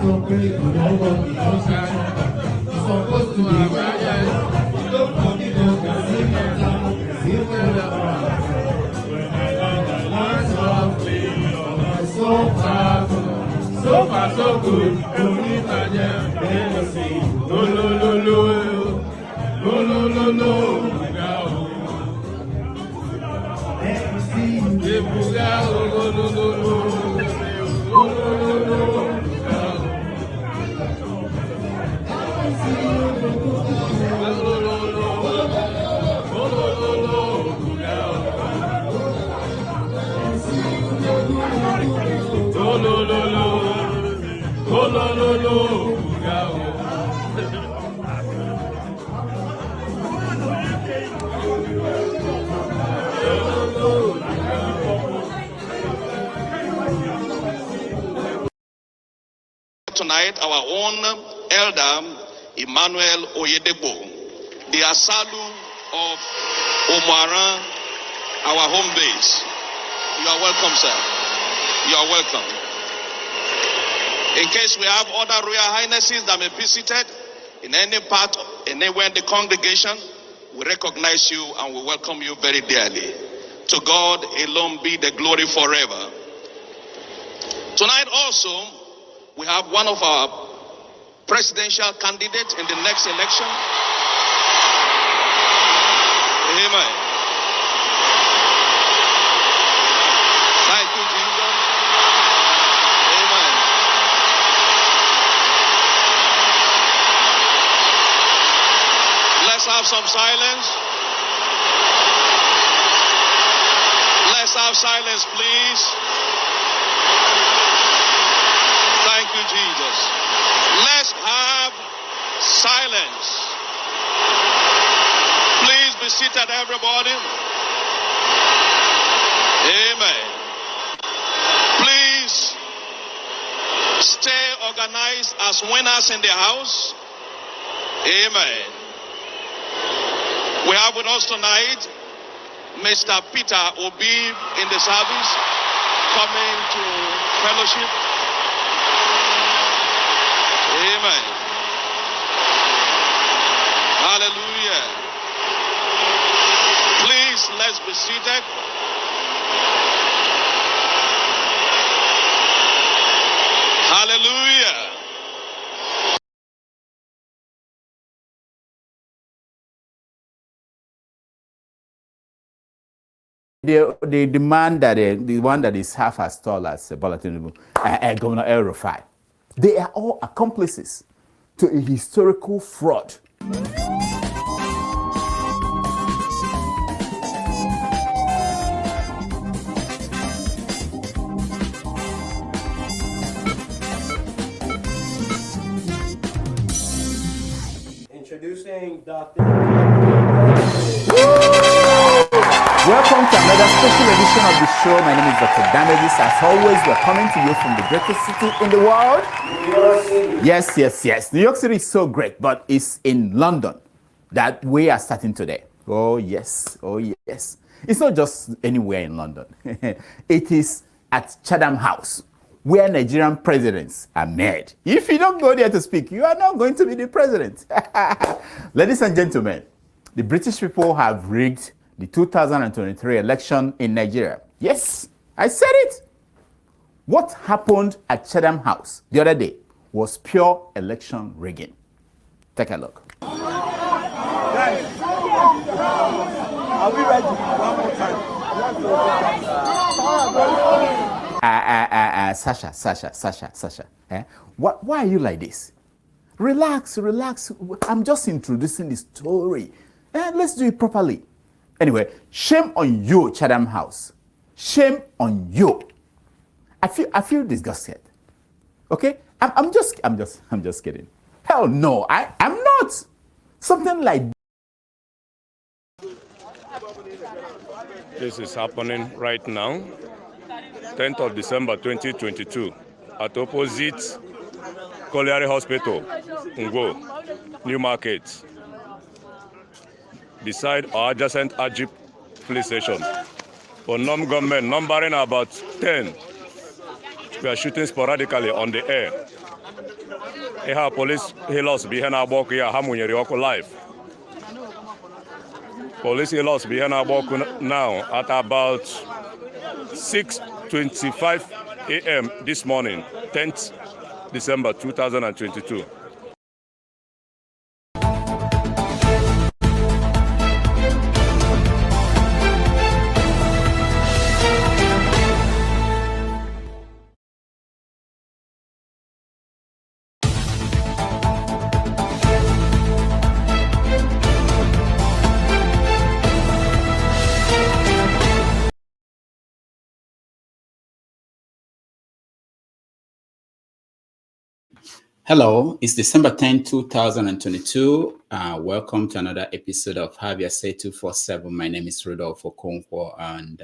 So far, so good. Tonight, our own elder, Emmanuel Oyedebo, the Asalu of Omaran, our home base. You are welcome, sir. You are welcome. In case we have other royal highnesses that may be seated in any part, anywhere in the congregation, we recognize you and we welcome you very dearly. To God alone be the glory forever. Tonight also, we have one of our presidential candidates in the next election. Amen. Thank you, Jesus. Amen. Let's have some silence. Let's have silence, please. Thank you, Jesus. Let's have silence. Please be seated, everybody. Amen. Please stay organized as winners in the house. Amen. We have with us tonight Mr. Peter Obi in the service, coming to fellowship. Amen. Hallelujah. Please, let's be seated. Hallelujah. They demand that the one that is half as tall as Bola Tinubu, Governor El Rufai, they are all accomplices to a historical fraud. Introducing Dr. Welcome to another special edition of the show. My name is Dr. Damages. As always, we're coming to you from the greatest city in the world. New York City. Yes. New York City is so great, but it's in London that we are starting today. Oh, yes. It's not just anywhere in London. It is at Chatham House, where Nigerian presidents are made. If you don't go there to speak, you are not going to be the president. Ladies and gentlemen, the British people have rigged the 2023 election in Nigeria. Yes, I said it. What happened at Chatham House the other day was pure election rigging. Take a look. Guys, are we ready? One more time. Sasha. Why are you like this? Relax. I'm just introducing the story. Let's do it properly. Anyway, shame on you, Chatham House. Shame on you. I feel disgusted. Okay? I'm just kidding. Hell no, I'm not. Something like this is happening right now, 10th of December 2022, at opposite Colliery Hospital, Ngo, New Market, beside our adjacent Ajip police station. Unknown gunmen numbering about 10 were shooting sporadically on the air Iha police hilos bihe na agba ọkụ ya ha mụnyere ọkụ live. Police hilos bihe na agba ọkụ now at about 6:25 a.m. this morning, 10th December 2022. Hello, it's December 10, 2022. Welcome to another episode of Have Your Say 247. My name is Rodolfo Okonkwo, and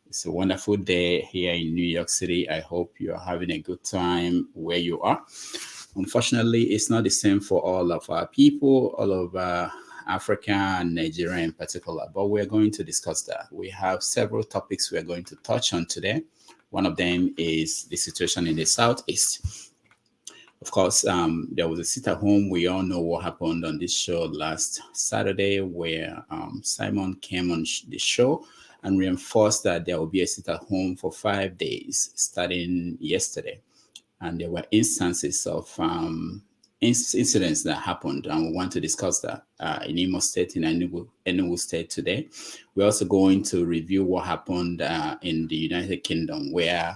it's a wonderful day here in New York City. I hope you're having a good time where you are. Unfortunately, it's not the same for all of our people, all over Africa and Nigeria in particular, but we're going to discuss that. We have several topics we're going to touch on today. One of them is the situation in the Southeast. Of course, there was a sit-at-home. We all know what happened on this show last Saturday, where Simon came on the show and reinforced that there will be a sit-at-home for 5 days, starting yesterday. And there were instances of incidents that happened, and we want to discuss that in Imo State, in Enugu State today. We're also going to review what happened in the United Kingdom, where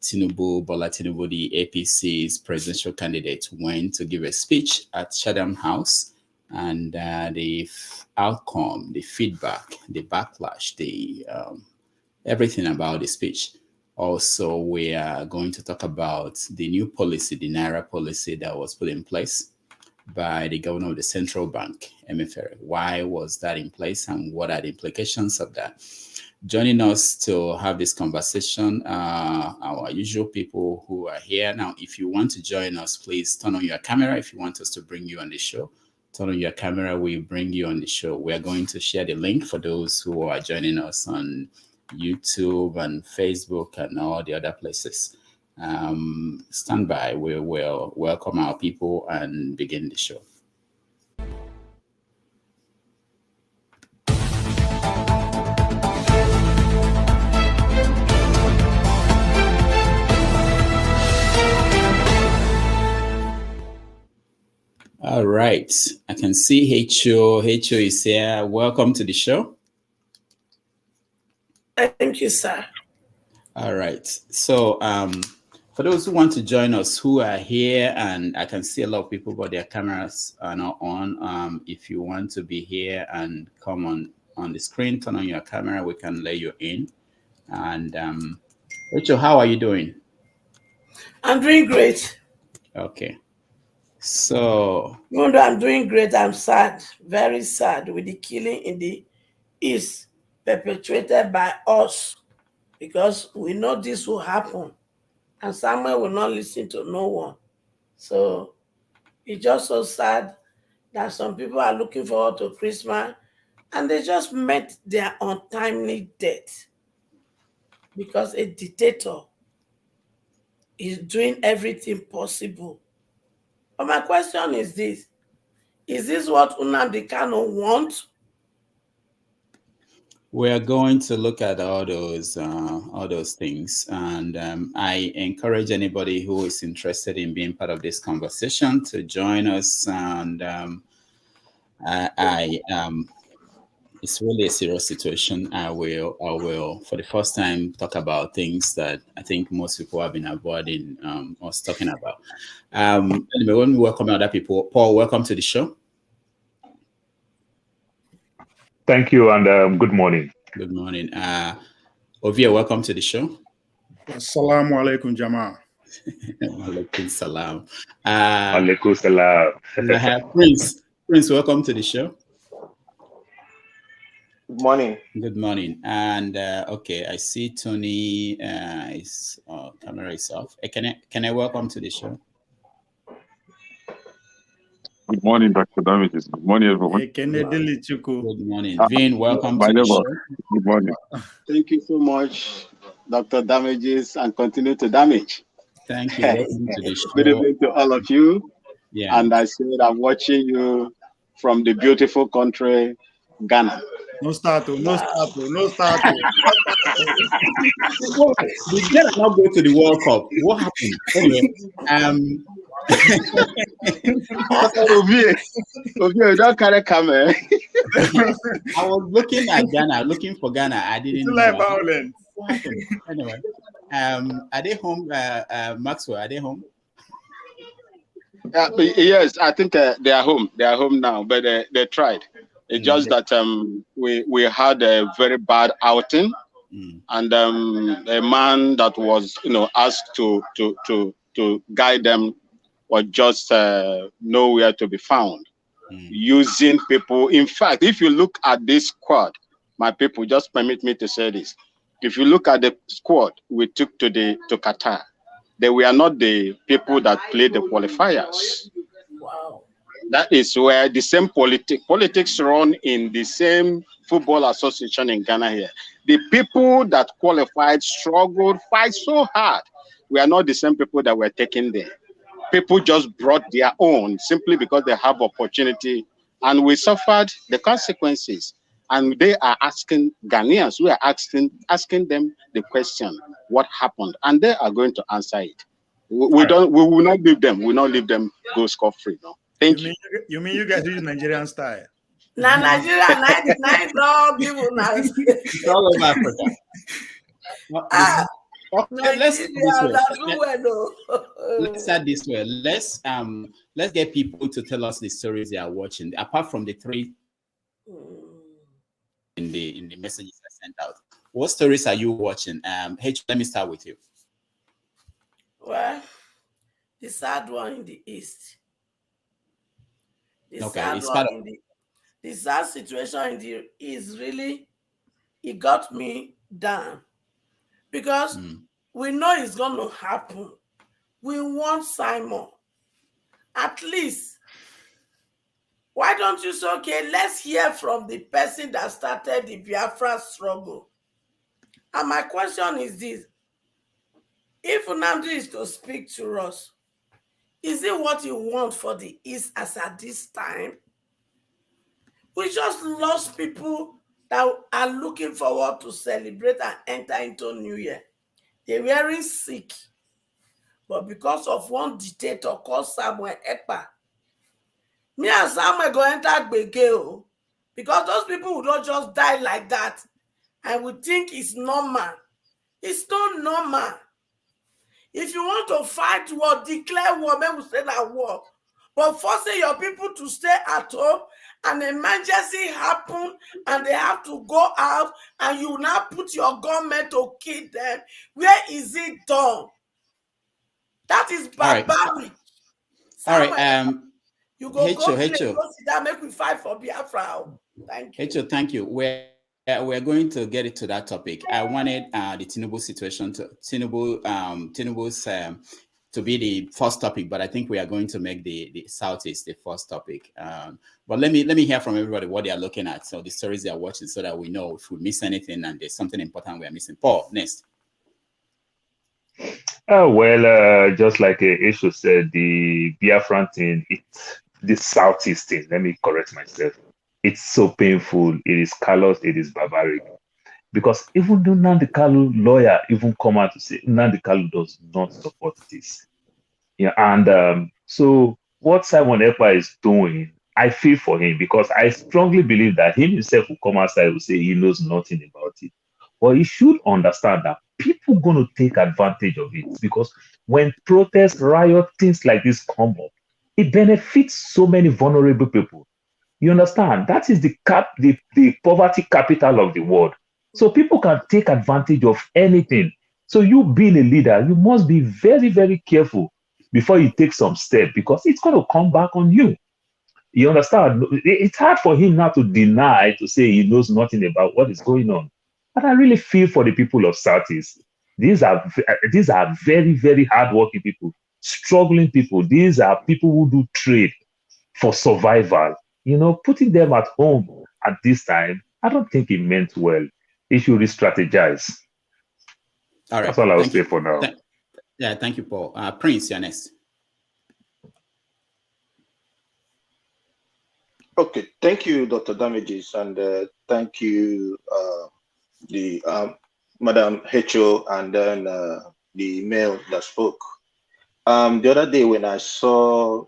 Tinubu, Bola Tinubu, the APC's presidential candidate, went to give a speech at Chatham House, and the outcome, the feedback, the backlash, the everything about the speech. Also, we are going to talk about the new policy, the Naira policy that was put in place by the governor of the central bank, MFR. Why was that in place, and what are the implications of that? Joining us to have this conversation, our usual people who are here. Now, if you want to join us, please turn on your camera. If you want us to bring you on the show, turn on your camera, we bring you on the show. We are going to share the link for those who are joining us on YouTube and Facebook and all the other places. Stand by. We will welcome our people and begin the show. All right, I can see H.O. H.O. is here. Welcome to the show. Thank you, sir. All right. So for those who want to join us, who are here, and I can see a lot of people, but their cameras are not on. If you want to be here and come on the screen, turn on your camera, we can let you in. And Rachel, how are you doing? I'm doing great. Okay. So, even though I'm doing great, I'm sad, very sad with the killing in the East perpetrated by us, because we know this will happen and Samuel will not listen to no one. So it's just so sad that some people are looking forward to Christmas and they just met their untimely death because a dictator is doing everything possible. But my question is this what Nnamdi Kanu wants? We are going to look at all those things, and I encourage anybody who is interested in being part of this conversation to join us. And it's really a serious situation. I will, for the first time, talk about things that I think most people have been avoiding us talking about. Anyway, when we welcome other people, Paul, welcome to the show. Thank you, and good morning. Good morning. Ovia, welcome to the show. Assalamu alaikum, Jama. Alaikum salam. Alaikum salam. I have Prince. Prince, welcome to the show. Good morning. Good morning. And okay, I see Tony. His camera is off. Can I welcome to the show? Good morning, Dr. Damages. Good morning, everyone. Good morning. Vin, welcome to the show. Good morning. Thank you so much, Dr. Damages, and continue to damage. Thank you. Welcome to the show. Good evening to all of you. Yeah. And I said I'm watching you from the beautiful country, Ghana. No start. Did Ghana not go to the World Cup? What happened? Anyway, you don't carry camera. I was looking at Ghana, looking for Ghana. I didn't know. Like violence. What happened? Anyway, are they home, Maxwell? Are they home? Yes, I think they are home. They are home now, but they tried. It's just that we had a very bad outing, and a man that was asked to guide them was just nowhere to be found. Using people. In fact, if you look at this squad, my people, just permit me to say this. If you look at the squad we took to Qatar, they were not the people that played the qualifiers. Wow. That is where the same politics run in the same football association in Ghana here. The people that qualified struggled, fight so hard. We are not the same people that were taken there. People just brought their own simply because they have opportunity, and we suffered the consequences. And they are asking Ghanaians, we are asking them the question, what happened? And they are going to answer it. We will not leave them. We will not leave them go scot-free. No. Thank you. You mean you guys use Nigerian style? Now Nigeria, 99 dog people now. It's all over Africa. Let's start this way. Let's get people to tell us the stories they are watching. Apart from the three in the messages I sent out, what stories are you watching? H, let me start with you. Well, the sad one in the East. The sad situation in the East really, it got me down. Because we know it's going to happen. We want Simon. At least, why don't you say, okay, let's hear from the person that started the Biafra struggle. And my question is this. If Nnamdi is to speak to us, is it what you want for the East as at this time? We just lost people that are looking forward to celebrate and enter into New Year. They weren't sick, but because of one dictator called Simon Ekpa, me and Samuel go enter Gbegeo, because those people would not just die like that, and we think it's normal. It's not normal. If you want to fight war, declare war, maybe we say that war. But forcing your people to stay at home, an emergency happen, and they have to go out, and you now put your government to kill them. Where is it done? That is barbaric. All right. You go Hecho. Go sit down, make we fight for Biafra. Thank you. Hecho, thank you. We're going to get into that topic. I wanted the Tinubu situation Tinubu's to be the first topic, but I think we are going to make the Southeast the first topic. But let me hear from everybody what they are looking at, so the stories they are watching, so that we know if we miss anything and there's something important we are missing. Paul, next. Just like Esho said, the Biafran thing, it's the Southeast thing. Let me correct myself. It's so painful. It is callous. It is barbaric. Because even though Nnamdi Kanu lawyer even come out to say Nnamdi Kanu does not support this. Yeah, and so what Simon Ekpa is doing, I feel for him, because I strongly believe that he himself will come outside and say he knows nothing about it. But he should understand that people are going to take advantage of it, because when protests, riot, things like this come up, it benefits so many vulnerable people. You understand? That is the poverty capital of the world. So people can take advantage of anything. So you being a leader, you must be very, very careful before you take some step, because it's going to come back on you. You understand? It's hard for him now to deny, to say he knows nothing about what is going on. But I really feel for the people of Southeast. These are very, very hardworking people, struggling people. These are people who do trade for survival. You know, putting them at home at this time, I don't think it meant well. He should re-strategize. All right. That's all I will say for now. Yeah, thank you, Paul. Prince, you're next. Okay, thank you, Dr. Damages, and thank you, the Madam Hecho, and then the male that spoke. The other day when I saw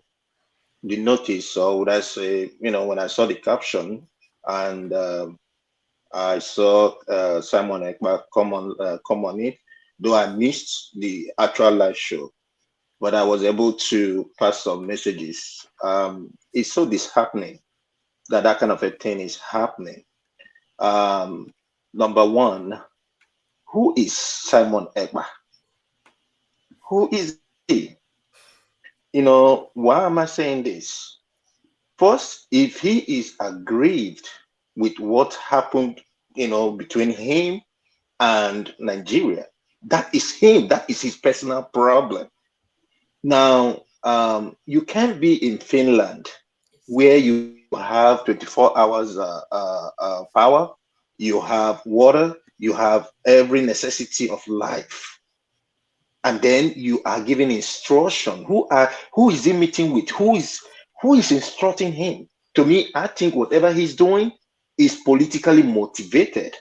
the notice, or would I say, when I saw the caption, and I saw Simon Ekpa come on it, though I missed the actual live show, but I was able to pass some messages. It's so disheartening that kind of a thing is happening. Number one, who is Simon Ekpa? Who is he? Why am I saying this? First, if he is aggrieved with what happened, between him and Nigeria, that is him. That is his personal problem. Now, you can't be in Finland where you have 24 hours power, you have water, you have every necessity of life, and then you are giving instruction. Who is he meeting with? Who is instructing him? To me, I think whatever he's doing is politically motivated.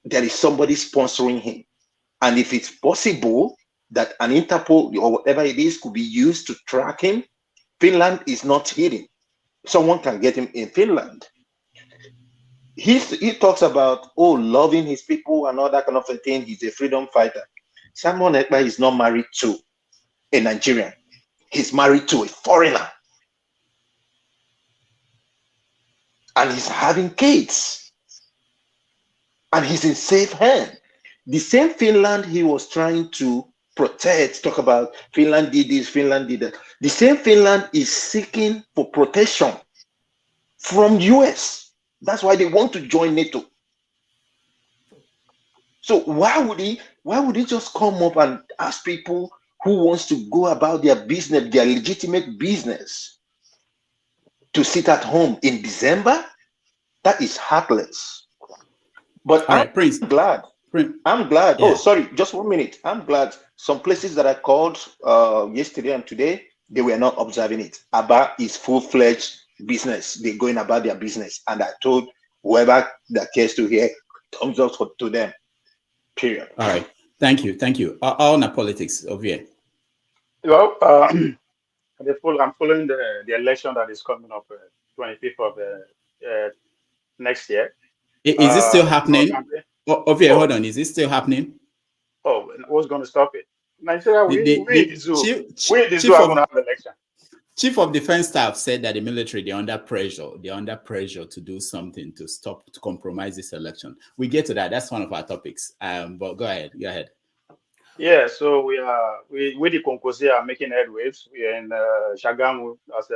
There is somebody sponsoring him, and if it's possible that an Interpol or whatever it is could be used to track him, Finland is not hidden. Someone can get him in Finland. He talks about loving his people and all that kind of a thing. He's a freedom fighter. Simon Ekpa is not married to a Nigerian. He's married to a foreigner, and he's having kids, and he's in safe hand. The same Finland he was trying to protect, talk about Finland did this, Finland did that. The same Finland is seeking for protection from US. That's why they want to join NATO. So why would he just come up and ask people who wants to go about their business, their legitimate business, to sit at home in December? That is heartless. But I'm glad. I'm glad. Yeah. Oh, sorry, just 1 minute. I'm glad some places that I called yesterday and today, they were not observing it. Aba is full-fledged business. They're going about their business. And I told whoever that cares to hear, thumbs up to them. Period. All right. Thank you. Thank you. On the politics of here. Well, I'm following the election that is coming up 25th of next year. Is it still happening? Ovie, hold on. Is it still happening? Oh, what's going to stop it? Nigeria, we in the zoo. We in the zoo are going to have election. Chief of Defense Staff said that the military, they're under pressure. They're under pressure to do something to compromise this election. We get to that. That's one of our topics. But go ahead. Yeah, so we the Konkosi are making headwaves. We are in Chatham House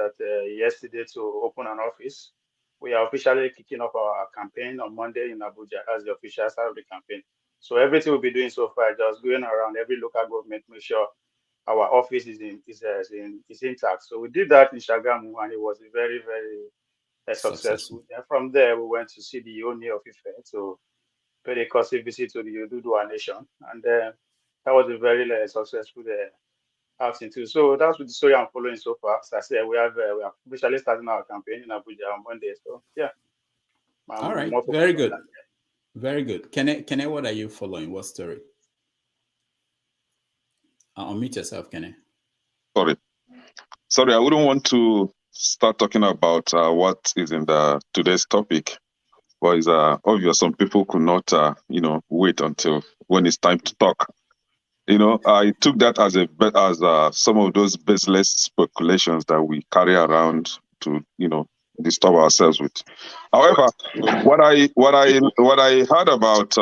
yesterday to open an office. We are officially kicking off our campaign on Monday in Abuja as the official start of the campaign. So everything we'll be doing so far, just going around every local government, make sure our office is intact. So we did that in Chatham, and it was very, very successful. And from there, we went to see the Oni of Ife to pay a courtesy visit to the Ududua Nation, and that was a very successful outing too. So that's the story I'm following so far. As I said, we are officially starting our campaign in Abuja on Monday. So yeah. All right. Very good. Very good. Kene, what are you following? What story? Unmute yourself, Kene. Sorry, I wouldn't want to start talking about what is in today's topic, but it's obvious some people could not, wait until when it's time to talk. I took that as some of those baseless speculations that we carry around to, disturb ourselves with. However, what I heard about,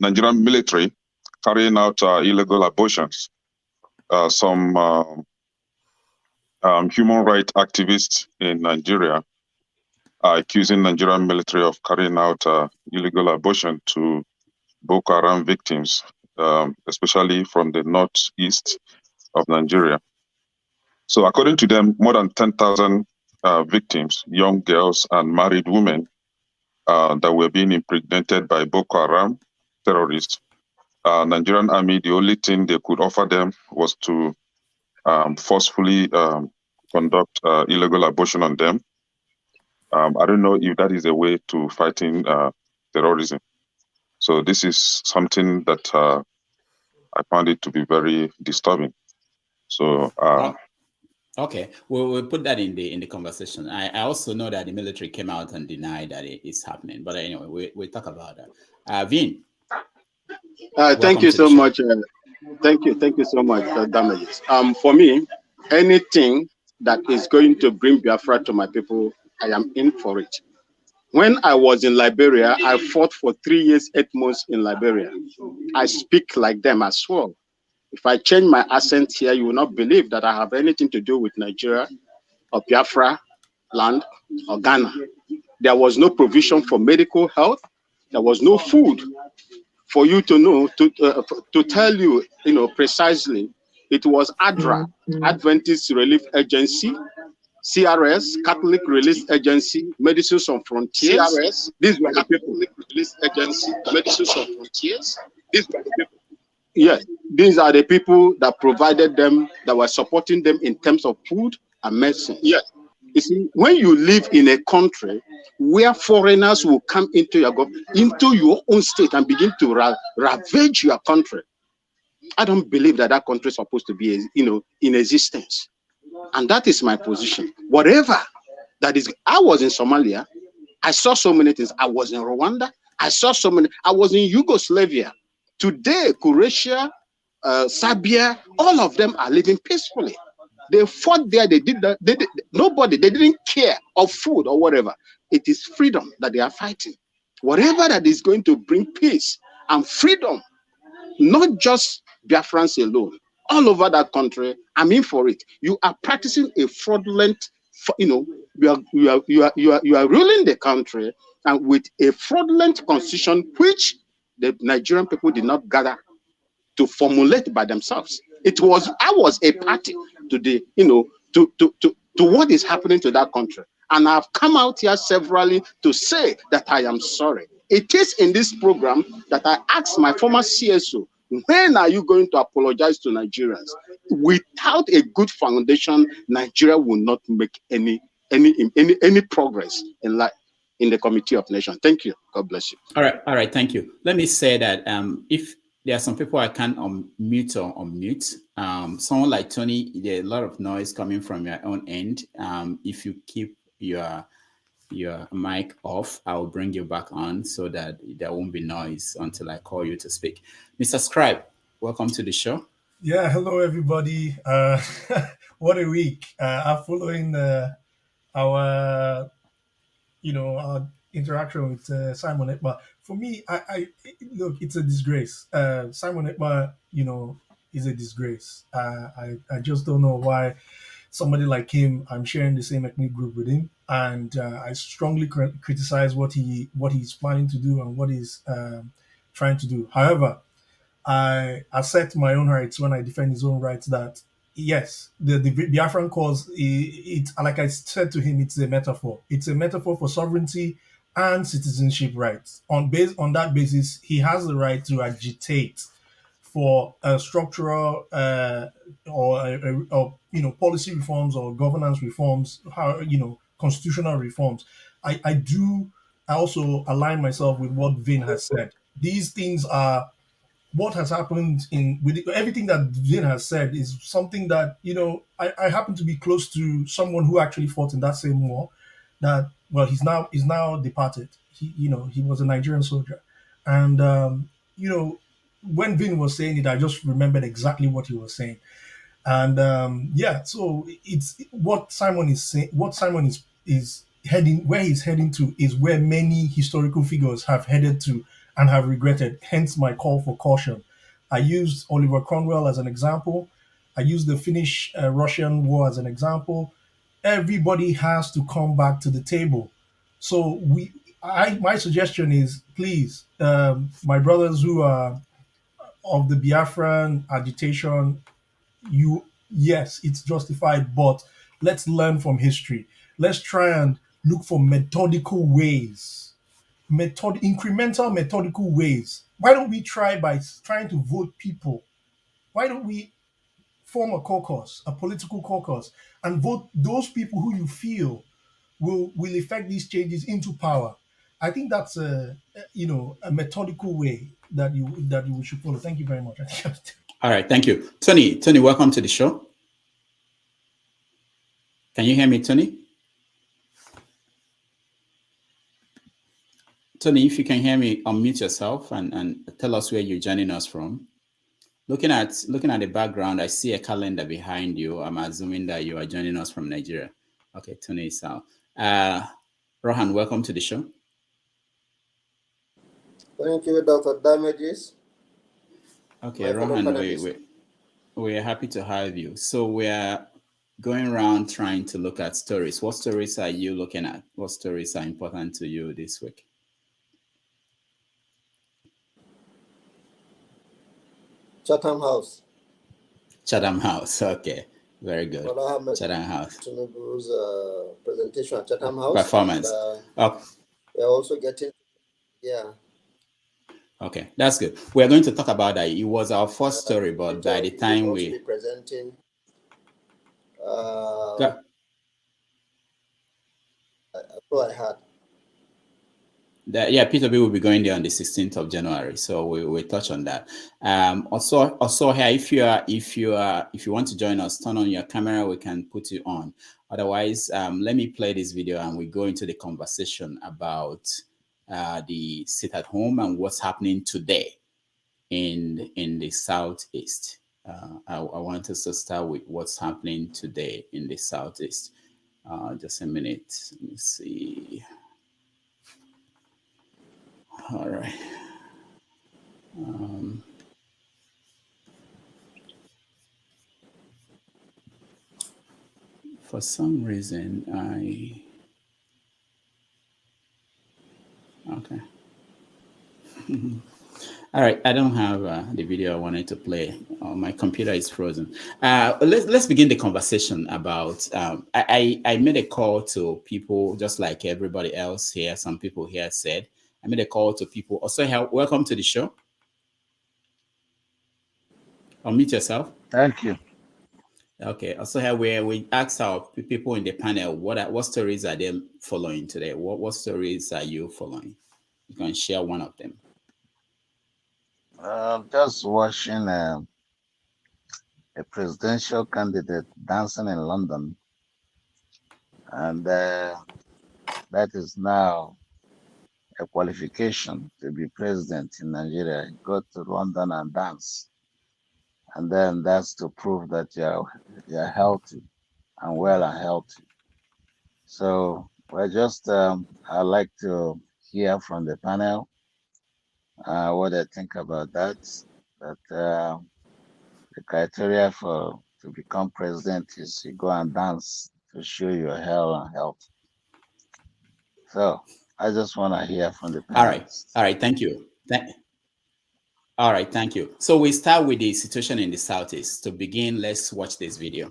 Nigerian military carrying out illegal abortions, some human rights activists in Nigeria are accusing Nigerian military of carrying out illegal abortion to Boko Haram victims, especially from the northeast of Nigeria. So according to them, more than 10,000 victims, young girls and married women that were being impregnated by Boko Haram terrorists. Nigerian army, the only thing they could offer them was to forcefully conduct illegal abortion on them. I don't know if that is a way to fighting terrorism. So this is something that I found it to be very disturbing. So okay, we'll put that in the conversation. I also know that the military came out and denied that it is happening. But anyway, we'll talk about that. Vin. Thank you so much. Thank you so much, Damages. For me, anything that is going to bring Biafra to my people, I am in for it. When I was in Liberia, I fought for 3 years, 8 months in Liberia. I speak like them as well. If I change my accent here, you will not believe that I have anything to do with Nigeria or Biafra land or Ghana. There was no provision for medical health. There was no food. For you to know, to tell you, precisely, it was ADRA, Adventist Relief Agency, CRS, Catholic Relief Agency, Medicine Sans Frontiers. CRS, these were the people. Catholic Relief Agency, Medicine Sans Frontiers. These were the people. Yes, these are the people that provided them, that were supporting them in terms of food and medicine. Yes. You see, when you live in a country where foreigners will come into your own state and begin to ravage your country, I don't believe that country is supposed to be, in existence. And that is my position. Whatever that is, I was in Somalia. I saw so many things. I was in Rwanda. I saw so many. I was in Yugoslavia. Today, Croatia, Serbia, all of them are living peacefully. They fought there. They did that. They didn't care of food or whatever. It is freedom that they are fighting. Whatever that is going to bring peace and freedom, not just Biafrans alone, all over that country, I'm in for it. You are practicing a fraudulent, you are ruling the country and with a fraudulent constitution, which the Nigerian people did not gather to formulate by themselves. I was a party to the, to what is happening to that country. And I've come out here severally to say that I am sorry. It is in this program that I asked my former CSO, when are you going to apologize to Nigerians? Without a good foundation, Nigeria will not make any progress in life in the Committee of Nations. Thank you. God bless you. All right. Thank you. Let me say that if there are some people I can't mute or unmute, someone like Tony, there's a lot of noise coming from your own end. If you keep your mic off, I will bring you back on so that there won't be noise until I call you to speak. Mr. Scribe, welcome to the show. Yeah, hello everybody. What a week. I'm following our interaction with Simon Ekpa. For me, I look, it's a disgrace. Simon Ekpa, is a disgrace. I just don't know why somebody like him, I'm sharing the same ethnic group with him, and I strongly criticize what he's planning to do and what he's trying to do. However, I assert my own rights when I defend his own rights. That yes, the Biafran cause, it like I said to him, it's a metaphor. It's a metaphor for sovereignty and citizenship rights. On that basis, he has the right to agitate for structural or policy reforms or governance reforms, constitutional reforms. I also align myself with what Vin has said. These things are what has happened with everything that Vin has said is something that I happen to be close to someone who actually fought in that same war. That he's now departed. He was a Nigerian soldier, and when Vin was saying it, I just remembered exactly what he was saying. And so it's what Simon is saying. What Simon is heading, where he's heading to, is where many historical figures have headed to and have regretted. Hence my call for caution. I used Oliver Cromwell as an example. I used the Finnish-Russian war as an example. Everybody has to come back to the table. So my suggestion is, please, my brothers who are of the Biafran agitation, yes, it's justified, but let's learn from history. Let's try and look for methodical ways incremental, methodical ways. Why don't we try by trying to vote people? Why don't we form a caucus, a political caucus, and vote those people who you feel will effect these changes into power? I think that's a methodical way that you should follow. Thank you very much. All right, thank you, Tony. Tony, welcome to the show. Can you hear me, Tony? Tony, if you can hear me, unmute yourself and tell us where you're joining us from. Looking at the background, I see a calendar behind you. I'm assuming that you are joining us from Nigeria. Okay, Tony is out. Rohan, welcome to the show. Thank you, Dr. Damages. Okay, Rohan, we're happy to have you. So we're going around trying to look at stories. What stories are you looking at? What stories are important to you this week? Chatham House. Chatham House, okay. Very good. Chatham House. Tinubu's presentation at Chatham House. Performance. We're also getting, yeah. Okay, that's good. We're going to talk about that. It was our first story, but by the time we be presenting, go I had. Yeah, P2B will be going there on the 16th of January, so we'll touch on that. Also here, if you want to join us, turn on your camera. We can put you on. Otherwise, let me play this video and we go into the conversation about the sit at home and what's happening today in the Southeast. I want us to start with what's happening today in the Southeast. Just a minute. Let me see. All right. For some reason, okay. All right, I don't have the video I wanted to play. My computer is frozen. Let's begin the conversation about, I made a call to people just like everybody else here. Some people here said, I made a call to people. Also, welcome to the show. Unmute yourself. Thank you. Okay. Also, here where we asked our people in the panel, what stories are they following today? What stories are you following? You can share one of them. Just watching a presidential candidate dancing in London, and that is now a qualification to be president in Nigeria. Go to London and dance, and then that's to prove that you're healthy and well and healthy. So we're just I'd like to hear from the panel what they think about that. That the criteria to become president is you go and dance to show your health and health. So I just want to hear from the panelists. All right. Thank you. All right. Thank you. So we start with the situation in the Southeast. To begin, let's watch this video.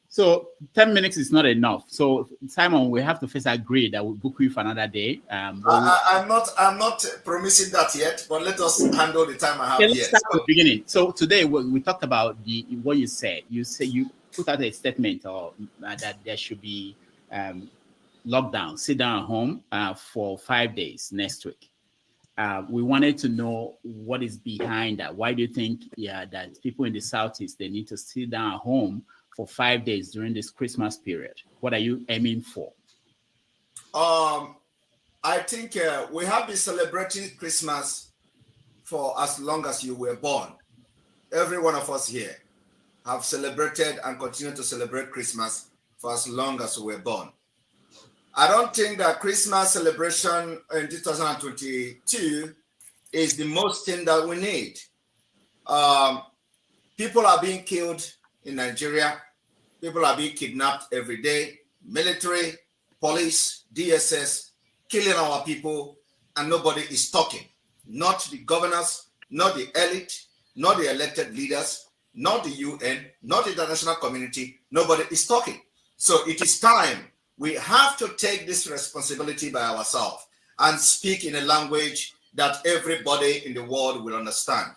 So 10 minutes is not enough. So Simon, we have to first agree that we'll book you for another day. I'm not promising that yet, but let us handle the time I have. Let's start at the beginning. So today we talked about what you said. You put out a statement that there should be lockdown, sit down at home for 5 days next week. We wanted to know what is behind that. Why do you think that people in the Southeast, they need to sit down at home for 5 days during this Christmas period? What are you aiming for? I think we have been celebrating Christmas for as long as you were born. Every one of us here have celebrated and continue to celebrate Christmas for as long as we were born. I don't think that Christmas celebration in 2022 is the most thing that we need. People are being killed in Nigeria. People are being kidnapped every day. Military, police, DSS, killing our people, and nobody is talking. Not the governors, not the elite, not the elected leaders, not the UN, not the international community. Nobody is talking. So it is time. We have to take this responsibility by ourselves. and speak in a language that everybody in the world will understand.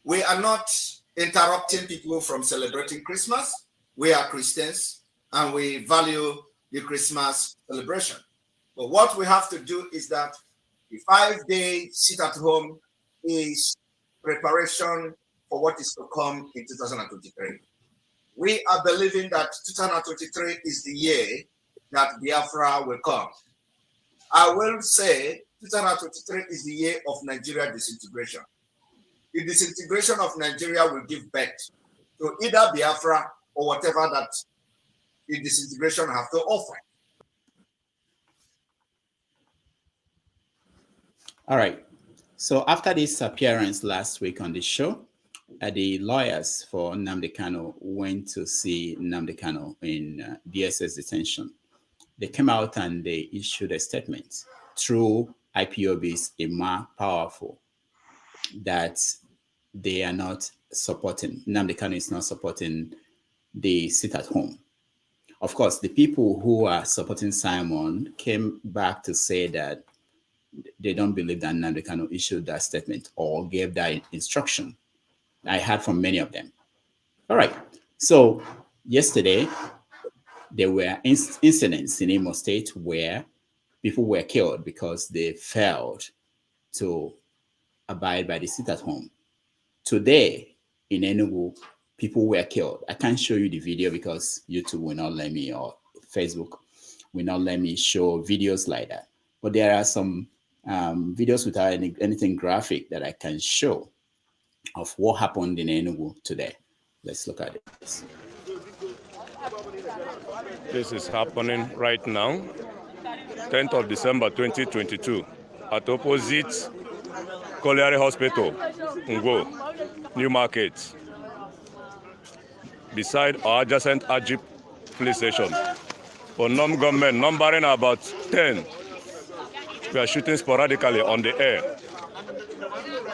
We are not interrupting people from celebrating Christmas. We are Christians and we value the Christmas celebration. But what we have to do is that the 5-day sit at home is preparation for what is to come in 2023. We are believing that 2023 is the year that Biafra will come. I will say 2023 is the year of Nigeria disintegration. The disintegration of Nigeria will give birth to either Biafra or whatever that the disintegration have to offer. All right. So after this appearance last week on the show, the lawyers for Nnamdi Kanu went to see Nnamdi Kanu in DSS detention. They came out and they issued a statement through IPOB's Ima Powerful that they are not supporting, Nnamdi Kanu is not supporting the sit at home. Of course, the people who are supporting Simon came back to say that they don't believe that Nnamdi Kanu issued that statement or gave that instruction. I heard from many of them. All right. So yesterday, there were incidents in Imo State where people were killed because they failed to abide by the sit at home. Today in Enugu, people were killed. I can't show you the video because YouTube will not let me, or Facebook will not let me show videos like that. But there are some videos without anything graphic that I can show of what happened in Enugu today. Let's look at this. This is happening right now, 10th of December 2022, at opposite Colliery Hospital, Ngo, New Market, beside our adjacent Ajip police station. For non-government, numbering about 10, we are shooting sporadically on the air.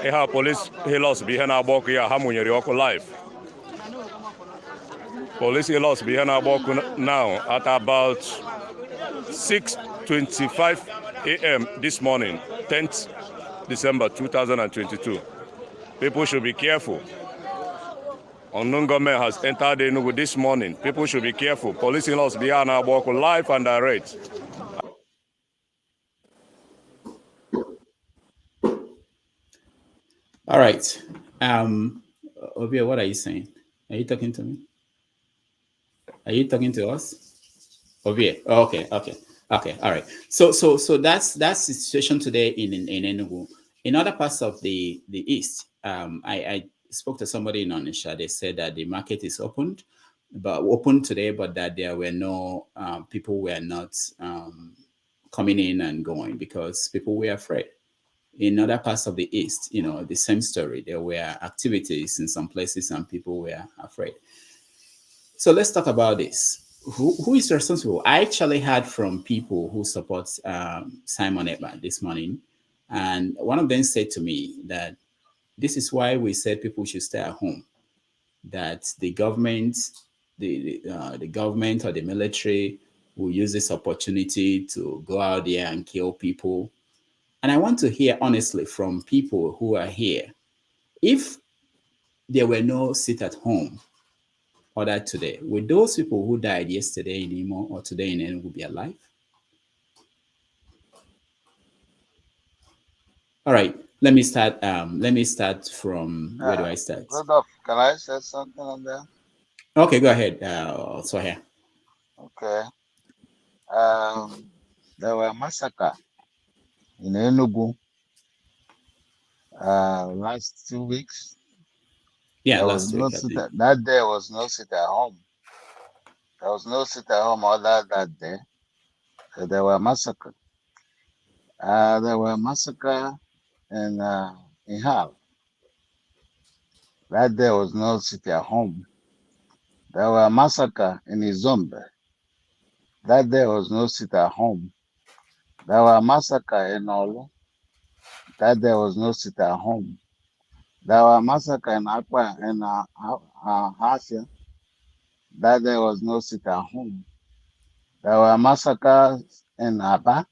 Here, police helos behind our walk here, Hamunyeri Oko live. Police helos behind our walk now at about 6:25 a.m. this morning, 10th December 2022. People should be careful. Unknown government has entered Enugu this morning. People should be careful. Police helos behind our walk live and direct. All right. Obia, what are you saying? Are you talking to me? Are you talking to us? Obia. Oh, okay. All right. So that's the situation today in Enugu. In other parts of the east, I spoke to somebody in Onitsha. They said that the market is open today, but that there were no people were not coming in and going because people were afraid. In other parts of the east, the same story. There were activities in some places and people were afraid. So let's talk about this. Who is responsible? I actually heard from people who support Simon Ekpa this morning, and one of them said to me that this is why we said people should stay at home. That the government, the government or the military will use this opportunity to go out there and kill people. And I want to hear honestly from people who are here, if there were no sit at home ordered today, would those people who died yesterday in Imo or today in Enugu be alive? All right, let me start. From where do I start? Rudolph, can I say something on that? Okay, go ahead. So here. Okay. There were massacre in Enugu last 2 weeks. Yeah, there last was week. That day was no sit at home. There was no sit at home order that day. So there were massacre. There were massacre in Hal. That day was no sit at home. There were massacre in Izombe. That day was no sit at home. There were massacre in Olu. That day was no sit at home. There were massacre in Akwa and Hasia. That day was no sit at home. There were massacres in Aba.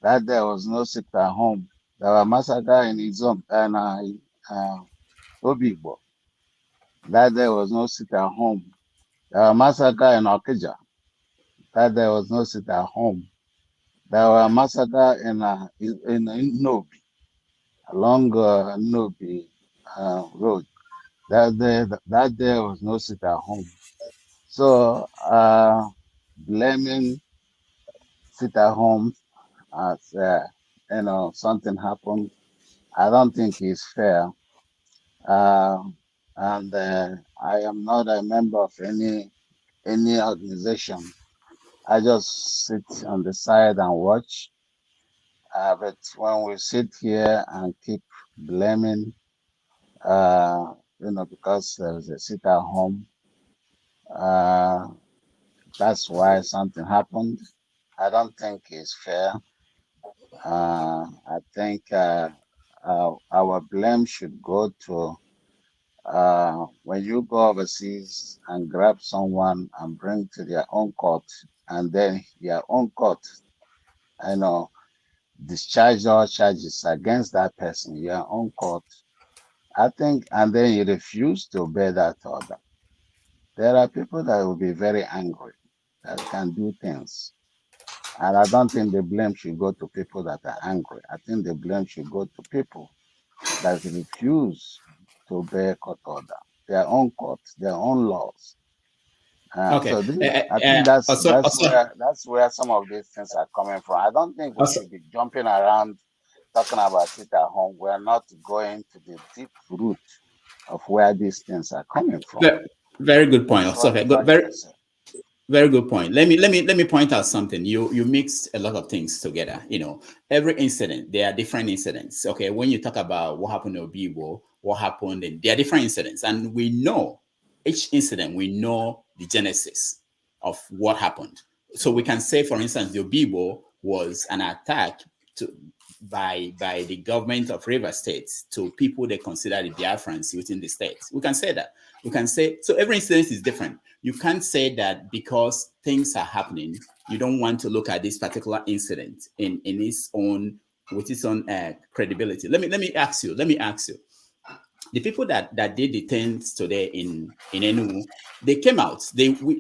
That there was no sit at home. There were massacre in Izom and Obigbo. That there was no sit at home. There were massacre in Okija. That there was no sit at home. There were massacre in Nobi, along Nobi road. That there was no sit at home. So blaming sit at home as something happened, I don't think is fair. And I am not a member of any organization. I just sit on the side and watch. But when we sit here and keep blaming, because there's a sit at home, that's why something happened. I don't think it's fair. I think our blame should go to when you go overseas and grab someone and bring to their own court, and then their own court, discharge all charges against that person, your own court. I think, and then you refuse to obey that order. There are people that will be very angry that can do things. And I don't think the blame should go to people that are angry. I think the blame should go to people that refuse to obey a court order, their own courts, their own laws. Okay. So I think that's where some of these things are coming from. I don't think we should be jumping around talking about it at home. We're not going to the deep root of where these things are coming from. Very good point. Very good point. Let me point out something. You mixed a lot of things together. Every incident, there are different incidents. Okay, when you talk about what happened to Obibo, what happened, and there are different incidents, and we know each incident. We know the genesis of what happened. So we can say, for instance, the Obibo was an attack by the government of Rivers State to people they consider the Biafrans within the state. We can say that. We can say, so every incident is different. You can't say that because things are happening, you don't want to look at this particular incident in its own, with its own credibility. Let me ask you, the people that did the things today in Enugu, they came out.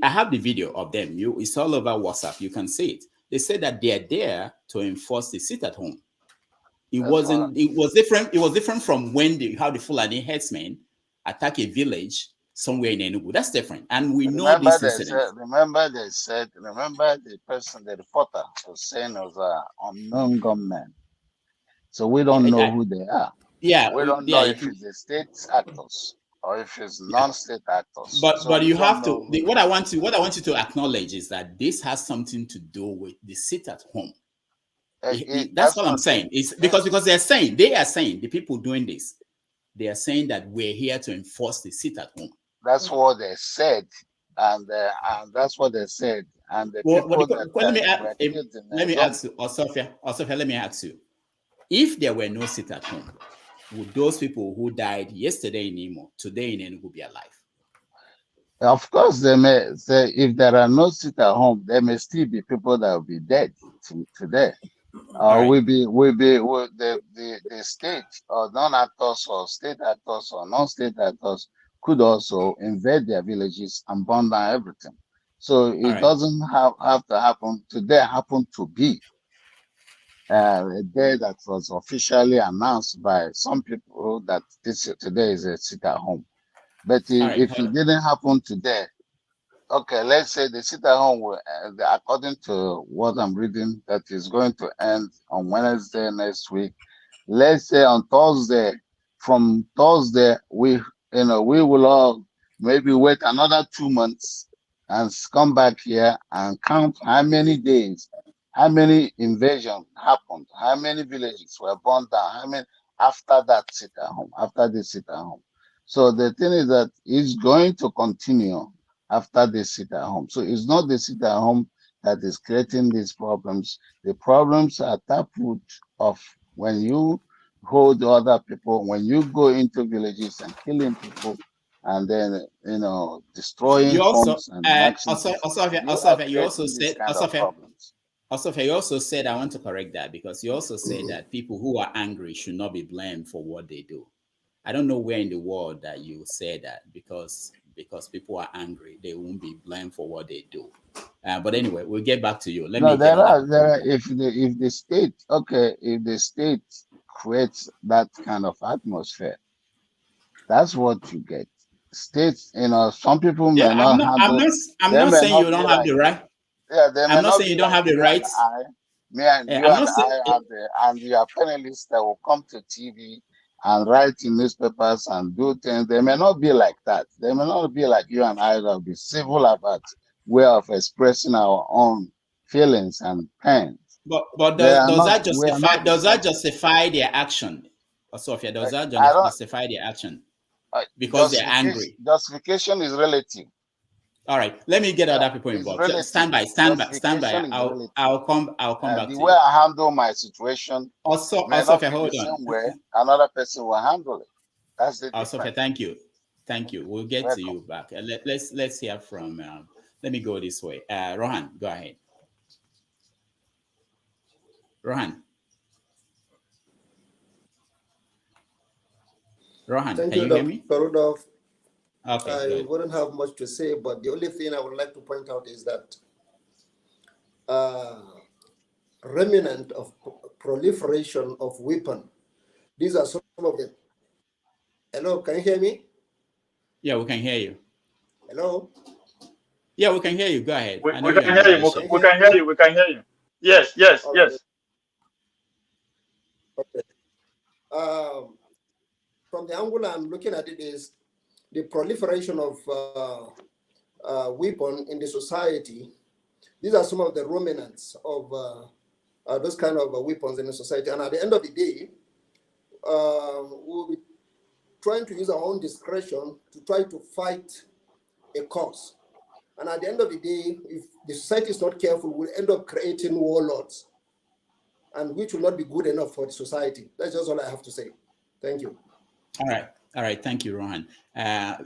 I have the video of them. It's all over WhatsApp. You can see it. They said that they are there to enforce the sit at home. It was different from how the Fulani headsmen attack a village somewhere in Enugu. That's different. And we know this incident. Remember the reporter was saying it was an unknown gunman. So we don't know who they are. Yeah. We don't know if it's the state actors or if it's non-state actors. But you have to, what I want you to acknowledge is that this has something to do with the sit at home. That's what I'm saying. It's because they are saying, the people doing this, they are saying that we're here to enforce the sit at home. That's what they said, and that's what they said. And the people let me ask you, Osofia, let me ask you, if there were no sit at home, would those people who died yesterday in Imo, today in Enugu be alive? Of course, they may say if there are no sit at home, there may still be people that will be dead today. The state or non-actors or state actors or non-state actors could also invade their villages and burn down everything. So it doesn't have to happen. Today happened to be a day that was officially announced by some people that today is a sit at home. But if it didn't happen today, okay, let's say the sit at home will, according to what I'm reading, that is going to end on Wednesday next week. Let's say on Thursday. From Thursday, we will all maybe wait another 2 months and come back here and count how many days, how many invasions happened, how many villages were burned down, how many after that sit at home, after this sit at home. So the thing is that it's going to continue after they sit at home. So it's not the sit at home that is creating these problems. The problems are taproot of when you hold other people, when you go into villages and killing people, and then destroying homes and you also said Also, he also said, I want to correct that, because he also said that people who are angry should not be blamed for what they do. I don't know where in the world that you say that, because people are angry, they won't be blamed for what they do. But anyway, we'll get back to you. Let No, me get on if the state, okay, if the state creates that kind of atmosphere, that's what you get. States, some people may Yeah, not handle. I'm They not may saying you not don't be have like. the right. Yeah, they may I'm not not saying be you don't like have the you and rights. I. Me and you I'm and not saying. I and your panelists that will come to TV and write in newspapers and do things. They may not be like that. They may not be like you and I that will be civil about way of expressing our own feelings and pains. But They are does not. that We are justify not the same. their action? Sophia, does that I don't. justify their action because they're Justification. angry? Justification is relative. All right, let me get Yeah, other people it's involved. relative. Stand by. Justification is relative. I'll come back The to way you. I handle my situation Also, may not Sophia, be the hold on. same way another person will handle it. That's the Sophia, difference. thank you. We'll get to you back. Let's hear from. Let me go this way. Rohan, go ahead. Rohan, Thank can you, you hear me? Dr. Rudolph. Okay, I good. wouldn't have much to say, but the only thing I would like to point out is that remnant of proliferation of weapon. These are some of the. Hello, can you hear me? Yeah, we can hear you. Hello? Yeah, we can hear you. Go ahead. We I know can you're in hear you. Malaysia. We can hear you. We can hear you. Yes, yes, All right. yes. Okay. From the angle I'm looking at it is the proliferation of weapon in the society. These are some of the remnants of those kind of weapons in the society. And at the end of the day, we'll be trying to use our own discretion to try to fight a cause. And at the end of the day, if the society is not careful, we'll end up creating warlords, and which will not be good enough for the society. That's just all I have to say. Thank you. All right. Thank you, Rohan.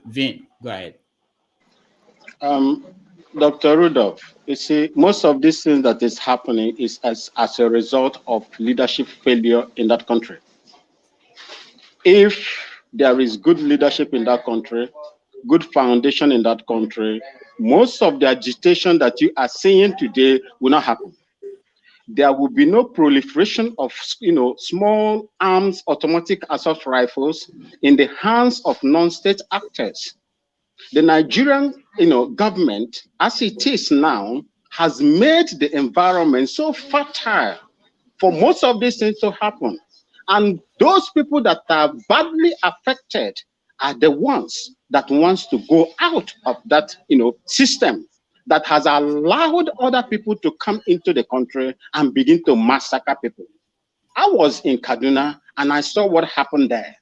Vin, go ahead. Dr. Rudolph, you see, most of these things that is happening is as a result of leadership failure in that country. If there is good leadership in that country, good foundation in that country, most of the agitation that you are seeing today will not happen. There will be no proliferation of small arms, automatic assault rifles in the hands of non-state actors. The Nigerian government, as it is now, has made the environment so fertile for most of these things to happen. And those people that are badly affected are the ones that wants to go out of that system that has allowed other people to come into the country and begin to massacre people. I was in Kaduna and I saw what happened there.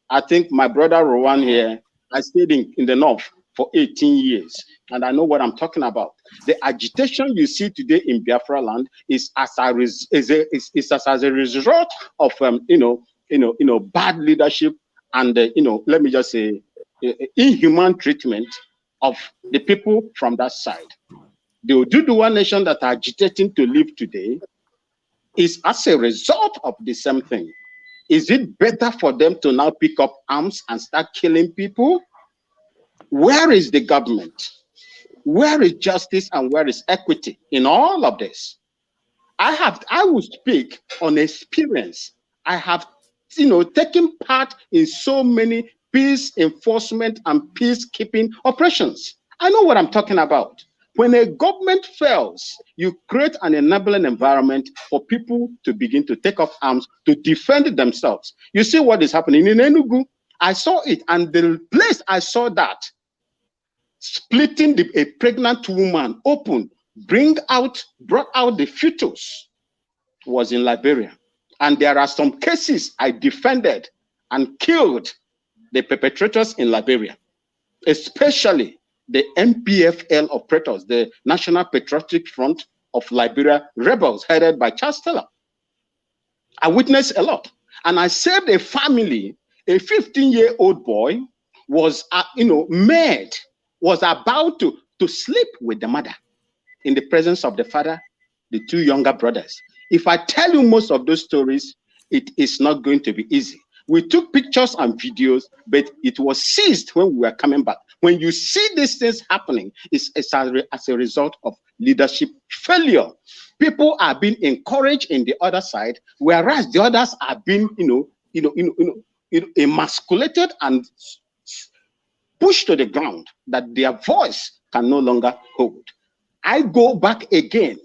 I think my brother Rowan here, I stayed in the north for 18 years, and I know what I'm talking about. The agitation you see today in Biafra land is as a result of bad leadership and let me just say inhuman treatment of the people from that side. The Oduduwa nation that are agitating to live today is as a result of the same thing. Is it better for them to now pick up arms and start killing people? Where is the government? Where is justice and where is equity in all of this? I will speak on experience. I have taken part in so many peace enforcement and peacekeeping operations. I know what I'm talking about. When a government fails, you create an enabling environment for people to begin to take up arms to defend themselves. You see what is happening in Enugu? I saw it, and the place I saw that, splitting a pregnant woman open, brought out the fetus, was in Liberia. And there are some cases I defended and killed the perpetrators in Liberia, especially the MPFL operators, the National Patriotic Front of Liberia rebels headed by Charles Taylor. I witnessed a lot. And I saved a family. A 15-year-old boy was, was about to sleep with the mother in the presence of the father the two younger brothers. If I tell you most of those stories, it is not going to be easy. We took pictures and videos, but it was seized when we were coming back. When you see these things happening, it's as a result of leadership failure. People are being encouraged in the other side, whereas the others are being, emasculated and pushed to the ground that their voice can no longer hold. I go back again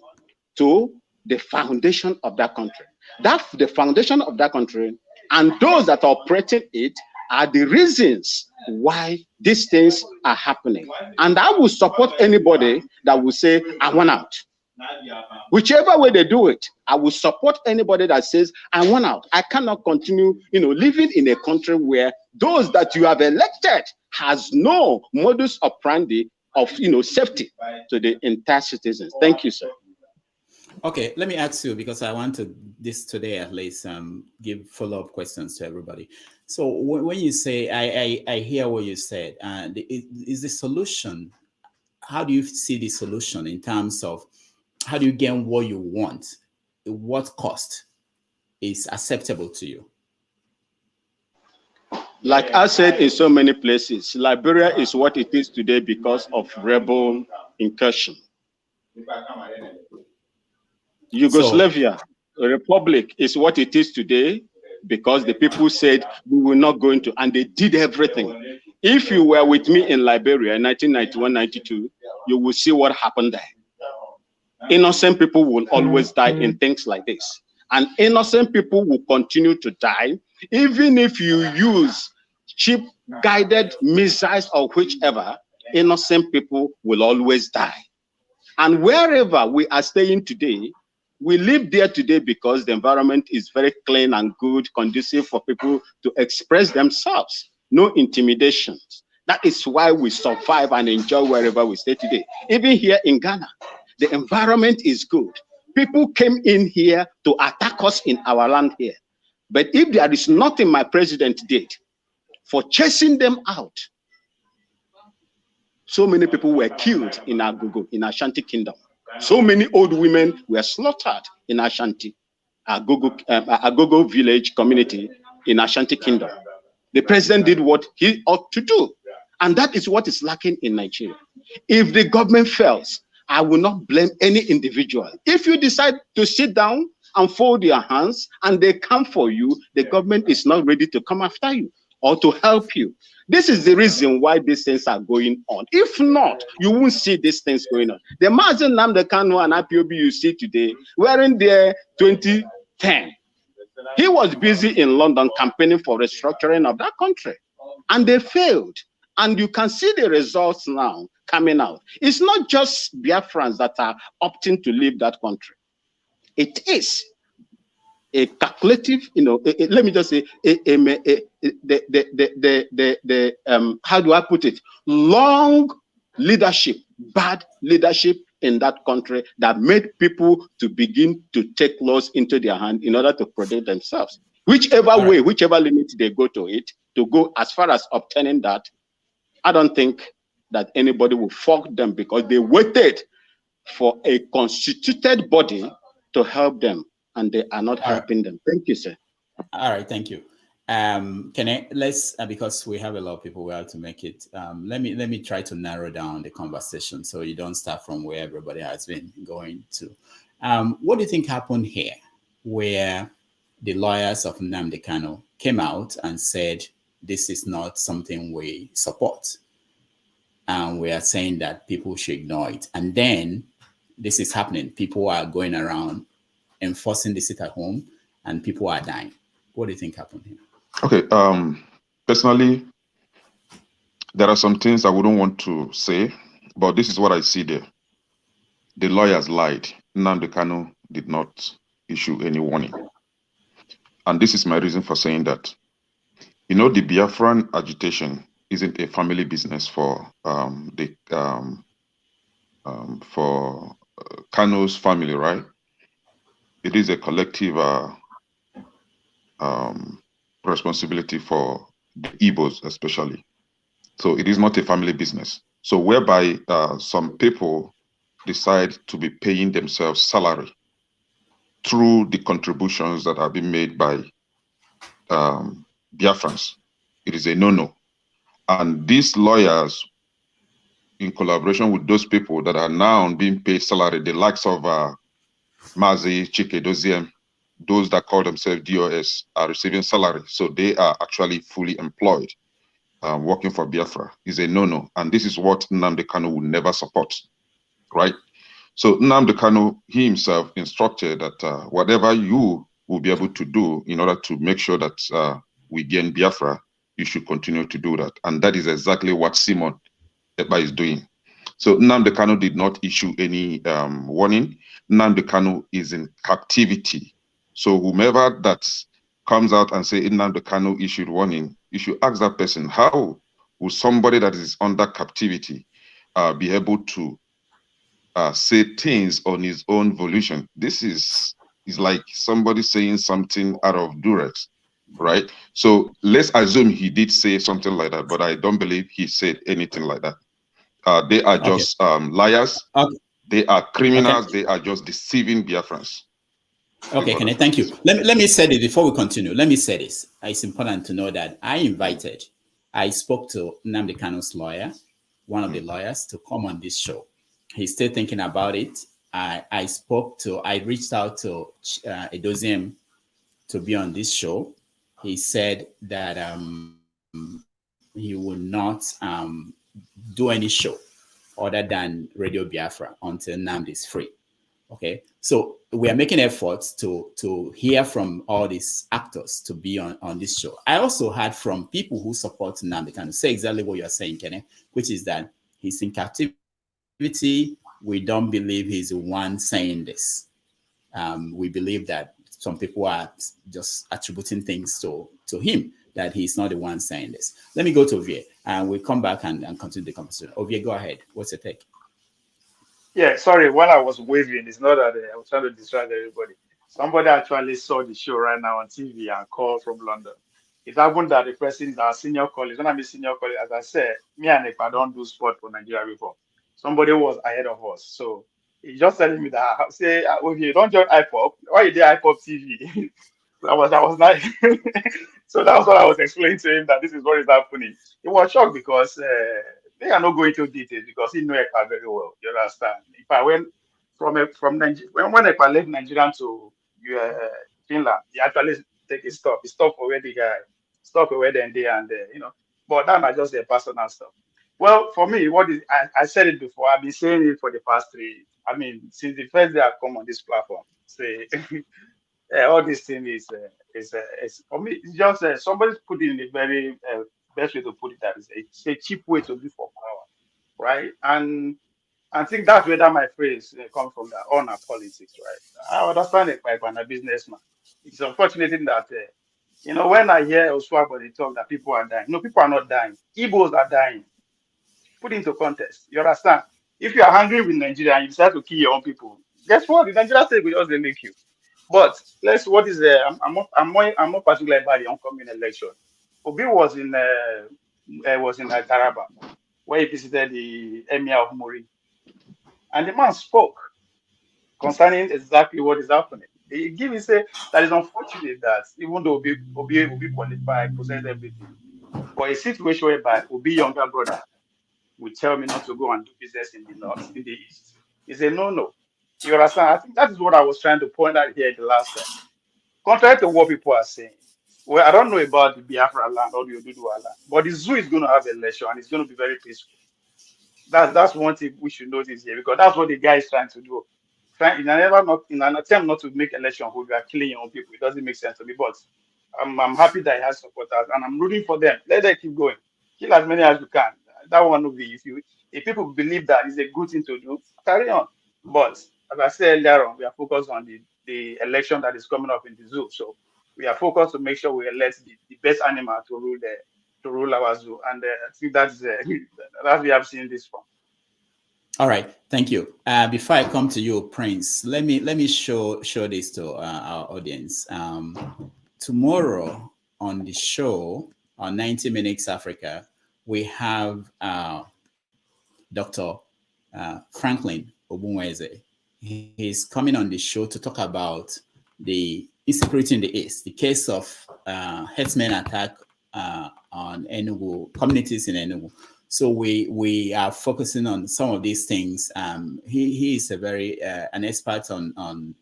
to the foundation of that country. The foundation of that country and those that are operating it are the reasons why these things are happening. And I will support anybody that will say, I want out. Whichever way they do it, I will support anybody that says, I want out. I cannot continue, living in a country where those that you have elected has no modus operandi of, safety to the entire citizens. Thank you, sir. Okay, let me ask you, because I want to, this today at least, give follow-up questions to everybody. So when you say, I hear what you said, is the solution, how do you see the solution in terms of how do you get what you want? What cost is acceptable to you? Like I said in so many places, Liberia is what it is today because of rebel incursion. Yugoslavia, a republic, is what it is today because the people said we were not going to, and they did everything. If you were with me in Liberia in 1991-92, you will see what happened there. Innocent people will always die in things like this. And innocent people will continue to die, even if you use cheap guided missiles or whichever, innocent people will always die. And wherever we are staying today, we live there today because the environment is very clean and good, conducive for people to express themselves. No intimidations. That is why we survive and enjoy wherever we stay today. Even here in Ghana, the environment is good. People came in here to attack us in our land here. But if there is nothing my president did for chasing them out, so many people were killed in Agogo, in Ashanti Kingdom. So many old women were slaughtered in Ashanti, Agogo village community in Ashanti Kingdom. The president did what he ought to do. And that is what is lacking in Nigeria. If the government fails, I will not blame any individual. If you decide to sit down and fold your hands and they come for you, the government is not ready to come after you or to help you. This is the reason why these things are going on. If not, you won't see these things going on. The Mazen Nnamdi Kanu and IPOB you see today weren't there 2010. He was busy in London campaigning for restructuring of that country. And they failed. And you can see the results now coming out. It's not just Biafrans that are opting to leave that country. It is a calculative, let me just say, how do I put it? Long leadership, bad leadership in that country that made people to begin to take laws into their hand in order to protect themselves. Whichever way, whichever limit they go to it, to go as far as obtaining that, I don't think that anybody will fault them because they waited for a constituted body to help them, and they are not helping them. Thank you, sir. All right, thank you. Let's because we have a lot of people, we have to make it. Let me try to narrow down the conversation so you don't start from where everybody has been going to. What do you think happened here, where the lawyers of Nnamdi Kanu came out and said this is not something we support, and we are saying that people should ignore it, and then this is happening? People are going around enforcing the sit at home, and people are dying. What do you think happened here? Okay. Personally, there are some things I wouldn't want to say, but this is what I see there. The lawyers lied. Nnamdi Kanu did not issue any warning. And this is my reason for saying that. The Biafran agitation isn't a family business for Kanu's family, right? It is a collective responsibility for the Igbos, especially. So it is not a family business. So whereby some people decide to be paying themselves salary through the contributions that have been made by Biafrans. It is a no-no. And these lawyers, in collaboration with those people that are now being paid salary, the likes of Mazi, Chike, Doziem, those that call themselves DOS are receiving salary. So they are actually fully employed, working for Biafra. Is a no-no. And this is what Nnamdi Kanu will never support, right? So Nnamdi Kanu, he himself instructed that whatever you will be able to do in order to make sure that we gain Biafra, you should continue to do that. And that is exactly what Simon Ekpa is doing. So Nnamdi Kanu did not issue any warning. Nnamdi Kanu is in captivity. So whomever that comes out and say Nnamdi Kanu issued warning, you should ask that person, how will somebody that is under captivity be able to say things on his own volition? This is like somebody saying something out of duress, right? So let's assume he did say something like that, but I don't believe he said anything like that. They are just liars. Okay. They are criminals. Okay. They are just deceiving Biafrans. Okay, Kenny, thank you. Let me say this before we continue. Let me say this. It's important to know that I spoke to Nnamdi Kanu's lawyer, one of the lawyers, to come on this show. He's still thinking about it. I reached out to Edoziem to be on this show. He said that he will not do any show other than Radio Biafra until Nnamdi is free. Okay, so we are making efforts to hear from all these actors to be on this show. I also heard from people who support Nnamdi Kanu say exactly what you're saying, Kenny, which is that he's in captivity. We don't believe he's the one saying this. We believe that some people are just attributing things to him, that he's not the one saying this. Let me go to Ovie, and we'll come back and continue the conversation. Ovie, go ahead. What's your take? Yeah, sorry, while I was waving, it's not that I was trying to distract everybody. Somebody actually saw the show right now on TV and called from London. It happened that the person, our senior colleagues, when I mean senior colleagues, as I said, me and Ekpa don't do sport for Nigeria before. Somebody was ahead of us. So he's just telling me that, say, if you don't join IPOB, why you did IPOB TV? I was like, so that's what I was explaining to him, that this is what is happening. He was shocked because they are not going into details because he knows Ekpa very well. You understand? If I went from Nigeria, when Ekpa left Nigeria to Finland, he actually take a stop. He stopped for where the guy, stop for where they and you know. But that might just be a personal stuff. Well, for me, I said it before. I've been saying it for the past 3. I mean, since the first day I come on this platform, say. All this thing is for me. It's just somebody's put it in a very best way to put it. That is, it's a cheap way to live for power, right? And I think that's where that my phrase comes from. That honor politics, right? I understand it by a businessman. It's unfortunate that you know, when I hear Oswald talk that people are dying. No, people are not dying. Igbos are dying. Put into context. You understand? If you are angry with Nigeria and you decide to kill your own people, guess what? The Nigerian state will just leave you. But what is I'm more particular about the oncoming election. Obi was in Taraba, where he visited the emir of Muri, and the man spoke concerning exactly what is happening. He say that is unfortunate that even though Obi qualified, possessed everything, but a situation whereby Obi younger brother would tell me not to go and do business in the north, in the east, is a no-no. You understand? I think that is what I was trying to point out here the last time. Contrary to what people are saying, well, I don't know about the Biafra land or the Oduduwa land, but the zoo is going to have an election and it's going to be very peaceful. That's one thing we should notice here, because that's what the guy is trying to do. In an attempt not to make election where we are killing your own people. It doesn't make sense to me, but I'm happy that he has supporters and I'm rooting for them. Let them keep going. Kill as many as you can. That one will be, if people believe that is a good thing to do, carry on. But as I said earlier on, we are focused on the election that is coming up in the zoo. So we are focused to make sure we elect the best animal to rule our zoo. And I think that's we have seen this from. All right, thank you. Before I come to you, Prince, let me show this to our audience. Tomorrow on the show on 90 Minutes Africa, we have Dr. Franklin Obunweze. He's coming on the show to talk about the insecurity in the East, the case of herdsmen attack on Enugu, communities in Enugu. So we are focusing on some of these things. He is a very an expert on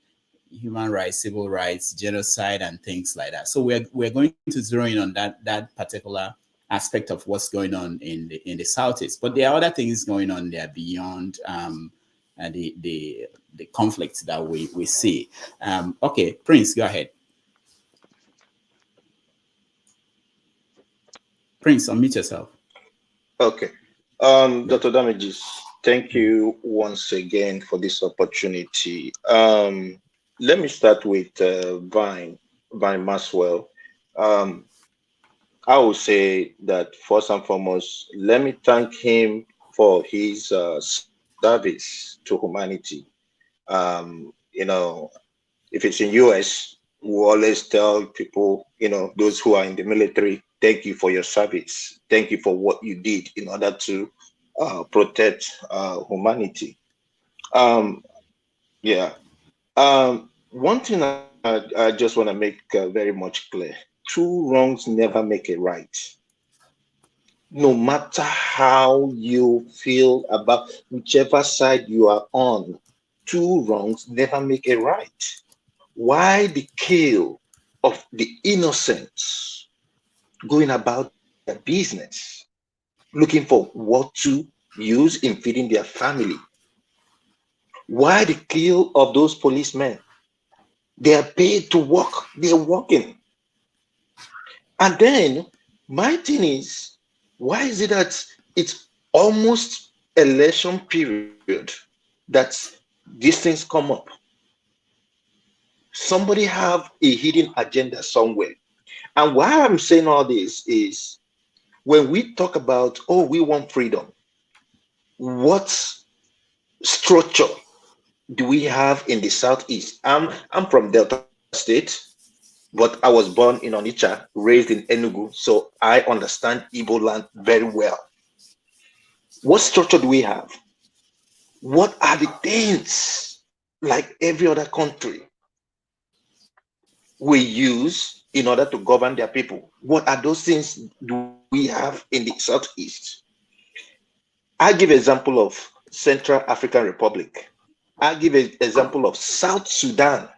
human rights, civil rights, genocide, and things like that. So we're going to zero in on that particular aspect of what's going on in the Southeast. But there are other things going on there beyond the conflicts that we see. Okay, Prince, go ahead. Prince, unmute yourself. Okay. Dr. Damages, thank you once again for this opportunity. Let me start with Vine Maswell. I would say that first and foremost, let me thank him for his service to humanity. You know, if it's in US, we always tell people, you know, those who are in the military, thank you for your service. Thank you for what you did in order to protect humanity. Yeah. One thing I just want to make very much clear. Two wrongs never make it right. No matter how you feel about whichever side you are on, two wrongs never make it right. Why the kill of the innocents going about their business, looking for what to use in feeding their family? Why the kill of those policemen? They are paid to work, they're working. And then my thing is, why is it that it's almost election period that these things come up? Somebody have a hidden agenda somewhere. And why I'm saying all this is when we talk about, oh, we want freedom, what structure do we have in the Southeast? I'm from Delta State, but I was born in Onitsha, raised in Enugu, so I understand Igbo land very well. What structure do we have? What are the things, like every other country, we use in order to govern their people? What are those things do we have in the Southeast? I give an example of Central African Republic. I give an example of South Sudan.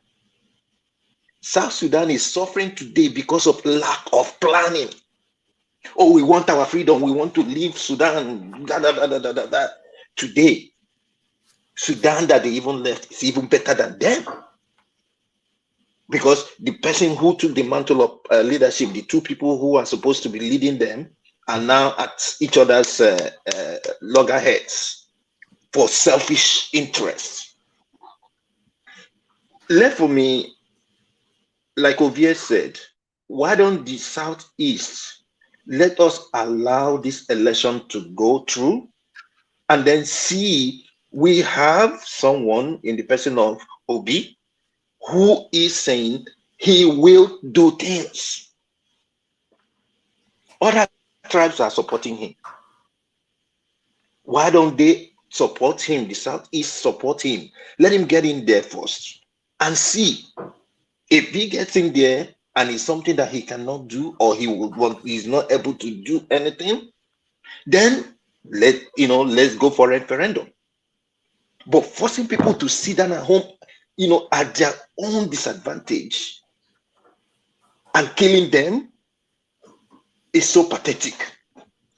South Sudan is suffering today because of lack of planning. Oh, we want our freedom. We want to leave Sudan. Today, Sudan that they even left is even better than them. Because the person who took the mantle of leadership, the two people who are supposed to be leading them, are now at each other's loggerheads for selfish interests. Left for me, like Ovie said, why don't the Southeast let us allow this election to go through and then see we have someone in the person of Obi who is saying he will do things. Other tribes are supporting him. Why don't they support him? The Southeast support him. Let him get in there first and see if he gets in there and it's something that he cannot do, or he's not able to do anything, then let's go for referendum. But forcing people to sit down at home, at their own disadvantage and killing them is so pathetic.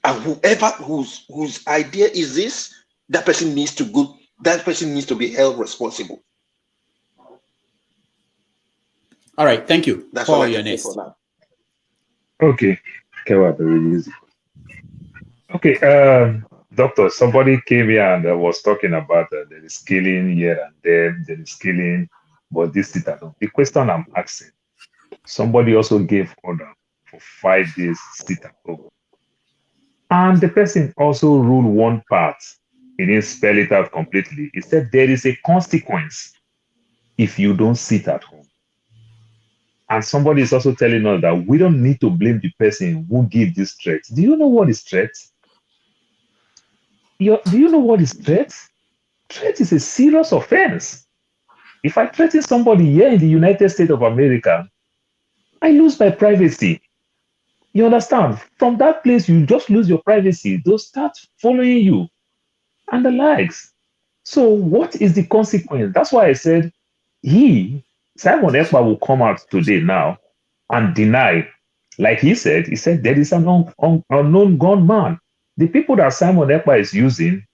And whoever whose idea is this, that person needs to be held responsible. All right, thank you. That's Paul, all you're next. for now. Okay, very easy. Okay, doctor, somebody came here and was talking about there is killing here and there is killing, but this sit at home. The question I'm asking, somebody also gave order for 5 days sit at home. And the person also ruled one part. He didn't spell it out completely. He said there is a consequence if you don't sit at home. And somebody is also telling us that we don't need to blame the person who gave this threat. Do you know what is threat? Do you know what is threat? Threat is a serious offense. If I threaten somebody here in the United States of America, I lose my privacy. You understand? From that place, you just lose your privacy. They'll start following you and the likes. So what is the consequence? That's why I said Simon Ekpa will come out today now and deny. Like he said there is an unknown gunman. The people that Simon Ekpa is using,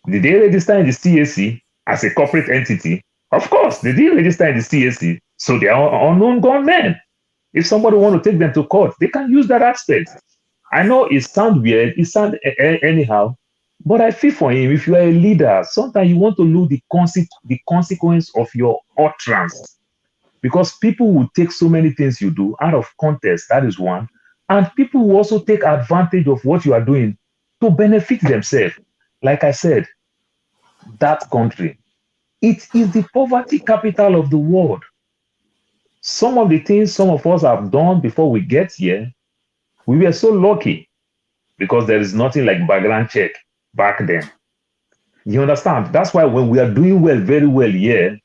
did they register in the CAC as a corporate entity? Of course, they didn't register in the CAC. So they are unknown gunmen. If somebody want to take them to court, they can use that aspect. I know it sounds weird, it sounds anyhow, but I feel for him. If you are a leader, sometimes you want to know the consequence of your utterance, because people will take so many things you do out of context. That is one. And people will also take advantage of what you are doing to benefit themselves. Like I said, that country, it is the poverty capital of the world. Some of the things some of us have done before we get here, we were so lucky because there is nothing like background check back then. You understand? That's why when we are doing well, very well here,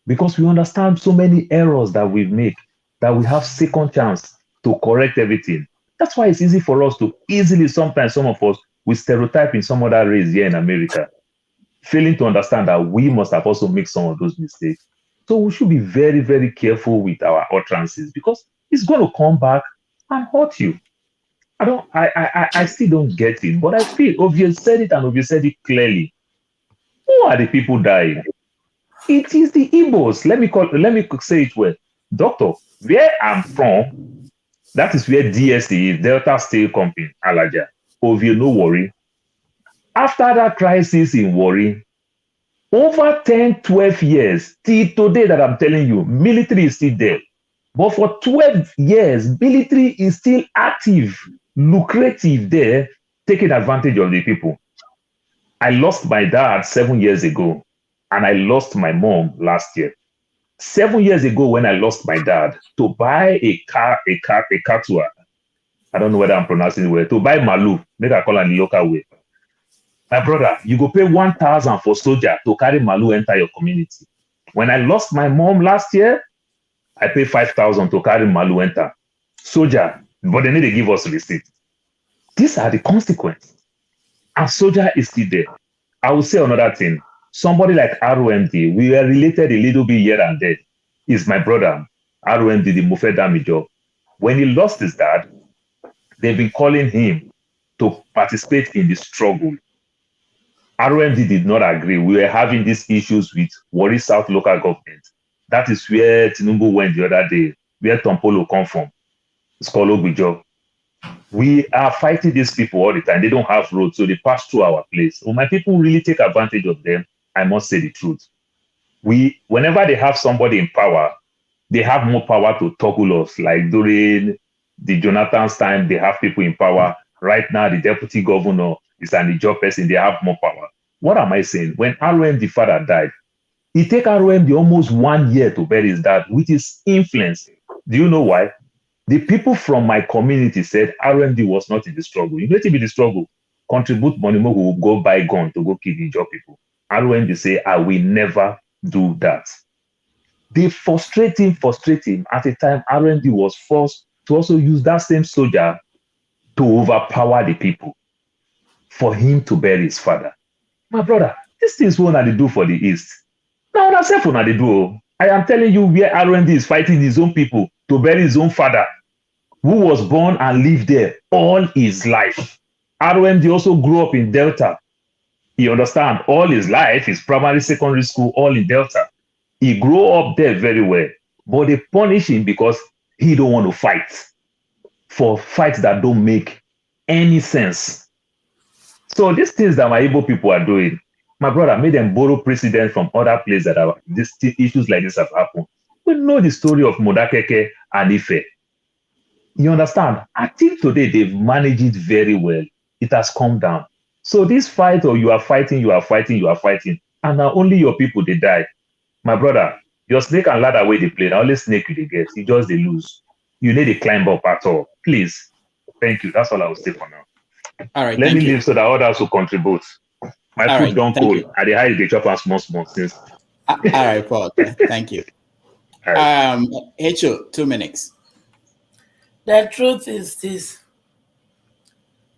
because we understand so many errors that we've made, that we have second chance to correct everything. That's why it's easy for us to easily, sometimes some of us, we stereotype in some other race here in America, failing to understand that we must have also made some of those mistakes. So we should be very, very careful with our utterances, because it's going to come back and hurt you. I still don't get it, but I feel Ovie said it, and Ovie said it clearly. Who are the people dying? It is the Igbos. Let me say it well. Doctor, where I'm from, that is where DSC is, Delta Steel Company, Alaja. Ovie, no worry. After that crisis in Warri, over 10, 12 years, till today that I'm telling you, military is still there. But for 12 years, military is still active, lucrative there, taking advantage of the people. I lost my dad 7 years ago, and I lost my mom last year. 7 years ago, when I lost my dad, to buy a Katua, I don't know whether I'm pronouncing it well, to buy Malu, make I call it the local way. My brother, you go pay 1,000 for soldier to carry Malu enter your community. When I lost my mom last year, I pay 5,000 to carry Malu enter. Soldier, but they need to give us receipt. These are the consequences. And soldier is still there. I will say another thing. Somebody like ROMD, we were related a little bit here and there. He's my brother, ROMD, the Mufedami job. When he lost his dad, they've been calling him to participate in the struggle. ROMD did not agree. We were having these issues with Warri South local government. That is where Tinubu went the other day, where Tompolo come from. It's called Ogujo. We are fighting these people all the time. They don't have roads, so they pass through our place. When my people really take advantage of them, I must say the truth. Whenever they have somebody in power, they have more power to toggle us. Like during the Jonathan's time, they have people in power. Right now, the deputy governor is an job person. They have more power. What am I saying? When ROMD father died, it took ROMD almost 1 year to bury his dad with his influence. Do you know why? The people from my community said ROMD was not in the struggle. You know to be the struggle. Contribute money, who will go buy gun to go kill the job people. ROMD say, I will never do that. They frustrate him. At a time, ROMD was forced to also use that same soldier to overpower the people for him to bury his father. My brother, these things what they do for the East. Now, that's what they do. I am telling you where ROMD is fighting his own people to bury his own father, who was born and lived there all his life. ROMD also grew up in Delta. You understand? All his life, his primary, secondary school, all in Delta. He grew up there very well. But they punish him because he don't want to fight. For fights that don't make any sense. So these things that my Igbo people are doing, my brother, made them borrow precedent from other places that are these issues like this have happened. We know the story of Modakeke and Ife. You understand? I think today they've managed it very well. It has come down. So this fight, or you are fighting, and now only your people they die. My brother, your snake and ladder way they play, now only snake you they get. You just they lose. You need to climb up at all. Please. Thank you. That's all I will say for now. All right. Let me leave so that others will contribute. My All food right, don't thank cold. you. I dey hide the chop am small since. All right, Paul. Thank you. All right. Hecho, 2 minutes. The truth is this: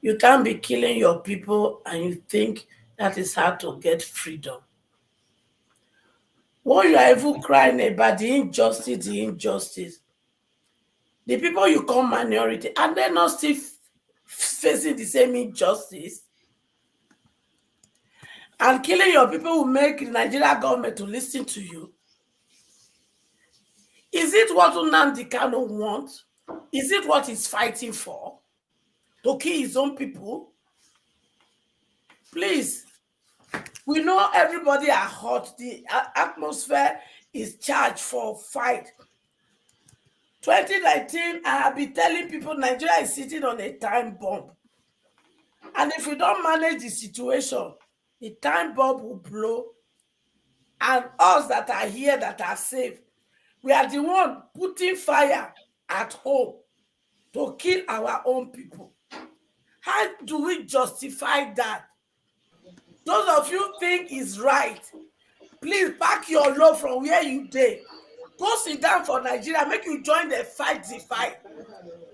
you can't be killing your people and you think that is how to get freedom. When you are even crying about the injustice, the people you call minority, are they not still facing the same injustice? And killing your people will make the Nigeria government to listen to you. Is it what Nnamdi Kanu wants? Is it what he's fighting for? To kill his own people? Please, we know everybody are hot. The atmosphere is charged for fight. 2019, I have been telling people Nigeria is sitting on a time bomb. And if we don't manage the situation, the time bomb will blow. And us that are here, that are safe, we are the one putting fire at home to kill our own people. How do we justify that? Those of you think is right, please pack your load from where you dey. Go sit down for Nigeria, make you join the fight.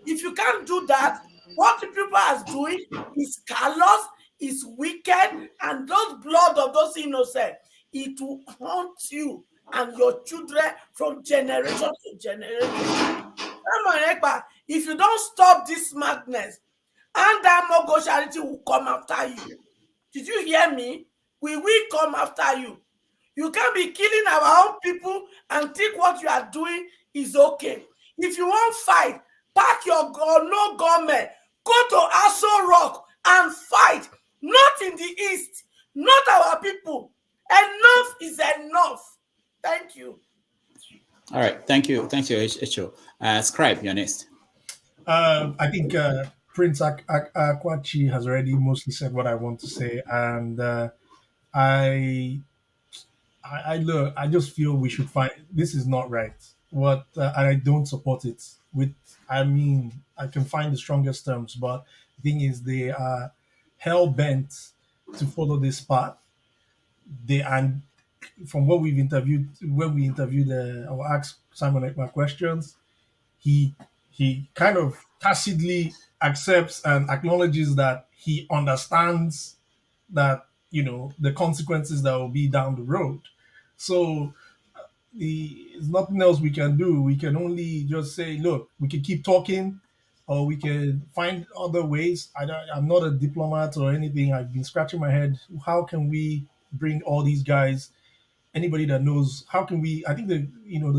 If you can't do that, what the people are doing is callous, is wicked, and those blood of those innocent, it will haunt you and your children from generation to generation. Simon Ekpa, if you don't stop this madness, and that Mogo Charity will come after you. Did you hear me? We will come after you. You can't be killing our own people and think what you are doing is okay. If you want fight, pack your no government, go to Aso Rock and fight. Not in the East, not our people. Enough is enough. Thank you. All right, thank you, Hecho. Scribe, you're next. I think Prince Akwachi has already mostly said what I want to say, and look. I just feel we should find this is not right. What and I don't support it. I mean, I can find the strongest terms, but the thing is, they are hell bent to follow this path. And from what we've interviewed, when we interviewed or asked Simon Ekpa questions, he kind of tacitly accepts and acknowledges that he understands that the consequences that will be down the road. So there's nothing else we can do. We can only just say, look, we can keep talking, or we can find other ways. I'm not a diplomat or anything. I've been scratching my head. How can we bring all these guys? Anybody that knows, how can we? I think the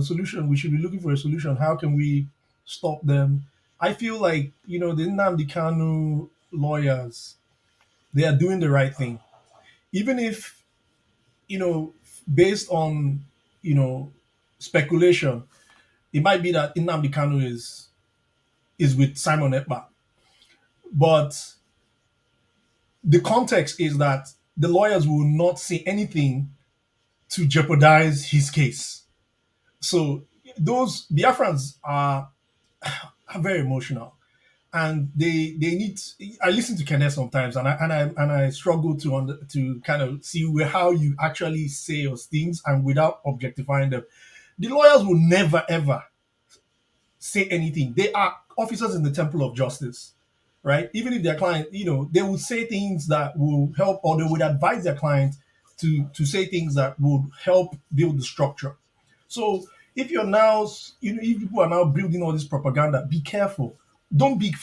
solution, we should be looking for a solution. How can we stop them? I feel like the Nnamdi Kanu lawyers, they are doing the right thing, even if based on speculation, it might be that Nnamdi Kanu is with Simon Ekpa, but the context is that the lawyers will not say anything to jeopardize his case. So those Biafrans are very emotional, and they need. I listen to Kenneth sometimes, and I struggle to kind of see how you actually say those things and without objectifying them. The lawyers will never ever say anything. They are officers in the temple of justice, right? Even if their client, they will say things that will help, or they would advise their client to say things that would help build the structure. So if you're now, if people are now building all this propaganda, be careful. Don't be,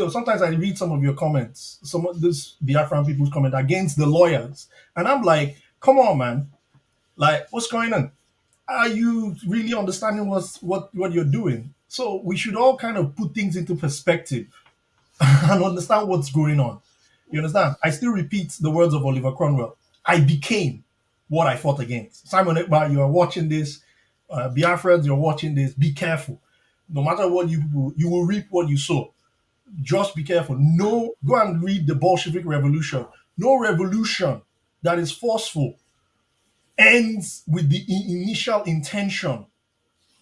sometimes I read some of your comments, some of this Biafran people's comment against the lawyers, and I'm like, come on, man. Like, what's going on? Are you really understanding what you're doing? So we should all kind of put things into perspective and understand what's going on. You understand? I still repeat the words of Oliver Cromwell. I became what I fought against. Simon Ekpa, you are watching this. Biafrans, you're watching this. Be careful. No matter what you will reap what you sow. Just be careful. No, go and read the Bolshevik Revolution. No revolution that is forceful ends with the initial intention.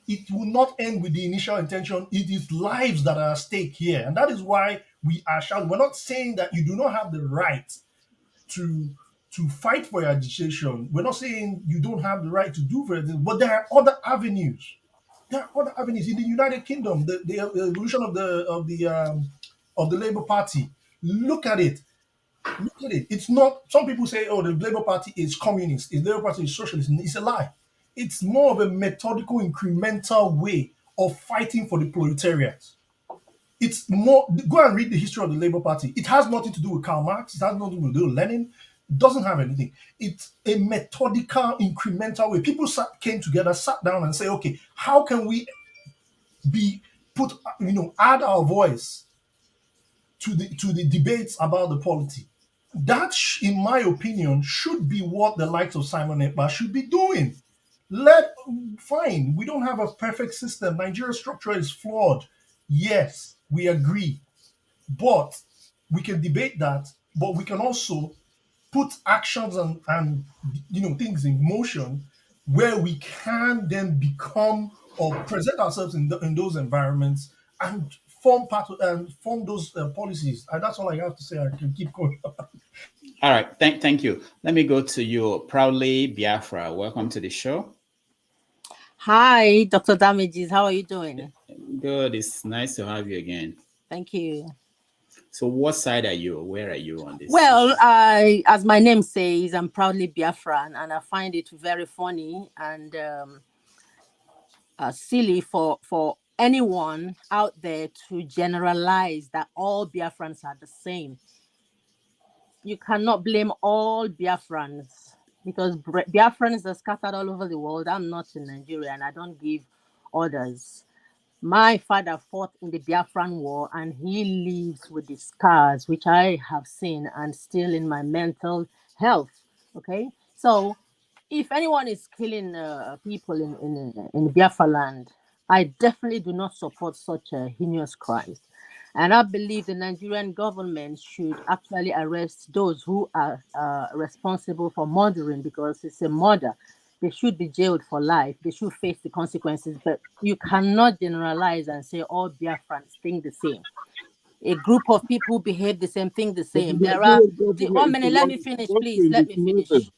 It will not end with the initial intention. It is lives that are at stake here. And that is why we are shouting. We're not saying that you do not have the right to to fight for your agitation. We're not saying you don't have the right to do for it, but there are other avenues. There are other avenues in the United Kingdom. The evolution of the Labour Party. Look at it. Look at it. It's not. Some people say, "Oh, the Labour Party is communist. The Labour Party is socialist." It's a lie. It's more of a methodical, incremental way of fighting for the proletariat. It's more. Go and read the history of the Labour Party. It has nothing to do with Karl Marx. It has nothing to do with Lenin. It doesn't have anything. It's a methodical, incremental way. People came together, sat down, and say, "Okay, how can we add our voice to the debates about the polity?" That, in my opinion, should be what the likes of Simon Ekpa should be doing. Fine, we don't have a perfect system. Nigeria's structure is flawed. Yes, we agree. But we can debate that, but we can also put actions and things in motion where we can then become or present ourselves in those environments and form those policies. And that's all I have to say. I can keep going. All right, thank you. Let me go to you, Proudly Biafra. Welcome to the show. Hi, Dr. Damages. How are you doing? Good. It's nice to have you again. Thank you. So what side are you? Where are you on this? Well, as my name says, I'm proudly Biafran, and I find it very funny and silly for anyone out there to generalize that all Biafrans are the same. You cannot blame all Biafrans because Biafrans are scattered all over the world. I'm not in Nigeria and I don't give orders. My father fought in the Biafran War and he lives with the scars, which I have seen and still in my mental health. Okay, so if anyone is killing people in Biafra land, I definitely do not support such heinous crimes. And I believe the Nigerian government should actually arrest those who are responsible for murdering because it's a murder. They should be jailed for life. They should face the consequences. But you cannot generalize and say all Biafrans think the same. A group of people behave the same, think the same. There are 1 minute. Let me finish, please. Let me finish.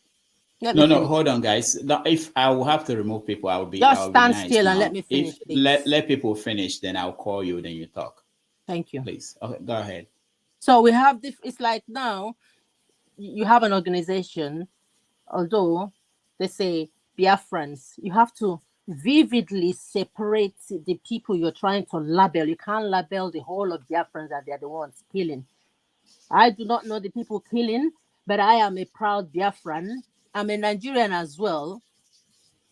No, hold on, guys. If I will have to remove people, I will be. Just stand nice still now. and let me finish. If let people finish, then I'll call you. Then you talk. Thank you. Please. Okay, go ahead. So we have this. It's like now you have an organization, although they say Biafrans, you have to vividly separate the people you're trying to label. You can't label the whole of Biafrans that they're the ones killing. I do not know the people killing, but I am a proud Biafran. I'm a Nigerian as well.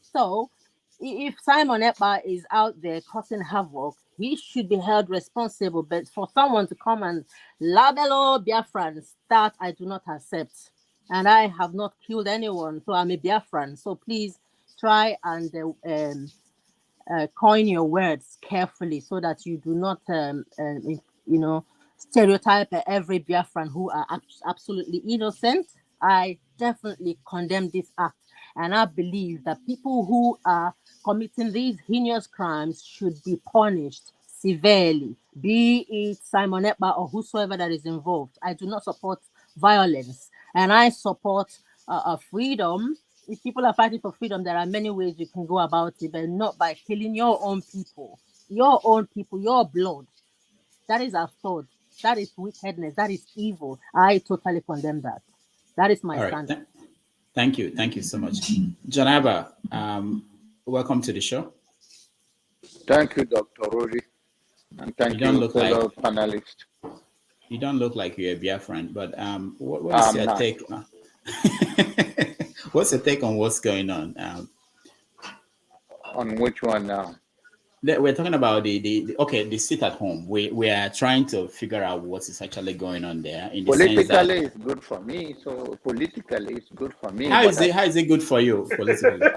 So if Simon Ekpa is out there causing havoc, he should be held responsible. But for someone to come and label all Biafrans, that I do not accept. And I have not killed anyone, so I'm a Biafran. So please try and coin your words carefully so that you do not, stereotype every Biafran who are absolutely innocent. I definitely condemn this act. And I believe that people who are committing these heinous crimes should be punished severely, be it Simon Ekpa or whosoever that is involved. I do not support violence, and I support freedom. If people are fighting for freedom, there are many ways you can go about it, but not by killing your own people, your blood. That is absurd. That is wickedness. That is evil. I totally condemn that. That is my stand. Thank you so much. Janaba, welcome to the show. Thank you, Dr. Rory. And thank you, fellow panelists. You don't look like you're a Biafran, but what is your take? What's your take on what's going on? On which one now? We're talking about the sit at home. We are trying to figure out what is actually going on there. Politically, it's good for me. So politically, it's good for me. How is it good for you politically?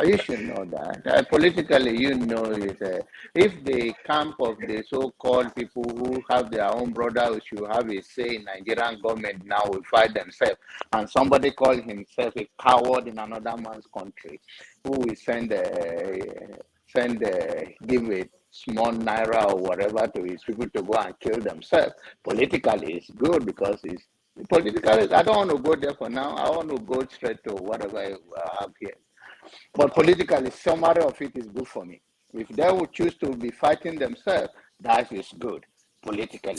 You should know that. Politically, you know it. If the camp of the so-called people who have their own brother who should have a say in Nigerian government now will fight themselves, and somebody calls himself a coward in another man's country, who will give a small naira or whatever to his people to go and kill themselves. Politically, it's good because it's Politically, I don't want to go there for now. I want to go straight to whatever I have here. But politically, summary of it is good for me. If they would choose to be fighting themselves, that is good politically.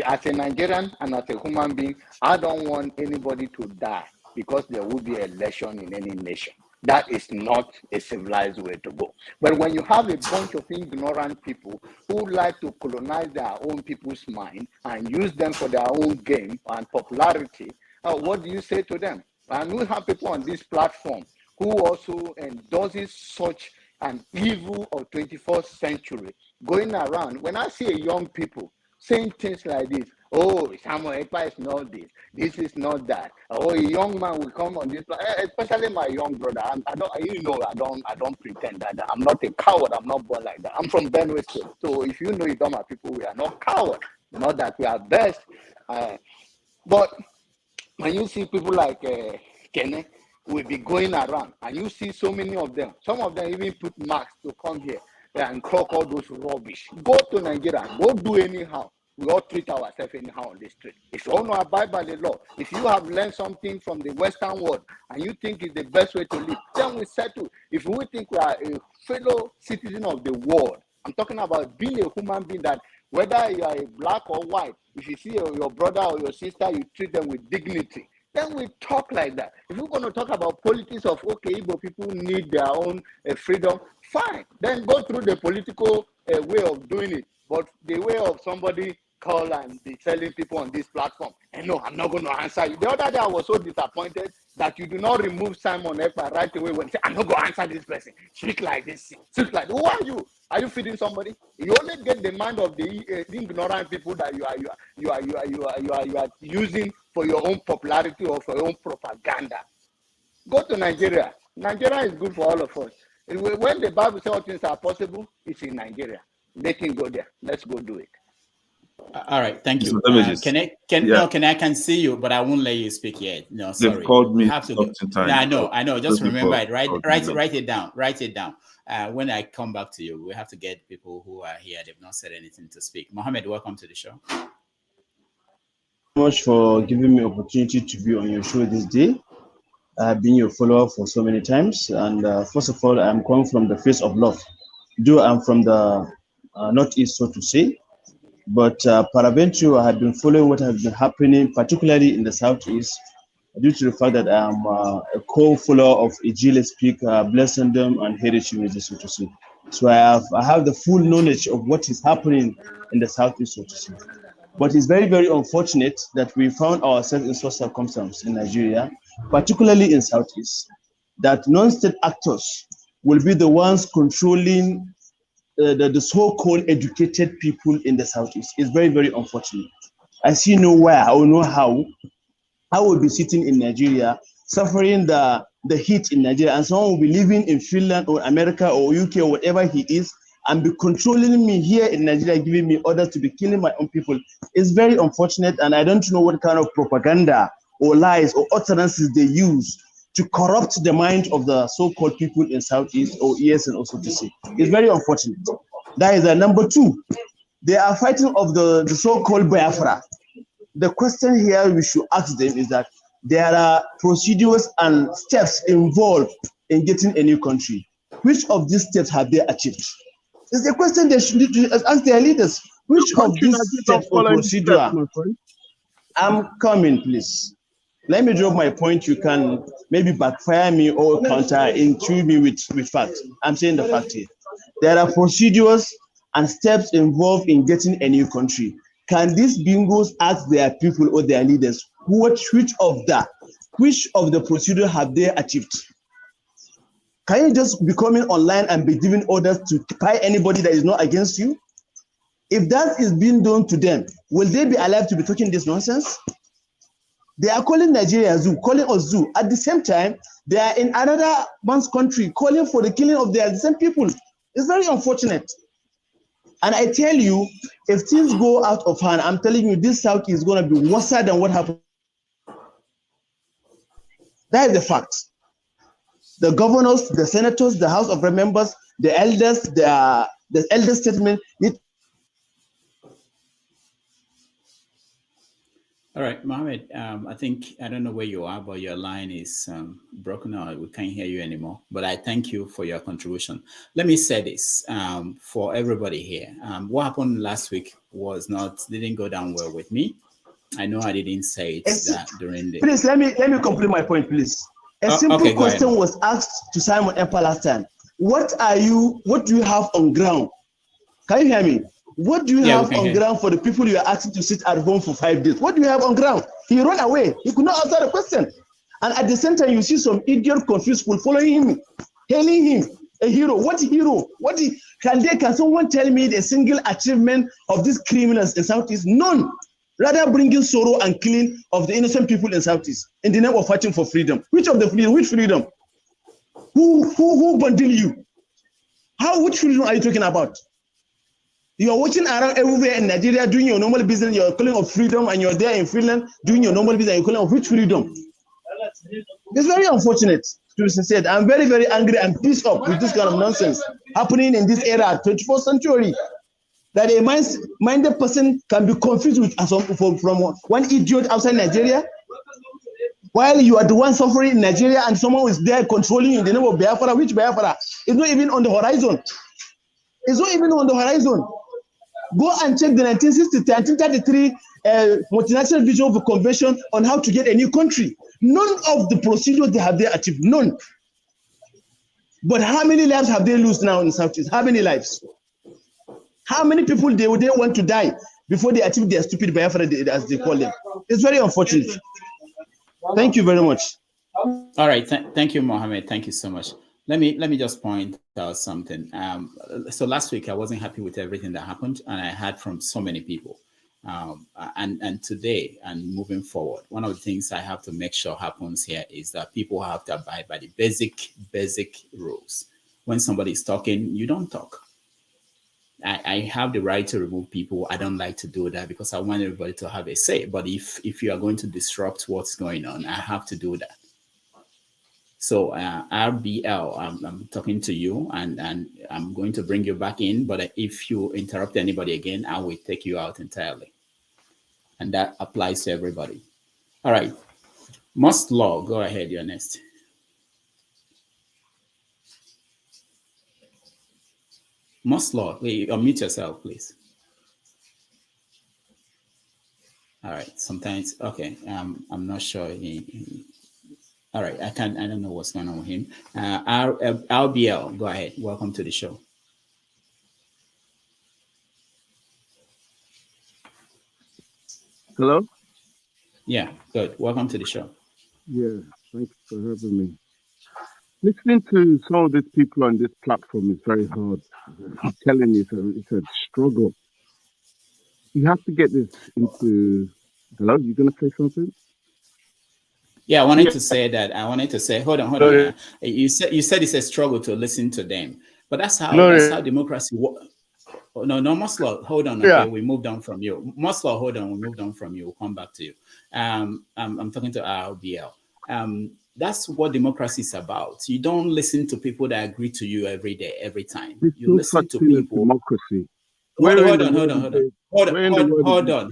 As a Nigerian and as a human being, I don't want anybody to die because there will be election in any nation. That is not a civilized way to go. But when you have a bunch of ignorant people who like to colonize their own people's mind and use them for their own game and popularity, what do you say to them? And we have people on this platform who also endorses such an evil of 21st century going around. When I see a young people saying things like this, oh, Simon Ekpa is not this is not that. Oh, a young man will come on this, especially my young brother. I don't pretend that I'm not a coward. I'm not born like that. I'm from Benue State. So if you know Idoma people, we are not cowards. Not that we are best. But when you see people like Kene will be going around and you see so many of them, some of them even put masks to come here and talk all those rubbish. Go to Nigeria, go do anyhow. We all treat ourselves anyhow on the street. If you want to abide by the law, if you have learned something from the Western world and you think it's the best way to live, then we settle. If we think we are a fellow citizen of the world, I'm talking about being a human being that whether you are a black or white, if you see your brother or your sister, you treat them with dignity. Then we talk like that. If we're going to talk about politics of, okay, Igbo people need their own freedom, fine. Then go through the political way of doing it. But the way of somebody call and be telling people on this platform, and no, I'm not going to answer you. The other day I was so disappointed that you do not remove Simon Ekpa right away when you say, I'm not going to answer this person. Speak like this. Speak like this. Who are you? Are you feeding somebody? You only get the mind of the ignorant people that you are using for your own popularity or for your own propaganda. Go to Nigeria. Nigeria is good for all of us. When the Bible says all things are possible, it's in Nigeria. They can go there. Let's go do it. All right, thank you. Can I can see you, but I won't let you speak yet. No, sorry. They've called me. You have to go. No, I know. Just remember it. Write it down. Write it down. When I come back to you, we have to get people who are here. They've not said anything to speak. Mohammed, welcome to the show. Much for giving me opportunity to be on your show this day. I've been your follower for so many times, and first of all, I'm coming from the face of love. Though I'm from the northeast, so to say, but peradventure, I have been following what has been happening, particularly in the southeast, due to the fact that I'm a co-follower of Ijile speaker, blessing them and heritage music, so to say. So I have the full knowledge of what is happening in the southeast, so to say. But it's very, very unfortunate that we found ourselves in such circumstances in Nigeria, particularly in Southeast, that non-state actors will be the ones controlling the so-called educated people in the Southeast. It's very, very unfortunate. I see nowhere or no how I will be sitting in Nigeria, suffering the heat in Nigeria, and someone will be living in Finland or America or UK or whatever he is, and be controlling me here in Nigeria, giving me orders to be killing my own people. It's very unfortunate, and I don't know what kind of propaganda or lies or utterances they use to corrupt the mind of the so-called people in Southeast or ESN also to say. It's very unfortunate. That is number two. They are fighting of the so-called Biafra. The question here we should ask them is that there are procedures and steps involved in getting a new country. Which of these steps have they achieved? It's the question they should ask their leaders. Which of these steps or procedure? I'm coming, please. Let me drop my point. You can maybe backfire me or counter-intuit me with facts. I'm saying the fact here. There are procedures and steps involved in getting a new country. Can these bingos ask their people or their leaders which of the procedure have they achieved? Can you just be coming online and be giving orders to buy anybody that is not against you? If that is being done to them, will they be alive to be talking this nonsense? They are calling Nigeria zoo, calling us zoo. At the same time, they are in another man's country calling for the killing of the same people. It's very unfortunate. And I tell you, if things go out of hand, I'm telling you, this South is going to be worse than what happened. That is the fact. The governors, the senators, the House of Members, the elders, the elder statement need. All right, Mohammed, I think, I don't know where you are, but your line is broken out. We can't hear you anymore. But I thank you for your contribution. Let me say this for everybody here. What happened last week didn't go down well with me. I know I didn't say it that during the... Please, let me complete my point, please. A simple okay, question was asked to Simon Ekpa last time. What do you have on ground? Can you hear me? What do you have on ground for the people you are asking to sit at home for 5 days? What do you have on ground? He ran away. He could not answer the question. And at the same time, you see some idiot, confused people following him, hailing him a hero. What hero? Can someone tell me the single achievement of these criminals in Southeast? None. Rather bringing sorrow and killing of the innocent people in Southeast in the name of fighting for freedom. Which of the freedom? Which freedom? Who bundle you? Which freedom are you talking about? You are watching around everywhere in Nigeria doing your normal business. You're calling of freedom, and you're there in Finland doing your normal business. You're calling of which freedom? It's very unfortunate to be said. I'm very, very angry and pissed off with this kind of nonsense happening in this era, 21st century. That a minded person can be confused with from one idiot outside Nigeria, while you are the one suffering in Nigeria, and someone is there controlling you in the name of Biafra. Which Biafra? It's not even on the horizon. It's not even on the horizon. Go and check the 1933 multinational visual convention on how to get a new country. None of the procedures they have there achieved. None. But how many lives have they lost now in Southeast? How many lives? How many people they want to die before they achieve their stupid Biafra, as they call them? It's very unfortunate. Thank you very much. All right. Thank you, Mohammed. Thank you so much. Let me just point out something. So last week I wasn't happy with everything that happened, and I heard from so many people. And today and moving forward, one of the things I have to make sure happens here is that people have to abide by the basic rules. When somebody is talking, you don't talk. I have the right to remove people. I don't like to do that because I want everybody to have a say. But if you are going to disrupt what's going on, I have to do that. So RBL, I'm talking to you, and I'm going to bring you back in. But if you interrupt anybody again, I will take you out entirely. And that applies to everybody. All right. Must Law, go ahead. You're next. Must Law, unmute yourself, please. All right. Sometimes, okay. I'm not sure. All right. I don't know what's going on with him. RBL, go ahead. Welcome to the show. Hello? Yeah, good. Welcome to the show. Yeah, thanks for having me. Listening to some of these people on this platform is very hard. I'm telling you, it's a struggle. You have to get this into... Hello, you going to say something? Yeah, I wanted to say that. I wanted to say, hold on. You said it's a struggle to listen to them, but that's how democracy works. No, Muslim, hold on. Okay, we moved on from you. Muslim, hold on. We moved on from you. We'll come back to you. I'm talking to RBL. That's what democracy is about. You don't listen to people that agree to you every day, every time. You listen to people. Democracy. Hold on.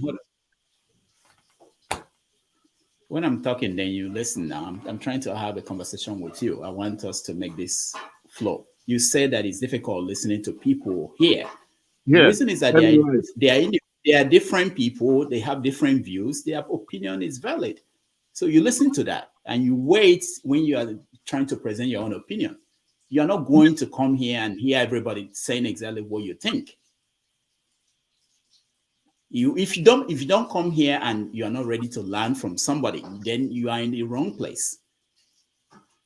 When I'm talking, then you listen now. I'm trying to have a conversation with you. I want us to make this flow. You say that it's difficult listening to people here. Yeah. The reason is that they are different people. They have different views. Their opinion is valid. So you listen to that and you wait when you are trying to present your own opinion. You're not going to come here and hear everybody saying exactly what you think. If you don't come here and you are not ready to learn from somebody, then you are in the wrong place.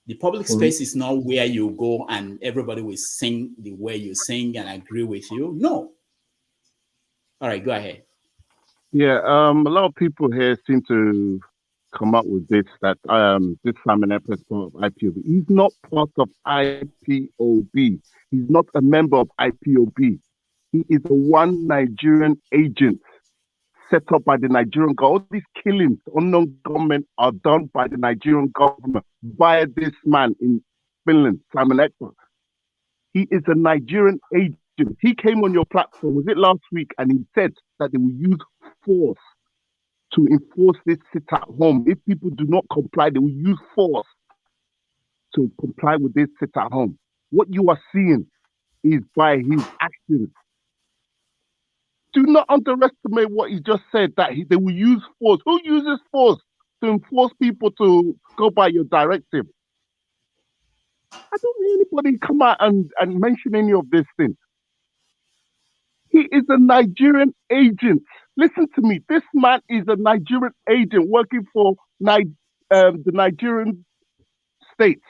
The public space is not where you go and everybody will sing the way you sing and agree with you. No. All right, go ahead. Yeah, a lot of people here seem to come up with this, that this Simon Ekpa is part of IPOB. He's not part of IPOB. He's not a member of IPOB. He is a one Nigerian agent set up by the Nigerian government. All these killings, unknown government, are done by the Nigerian government by this man in Finland, Simon Ekpa. He is a Nigerian agent. He came on your platform, was it last week, and he said that they will use force to enforce this sit at home. If people do not comply, they will use force to comply with this sit at home. What you are seeing is by his actions. Do not underestimate what he just said, that they will use force. Who uses force to enforce people to go by your directive? I don't hear anybody come out and mention any of this thing. He is a Nigerian agent. Listen to me. This man is a Nigerian agent working for the Nigerian state.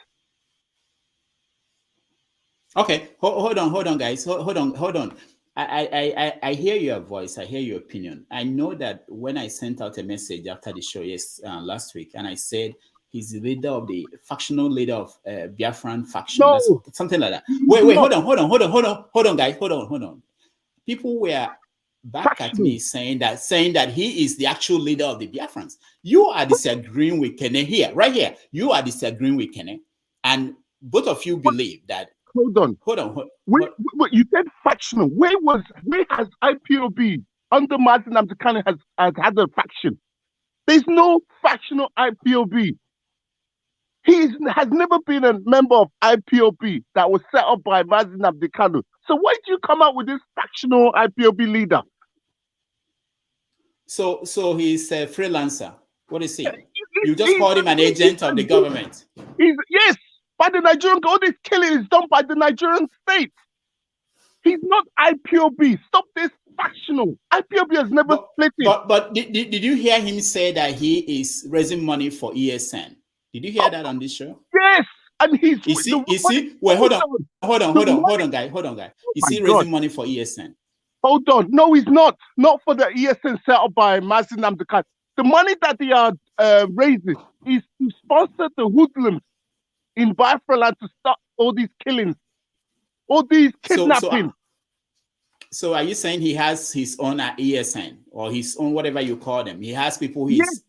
Okay, hold on, guys. Hold on. I hear your voice. I hear your opinion. I know that when I sent out a message after the show last week, and I said he's the leader of the factional leader of Biafran faction. No, that's something like that. Wait, hold on, guys. Hold on. People were back at me saying that he is the actual leader of the Biafrans. You are disagreeing with Kene here, right here. You are disagreeing with Kene, and both of you believe that. Hold on. Wait, you said factional. Where has IPOB under Martin Amdekano has had a faction? There's no factional IPOB. He has never been a member of IPOB that was set up by Martin Amdekano. So why did you come out with this factional IPOB leader? So he's a freelancer. What is he? You just called him an agent of the government. Yes, by the Nigerian. All this killing is done by the Nigerian state. He's not IPOB. Stop this factional. IPOB has never split it. But did you hear him say that he is raising money for ESN? Did you hear that on this show? Yes, and he's. Wait, hold on, guy. Is he raising money for ESN? Hold on. No, he's not. Not for the ESN set up by Mazin Amdekan. The money that they are raising is to sponsor the hoodlums in Biafra land to stop all these killings, all these kidnappings. So are you saying he has his own ESN or his own whatever you call them? He has people he's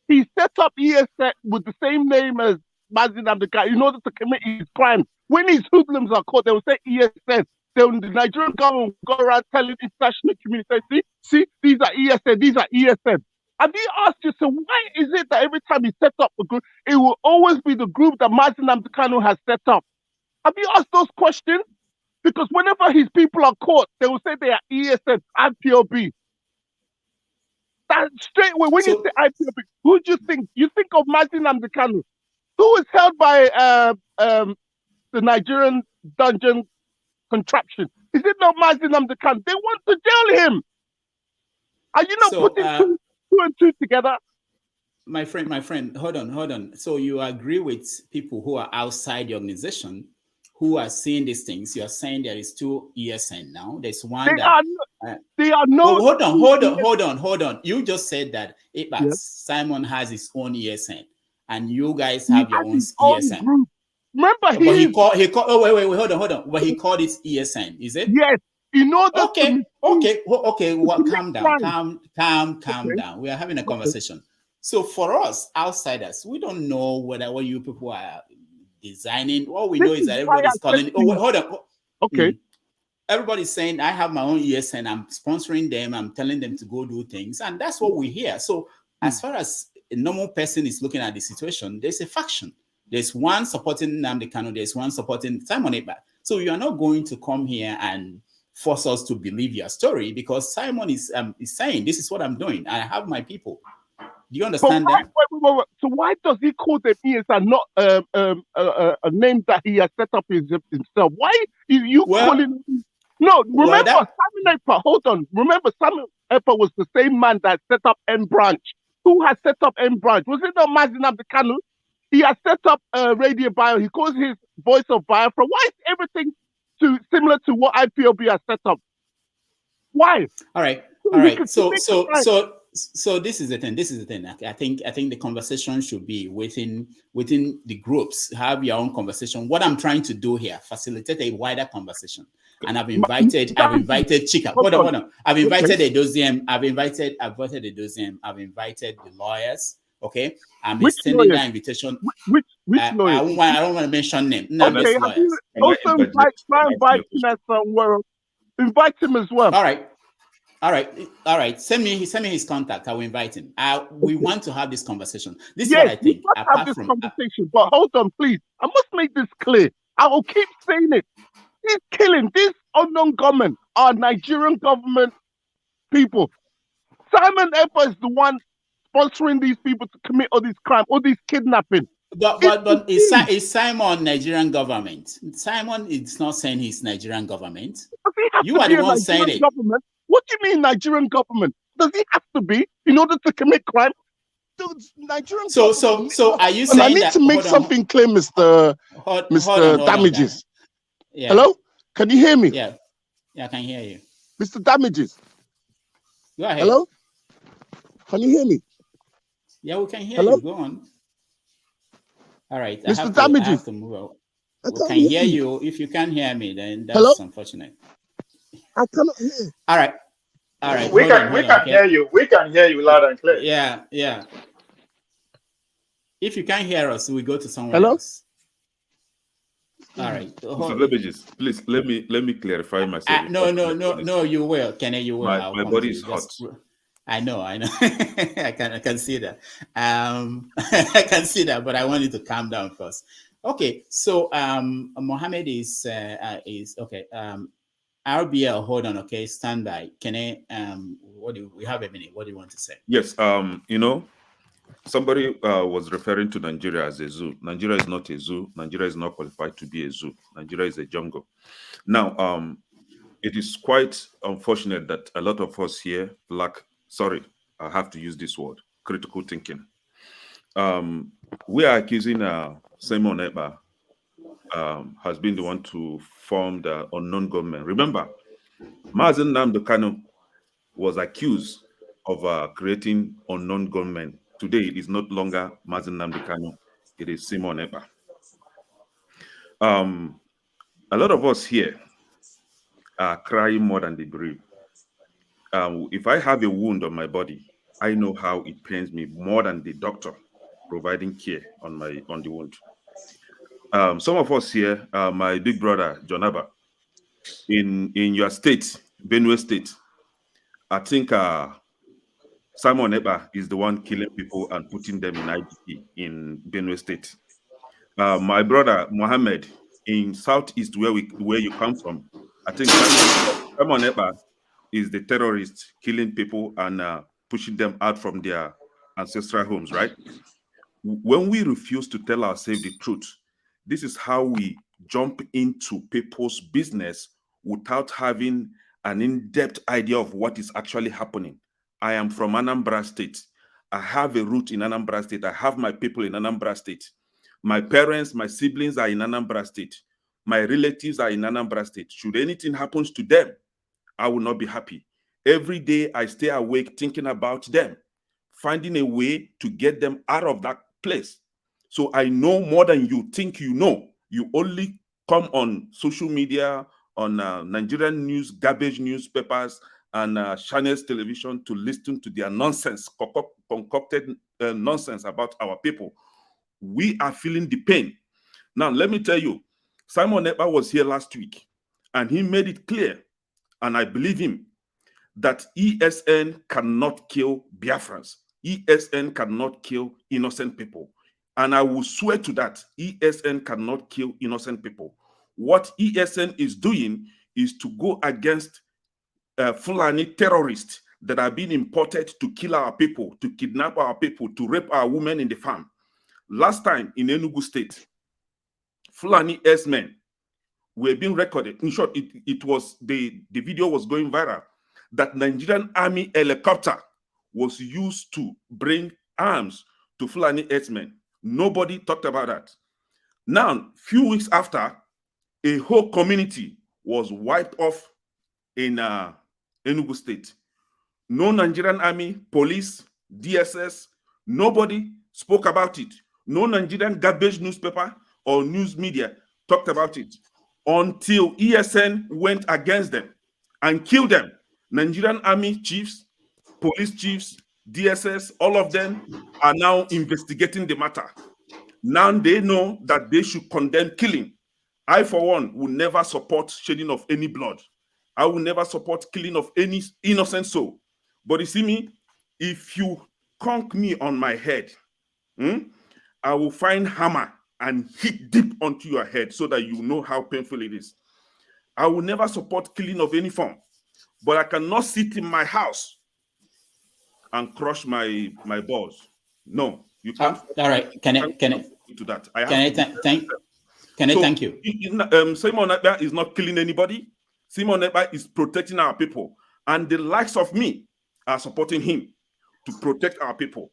he set up ESN with the same name as Mazin Amdekan in order to commit his crimes. When his hoodlums are caught, they will say ESN. Then the Nigerian government will go around telling the international community, see, these are ESN, these are ESN. Have you asked yourself, why is it that every time he sets up a group, it will always be the group that Martin Amdekano has set up? Have you asked those questions? Because whenever his people are caught, they will say they are ESN, IPOB. That straight away, when you say IPOB, who do you think? You think of Martin Amdekano, who is held by the Nigerian dungeon contraption. Is it not Martin Amdekano? They want to jail him. Are you not putting two and two together? My friend, hold on. So you agree with people who are outside the organization who are seeing these things? You are saying there is two ESN now. There's one they are not. Hold on. You just said that Simon has his own ESN and you guys have your own ESN. Group. Remember, he called. Wait, hold on. But he called it ESN, is it? Yes. In order Okay. Well, calm down. We are having a conversation. So for us outsiders, we don't know what you people are designing. All we know is that everybody's calling. Hold on. Okay. Everybody's saying I have my own ESN. I'm sponsoring them. I'm telling them to go do things, and that's what we hear. So as far as a normal person is looking at the situation, there's a faction. There's one supporting Nnamdi Kanu, there's one supporting Simon Ekpa. So you are not going to come here and force us to believe your story because Simon is saying, this is what I'm doing. I have my people. Do you understand that? Wait. So why does he call them ESN, not a name that he has set up himself? Why you calling? No, remember Simon Ekpa. Hold on. Remember Simon Ekpa was the same man that set up M Branch. Who has set up M Branch? Was it not Mazin Amdekano? He has set up Radio Bio. He calls his Voice of Biafra. Why is everything similar to what IPOB has set up? Why? All right. So this is the thing. I think the conversation should be within the groups. Have your own conversation. What I'm trying to do here, facilitate a wider conversation. And I've invited Chika. Hold on. I've invited Edoziem. I've invited the lawyers. Okay, I'm extending that invitation. Which lawyers? I don't want to mention name. No, okay, also invite him as well. All All right. Send me his contact. I will invite him. We want to have this conversation. This is what I think. We must have this conversation. But hold on, please. I must make this clear. I will keep saying it. He's killing this unknown government, our Nigerian government people. Simon Ekpa is the one sponsoring these people to commit all these crimes, all these kidnapping. But is Simon Nigerian government? Simon is not saying he's Nigerian government. You are the one saying it. Government? What do you mean Nigerian government? Does he have to be in order to commit crime? Nigerian so are you saying I need to make something clear, Mr. Damages. Yeah. Hello? Can you hear me? Yeah, I can hear you. Mr. Damages. Go ahead. Hello? Can you hear me? Yeah, we can hear you. Go on. All right. Mr. Damages. I have to move out. We can hear you. If you can't hear me, then that's unfortunate. I cannot hear. All right. We can hear you. We can hear you loud and clear. Yeah. If you can't hear us, we go to someone else. All right. Mr. Damages, please let me clarify myself. No, you will. Kenny, you will. My body is hot. I know. I can see that. I can see that, but I want you to calm down first. Okay, so Mohammed is okay. RBL, hold on, okay, stand by. Can I we have a minute? What do you want to say? Yes, somebody was referring to Nigeria as a zoo. Nigeria is not a zoo. Nigeria is not qualified to be a zoo. Nigeria is a jungle. Now, it is quite unfortunate that a lot of us here lack, I have to use this word, critical thinking. We are accusing Simon Ekpa has been the one to form the unknown government. Remember, Mazen Nnamdi Kanu was accused of creating unknown government. Today, it is not longer Mazen Nnamdi Kanu. It is Simon Ekpa. A lot of us here are crying more than they breathe. If I have a wound on my body, I know how it pains me more than the doctor providing care on the wound. Some of us here, my big brother John Abba, in your state, Benue State, I think Simon Ekpa is the one killing people and putting them in IPOB in Benue State. My brother Mohammed in Southeast, where you come from, I think Simon Ekpa is the terrorist killing people and pushing them out from their ancestral homes, right? When we refuse to tell ourselves the truth, this is how we jump into people's business without having an in-depth idea of what is actually happening. I am from Anambra State. I have a root in Anambra State. I have my people in Anambra State. My parents, my siblings are in Anambra State. My relatives are in Anambra State. Should anything happen to them, I will not be happy. Every day I stay awake thinking about them, finding a way to get them out of that place. So I know more than you think you know. You only come on social media, on Nigerian news, garbage newspapers, and Channels television to listen to their nonsense, concocted nonsense about our people. We are feeling the pain. Now, let me tell you, Simon Ekpa was here last week, and he made it clear, and I believe him, that ESN cannot kill Biafrans. ESN cannot kill innocent people. And I will swear to that, ESN cannot kill innocent people. What ESN is doing is to go against Fulani terrorists that are being imported to kill our people, to kidnap our people, to rape our women in the farm. Last time in Enugu State, Fulani S-men were being recorded. In short, it was the video was going viral, that Nigerian Army helicopter was used to bring arms to Fulani S-men. Nobody talked about that. Now, few weeks after, a whole community was wiped off in Enugu State. No Nigerian Army, police, DSS, nobody spoke about it. No Nigerian garbage newspaper or news media talked about it until ESN went against them and killed them. Nigerian Army chiefs, police chiefs, DSS, all of them are now investigating the matter. Now they know that they should condemn killing. I, for one, will never support shedding of any blood. I will never support killing of any innocent soul. But you see me, if you conk me on my head, I will find hammer and hit deep onto your head so that you know how painful it is. I will never support killing of any form, but I cannot sit in my house and crush my balls. No, you can't. All right. Can I to that? I have to thank you. Simon Ekpa is not killing anybody. Simon Ekpa is protecting our people, and the likes of me are supporting him to protect our people.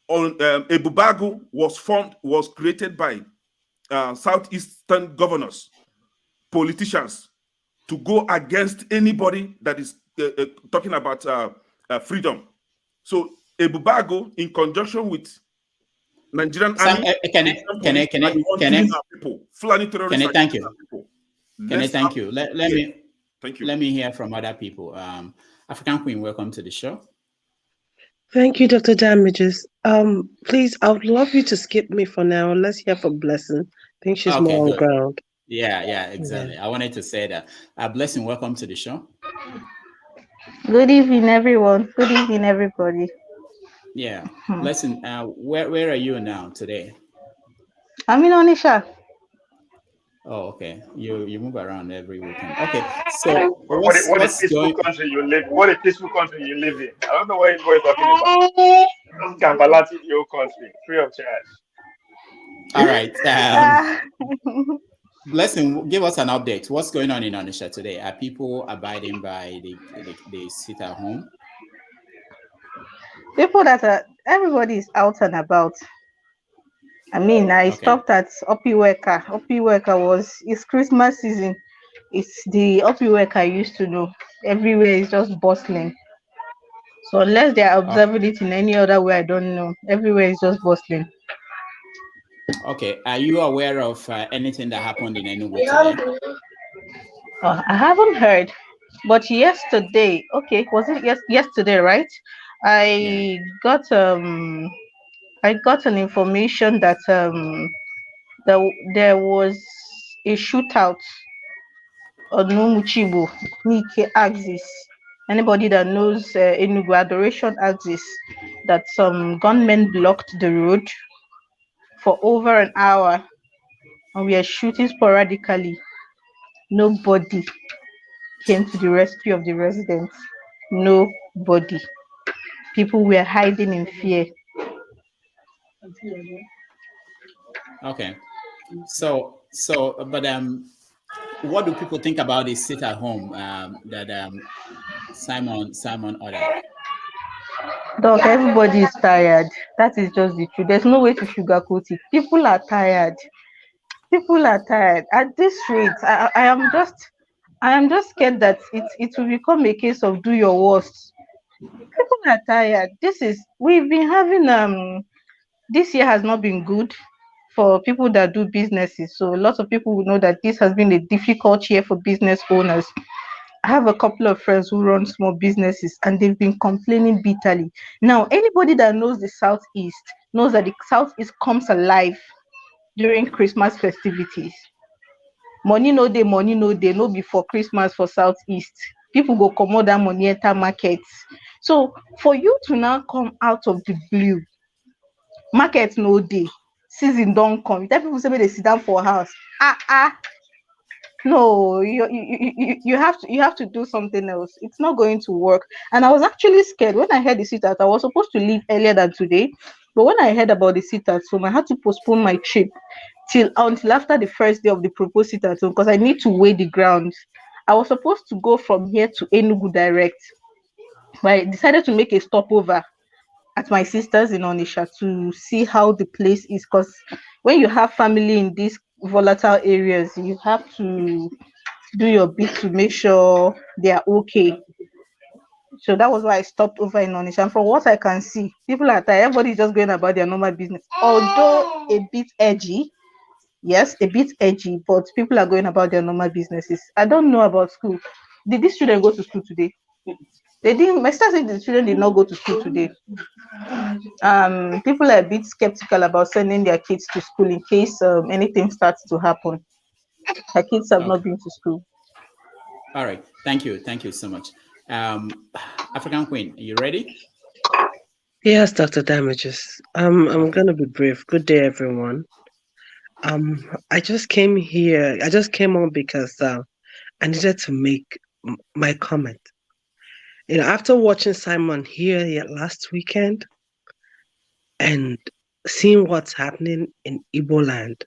Ebubago was created by southeastern governors, politicians, to go against anybody that is talking about freedom. So Ebubago, in conjunction with Nigerian army, can I thank you? Let me hear from other people. African Queen, welcome to the show. Thank you, Dr. Damages. Please, I would love you to skip me for now. Let's hear from Blessing. I think she's more on ground. Yeah, exactly. I wanted to say that. Blessing, welcome to the show. Good evening, everyone. Good evening, everybody. Yeah, Blessing, where are you now today? I'm in Onisha. Oh, okay. You move around every weekend. Okay, so what a peaceful country you live in. What a peaceful country you live in. I don't know what you're talking about. Kambalati, your country, free of charge. All right. Blessing, give us an update. What's going on in Onisha today? Are people abiding by the sit at home? People everybody is out and about. I mean, I stopped at Opiweka. Opiweka it's Christmas season. It's the Opiweka I used to know. Everywhere is just bustling. So unless they are observing it in any other way, I don't know. Everywhere is just bustling. Okay. Are you aware of anything that happened in Enugu today? I haven't heard. But yesterday, was it yesterday, right? I got an information that there was a shootout on Numuchibu, Nike axis. Anybody that knows Enugu Adoration axis, that some gunmen blocked the road for over an hour and we are shooting sporadically. Nobody came to the rescue of the residents. Nobody. People were hiding in fear. Okay. So, but what do people think about this sit at home that Simon ordered? Doc, everybody is tired. That is just the truth. There's no way to sugarcoat it. People are tired. People are tired. At this rate, I am just scared that it will become a case of do your worst. People are tired. We've been having this year has not been good for people that do businesses. So a lot of people will know that this has been a difficult year for business owners. I have a couple of friends who run small businesses and they've been complaining bitterly. Now, anybody that knows the Southeast knows that the Southeast comes alive during Christmas festivities. Money no day, no before Christmas for Southeast. People go commode that money enter markets. So for you to now come out of the blue, market no day, season don't come. You tell people say they sit down for a house. No, you have to do something else. It's not going to work. And I was actually scared when I heard the sit-out. I was supposed to leave earlier than today, but when I heard about the sit-out, so I had to postpone my trip until after the first day of the proposed sit-out because I need to weigh the ground. I was supposed to go from here to Enugu direct, but I decided to make a stopover at my sister's in Onisha to see how the place is, because when you have family in these volatile areas, you have to do your bit to make sure they are okay. So that was why I stopped over in Onisha. And from what I can see, people are tired. Everybody's just going about their normal business, although a bit edgy. Yes, a bit edgy, but people are going about their normal businesses. I don't know about school. Did these children go to school today? They didn't. My sister said the children did not go to school today. People are a bit skeptical about sending their kids to school in case anything starts to happen. Her kids have not been to school. All right. Thank you. Thank you so much. African Queen, are you ready? Yes, Dr. Damages. I'm gonna be brief. Good day, everyone. I just came here. I just came on because I needed to make my comment. You know, after watching Simon here last weekend and seeing what's happening in Igbo land,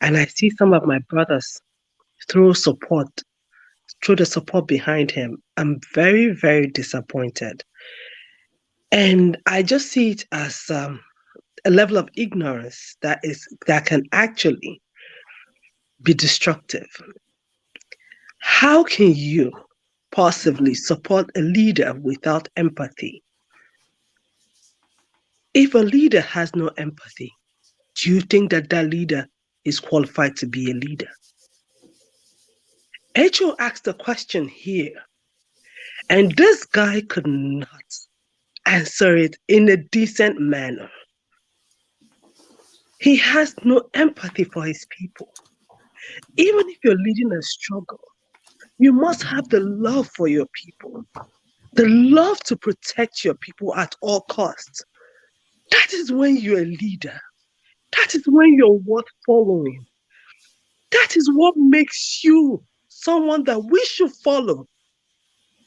and I see some of my brothers throw the support behind him. I'm very, very disappointed. And I just see it as a level of ignorance that can actually be destructive. How can you possibly support a leader without empathy? If a leader has no empathy, do you think that leader is qualified to be a leader? HO asked a question here, and this guy could not answer it in a decent manner. He has no empathy for his people. Even if you're leading a struggle, you must have the love for your people, the love to protect your people at all costs. That is when you're a leader. That is when you're worth following. That is what makes you someone that we should follow.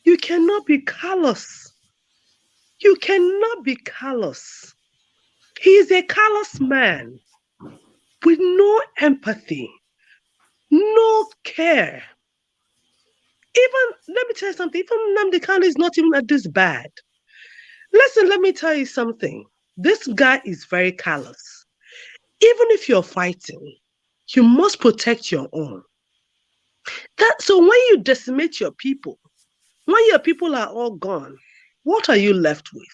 You cannot be callous. You cannot be callous. He is a callous man with no empathy, no care. Even, let me tell you something, even Nnamdi Kanu is not even this bad. Listen, let me tell you something. This guy is very callous. Even if you're fighting, you must protect your own. So when you decimate your people, when your people are all gone, what are you left with?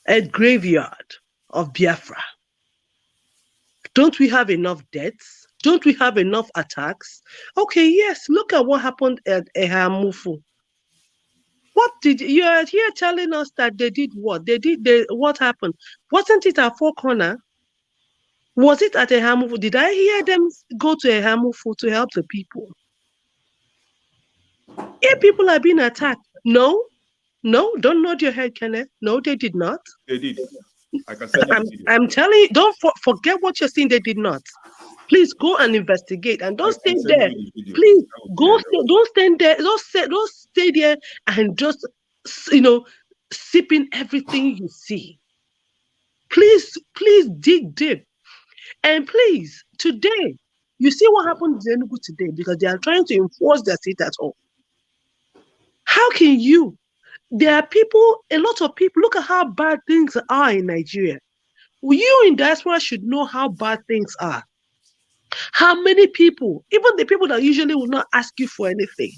A graveyard of Biafra. Don't we have enough deaths? Don't we have enough attacks? Okay, yes, look at what happened at Ehamufu. You are here telling us that they did what? What happened? Wasn't it at Four Corner? Was it at Ehamufu? Did I hear them go to Ehamufu to help the people? If people are being attacked, no, don't nod your head, Kenneth. No, they did not. They did. I can send you the video. I'm telling you, don't forget what you're saying. They did not. Please go and investigate and don't stay there. Please don't stand there. Don't stay there and just sipping everything you see. Please dig deep. And please, today, you see what happened in Enugu today because they are trying to enforce their seat at home. How can you? There are people, a lot of people, look at how bad things are in Nigeria. You in diaspora should know how bad things are. How many people, even the people that usually will not ask you for anything,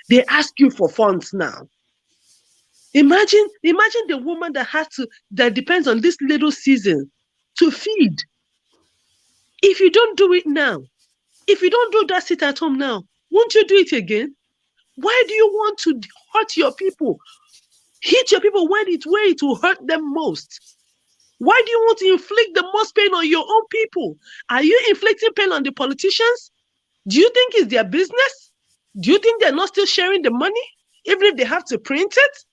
they ask you for funds now. Imagine the woman that depends on this little season to feed. If you don't do it now, if you don't do that sit at home now, won't you do it again? Why do you want to hurt your people? Hit your people where it will hurt them most. Why do you want to inflict the most pain on your own people? Are you inflicting pain on the politicians? Do you think it's their business? Do you think they're not still sharing the money? Even if they have to print it?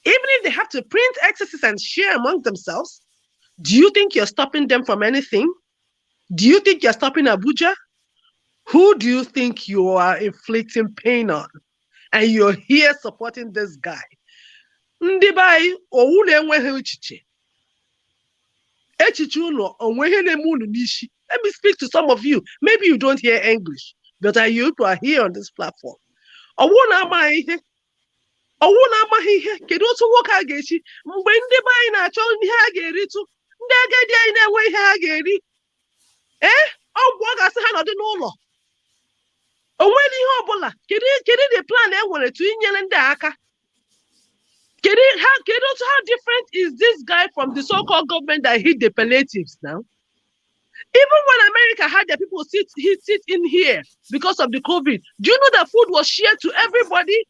Even if they have to print excesses and share among themselves? Do you think you're stopping them from anything? Do you think you're stopping Abuja? Who do you think you are inflicting pain on? And you're here supporting this guy. Let me speak to some of you. Maybe you don't hear English, but you are here on this platform. Kedu otu nwoke a ga-echi mgbe ndị be anyị na-achọ ihe a ga-eritu ndị agadi anyị na-enwe ihe ha ga-eri ọgwụ ọ ga-asị ha nọdụ n'ụlọ onwere ihe ọbụla kedu the plan e nwere tu inyere ndị aka kedu otu how different is this guy from the so-called government that hit the palliatives now? Even when America had their people sit in here because of the COVID, do you know that food was shared to everybody?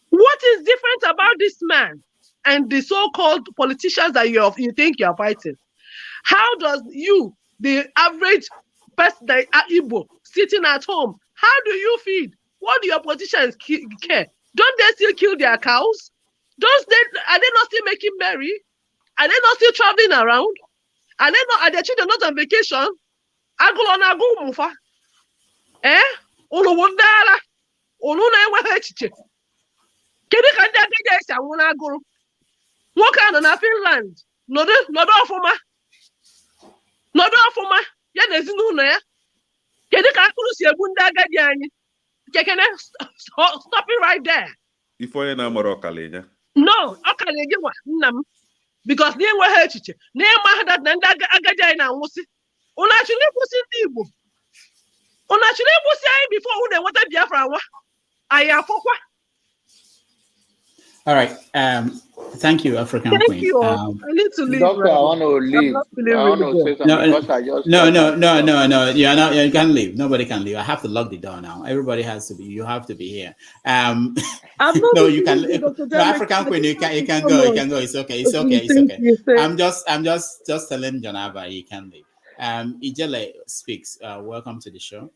What is different about this man and the so-called politicians that you think you are fighting? How does you, the average person, Igbo, sitting at home, How do you feed? What do your politicians care? Don't they still kill their cows? Are they not still making merry? Are they not still traveling around? Are their children not on vacation? Kedu ka ndị agadi esi anwụ n'agụrụ? Nwoke a nọ na Finland nọdụ ọfụma ya na ezinụlọ ya. Kedu ka akụrụ si egbu ndị agadi anyị? Kekene, stop it right there. Ife onye na-amara ọkalinya. No, ọkalinya nwa nna m, because na enweghị echiche na ịma ha na ndị agadi anyị na-anwụsị. Unu achịrị ịkwụsị ndị Igbo. Unu achịrị ịkwụsị anyị before unu enweta Biafra nwa. Anyị afọkwa. All right. Thank you, African Queen. Thank you. I need to leave. Doctor, I want to leave. I want to say something because I just... No. You are not. You can't leave. Nobody can leave. I have to lock the door now. Everybody has to be. You have to be here. No, you can. No, African Queen, you can go. You can go. It's okay. It's okay. It's okay. I'm just telling Janaba he can leave. Ijele speaks. Welcome to the show.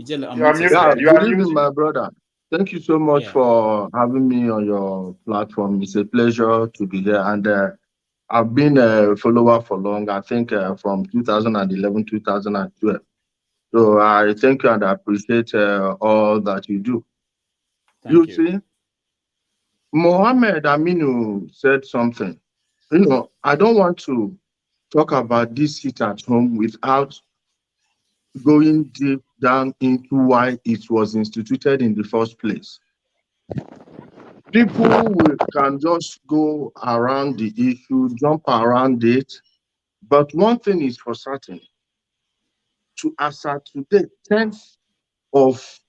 You are muted, my brother. Thank you so much for having me on your platform. It's a pleasure to be here. And I've been a follower for long, I think from 2011, 2012. So I thank you and I appreciate all that you do. You see, Mohammed Aminu said something. You know, I don't want to talk about this hit at home without going deep down into why it was instituted in the first place. People can just go around the issue, jump around it, but one thing is for certain. As at today, 10th of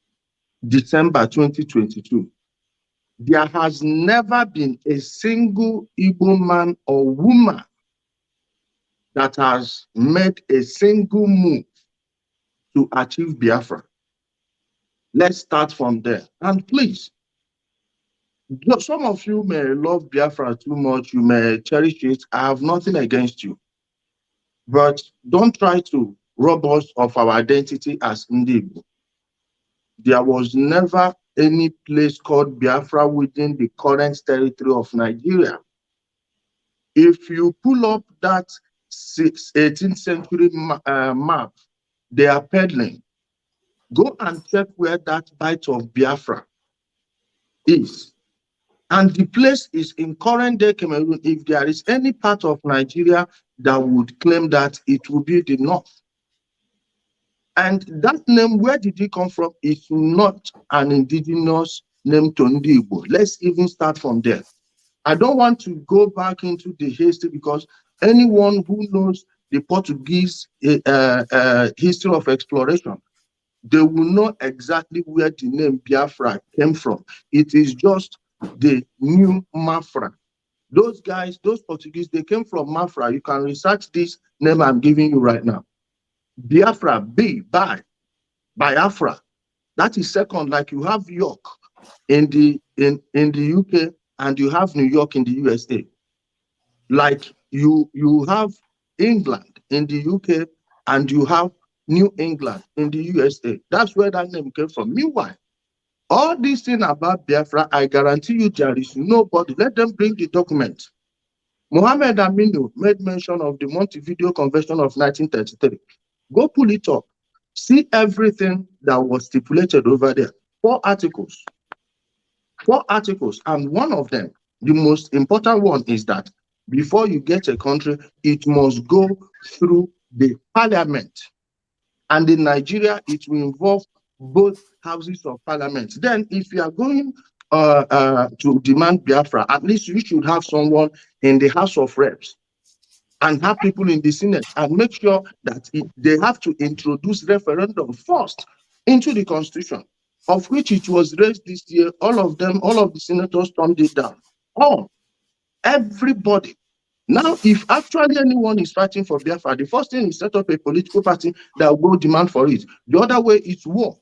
December 2022, there has never been a single Igbo man or woman that has made a single move to achieve Biafra. Let's start from there. And please, some of you may love Biafra too much, you may cherish it. I have nothing against you. But don't try to rob us of our identity as Ndigo. There was never any place called Biafra within the current territory of Nigeria. If you pull up that 18th century map, they are peddling. Go and check where that bite of Biafra is. And the place is in current day Cameroon. If there is any part of Nigeria that would claim that, it will be the north. And that name, where did it come from? It's not an indigenous name to Ndigo. Let's even start from there. I don't want to go back into the history because anyone who knows the Portuguese history of exploration, they will know exactly where the name Biafra came from. It is just the new Mafra. Those guys, those Portuguese, they came from Mafra. You can research this name I'm giving you right now. Biafra, Biafra. That is second, like you have York in the UK and you have New York in the USA. Like you have England in the UK and you have New England in the USA. That's where that name came from. Meanwhile, all these things about Biafra, I guarantee you there is nobody. Let them bring the document. Mohammed Aminu made mention of the Montevideo Convention of 1933. Go pull it up. See everything that was stipulated over there. 4 articles. 4 articles. And one of them, the most important one, is that before you get a country, it must go through the parliament. And in Nigeria, it will involve both houses of parliament. Then if you are going to demand Biafra, at least you should have someone in the House of Reps and have people in the Senate and make sure that they have to introduce referendum first into the Constitution, of which it was raised this year. All of the senators turned it down. Everybody. Now, if actually anyone is fighting for Biafra, the first thing is set up a political party that will demand for it. The other way is war.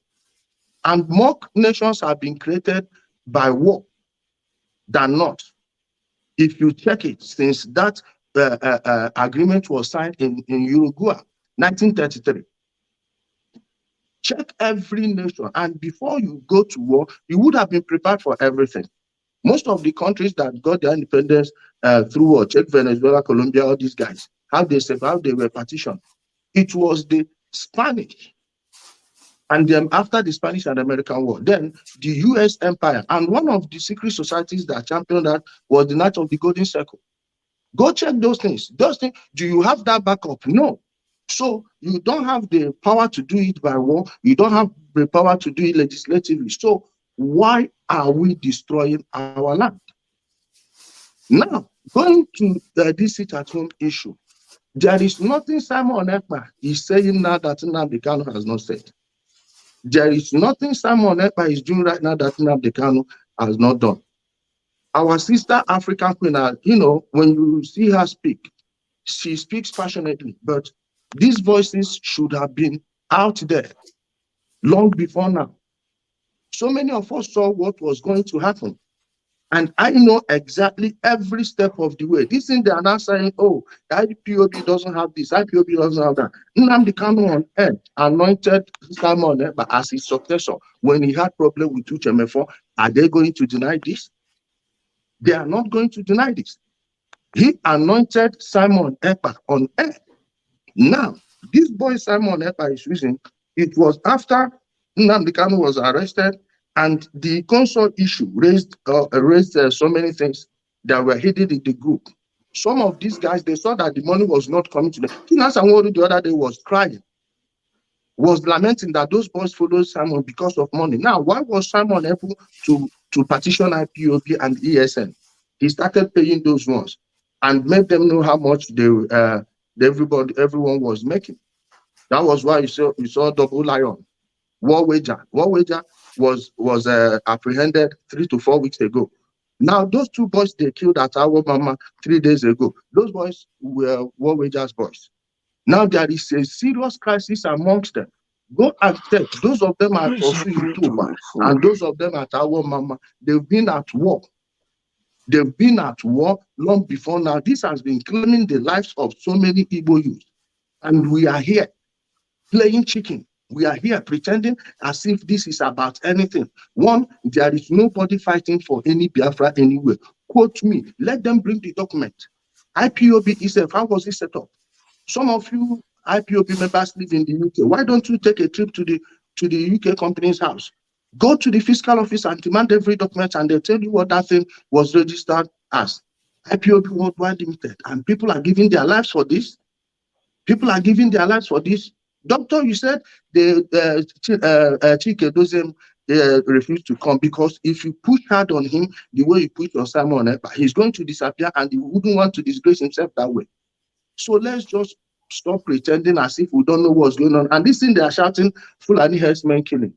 And more nations have been created by war than not. If you check it, since that agreement was signed in Uruguay, 1933. Check every nation, and before you go to war, you would have been prepared for everything. Most of the countries that got their independence through war, check Venezuela, Colombia, all these guys, how they survived, they were partitioned. It was the Spanish, and then after the Spanish and American War, then the U.S. Empire, and one of the secret societies that championed that was the Knights of the Golden Circle. Go check those things. Those things, do you have that backup? No. So you don't have the power to do it by war. You don't have the power to do it legislatively. So why are we destroying our land? Now, going to this sit-at-home issue, there is nothing Simon Ekpa is saying now that Nnamdi Kanu has not said. There is nothing Simon Ekpa is doing right now that Nnamdi Kanu has not done. Our sister African queen, when you see her speak, she speaks passionately, but these voices should have been out there long before now. So many of us saw what was going to happen. And I know exactly every step of the way. This thing they are now saying, oh, IPOB doesn't have this, IPOB doesn't have that. Nnamdi Kanu on earth anointed Simon Ekpa as his successor when he had problem with Uchemefo. Are they going to deny this? They are not going to deny this. He anointed Simon Ekpa on earth. Now, this boy Simon Ekpa is using, it was after Nnamdi Kanu was arrested, and the console issue raised so many things that were hidden in the group. Some of these guys, they saw that the money was not coming to them. Tina Sanwo-Olu the other day was crying, was lamenting that those boys followed Simon because of money. Now, why was Simon able to petition IPOB and ESN? He started paying those ones and made them know how much everyone was making. That was why you saw Double Lion. War Wager was apprehended 3 to 4 weeks ago. Now, those two boys they killed at our mama 3 days ago, those boys were War Wager's boys. Now there is a serious crisis amongst them. Go and check. Those of them at Osu and those of them at our mama, they've been at war. They've been at war long before now. This has been claiming the lives of so many Igbo youth. And we are here playing chicken. We are here pretending as if this is about anything. One, there is nobody fighting for any Biafra anywhere. Quote me, let them bring the document. IPOB itself, how was it set up? Some of you IPOB members live in the UK. Why don't you take a trip to the UK company's house? Go to the fiscal office and demand every document, and they'll tell you what that thing was registered as. IPOB Worldwide Limited. And people are giving their lives for this. People are giving their lives for this. Doctor, you said Chike Dozem refused to come because if you push hard on him the way you push on Simon Ekpa, he's going to disappear and he wouldn't want to disgrace himself that way. So let's just stop pretending as if we don't know what's going on. And this thing they are shouting, Fulani herdsmen killing.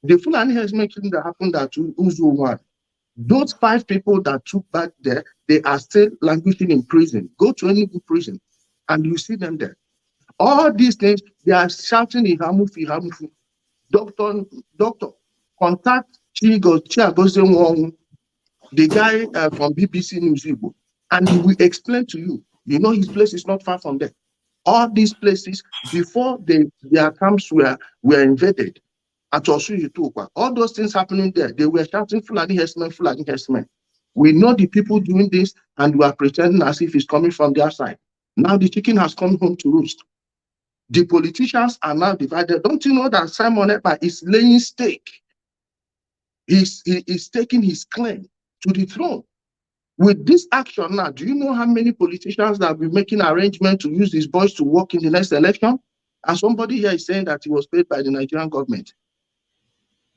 The Fulani herdsmen killing that happened at Uzu 1, those 5 people that took back there, they are still languishing in prison. Go to any good prison and you see them there. All these things, they are shouting Ihamufu. Doctor, contact Chiagoze Wong, the guy from BBC News Igbo, and he will explain to you. You know his place is not far from there. All these places, before their camps were invaded, at Osu Yutukwa, all those things happening there, they were shouting Fulani herdsmen, Fulani herdsmen. We know the people doing this, and we are pretending as if it's coming from their side. Now the chicken has come home to roost. The politicians are now divided. Don't you know that Simon Ekpa is laying stake? He's taking his claim to the throne. With this action now, do you know how many politicians that will be making arrangements to use his voice to work in the next election? And somebody here is saying that he was paid by the Nigerian government.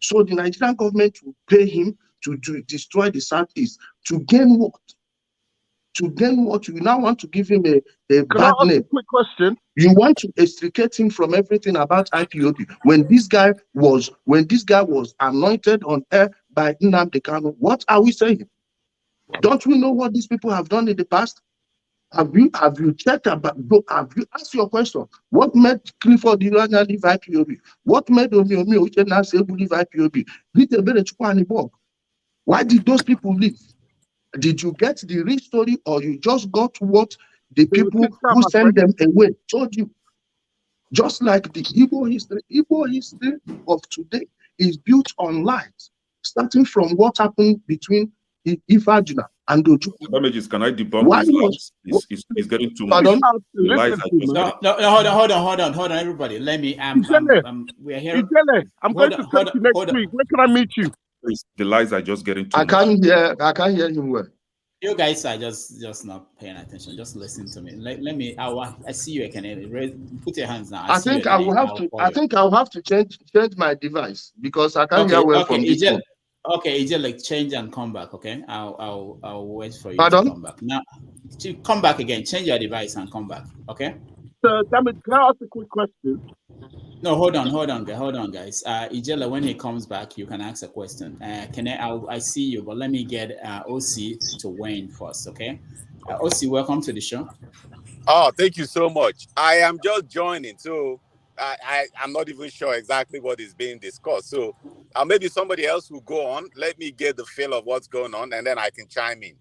So the Nigerian government will pay him to destroy the Southeast. To gain what? To gain what? You now want to give him a bad name. Quick question. You want to extricate him from everything about IPOB. When this guy was anointed on air by Nnamdi Kanu, what are we saying? Don't we know what these people have done in the past? Have you checked about? Have you asked your question? What made Clifford Iranya leave IPOB? What made Omi Uchenna Sebu leave IPOB? Why did those people leave? Did you get the real story, or you just got what the people who sent them away told you? Just like the Igbo history of today is built on lies, starting from what happened between Ifajuna and Ojukwu. Damages, can I debunk Why these was lies? It's getting too much. pardon? The lies are just No, hold on, everybody. Let me. We are here. I'm going to come to next week. Where can I meet you? Please, the lies are just getting too I much. can't hear him well. You guys are just not paying attention. Just listen to me. Let me. I see you. Put your hands down. I think I will have to change my device because I can't hear well from this phone. Okay, like change and come back. Okay, I'll wait for you Pardon? to come back. Now, to come back again. Change your device and come back. Okay. Damage, can I ask a quick question? No, hold on, guys. Ijela, when he comes back, you can ask a question. I see you, but let me get OC to Wayne first, okay? OC, welcome to the show. Oh, thank you so much. I am just joining, so I'm not even sure exactly what is being discussed. So maybe somebody else will go on. Let me get the feel of what's going on, and then I can chime in.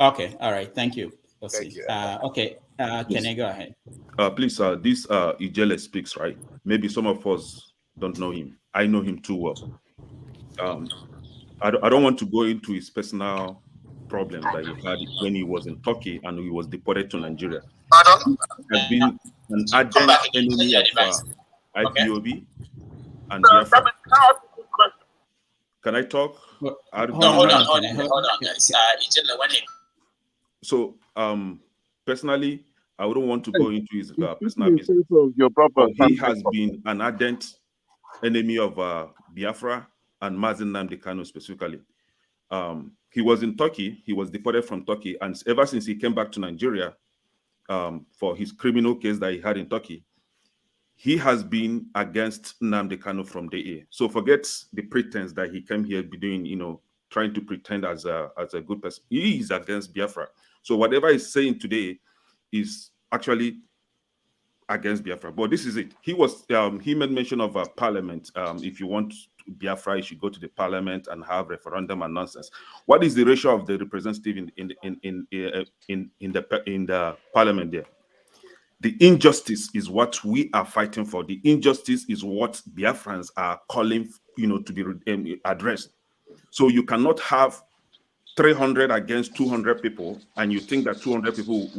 Okay, all right. Thank you, OC. Thank you. Okay, can I go ahead? Please, this Ijele speaks, right? Maybe some of us don't know him. I know him too well. I don't want to go into his personal problems that he had when he was in Turkey and he was deported to Nigeria. He has been an ardent enemy of IPOB and Biafra. Can I talk? Hold on, guys. So, personally, I wouldn't want to go into his personal business. Your brother, he has been an ardent enemy of Biafra and Mazen Nnamdi Kanu specifically. He was in Turkey. He was deported from Turkey, and ever since he came back to Nigeria for his criminal case that he had in Turkey, he has been against Nnamdi Kanu from day A. So forget the pretense that he came here be doing, trying to pretend as a good person. He is against Biafra. So whatever he's saying today is actually against Biafra. But this is it. He made mention of a parliament. If you want Biafra, you should go to the parliament and have referendum and nonsense. What is the ratio of the representative in the parliament there? The injustice is what we are fighting for. The injustice is what Biafrans are calling, to be addressed. So you cannot have 300 against 200 people, and you think that 200 people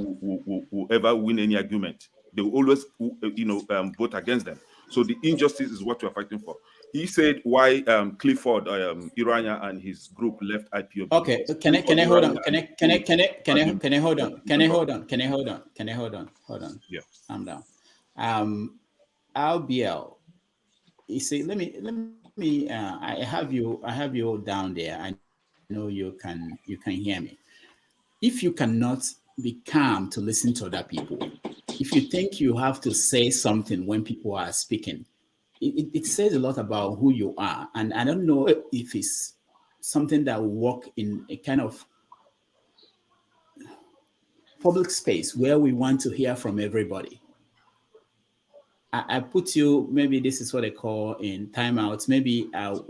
will ever win any argument. They will always, vote against them. So the injustice is what we are fighting for. He said why Clifford Iranya and his group left IPOB. Okay, can I hold on? Can I hold on? Yeah, I'm down. RBL. You see, let me. I have you down there. I know you can hear me. If you cannot be calm to listen to other people, if you think you have to say something when people are speaking, it says a lot about who you are. And I don't know if it's something that will work in a kind of public space where we want to hear from everybody. I put you, maybe this is what they call in timeouts. Maybe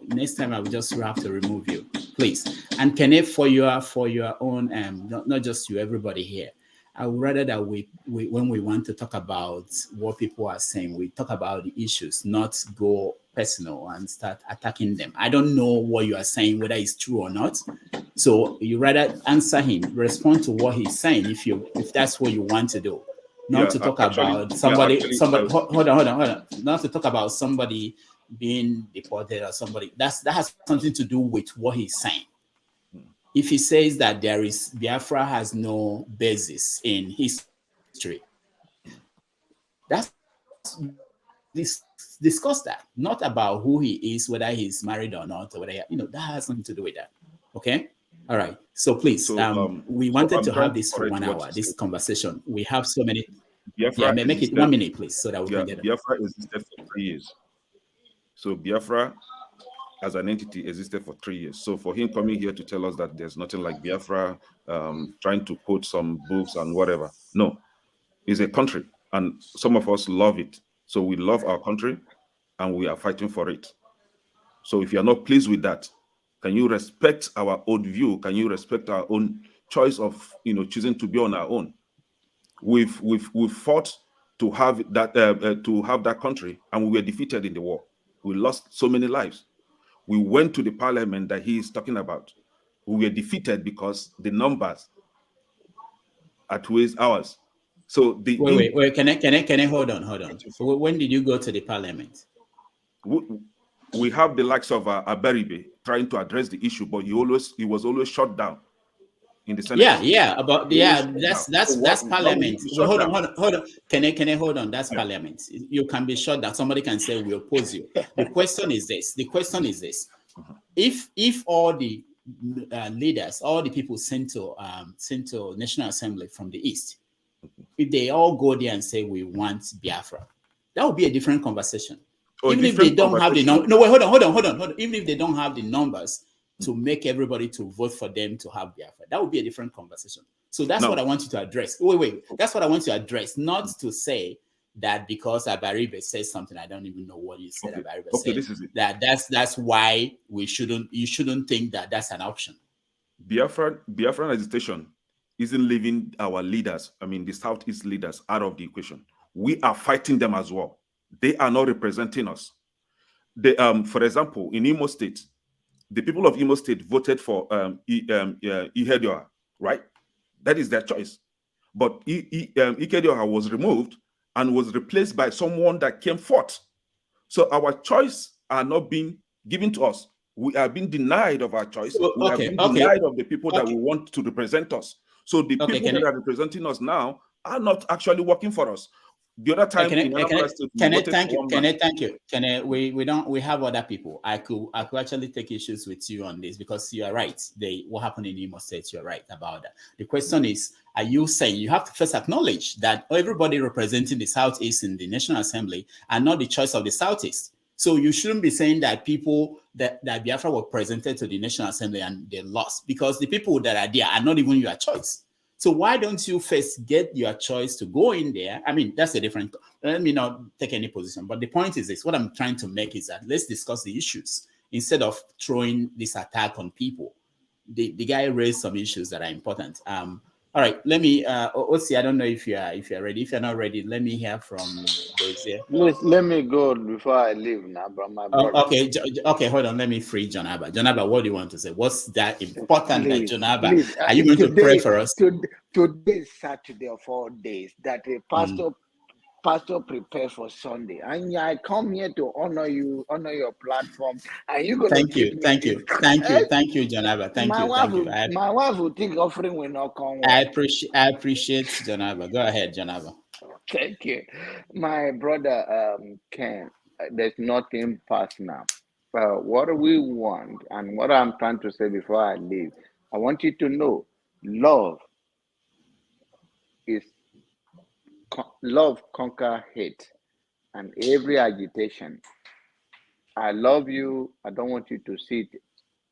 next time I will just have to remove you, please. And can it for your own, not just you, everybody here. I would rather that we when we want to talk about what people are saying, we talk about the issues, not go personal and start attacking them. I don't know what you are saying, whether it's true or not. So you rather answer him, respond to what he's saying if that's what you want to do. Not to talk about somebody. Hold on. Not to talk about somebody being deported or somebody. That has something to do with what he's saying. If he says that Biafra has no basis in history, that's discuss that. Not about who he is, whether he's married or not, or whether that has nothing to do with that. Okay. All right. So please, we wanted to have this for 1 hour, this conversation. We have so many. Biafra make it 1 minute, please, so that we can get it. Biafra existed for 3 years. So Biafra, as an entity, existed for 3 years. So for him coming here to tell us that there's nothing like Biafra, trying to quote some books and whatever. No, it's a country, and some of us love it. So we love our country, and we are fighting for it. So if you are not pleased with that, can you respect our own view? Can you respect our own choice of choosing to be on our own? We've fought to have that country, and we were defeated in the war. We lost so many lives. We went to the parliament that he is talking about. We were defeated because the numbers outweighs ours. So the wait. Can I hold on? When did you go to the parliament? We have the likes of Abaribe trying to address the issue, but he was always shut down in the Senate. That's parliament. Well, hold on. Can I hold on? That's parliament. You can be sure that somebody can say we oppose you. The question is this. If all the leaders, all the people sent to National Assembly from the East, if they all go there and say we want Biafra, that would be a different conversation. Even if they don't have the numbers, hold on. Even if they don't have the numbers to make everybody to vote for them to have Biafra, that would be a different conversation. So that's what I want you to address. Wait. That's what I want you to address, not to say that because Abaribe says something, I don't even know what you said. Abaribe said this is it. That's why you shouldn't think that that's an option. Biafran agitation isn't leaving our leaders, the Southeast leaders, out of the equation. We are fighting them as well. They are not representing us. For example, in Imo State, the people of Imo State voted for Ihedioha, right? That is their choice. But Ihedioha was removed and was replaced by someone that came forth. So our choice are not being given to us. We are being denied of our choice. We are being denied of the people that we want to represent us. So the people that are representing us now are not actually working for us. The other time, we have other people. I could actually take issues with you on this because you are right. What happened in Imo State, you're right about that. The question is, are you saying you have to first acknowledge that everybody representing the Southeast in the National Assembly are not the choice of the Southeast? So you shouldn't be saying that people that Biafra were presented to the National Assembly and they lost, because the people that are there are not even your choice. So why don't you first get your choice to go in there? That's a different, let me not take any position. But the point is this, what I'm trying to make is that let's discuss the issues instead of throwing this attack on people. The guy raised some issues that are important. All right, let me, Osi, I don't know if you are ready. If you're not ready, let me hear from those here. Let me go before I leave now, my brother. Okay, hold on. Let me free John Abba. John Abba, what do you want to say? What's that important that John Abba? Are you going to pray for us? Today is Saturday of all days that a pastor prepare for Sunday, and I come here to honor you, honor your platform, and you're gonna thank you, John Abba. Thank you. My wife will think offering will not come. I appreciate John Abba. Go ahead, John Abba. Thank you, my brother Ken. There's nothing personal. What we want, and what I'm trying to say before I leave, I want you to know, love conquer hate and every agitation. I love you. I don't want you to see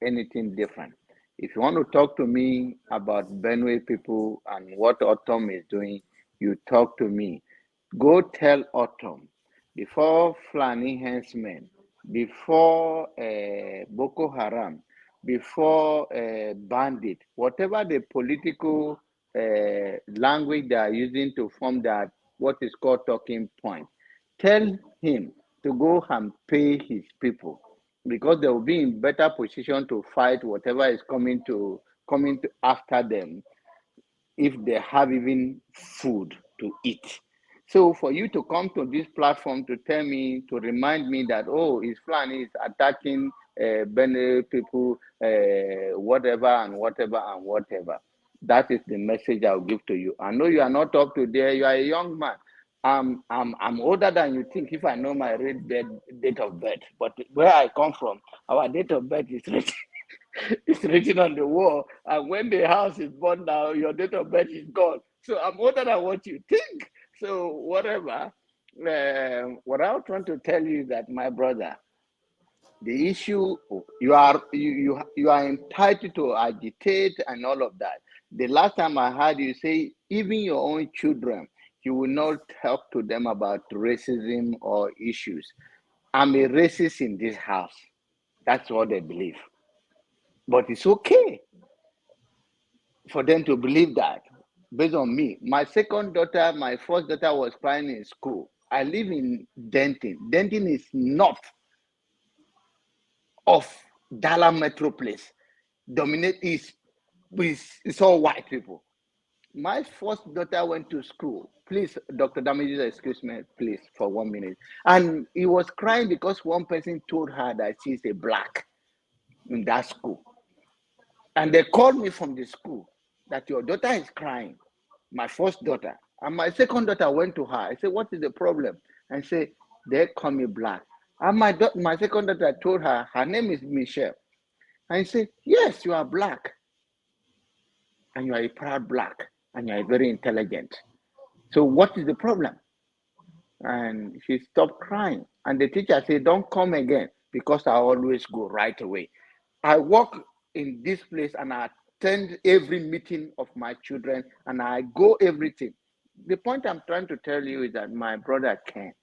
anything different. If you want to talk to me about Benue people and what Autumn is doing, you talk to me. Go tell Autumn, before Fulani henchmen, before Boko Haram, before bandit, whatever the political language they are using to form that what is called talking point, tell him to go and pay his people, because they will be in better position to fight whatever is coming to after them if they have even food to eat. So for you to come to this platform to tell me, to remind me that, it's Fulani is attacking Benue people, whatever and whatever and whatever. That is the message I'll give to you. I know you are not up to there. You are a young man. I'm older than you think if I know my date of birth. But where I come from, our date of birth is written, it's written on the wall. And when the house is burned down, your date of birth is gone. So I'm older than what you think. So whatever. What I was trying to tell you is that, my brother, the issue, you are entitled to agitate and all of that. The last time I heard you say, even your own children, you will not talk to them about racism or issues. I'm a racist in this house. That's what they believe. But it's okay for them to believe that. based on me. My second daughter, my first daughter was crying in school. I live in Denton. Denton is north of Dallas Metropolis. Dominate is it's all white people. My first daughter went to school. Please, Dr. Damages, excuse me, please, for 1 minute. And he was crying because one person told her that she's a black in that school. And they called me from the school that your daughter is crying, my first daughter. And my second daughter went to her. I said, what is the problem? And said, they call me black. And my second daughter told her, her name is Michelle. And I said, yes, you are black. And you are a proud black. And you are very intelligent. So what is the problem? And she stopped crying. And the teacher said, don't come again, because I always go right away. I work in this place and I attend every meeting of my children and I go everything. The point I'm trying to tell you is that my brother Ken,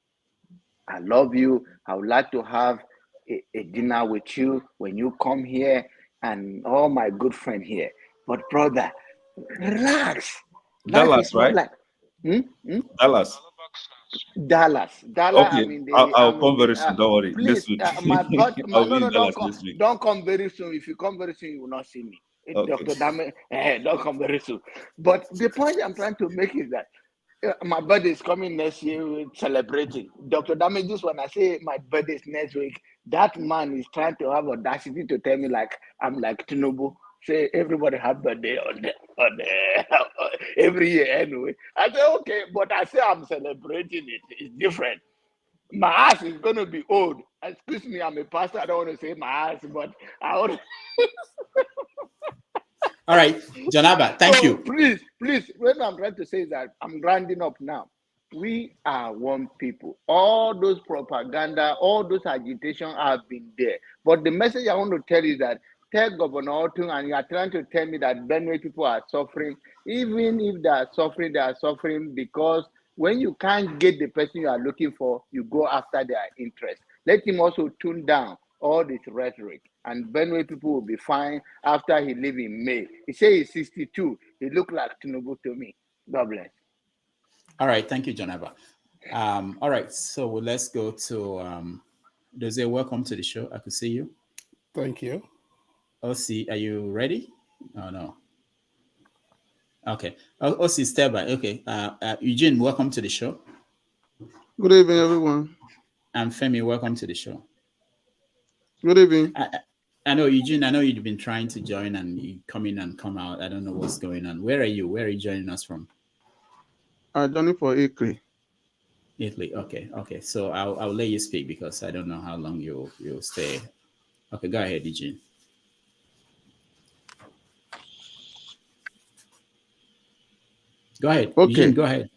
I love you. I would like to have a dinner with you when you come here and all my good friend here. But brother, relax. Dallas, right? Like, Dallas. Dallas. Okay, I mean, I'll come very soon. Don't worry. please, This week. my brother, I'll be no, in Dallas this week. don't come very soon. If you come very soon, you will not see me. Okay. Dr. Dame, don't come very soon. But the point I'm trying to make is that my birthday is coming next year. We're celebrating. Dr. Dame, this when I say my birthday is next week, that man is trying to have audacity to tell me like I'm like Tinubu. Say everybody have birthday on every year anyway. I say okay, but I say I'm celebrating it. It's different. My ass is gonna be old. Excuse me, I'm a pastor. I don't want to say my ass, but I want. All right, Janaba, thank you. Please, what I'm trying to say is that I'm rounding up now. We are one people. All those propaganda, all those agitation have been there. But the message I want to tell you is that tell Governor Otun, and you are trying to tell me that Benue people are suffering. Even if they are suffering because when you can't get the person you are looking for, you go after their interest. Let him also tune down all this rhetoric, and Benue people will be fine after he leave in May. He say he's 62. He look like Tinubu to me. God bless. All right, thank you, Janaba. All right, so let's go to Dozie. Welcome to the show. I could see you. Thank you. Osi, are you ready? Oh, no. Okay. Osi, step by. Okay. Eugene, welcome to the show. Good evening, everyone. And Femi, welcome to the show. Good evening. I know, Eugene, I know you've been trying to join and you come in and come out. I don't know what's going on. Where are you? Where are you joining us from? I'm joining for Italy. Italy. Okay. Okay. So I'll let you speak because I don't know how long you'll stay. Okay. Go ahead, Eugene. Go ahead. Okay. Eugene, go ahead.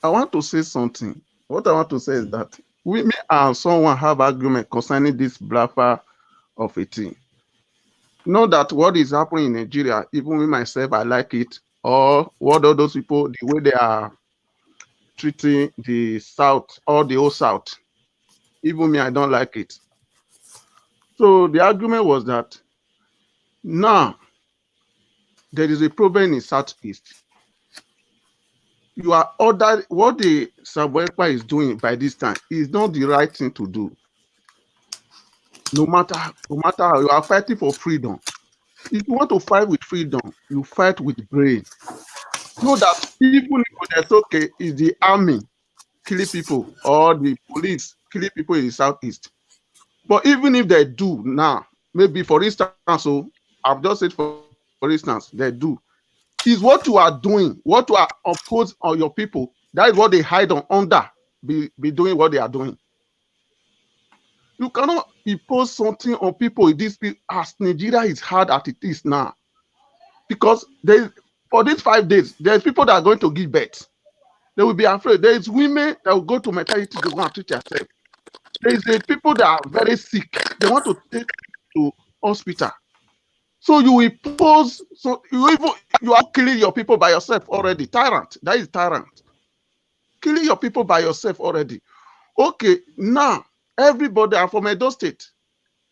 I want to say something. What I want to say is that we may and someone have argument concerning this blaffer of a thing. Know that what is happening in Nigeria, even me myself, I like it. Or what are those people, the way they are treating the South or the whole South. Even me, I don't like it. So the argument was that now there is a problem in Southeast. You are ordered, what the Simon Ekpa is doing by this time is not the right thing to do. No matter how you are fighting for freedom. If you want to fight with freedom, you fight with brain. Know that even if that's okay, is the army killing people or the police killing people in the Southeast. But even if they do now, maybe for instance, so I've just said for instance, they do. Is what you are doing, what you are opposed on your people, that is what they hide on under, be doing what they are doing. You cannot impose something on people as Nigeria is hard as it is now. Because for these 5 days, there's people that are going to give birth. They will be afraid. There is women that will go to maternity to go and treat themselves. There is people that are very sick. They want to take to hospital. So you impose, so you are killing your people by yourself already. Tyrant. That is tyrant. Killing your people by yourself already. Okay, now everybody are from Edo State.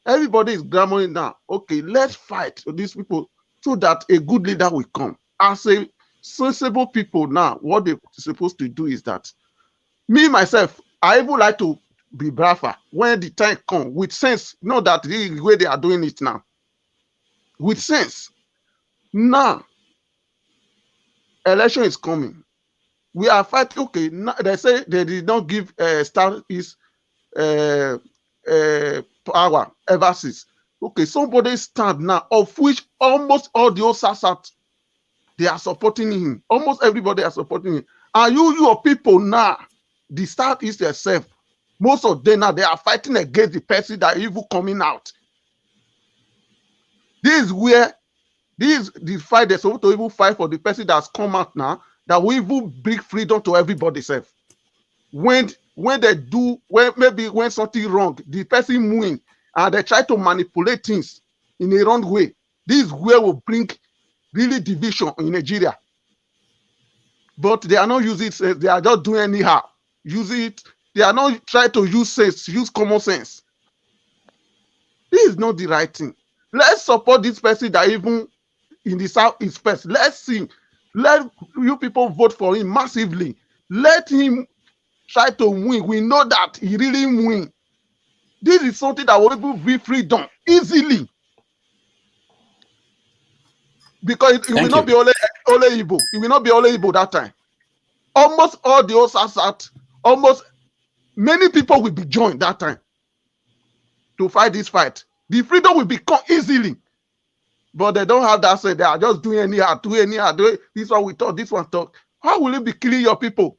Everybody is clamoring now. Okay, let's fight these people so that a good leader will come. As a sensible people now, what they're supposed to do is that me, myself, I even like to be braver when the time comes with sense. Know that the way they are doing it now, with sense. Now, election is coming. We are fighting. Okay, now they say they did not give Star East power ever since. Okay, somebody stand now, of which almost all the Osasat, they are supporting him. Almost everybody are supporting him. And your people now, the Southeast itself, most of them now, they are fighting against the person that evil coming out. This is where, this is the fight they're supposed to even fight for the person that's come out now, that will even bring freedom to everybody self. When they do, maybe when something wrong, the person win, and they try to manipulate things in a wrong way. This is where will bring really division in Nigeria. But they are not using it, they are just doing anyhow. Use it, they are not trying to use sense, use common sense. This is not the right thing. Let's support this person that even in the Southeast first. Let's see. Let you people vote for him massively. Let him try to win. We know that he really win. This is something that will be freedom easily. Because it will not be only Igbo. It will not be only Igbo that time. Almost all the Osasat, almost many people will be joined that time to fight this fight. The freedom will become easily. But they don't have that say. They are just doing anyhow, this one we talk, this one talk. How will you be killing your people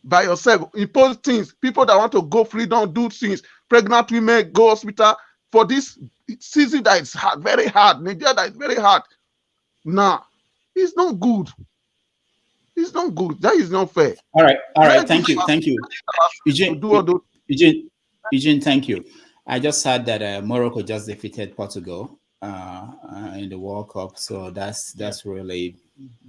by yourself? Impose things, people that want to go freedom, do things, pregnant women go hospital for this season that is hard, very hard. Nigeria that is very hard. Nah, it's not good. It's not good. That is not fair. All right. Thank you. Eugene, thank you. I just heard that Morocco just defeated Portugal in the World Cup, so that's really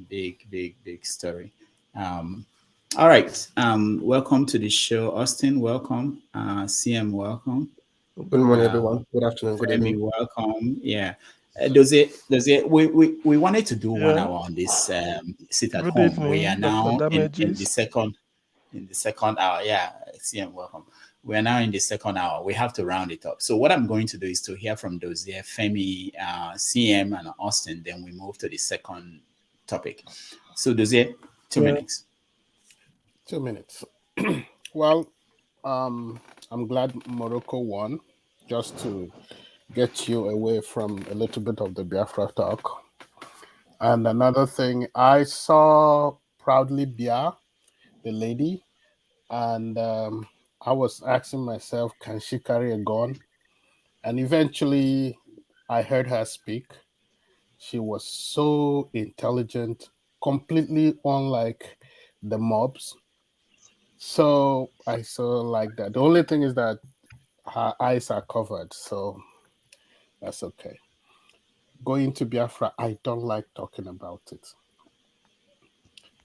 big story. All right. Welcome to the show, Austin. Welcome. CM, welcome. Good morning, everyone. Good afternoon. Good evening. Welcome. Yeah. Does it? We wanted to do 1 hour on this sit at home. Evening, We are now in the second hour. Yeah, CM, welcome. We are now in the second hour. We have to round it up. So what I'm going to do is to hear from Dozier, Femi, CM, and Austin. Then we move to the second topic. So Dozier, 2 minutes. 2 minutes. Well, I'm glad Morocco won, just to get you away from a little bit of the Biafra talk. And another thing, I saw Proudly Bia, the lady, and I was asking myself, can she carry a gun? And eventually I heard her speak. She was so intelligent, completely unlike the mobs. So I saw like that. The only thing is that her eyes are covered, so that's okay. Going to Biafra, I don't like talking about it.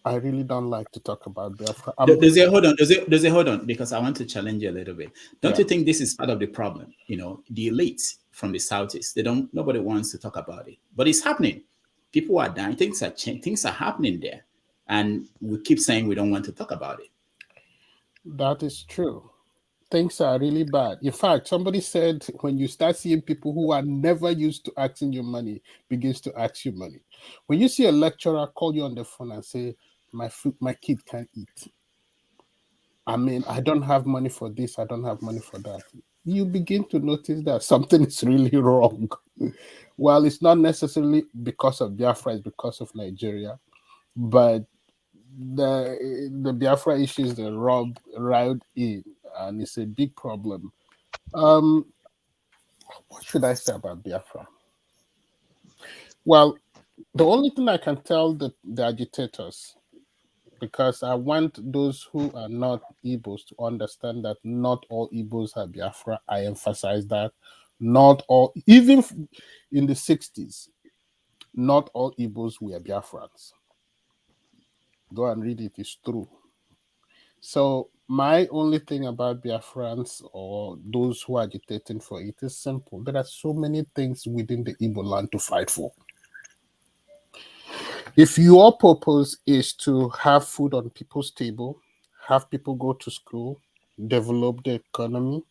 I really don't like to talk about Biafra. Does it hold on? Because I want to challenge you a little bit. Don't you think this is part of the problem? You know, the elites from the Southeast, nobody wants to talk about it, but it's happening. People are dying. Things are happening there, and we keep saying we don't want to talk about it. That is true. Things are really bad. In fact, somebody said when you start seeing people who are never used to asking you money begins to ask you money. When you see a lecturer call you on the phone and say, my kid can't eat. I mean, I don't have money for this. I don't have money for that. You begin to notice that something is really wrong. Well, it's not necessarily because of Biafra, it's because of Nigeria. But the Biafra issue is the route in, and it's a big problem. What should I say about Biafra? Well, the only thing I can tell the agitators, because I want those who are not Igbos to understand that not all Igbos are Biafra. I emphasize that. Not all, even in the 60s, not all Igbos were Biafrans. Go and read it, it's true. So my only thing about Biafrans or those who are agitating for it is simple. There are so many things within the Igbo land to fight for. If your purpose is to have food on people's table, have people go to school, develop the economy,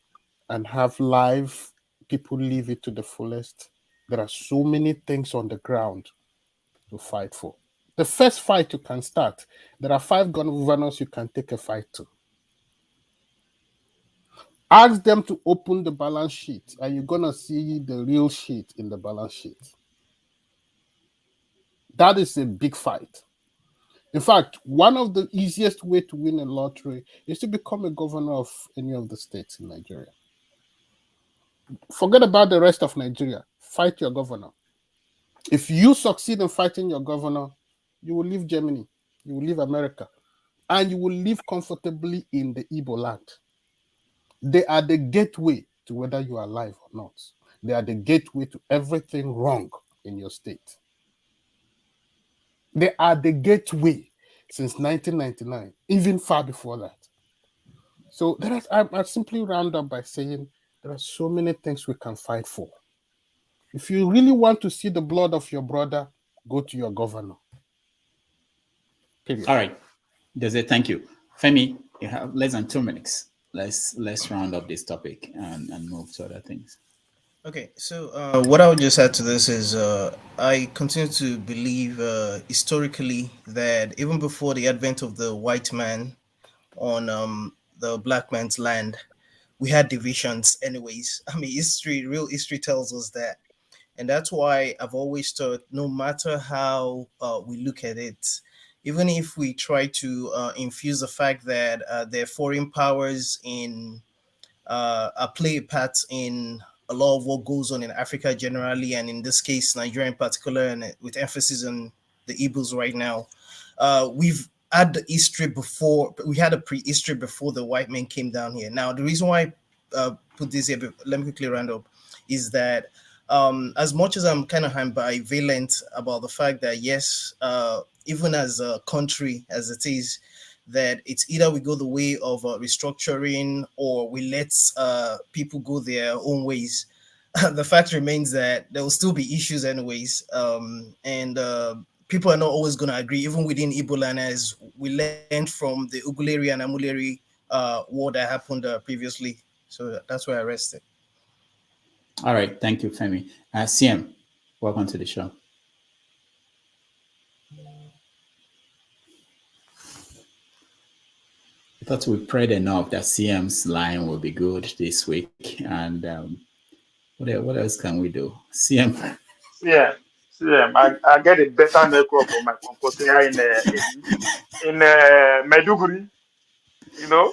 and have life, people live it to the fullest, there are so many things on the ground to fight for. The first fight you can start, there are 5 governors you can take a fight to. Ask them to open the balance sheet, and you're going to see the real shit in the balance sheet. That is a big fight. In fact, one of the easiest way to win a lottery is to become a governor of any of the states in Nigeria. Forget about the rest of Nigeria. Fight your governor. If you succeed in fighting your governor, you will leave Germany, you will leave America, and you will live comfortably in the Igbo land. They are the gateway to whether you are alive or not. They are the gateway to everything wrong in your state. They are the gateway since 1999, even far before that. So I simply round up by saying there are so many things we can fight for. If you really want to see the blood of your brother, go to your governor. Period. All right. Does it? Thank you. Femi, you have less than 2 minutes. Let's round up this topic and move to other things. Okay, so what I would just add to this is I continue to believe historically that even before the advent of the white man on the black man's land, we had divisions anyways. I mean, real history tells us that. And that's why I've always thought no matter how we look at it, even if we try to infuse the fact that there are foreign powers play a part in a lot of what goes on in Africa generally, and in this case, Nigeria in particular, and with emphasis on the Igbos right now. We've had the history before. We had a prehistory before the white men came down here. Now, the reason why I put this here, let me quickly round up, is that as much as I'm kind of ambivalent about the fact that, yes, even as a country as it is, that it's either we go the way of restructuring or we let people go their own ways. The fact remains that there will still be issues anyways. And people are not always going to agree, even within Igbo land, as we learned from the Uguleri and Amuleri war that happened previously. So that's where I rested. All right. Thank you, Femi. CM, welcome to the show. I thought we prayed enough that CM's line will be good this week. And what else can we do? CM. Yeah, I get a better network on my composer in Maiduguri. You know,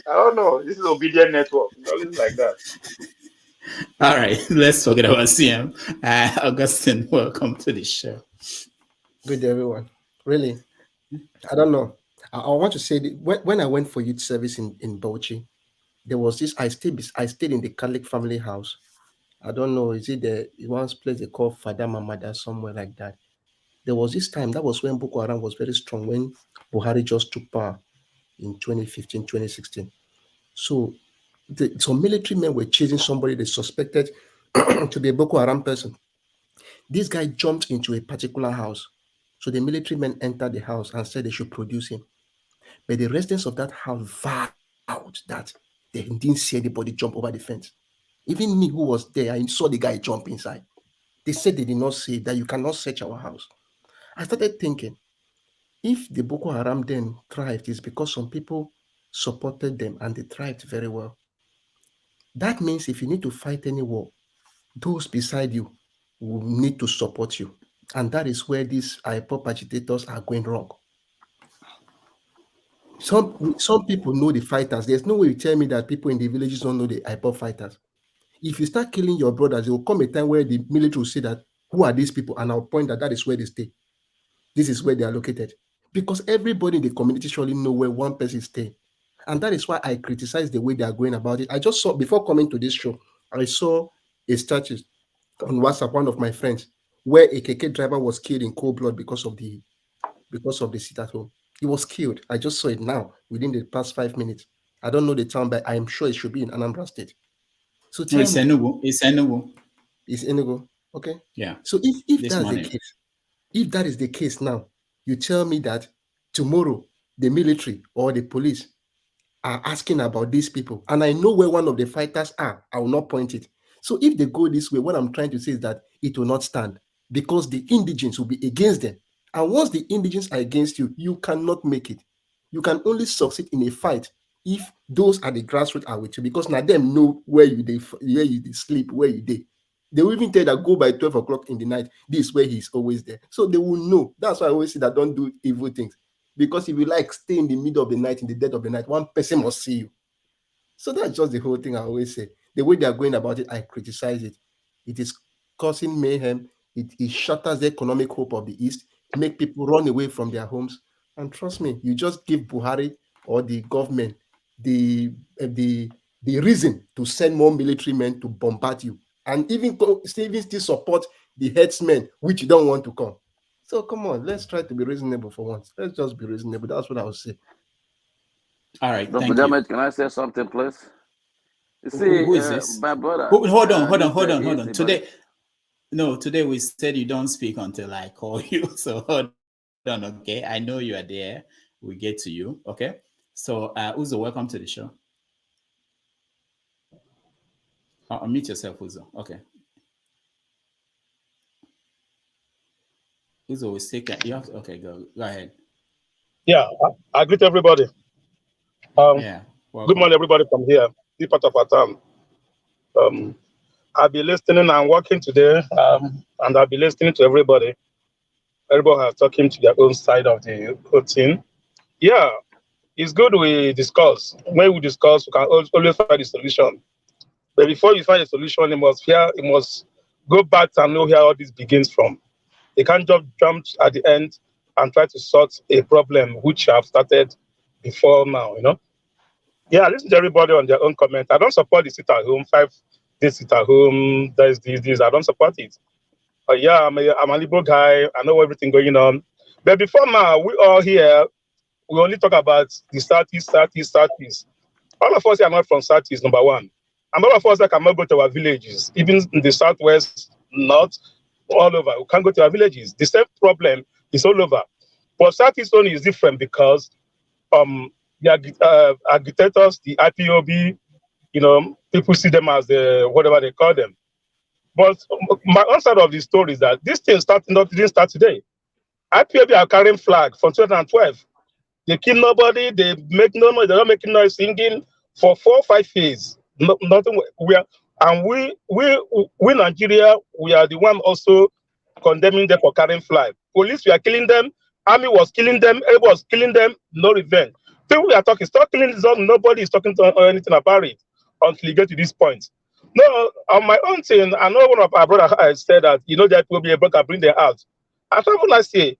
I don't know. This is obedient network. It's always like that. All right, let's forget about CM. Augustine, welcome to the show. Good day, everyone. Really, I don't know. I want to say that when I went for youth service in Bauchi, there was this. I stayed in the Catholic family house. I don't know. Is it the one's place they call Fada Mamada, somewhere like that? There was this time, that was when Boko Haram was very strong, when Buhari just took power in 2015, 2016. So some military men were chasing somebody they suspected to be a Boko Haram person. This guy jumped into a particular house. So the military men entered the house and said they should produce him. But the residents of that house vowed that they didn't see anybody jump over the fence. Even me, who was there, I saw the guy jump inside. They said they did not say that you cannot search our house. I started thinking, if the Boko Haram then thrived, it's because some people supported them and they thrived very well. That means if you need to fight any war, those beside you will need to support you. And that is where these Ipop agitators are going wrong. Some people know the fighters. There's no way you tell me that people in the villages don't know the Ipop fighters. If you start killing your brothers, there will come a time where the military will say that, who are these people? And I'll point that is where they stay. This is where they are located. Because everybody in the community surely know where one person is staying. And that is why I criticize the way they are going about it. I just saw, before coming to this show, I saw a status on WhatsApp, one of my friends, where a KK driver was killed in cold blood because of the sit at home. He was killed. I just saw it now within the past 5 minutes. I don't know the town, but I am sure it should be in Anambra State. So tell It's Enugu. It's Enugu. Okay. Yeah. So if that's the case, If that is the case now, you tell me that tomorrow the military or the police are asking about these people, and I know where one of the fighters are, I will not point it. So if they go this way, what I'm trying to say is that it will not stand because the indigents will be against them. And once the indigents are against you, you cannot make it. You can only succeed in a fight if those at the grassroots are with you, because now them know where you sleep, where you dey. They will even tell you that go by 12 o'clock in the night. This is where he's always there. So they will know. That's why I always say that don't do evil things. Because if you like stay in the middle of the night, in the dead of the night, one person must see you. So that's just the whole thing I always say. The way they are going about it, I criticize it. It is causing mayhem. It shatters the economic hope of the East, make people run away from their homes. And trust me, you just give Buhari or the government the reason to send more military men to bombard you, and even still support the headsmen, which you don't want to come. So come on, let's try to be reasonable for once. Let's just be reasonable. That's what I would say. All right, Dr. thank you. Damage, can I say something, please? You see, Who is this? my brother. Hold on. Easy, Today we said you don't speak until I call you. So hold on, okay? I know you are there. We get to you, okay? So Uzo, welcome to the show. Unmute yourself, Uzo. Okay. Uzo, we stick at you. Okay, go ahead. Yeah, I greet everybody. Yeah. Good morning, everybody from here, this part of our town. I'll be listening and working today, and I'll be listening to everybody. Everybody has talking to their own side of the whole thing. Yeah, it's good we discuss. When we discuss, we can always find a solution. But before you find a solution, you must go back and know where all this begins from. You can't just jump at the end and try to sort a problem which have started before now, you know. Yeah, listen to everybody on their own comment. I don't support the sit at home, 5 days sit at home, there's this. I don't support it. Yeah, I'm a liberal guy. I know everything going on. But before now, we all here, we only talk about the Southeast. All of us are not from Southeast, number one. And all of us that cannot go to our villages, even in the Southwest, North, all over. We can't go to our villages. The same problem is all over. But Southeast only is different because the agitators, the IPOB, you know, people see them as the whatever they call them. But my own side of the story is that this thing didn't start today. IPOB are carrying flag from 2012. They kill nobody, they make no noise, they're not making noise singing for 4 or 5 years. Nothing. We Nigeria, we are the one also condemning them for carrying flag. Police we are killing them, army was killing them, everybody was killing them, no revenge. People we are talking, stop killing them, nobody is talking to anything about it until you get to this point. No, on my own thing, I know one of our brothers said that, you know, that will be able to bring them out. I thought when I say,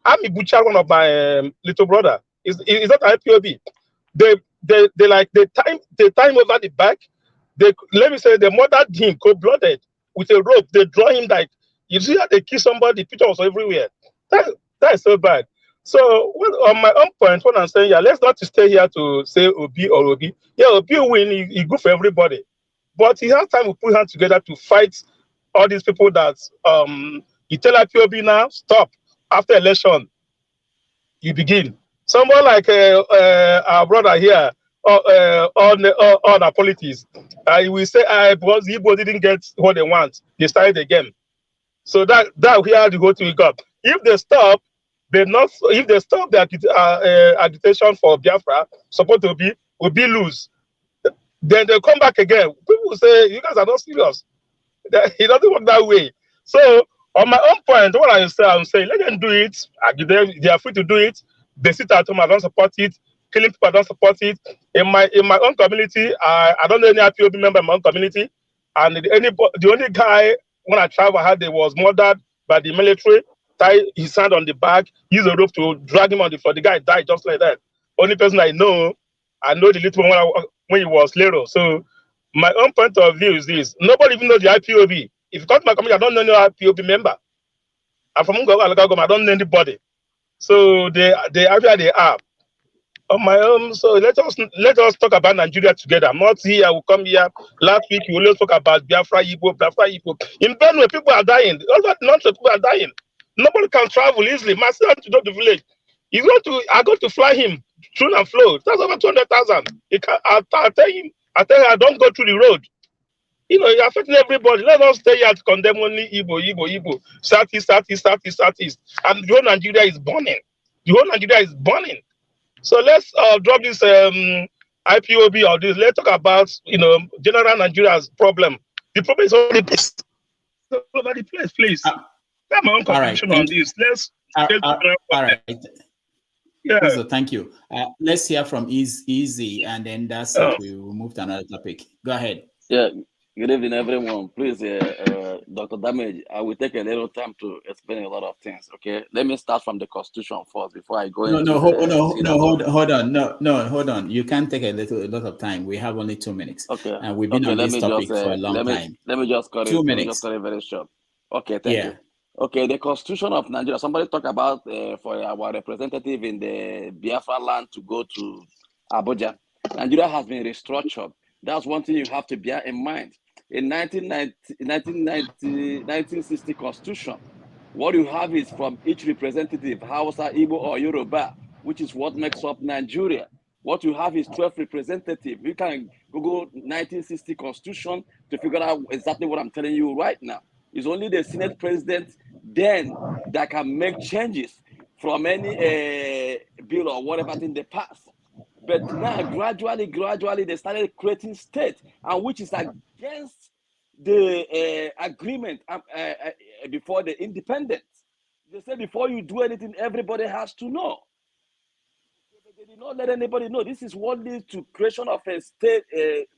I'm a butcher, one of my little brother. Is not IPOB. They time over the back. They murdered him cold-blooded with a rope. They draw him like, you see how they kill somebody, pictures everywhere. That is so bad. So on my own point, what I'm saying, yeah, let's not stay here to say Obi or Obi. Yeah, Obi win, he good for everybody. But he has time to put hands together to fight all these people that you tell IPOB now, stop. After election, you begin. Someone like our brother here on our politics, we say because Igbo didn't get what they want, they started again. So that here the go to wake up. If they stop, if they stop the agitation for Biafra, support will be lose. Then they come back again. People say you guys are not serious. It doesn't work that way. So on my own point, what I'm saying, let them do it. They are free to do it. They sit at home, I don't support it. Killing people, I don't support it. In my own community, I don't know any IPOB member in my own community. And the only guy when I traveled they was murdered by the military, tie his hand on the back, use a rope to drag him on the floor. The guy died just like that. Only person I know the little one when he was little. So my own point of view is this. Nobody even knows the IPOB. If you come to my community, I don't know any IPOB member. I'm from Ngogom, I don't know anybody. So they are on my own. So let us talk about Nigeria together. Not here. I will come here. Last week we always talk about Biafra, Ipop. In Benue, people are dying. All that nonsense, people are dying. Nobody can travel easily. My son to go to the village. I got to fly him through and flow. That's over 200,000. I tell him, I don't go through the road. You know, you're affecting everybody. Let us stay here to condemn only Igbo. Southeast. And the whole Nigeria is burning. So let's drop this IPOB or this. Let's talk about, general Nigeria's problem. The problem is all over the place, please. I have my own contribution on this. Let's all right. Yeah. So thank you. Let's hear from Easy, and then that's it. We will move to another topic. Go ahead. Yeah. Good evening, everyone. Please, Dr. Damage, I will take a little time to explain a lot of things. Okay, let me start from the Constitution first before I go into. Hold on. You can't take a lot of time. We have only 2 minutes. Okay, and we've been on this topic for a long time. Let me just cut 2 minutes. Let me just cut it very short. Okay, thank you. Okay, the Constitution of Nigeria. Somebody talk about for our representative in the Biafra land to go to Abuja. Nigeria has been restructured. That's one thing you have to bear in mind. In 1960 Constitution, what you have is from each representative, Hausa, Igbo, or Yoruba, which is what makes up Nigeria. What you have is 12 representatives. You can Google 1960 Constitution to figure out exactly what I'm telling you right now. It's only the Senate President then that can make changes from any bill or whatever in the past. But now, gradually, they started creating state, and which is against the agreement before the independence. They said before you do anything, everybody has to know. They did not let anybody know. This is what leads to creation of a state,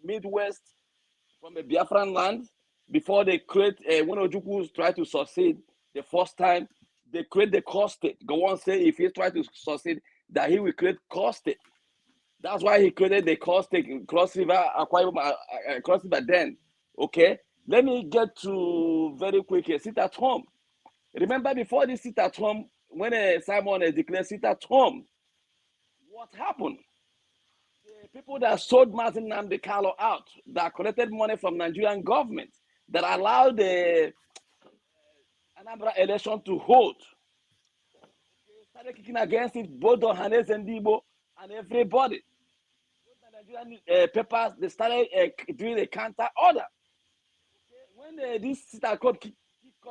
Midwest, from a Biafran land. Before they create, when Ojukwu tried to succeed the first time, they create the core state. Go on say if he tried to succeed, that he will create core state. That's why he created the Cross River, Cross River then. Okay, let me get to very quickly. Sit at home. Remember before this sit at home, when Simon declared sit at home, what happened? The people that sold Martin Nnamdi Kanu out, that collected money from Nigerian government, that allowed the Anambra election to hold, started kicking against it, both Ohanes and Igbo and everybody. The Nigerian papers, they started doing a counter order. When this sister court kicked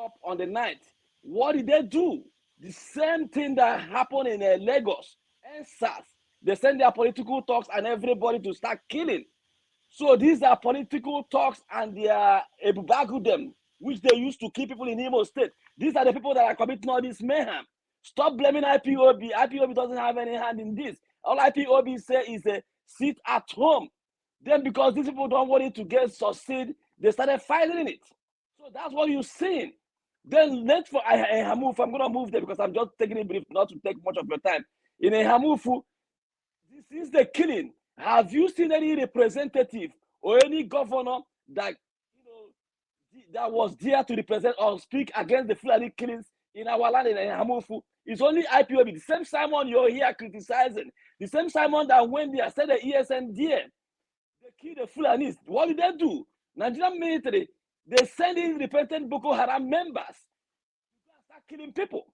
up on the night, what did they do? The same thing that happened in Lagos and SARS. They send their political talks and everybody to start killing. So these are political talks and they are them, which they used to kill people in Imo State. These are the people that are committing all this mayhem. Stop blaming IPOB. IPOB doesn't have any hand in this. All IPOB say is a sit at home. Then because these people don't want it to succeed, they started fighting it. So that's what you're seeing. Then let's for Hamufu, I'm gonna move there because I'm just taking it brief, not to take much of your time. In a Hamufu, this is the killing. Have you seen any representative or any governor that that was there to represent or speak against the Fulani killings in our land in Hamufu? It's only IPOB, the same Simon you're here criticizing, the same Simon that went there, said the ESN there, they killed the Fulanis. What did they do? Nigerian military, they send in repentant Boko Haram members to start killing people.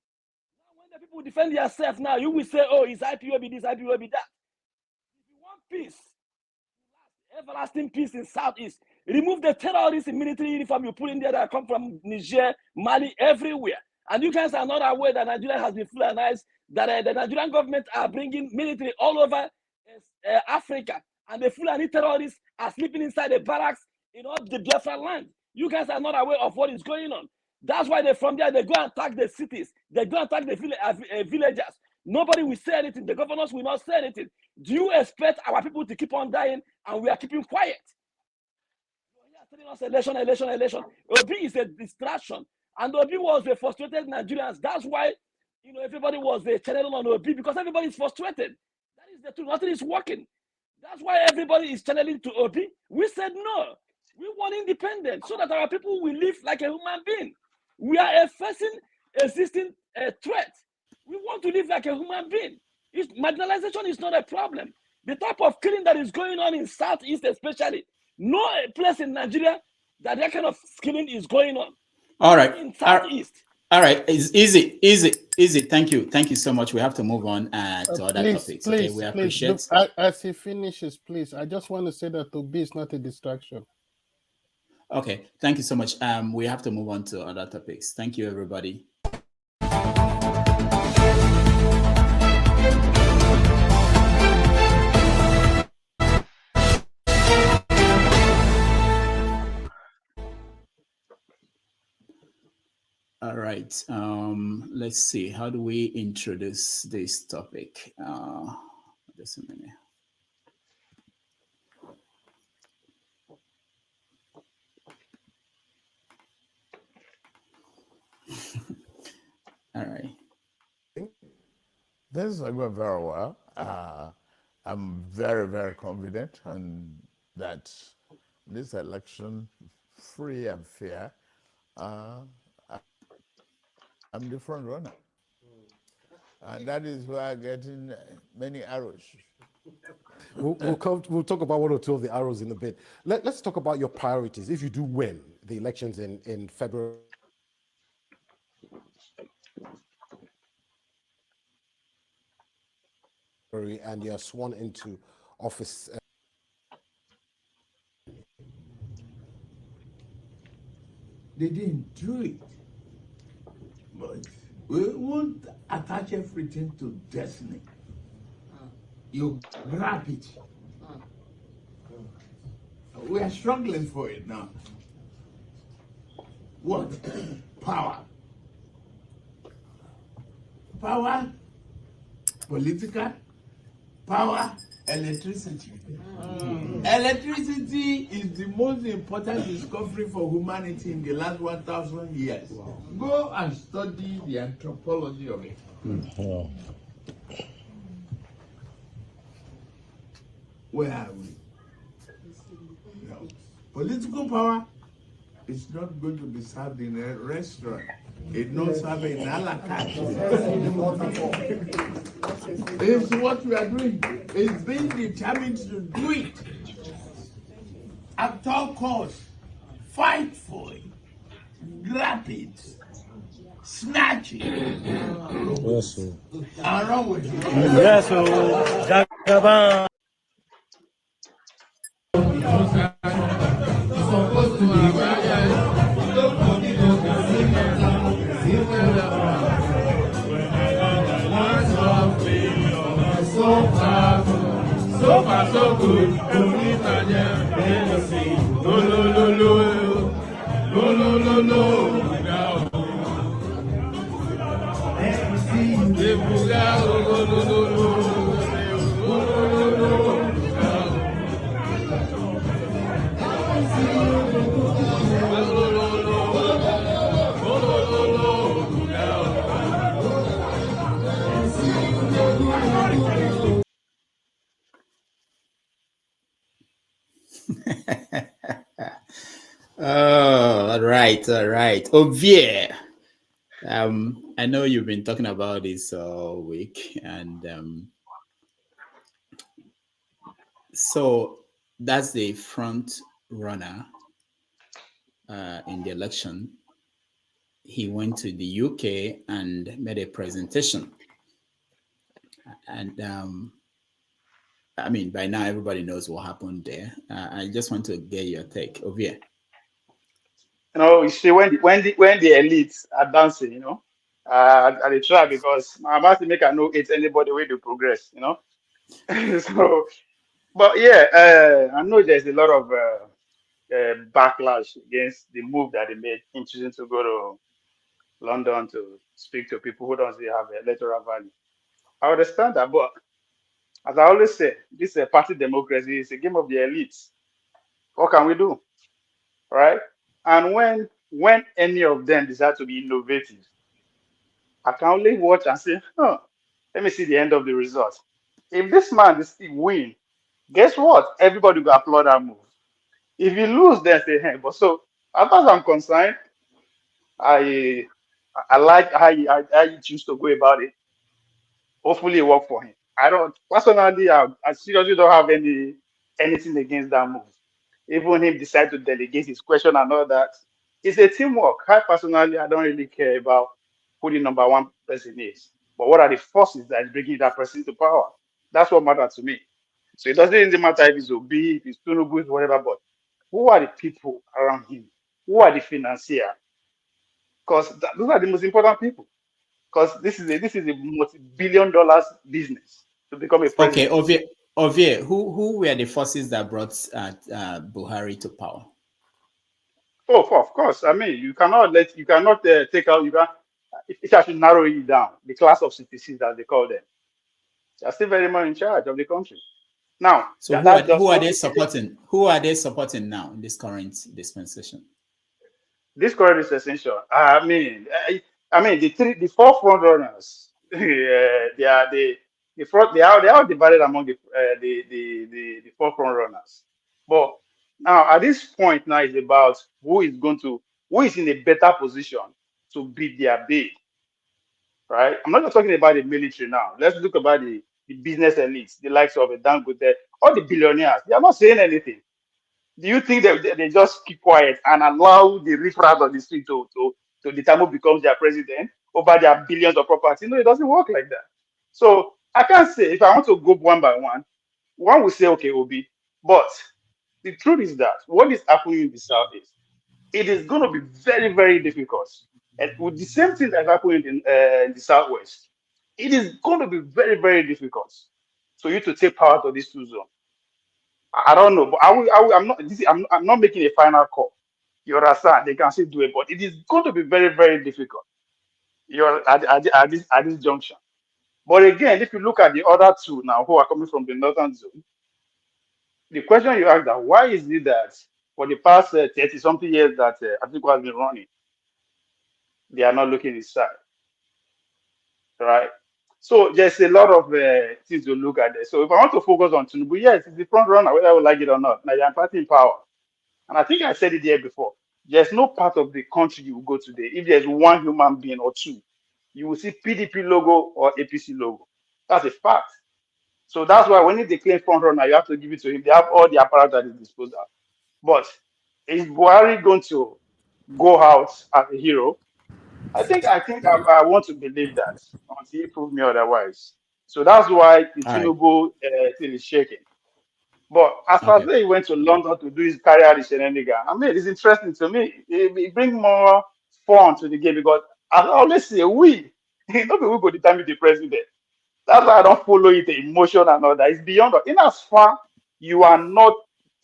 Now, when the people defend themselves now, you will say, oh, it's IPOB this, IPOB that. If you want peace, everlasting peace in Southeast, remove the terrorists in military uniform you put in there that come from Niger, Mali, everywhere. And you guys are not aware that Nigeria has been Fulanized, that the Nigerian government are bringing military all over Africa, and the Fulani terrorists are sleeping inside the barracks in all the Biafra land. You guys are not aware of what is going on. That's why from there, they go and attack the cities. They go and attack the villagers. Nobody will say anything. The governors will not say anything. Do you expect our people to keep on dying and we are keeping quiet? You are telling us election. Obi is a distraction. And Obi was a frustrated Nigerians. That's why, everybody was channeling on Obi, because everybody is frustrated. That is the truth. Nothing is working. That's why everybody is channeling to Obi. We said no. We want independence so that our people will live like a human being. We are facing existing threat. We want to live like a human being. Marginalization is not a problem. The type of killing that is going on in Southeast especially, no place in Nigeria that kind of killing is going on. All right. In Southeast. All right, it's easy. Thank you so much. We have to move on to other topics. Okay, we appreciate. Look, as he finishes, please, I just want to say that to be is not a distraction. Okay, thank you so much. We have to move on to other topics. Thank you, everybody. All right. Let's see. How do we introduce this topic? Just a minute. All right. This is going very well. I'm very, very confident that this election, free and fair, I'm the front runner. And that is why I'm getting many arrows. We'll talk about one or two of the arrows in a bit. Let's talk about your priorities. If you do win the elections in February, and you're sworn into office. They didn't do it. But we won't attach everything to destiny. You grab it. We are struggling for it now. What? Power. Power, political, power, electricity. Electricity is the most important discovery for humanity in the last 1,000 years. Wow. Go and study the anthropology of it. Oh. Where are we? No. Political power is not going to be served in a restaurant. It's not served in a la carte. It's what we are doing. It's being determined to do it. At all costs, fight for it, grab it, snatch it, yes, and run with it. Yes, sir. So far, so good. Oh, all right. Ovie, I know you've been talking about this all week, and so that's the front runner in the election. He went to the UK and made a presentation, and I mean, by now everybody knows what happened there. I just want to get your take, Ovie. You see, when the elites are dancing, I try because I'm about to make a no it's anybody way to progress, So, but yeah, I know there's a lot of backlash against the move that they made in choosing to go to London to speak to people who don't have electoral value. I understand that, but as I always say, this is a party democracy. It's a game of the elites. What can we do, right? And when any of them decide to be innovative, I can only watch and say, oh, let me see the end of the result. If this man is still win, guess what? Everybody will applaud that move. If you lose, then say, hey, but so as far as I'm concerned, I like how you choose to go about it. Hopefully it worked for him. I don't personally I seriously don't have anything against that move. Even him decide to delegate his question and all that. It's a teamwork. I personally I don't really care about who the number one person is, but what are the forces that is bringing that person to power? That's what matters to me. So it doesn't really matter if it's Obi, if it's Tinubu, whatever, but who are the people around him? Who are the financiers? Because those are the most important people. Because this is a multi-billion dollars business to become a Okay, president. Ovie, who were the forces that brought Buhari to power? Oh, of course. I mean, you cannot take out. You can. If I should narrow it down, the class of citizens as they call them, they are still very much in charge of the country. Now, So that's who just are one. they supporting? Who are they supporting now in this current dispensation? This current is essential. I mean, the four front runners. They are the front. They are divided among the four front runners. But now at this point now is about who is in a better position to beat their bid, right? I'm not just talking about the military now. Let's look about the business elites, the likes of a Dangote, all the billionaires. They are not saying anything. Do you think that they just keep quiet and allow the riffraff of the street to determine who becomes their president over their billions of property? No, it doesn't work like that. So I can't say if I want to go one by one will say, okay, Obi. But the truth is that what is happening in the South is it is going to be very, very difficult. And with the same thing that's happening in the Southwest, it is going to be very, very difficult for you to take power to these two zones. I don't know, but I'm not. I'm not making a final call. You understand? They can still do it, but it is going to be very, very difficult. You're at this junction. But again, if you look at the other two now who are coming from the northern zone, the question you ask that why is it that for the past 30 something years that Atiku has been running, they are not looking inside, right? So there's a lot of things to look at there. So if I want to focus on Tinubu, yes, it's the front runner, whether I would like it or not. Nigerian party in power. And I think I said it here before. There's no part of the country you will go today. If there's one human being or two, you will see PDP logo or APC logo. That's a fact. So that's why when they claim front runner, you have to give it to him. They have all the apparatus at his disposal. But is Buhari going to go out as a hero? I want to believe that until he prove me otherwise. So that's why the All right. Tinubu thing is shaking. But as far Okay. as he went to London to do his career in Shenanigan, I mean, it's interesting to me. It brings more fun to the game because as I always say, we, not we go determine the president. That's why I don't follow it, the emotion and all that. It's beyond that. In as far you are not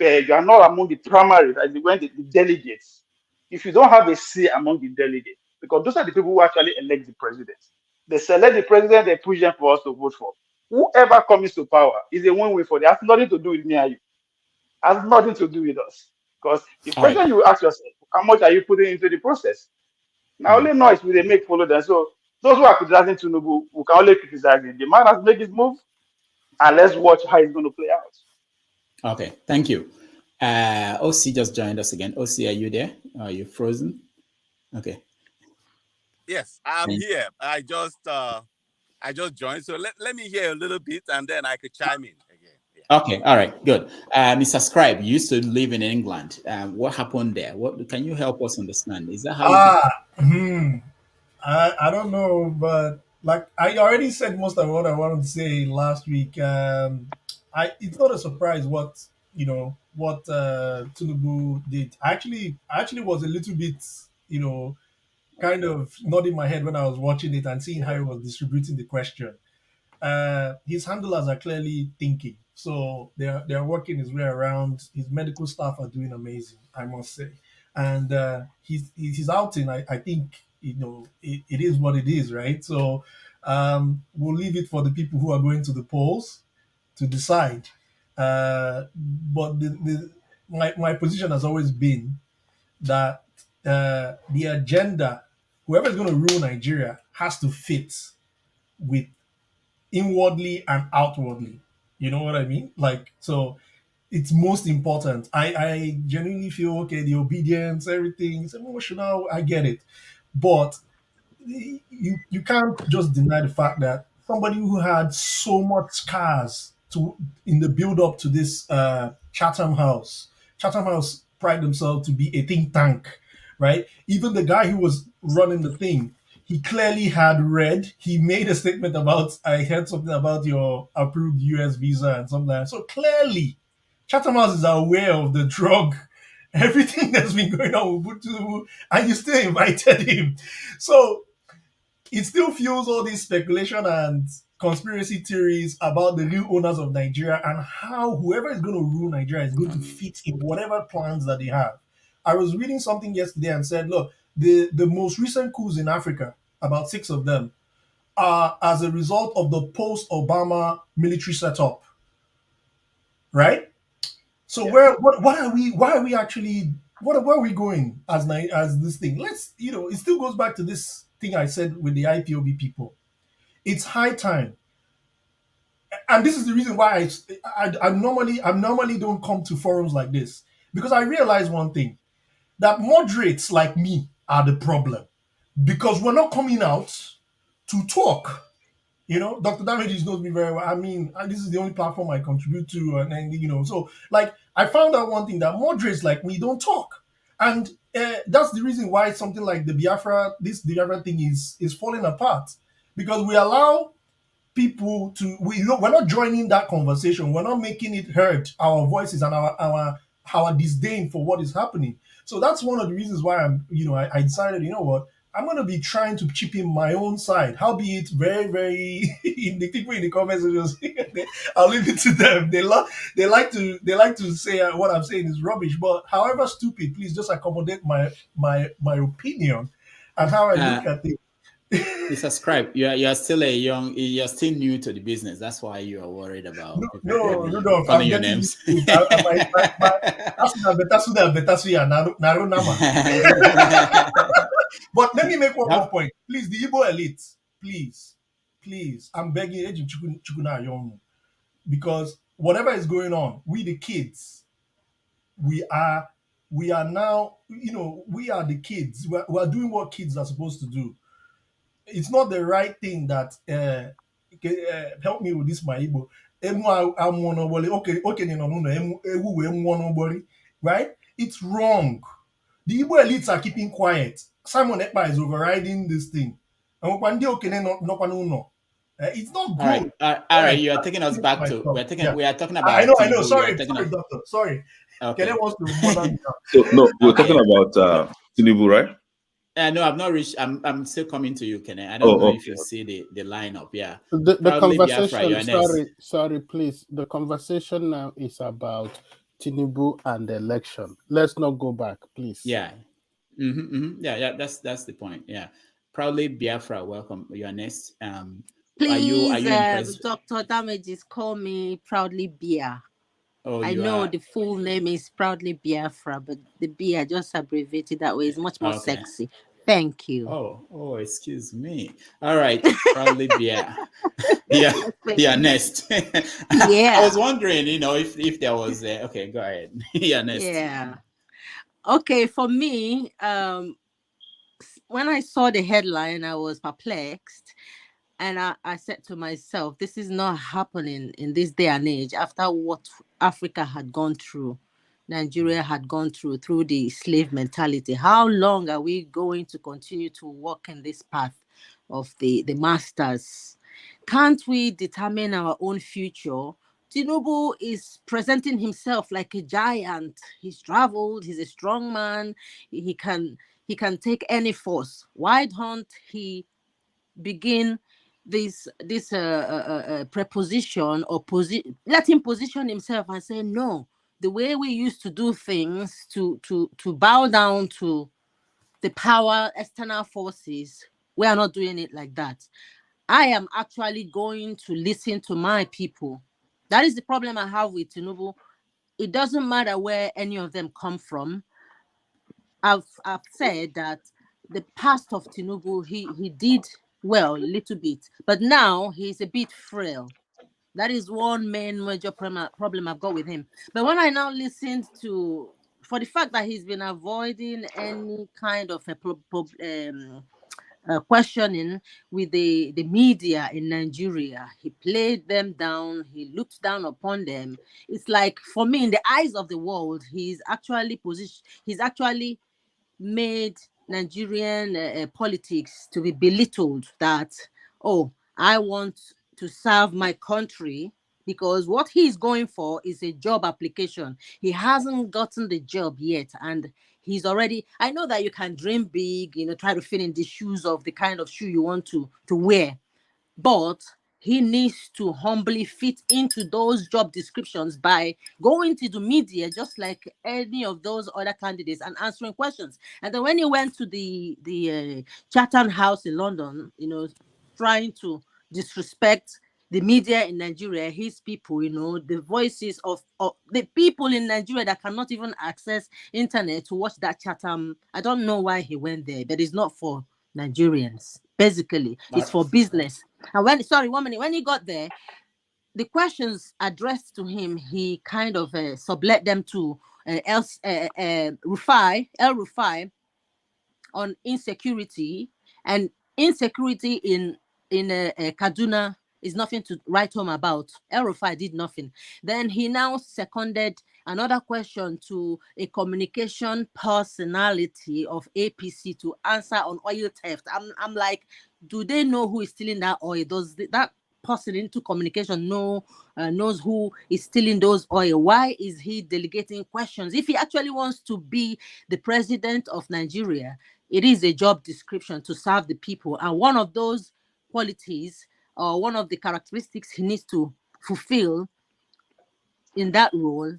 among the primary, like the delegates. If you don't have a say among the delegates, because those are the people who actually elect the president. They select the president, they push them for us to vote for. Whoever comes to power is a win-win for them. It has nothing to do with me and you. It has nothing to do with us. Because the All right. question you ask yourself, how much are you putting into the process? Now, only noise will they make follow them. So those who are criticizing Tinubu, we can only criticize him. The man has made his move, and let's watch how it's going to play out. Okay. Thank you. OC just joined us again. OC, are you there? Are you frozen? Okay. Yes, I'm here. I just joined, so let me hear a little bit, and then I could chime in again. Yeah. Okay. All right. Good. Mr. Scribe, you used to live in England. What happened there? What can you help us understand? Is that how you? I don't know, but like I already said most of what I wanted to say last week. It's not a surprise what Tinubu did. I actually was a little bit kind of nodding my head when I was watching it and seeing how he was distributing the question. His handlers are clearly thinking, so they're working his way around. His medical staff are doing amazing, I must say. And his outing, I think it is what it is, right? So we'll leave it for the people who are going to the polls to decide. But my position has always been that the agenda, whoever is going to rule Nigeria, has to fit with inwardly and outwardly. You know what I mean? Like, so it's most important. I genuinely feel okay, the obedience, everything, it's emotional, I get it. But you can't just deny the fact that somebody who had so much scars to in the build up to this Chatham House pride themselves to be a think tank, right? Even the guy who was running the thing, he clearly had read. He made a statement about, I heard something about your approved US visa and something like that. So clearly, Chatham House is aware of the drug, everything that's been going on with Tinubu, and you still invited him. So it still fuels all this speculation and conspiracy theories about the real owners of Nigeria and how whoever is going to rule Nigeria is going to fit in whatever plans that they have. I was reading something yesterday and said, look, the most recent coups in Africa, about 6 of them, are as a result of the post-Obama military setup, right? So what are we? Why are we actually? Where are we going as this thing? Let's, it still goes back to this thing I said with the IPOB people. It's high time, and this is the reason why I normally don't come to forums like this, because I realize one thing, that moderates like me are the problem, because we're not coming out to talk. Dr. Damages knows me very well. I mean, this is the only platform I contribute to, and then, so like I found out one thing, that moderates like me don't talk, and that's the reason why something like the Biafra thing is falling apart, because we allow people to we're not joining that conversation. We're not making it heard, our voices and our disdain for what is happening. So that's one of the reasons why I decided, what, I'm going to be trying to chip in my own side. Howbeit, very, very, in the people in the comments, I'll leave it to them. They like to say what I'm saying is rubbish. But however stupid, please just accommodate my opinion and how I look at it. Mr. Scribe, you're still you're still new to the business. That's why you are worried about no, Rudolph, calling your names. But let me make one more point. Please, the Igbo elite, please, I'm begging, because whatever is going on, we the kids, we are now, we are the kids. We are doing what kids are supposed to do. It's not the right thing that help me with this, my Igbo. Right? It's wrong. The Igbo elites are keeping quiet. Simon Ekpa is overriding this thing. It's not good. All right. You are taking us back to we are talking about. I know. Tinubu. Sorry, doctor. Sorry. Okay. Kele wants to mother me out. So no, we're talking about Tinubu, right? No, I've not reached. I'm still coming to you, Kene. I don't know if you see the lineup. Yeah. The conversation. Sorry, please. The conversation now is about Tinubu and the election. Let's not go back, please. Yeah. Yeah. That's the point. Yeah. Proudly Biafra. Welcome. You are next. Please, are you impressed? Dr. Damages, call me Proudly Bia. Oh, I know the full name is Proudly Biafra, but the Bia just abbreviated that way is much more sexy. Thank you. Oh, excuse me. All right, Proudly Bia. Yeah, next. Yeah. I was wondering, if there was okay, go ahead. Yeah, next. Yeah. Okay, for me, when I saw the headline, I was perplexed. And I said to myself, this is not happening in this day and age after what Africa had gone through, Nigeria had gone through the slave mentality. How long are we going to continue to walk in this path of the masters? Can't we determine our own future? Tinubu is presenting himself like a giant. He's traveled, he's a strong man, he can take any force. Why don't he begin this preposition or let him position himself and say, no, the way we used to do things, to bow down to the power, external forces, we are not doing it like that. I am actually going to listen to my people. That is the problem I have with Tinubu. It doesn't matter where any of them come from. I've said that the past of Tinubu, he did well, a little bit, but now he's a bit frail. That is one main major problem I've got with him. But when I now listened to, for the fact that he's been avoiding any kind of questioning with the media in Nigeria, he played them down, he looked down upon them. It's like, for me, in the eyes of the world, he's actually made Nigerian politics to be belittled that, oh, I want to serve my country, because what he's going for is a job application. He hasn't gotten the job yet, and he's already, I know that you can dream big, try to fit in the shoes of the kind of shoe you want to wear, but he needs to humbly fit into those job descriptions by going to the media just like any of those other candidates and answering questions. And then when he went to the Chatham House in London, trying to disrespect the media in Nigeria, his people, the voices of the people in Nigeria that cannot even access internet to watch that Chatham. I don't know why he went there, but it's not for Nigerians. Basically, it's for business. And one minute, when he got there, the questions addressed to him, he kind of sublet them to El Rufai on insecurity, and insecurity in Kaduna is nothing to write home about. El Rufai did nothing. Then he now seconded another question to a communication personality of APC to answer on oil theft. I'm like, do they know who is stealing that oil? Does that person into communication knows who is stealing those oil? Why is he delegating questions? If he actually wants to be the president of Nigeria, it is a job description to serve the people. And one of those qualities, or one of the characteristics he needs to fulfill in that role,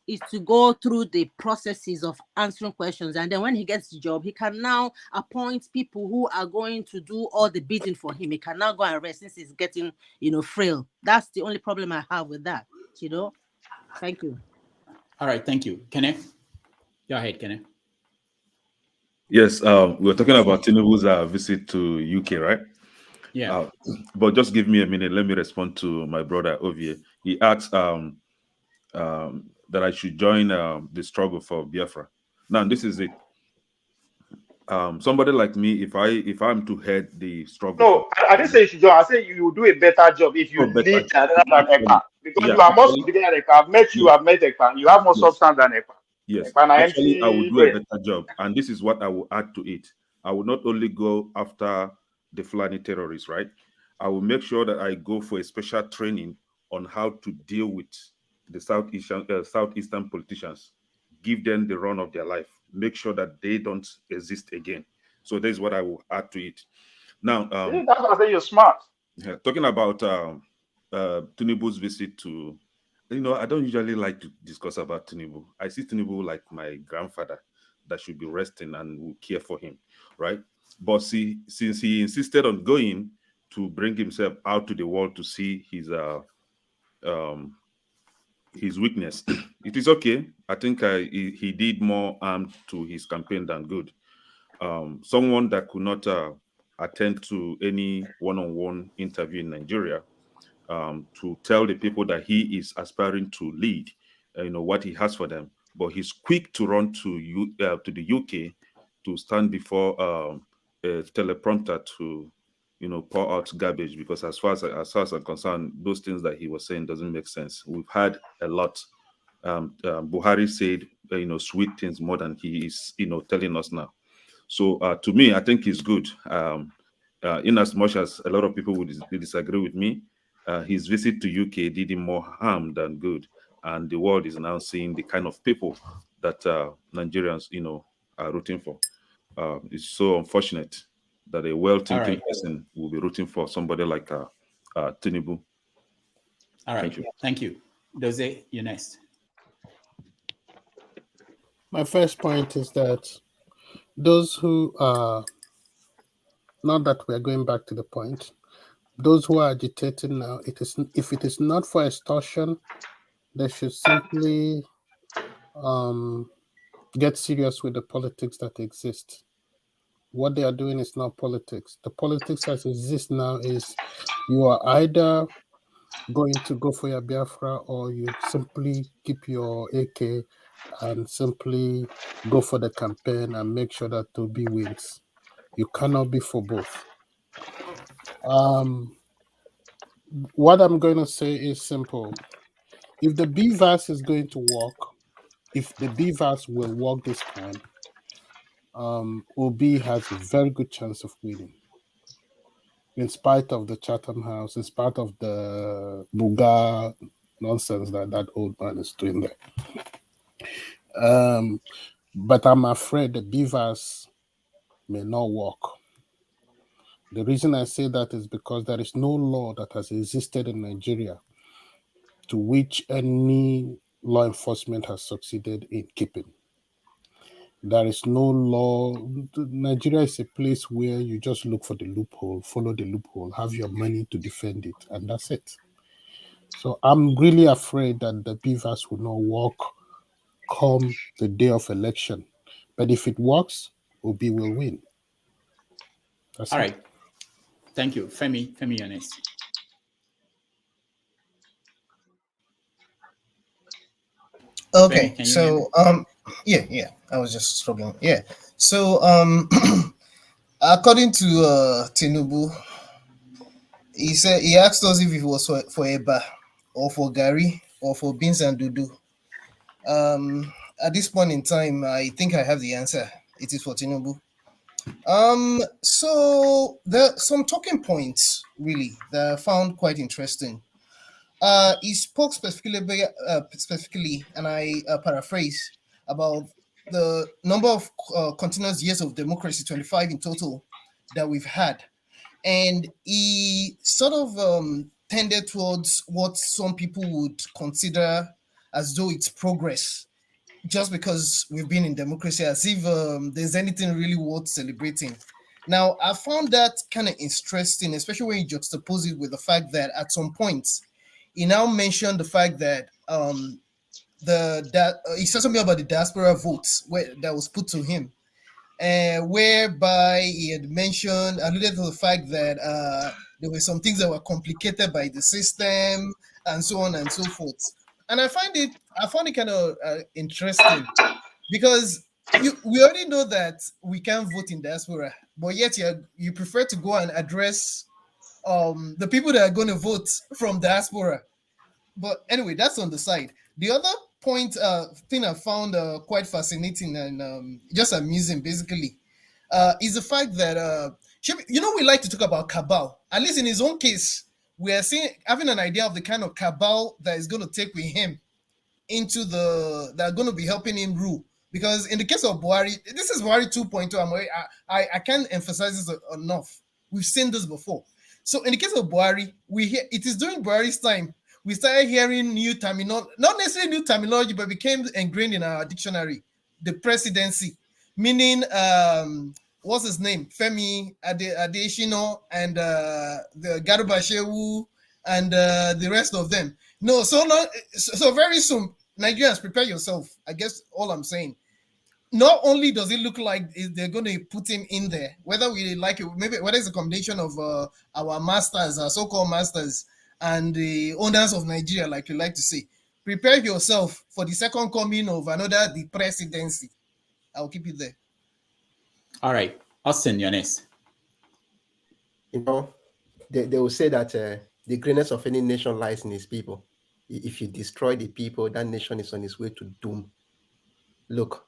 is to go through the processes of answering questions. And then when he gets the job, he can now appoint people who are going to do all the bidding for him. He can now go and rest since he's getting, frail. That's the only problem I have with that, Thank you. All right, thank you. Kenneth? Go ahead, Kenneth. Yes, we were talking about Tinubu's visit to UK, right? Yeah. But just give me a minute. Let me respond to my brother Ovie. He asked that I should join the struggle for Biafra. Now, this is it. Somebody like me, if I'm to head the struggle. No, I didn't say you should join. I say you will do a better job if you lead than Ekpa. Because you are more sophisticated than Ekpa. I've met you, I've met Ekpa. You have more substance than Ekpa. Yes, Ekpa actually, I will do a brain. better job. And this is what I will add to it. I will not only go after the Fulani terrorists, right? I will make sure that I go for a special training on how to deal with the southeastern politicians, give them the run of their life, make sure that they don't exist again. So that is what I will add to it. Now, that's why I say you're smart. Talking about Tinubu's visit to, I don't usually like to discuss about Tinubu. I see Tinubu like my grandfather that should be resting and will care for him, right? But see, since he insisted on going to bring himself out to the world to see his weakness, it is okay. I think he did more harm to his campaign than good. Someone that could not attend to any one-on-one interview in Nigeria to tell the people that he is aspiring to lead, what he has for them, but he's quick to run to the UK to stand before a teleprompter to pour out garbage, because as far as I'm concerned, those things that he was saying doesn't make sense. We've had a lot. Buhari said sweet things more than he is telling us now. So to me, I think he's good. In as much as a lot of people would disagree with me, his visit to UK did him more harm than good, and the world is now seeing the kind of people that Nigerians, are rooting for. It's so unfortunate that a well-thinking person will be rooting for somebody like Tinubu. All right, thank you. Doze, you next. My first point is that those who are, not that we're going back to the point, those who are agitating now, if it is not for extortion, they should simply get serious with the politics that exist. What they are doing is not politics. The politics as exists now is you are either going to go for your Biafra, or you simply keep your AK and simply go for the campaign and make sure that Toby wins. You cannot be for both. What I'm going to say is simple. If the BVAS is going to work, if the BVAS will work this time, Obi has a very good chance of winning, in spite of the Chatham House, in spite of the Buga nonsense that old man is doing there. But I'm afraid the beavers may not work. The reason I say that is because there is no law that has existed in Nigeria to which any law enforcement has succeeded in keeping. There is no law. Nigeria is a place where you just look for the loophole, follow the loophole, have your money to defend it, and that's it. So I'm really afraid that the beavers will not work come the day of election. But if it works, Obi will win. That's All it. right. Thank you. Femi Yones. Okay, Femi, can you hear me? so yeah, I was just struggling. Yeah, so according to Tinubu, he said he asked us if it was for Eba or for Gary or for beans and Dudu. At this point in time, I think I have the answer. It is for Tinubu. So there are some talking points really that I found quite interesting. He spoke specifically, and I paraphrase about the number of continuous years of democracy, 25 in total, that we've had, and he sort of tended towards what some people would consider as though it's progress, just because we've been in democracy, as if there's anything really worth celebrating. Now, I found that kind of interesting, especially when you juxtapose it with the fact that at some points, he now mentioned the fact that he said something about the diaspora votes that was put to him, whereby he had alluded to the fact that there were some things that were complicated by the system and so on and so forth. And I found it kind of interesting because we already know that we can't vote in diaspora, but yet you prefer to go and address the people that are going to vote from diaspora. But anyway, that's on the side. The other thing I found quite fascinating and just amusing, basically, is the fact that we like to talk about cabal. At least in his own case, we are having an idea of the kind of cabal that is going to take with him that are going to be helping him rule. Because in the case of Buhari, this is Buhari 2.2. I can't emphasize this enough. We've seen this before. So in the case of Buhari, it is during Buhari's time we started hearing new terminology, not necessarily new terminology, but became ingrained in our dictionary. The presidency, meaning what's his name, Femi Adesina, and the Garuba Shehu, and the rest of them. No, so very soon, Nigerians, prepare yourself. I guess all I'm saying. Not only does it look like they're going to put him in there, whether we like it, maybe whether it's a combination of our masters, our so-called masters, and the owners of Nigeria, like you like to say, prepare yourself for the second coming of the presidency. I'll keep it there. All right, Austin Yones. They will say that the greatness of any nation lies in its people. If you destroy the people, that nation is on its way to doom. Look,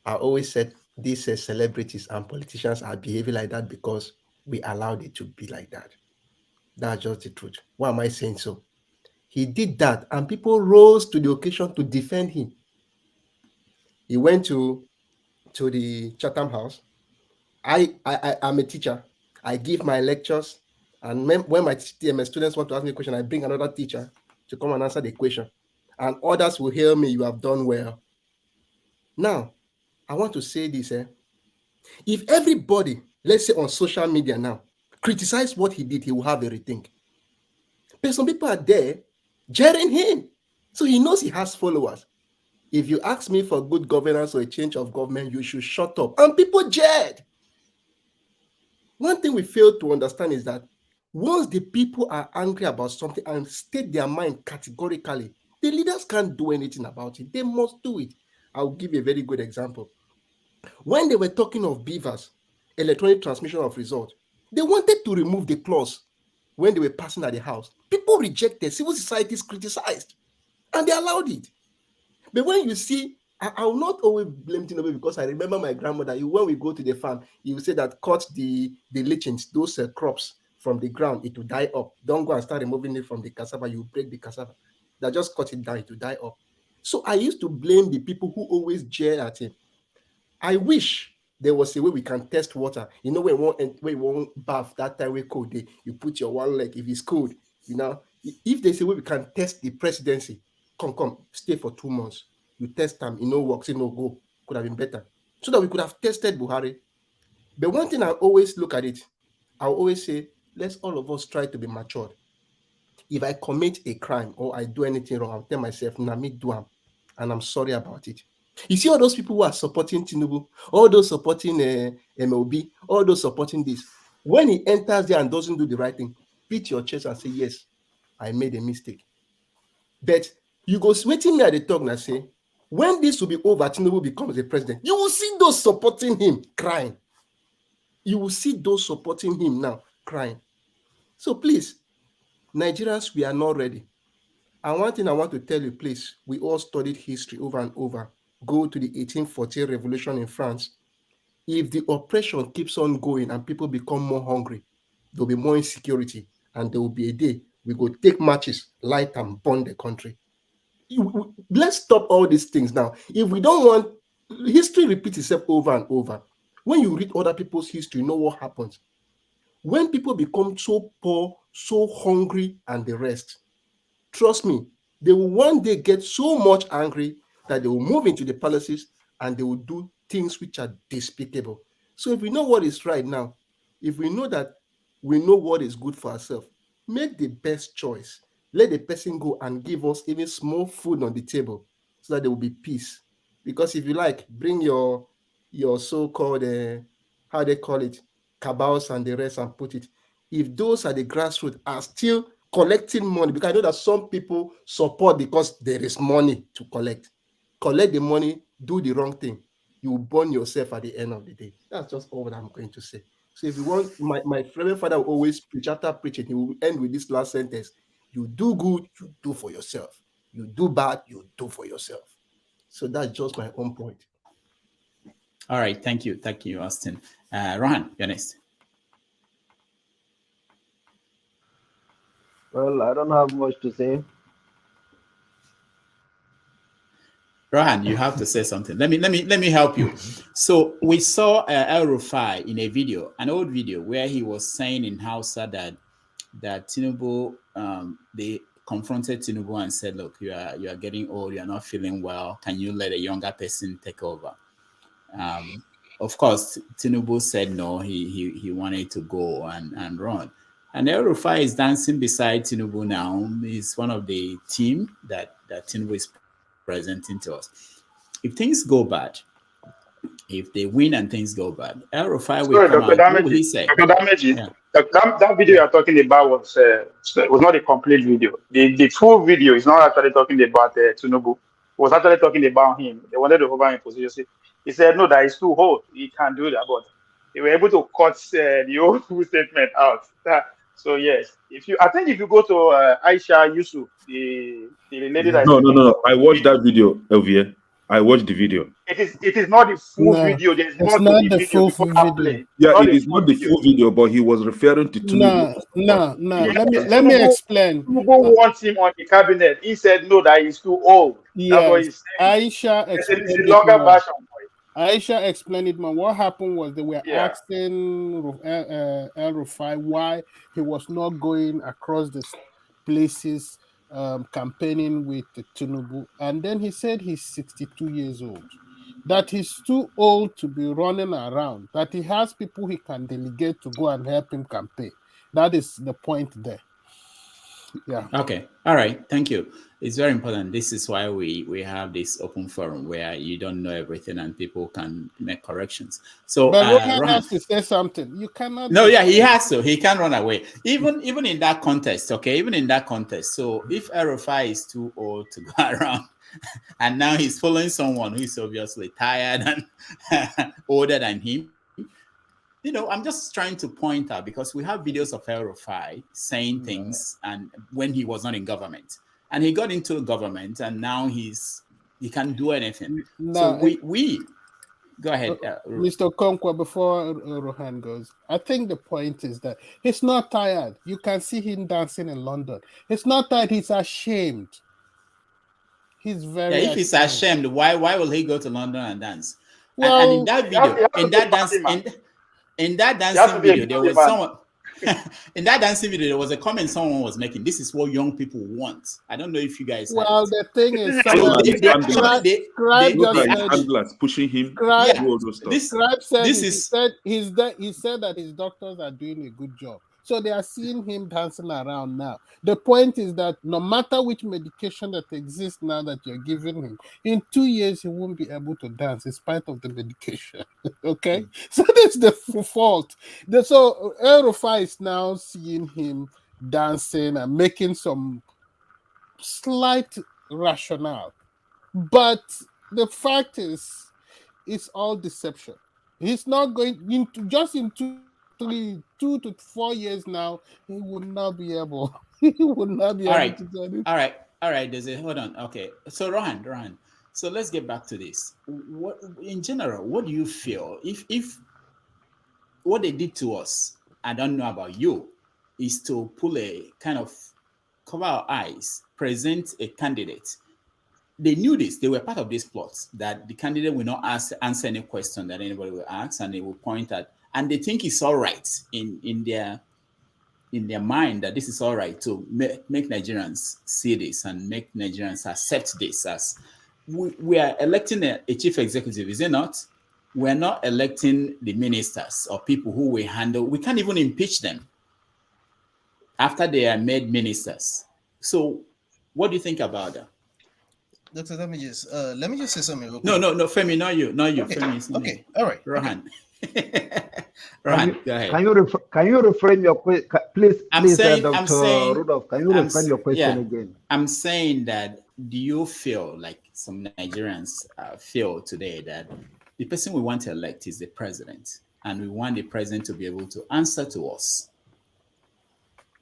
I always said these celebrities and politicians are behaving like that because we allowed it to be like that. That's just the truth. Why am I saying so? He did that, and people rose to the occasion to defend him. He went to the Chatham House. I'm a teacher. I give my lectures, and when my students want to ask me a question, I bring another teacher to come and answer the question, and others will hail me, "You have done well." Now, I want to say this. If everybody, let's say on social media now, criticize what he did, he will have a rethink. But some people are there jeering him. So he knows he has followers. If you ask me for good governance or a change of government, you should shut up. And people jeered. One thing we fail to understand is that once the people are angry about something and state their mind categorically, the leaders can't do anything about it. They must do it. I'll give you a very good example. When they were talking of beavers, electronic transmission of results, they wanted to remove the clause when they were passing at the house. People rejected, civil societies criticized, and they allowed it. But when you see I will not always blame Tinubu because I remember my grandmother. When we go to the farm, he will say that cut the lichens, those crops from the ground, it will die up. Don't go and start removing it from the cassava. You break the cassava. That just cut it down, it will die up. So I used to blame the people who always jeer at him. I wish there was a way we can test water. You know, when you won't bath that time we cold day, you put your one leg. If it's cold, you know, if there's a way we can test the presidency, come, stay for 2 months. You test them, you know, works, you know, go. Could have been better. So that we could have tested Buhari. But one thing I always look at it, I always say, let's all of us try to be matured. If I commit a crime or I do anything wrong, I'll tell myself, nah, me do am, and I'm sorry about it. You see all those people who are supporting Tinubu, all those supporting MLB, all those supporting this. When he enters there and doesn't do the right thing, beat your chest and say, yes, I made a mistake. But you go waiting me at the talk and say, when this will be over, Tinubu becomes the president, you will see those supporting him crying. You will see those supporting him now crying. So please, Nigerians, we are not ready. And one thing I want to tell you, please, we all studied history over and over. Go to the 1840 revolution in France. If the oppression keeps on going and people become more hungry, there'll be more insecurity, and there will be a day we go take matches, light and burn the country. Let's stop all these things now. If we don't want, history repeats itself over and over. When you read other people's history, you know what happens. When people become so poor, so hungry, and the rest, trust me, they will one day get so much angry that they will move into the palaces and they will do things which are despicable. So if we know what is right now, if we know that we know what is good for ourselves, make the best choice. Let the person go and give us even small food on the table so that there will be peace. Because if you like, bring your so-called, how they call it, cabals and the rest and put it. If those are the grassroots are still collecting money, because I know that some people support because there is money to collect. Collect the money, do the wrong thing. You will burn yourself at the end of the day. That's just all that I'm going to say. So if you want, my Reverend Father will always preach after preaching. He will end with this last sentence. You do good, you do for yourself. You do bad, you do for yourself. So that's just my own point. All right, thank you, Austin. Rohan, you're next. Well, I don't have much to say. Rohan, you have to say something. Let me help you. So we saw El Rufai in a video, an old video, where he was saying in Hausa that Tinubu, they confronted Tinubu and said, "Look, you are getting old. You are not feeling well. Can you let a younger person take over?" Of course, Tinubu said no. He wanted to go and run. And El Rufai is dancing beside Tinubu now. He's one of the team that Tinubu is presenting to us. If things go bad, if they win and things go bad, El Rufai will Sorry, come Dr. out. What will Damaji. he say? Dr. Damaji, Yeah. that video you're talking about was not a complete video. The full video is not actually talking about Tinubu. It was actually talking about him. They wanted to hold him in position. He said, no, that is too old. He can't do that. But they were able to cut the whole statement out. So, yes, I think if you go to Aisha Yusuf, the lady that is No, no, taking no. your I watched that video, Elvier. I watched the video. it is not the full No, video. There's it's more to not the the video full before I video. play. Yeah, Not it the is full not the video. full video, but he was referring to Tinubu. No. Yes, Let me explain. Tinubu wants him on the cabinet. He said no, that he's too old. That's what Yes, he's saying. Aisha It's explained a it longer more. version. Aisha explained it more. What happened was they were Yeah. asking El Rufai why he was not going across the places campaigning with Tinubu. And then he said he's 62 years old, that he's too old to be running around, that he has people he can delegate to go and help him campaign. That is the point there. Yeah. Okay. All right. Thank you. It's very important. This is why we have this open forum where you don't know everything and people can make corrections. So, But Rohan Rohan. has to say something. You cannot. No, yeah, he has to. He can't run away. Even in that context, okay? Even in that context. So if Rufai is too old to go around and now he's following someone who is obviously tired and older than him, you know, I'm just trying to point out because we have videos of El Rufai saying things and when he was not in government. And he got into government and now he's He can't do anything. So Now, we go ahead. Mr. Konkwa, before Rohan goes, I think the point is that he's not tired. You can see him dancing in London. He's not tired. He's ashamed. He's very if he's ashamed, why will he go to London and dance? Well, and in that video, in that dancing video, there was someone in that dancing video, there was a comment someone was making. This is what young people want. I don't know if you guys. Well, the thing is, pushing him. Scribe said he said that his doctors are doing a good job. So they are seeing him dancing around now. The point is that no matter which medication that exists now that you're giving him, in 2 years he won't be able to dance in spite of the medication. Okay? So that's the fault. So El-Rufai is now seeing him dancing and making some slight rationale. But the fact is, it's all deception. He's not going into just in 2 to 4 years now. He would not be able. He would not be able to do it. All right. There's a hold on. Okay, so Rohan. So let's get back to this. What in general? What do you feel if what they did to us? I don't know about you. Is to pull a kind of cover our eyes, present a candidate. They knew this. They were part of this plot that the candidate will not answer any question that anybody will ask, and they will point at, and they think it's all right in their mind that this is all right to make Nigerians see this and make Nigerians accept this as we are electing a chief executive, is it not? We're not electing the ministers or people who will handle. We can't even impeach them after they are made ministers. So, what do you think about that? Doctor, let me just say something real quick. No, Femi, not you. Okay. Femi, All right. Rohan. Okay. Rohan, go ahead. Can you reframe your question, please, Dr. Rudolph? Can you reframe your question again? I'm saying that. Do you feel like some Nigerians feel today that the person we want to elect is the president, and we want the president to be able to answer to us?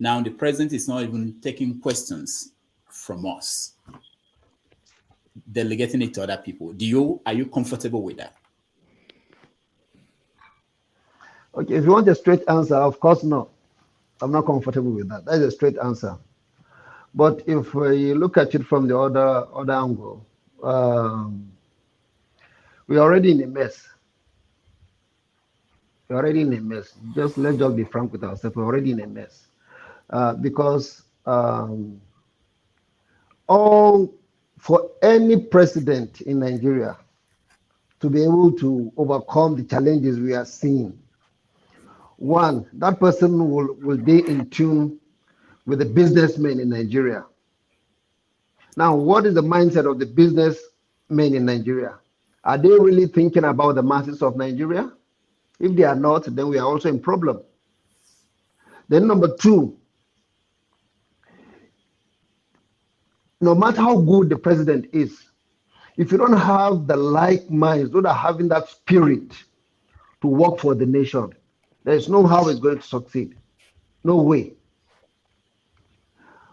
Now, the president is not even taking questions from us, delegating it to other people. Are you comfortable with that? Okay, if you want a straight answer, of course not. I'm not comfortable with that. That's a straight answer. But if you look at it from the other angle, we're already in a mess. We're already in a mess. Let's just be frank with ourselves. We're already in a mess because for any president in Nigeria to be able to overcome the challenges we are seeing, one, that person will be in tune with the businessmen in Nigeria. Now, what is the mindset of the businessmen in Nigeria? Are they really thinking about the masses of Nigeria? If they are not, then we are also in problem. Then number two, no matter how good the president is, if you don't have the like minds, not having that spirit to work for the nation, there's no how it's going to succeed. No way.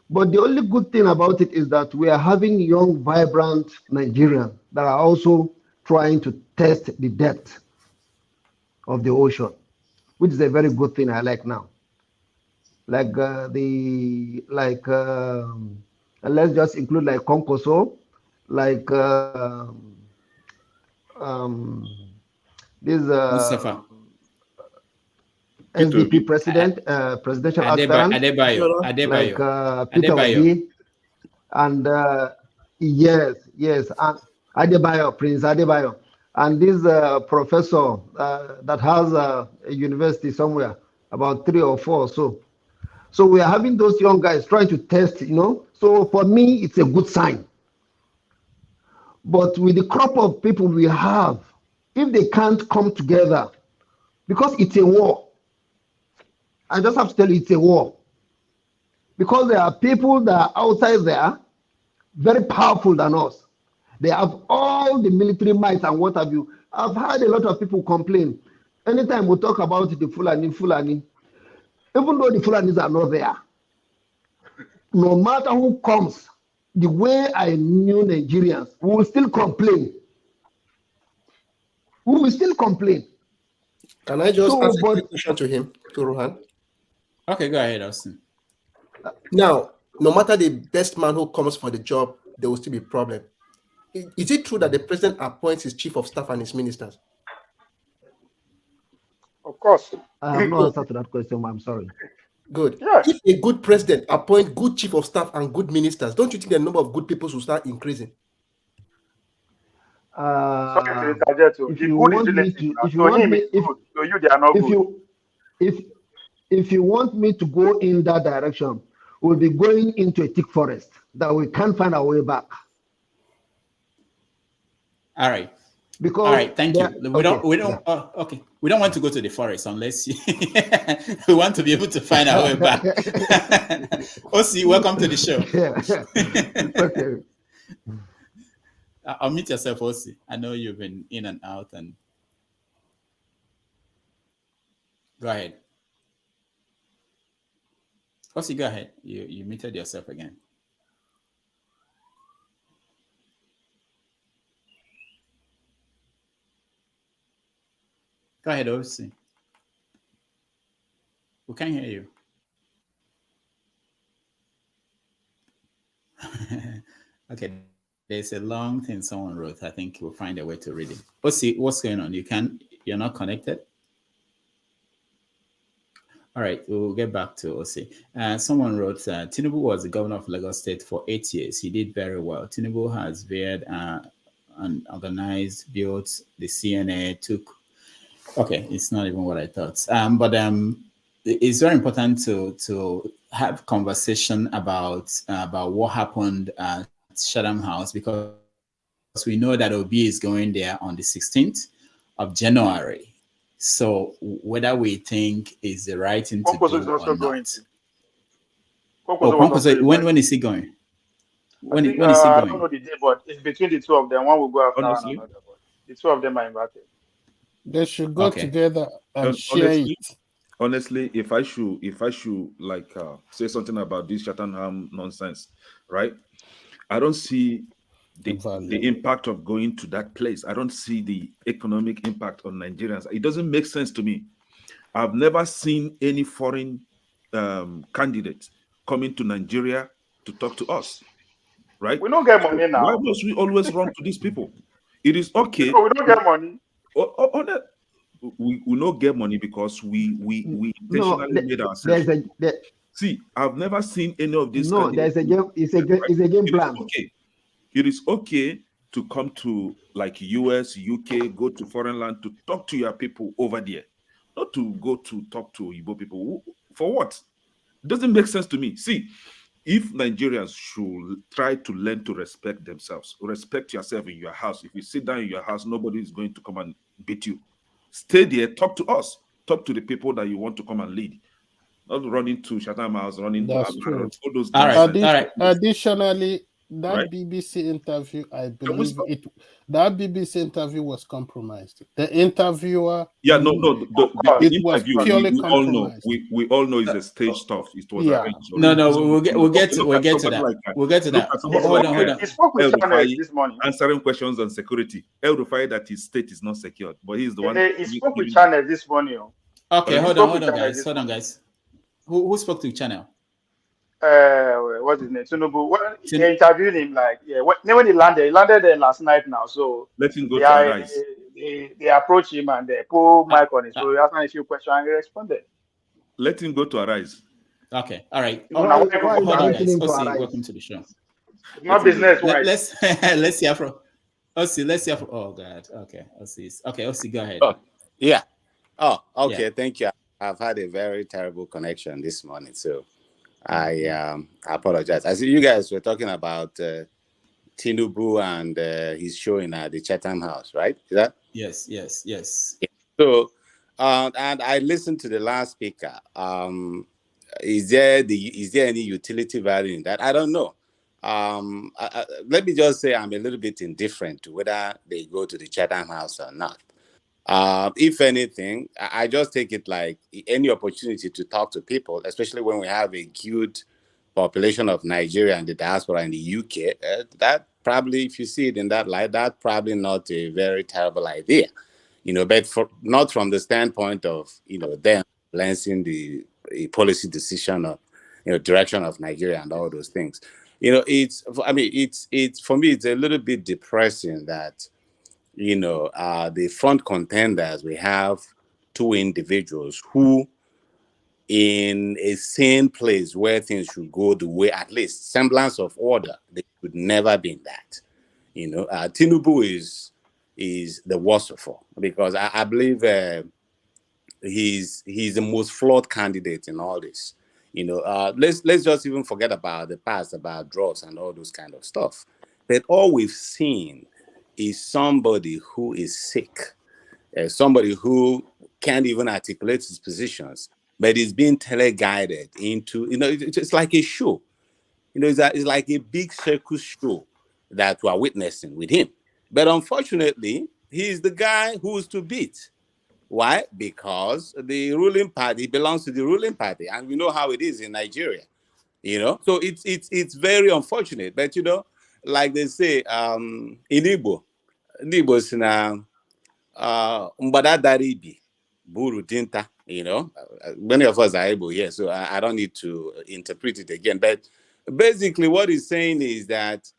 But the only good thing about it is that we are having young, vibrant Nigerians that are also trying to test the depth of the ocean, which is a very good thing I like now. Let's just include like Konkoso, like this SDP president, presidential aspirant, like Peter Obi, and yes, and Adebayo, Prince Adebayo, and this professor that has a university somewhere, about 3 or 4 or so. So we are having those young guys trying to test, So for me, it's a good sign. But with the crop of people we have, if they can't come together, because it's a war, I just have to tell you it's a war. Because there are people that are outside there, very powerful than us. They have all the military might and what have you. I've heard a lot of people complain. Anytime we talk about the Fulani, even though the Fulanis are not there, no matter who comes, the way I knew Nigerians, we will still complain. We will still complain. Can I just So, ask a but quick question to him, to Rohan? Okay, go ahead, Austin. Now, no matter the best man who comes for the job, there will still be problem. Is it true that the president appoints his chief of staff and his ministers? Of course. I have no answer to that question. I'm sorry. Good. Yes. If a good president appoint good chief of staff and good ministers, don't you think the number of good people will start increasing? Sorry to interject you. If The you good is want me relative. to, Now. if you To want him, me, it's good. To you, they are not if good. you, if you want me to go in that direction, we'll be going into a thick forest that we can't find our way back. All right. Because all right, thank you. We don't yeah. Okay. We don't want to go to the forest unless we want to be able to find our way back. Osi, welcome to the show. It's okay. I'll meet yourself, Osi. I know you've been in and out, and go ahead. Osi, go ahead. You muted yourself again. Go ahead, Osi. We can't hear you. Okay, there's a long thing someone wrote. I think we'll find a way to read it. Osi, what's going on? You're not connected? All right, we'll get back to Osi. Someone wrote, Tinubu was the governor of Lagos State for 8 years. He did very well. Tinubu has veered and organized, built the CNA, okay, it's not even what I thought. But it's very important to have conversation about what happened at Chatham House, because we know that OB is going there on the 16th of January. So whether we think is the right thing to do is also or going not. When is he going? When is he going? I don't know the day, but it's between the two of them. One will go after Honestly? another. But the two of them are invited. They should go together and share honestly, it. Honestly, if I should like say something about this Chatham nonsense, right? I don't see the impact of going to that place. I don't see the economic impact on Nigerians. It doesn't make sense to me. I've never seen any foreign candidate coming to Nigeria to talk to us, right? We don't get money now. Why must we always run to these people? It is okay. Because we don't get money. We don't get money because we intentionally made ourselves. See, I've never seen any of these. No, there's a game. It's a game plan. Okay, it is okay to come to like US, UK, go to foreign land to talk to your people over there, not to go to talk to Igbo people. For what? It doesn't make sense to me. See, if Nigerians should try to learn to respect themselves, respect yourself in your house. If you sit down in your house, nobody is going to come and beat you. Stay there, talk to us, talk to the people that you want to come and lead. Not running to Chatham House, running That's to true. all those Additionally, that right? BBC interview, I believe that BBC interview was compromised. The interviewer, the was interview, purely we all know. compromised. We all know it's a stage stuff. It was arranged. No, we'll get to that. Like We'll get to that. Hold on. He spoke with Channels this morning. Answering questions on security. El Rufai that his state is not secured, but he's the one. He spoke with Channels this morning. Okay, hold on, guys. Who spoke to Channel? What's his name? Tinubu. Well, they interviewed him when he landed there last night now. So let him go to Arise. They approached him and they put mic on his phone. He asked him a few questions and he responded. Let him go to Arise. Okay, all right. Hold on, guys. Osi, welcome to the show. Not business wise. Let's hear from Osi. Let's hear from. Oh God. Okay, Osi, go ahead. Oh, yeah. Oh, okay. Yeah. Thank you. I've had a very terrible connection this morning, so I apologize. I see you guys were talking about Tinubu and his showing at the Chatham House, right? Is that? Yes. So, and I listened to the last speaker. Is there any utility value in that? I don't know. Let me just say I'm a little bit indifferent to whether they go to the Chatham House or not. If anything, I just take it like any opportunity to talk to people, especially when we have a good population of Nigeria and the diaspora in the UK, that probably, if you see it in that light, that's probably not a very terrible idea, but not from the standpoint of, them influencing the policy decision or, direction of Nigeria and all those things. It's for me, it's a little bit depressing that, the front contenders, we have two individuals who, in a sane place where things should go the way, at least semblance of order, they could never be in that. Tinubu is the worst of all, because I believe he's the most flawed candidate in all this. Let's just even forget about the past, about drugs and all those kind of stuff. But all we've seen is somebody who is sick, somebody who can't even articulate his positions, but is being teleguided into, it's like a show. It's like a big circus show that we are witnessing with him. But unfortunately, he's the guy who's to beat. Why? Because the ruling party belongs to the ruling party, and we know how it is in Nigeria. So it's very unfortunate. But like they say, in Igbo, Mbada Daribi, Buru Dinta, many of us are able here, so I don't need to interpret it again. But basically, what he's saying is that,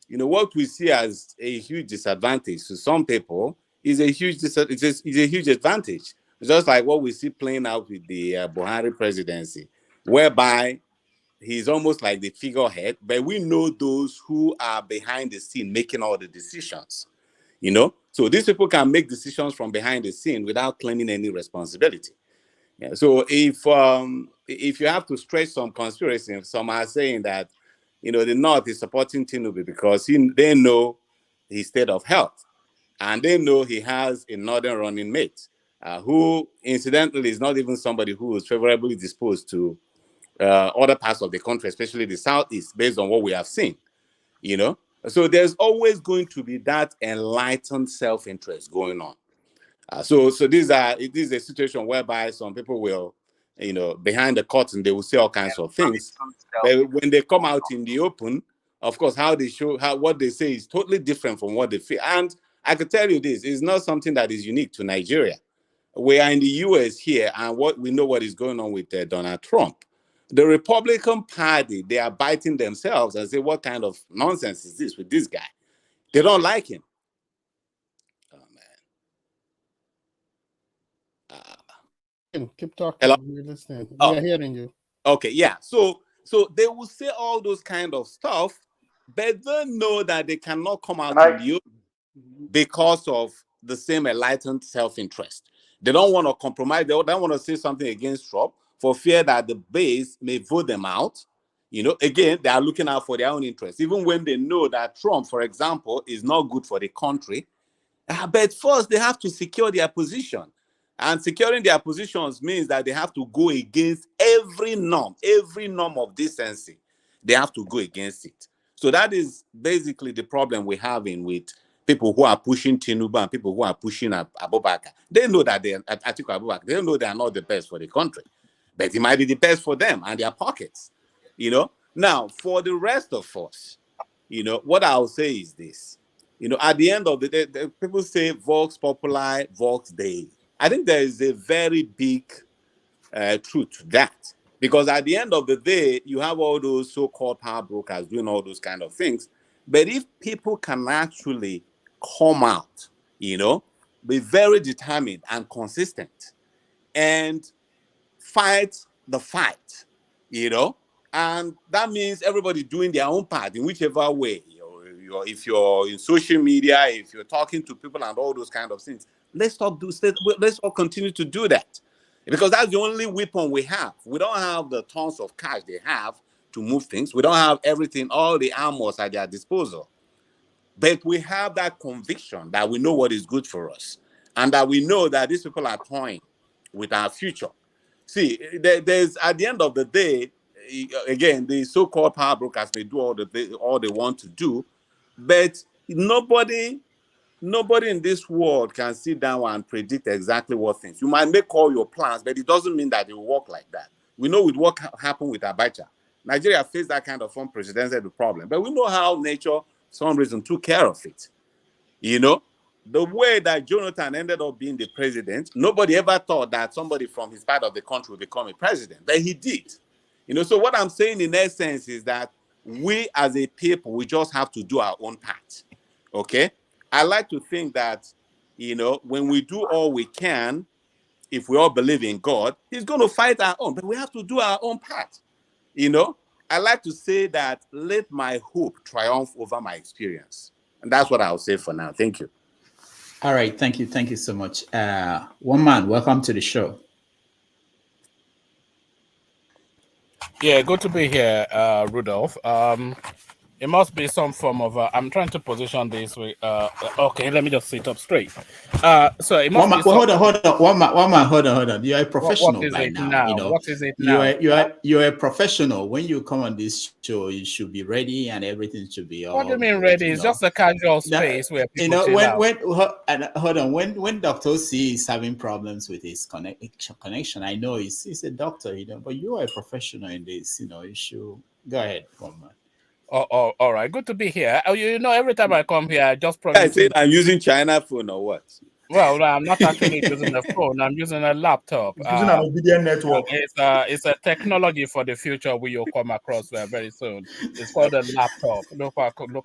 what we see as a huge disadvantage to some people is a huge advantage. Just like what we see playing out with the Buhari presidency, whereby he's almost like the figurehead, but we know those who are behind the scene making all the decisions. So these people can make decisions from behind the scene without claiming any responsibility. Yeah. So if you have to stretch some conspiracy, some are saying that, the North is supporting Tinubu because they know his state of health, and they know he has a Northern running mate, who incidentally is not even somebody who is favorably disposed to other parts of the country, especially the Southeast, based on what we have seen. So there's always going to be that enlightened self-interest going on. So this is a situation whereby some people will, behind the curtain, they will say all kinds of things. But when they come out in the open, of course, what they say is totally different from what they feel. And I can tell you this, it's not something that is unique to Nigeria. We are in the US here, and we know what is going on with Donald Trump. The Republican Party, they are biting themselves and say, what kind of nonsense is this with this guy? They don't like him. Keep talking. Hello? We're listening. Oh. We are hearing you. Okay, yeah. So they will say all those kind of stuff, but they know that they cannot come out in the open because of the same enlightened self-interest. They don't want to compromise. They don't want to say something against Trump for fear that the base may vote them out. Again, they are looking out for their own interests, even when they know that Trump, for example, is not good for the country. But first, they have to secure their position. And securing their positions means that they have to go against every norm of decency. They have to go against it. So that is basically the problem we're having with people who are pushing Tinubu and people who are pushing Abubakar. They know that Atiku Abubakar, they know they are not the best for the country, but it might be the best for them and their pockets. Now, for the rest of us, what I'll say is this. At the end of the day, people say Vox Populi, Vox Dei. I think there is a very big truth to that. Because at the end of the day, you have all those so-called power brokers doing all those kind of things. But if people can actually come out, be very determined and consistent and fight the fight, and that means everybody doing their own part in whichever way. If you're in social media, if you're talking to people and all those kind of things, let's all continue to do that, because that's the only weapon we have. We don't have the tons of cash they have to move things. We don't have everything, all the armors at their disposal. But we have that conviction that we know what is good for us, and that we know that these people are toying with our future. See, there's at the end of the day, again, the so-called power brokers may do all they want to do, but nobody in this world can sit down and predict exactly what things. You might make all your plans, but it doesn't mean that it will work like that. We know with what happened with Abacha. Nigeria faced that kind of unprecedented problem, but we know how nature, for some reason, took care of it. You know, the way that Jonathan ended up being the president, nobody ever thought that somebody from his part of the country would become a president, but he did. You know, so what I'm saying in essence is that we as a people, we just have to do our own part. Okay? I like to think that, you know, when we do all we can, if we all believe in God, he's going to fight our own, but we have to do our own part. You know, I like to say that let my hope triumph over my experience. And that's what I'll say for now. Thank you. All right. Thank you. Thank you so much. One man, welcome to the show. Yeah, good to be here, Rudolph. It must be some form of. I'm trying to position this way. Okay, let me just sit up straight. So it must be. Hold on. One man, hold on. You are a professional what is by it now. You know, what is it now? You are a professional. When you come on this show, you should be ready, and everything should be all. What do you mean ready? It's just a casual space where people. You know, hold on. When Dr. C is having problems with his connection, I know he's a doctor, you know, but you are a professional in this. You know, you should go ahead, one man. Oh, all right. Good to be here. You know, every time I come here, I just I say I'm using China phone or what? Well, I'm not actually using a phone. I'm using a laptop. Using an obedient network. It's a technology for the future we will come across very soon. It's called a laptop. Look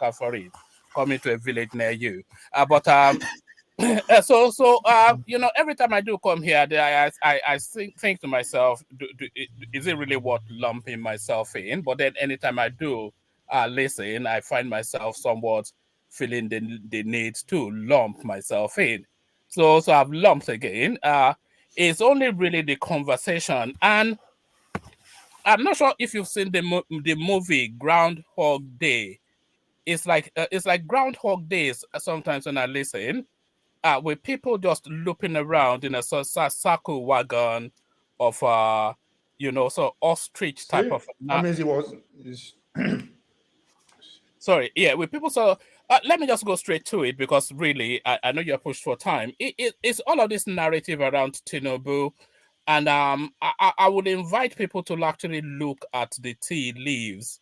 out for it. Coming to a village near you. You know, every time I do come here, I think to myself, is it really worth lumping myself in? But then anytime I do listen, I find myself somewhat feeling the need to lump myself in. So I've lumped again. It's only really the conversation, and I'm not sure if you've seen the movie Groundhog Day. It's like Groundhog Days. Sometimes when I listen, with people just looping around in a circle wagon of you know, so ostrich type of. That means it was. Sorry, yeah, with people. So let me just go straight to it because really, I know you're pushed for time. It's all of this narrative around Tinubu, and I would invite people to actually look at the tea leaves,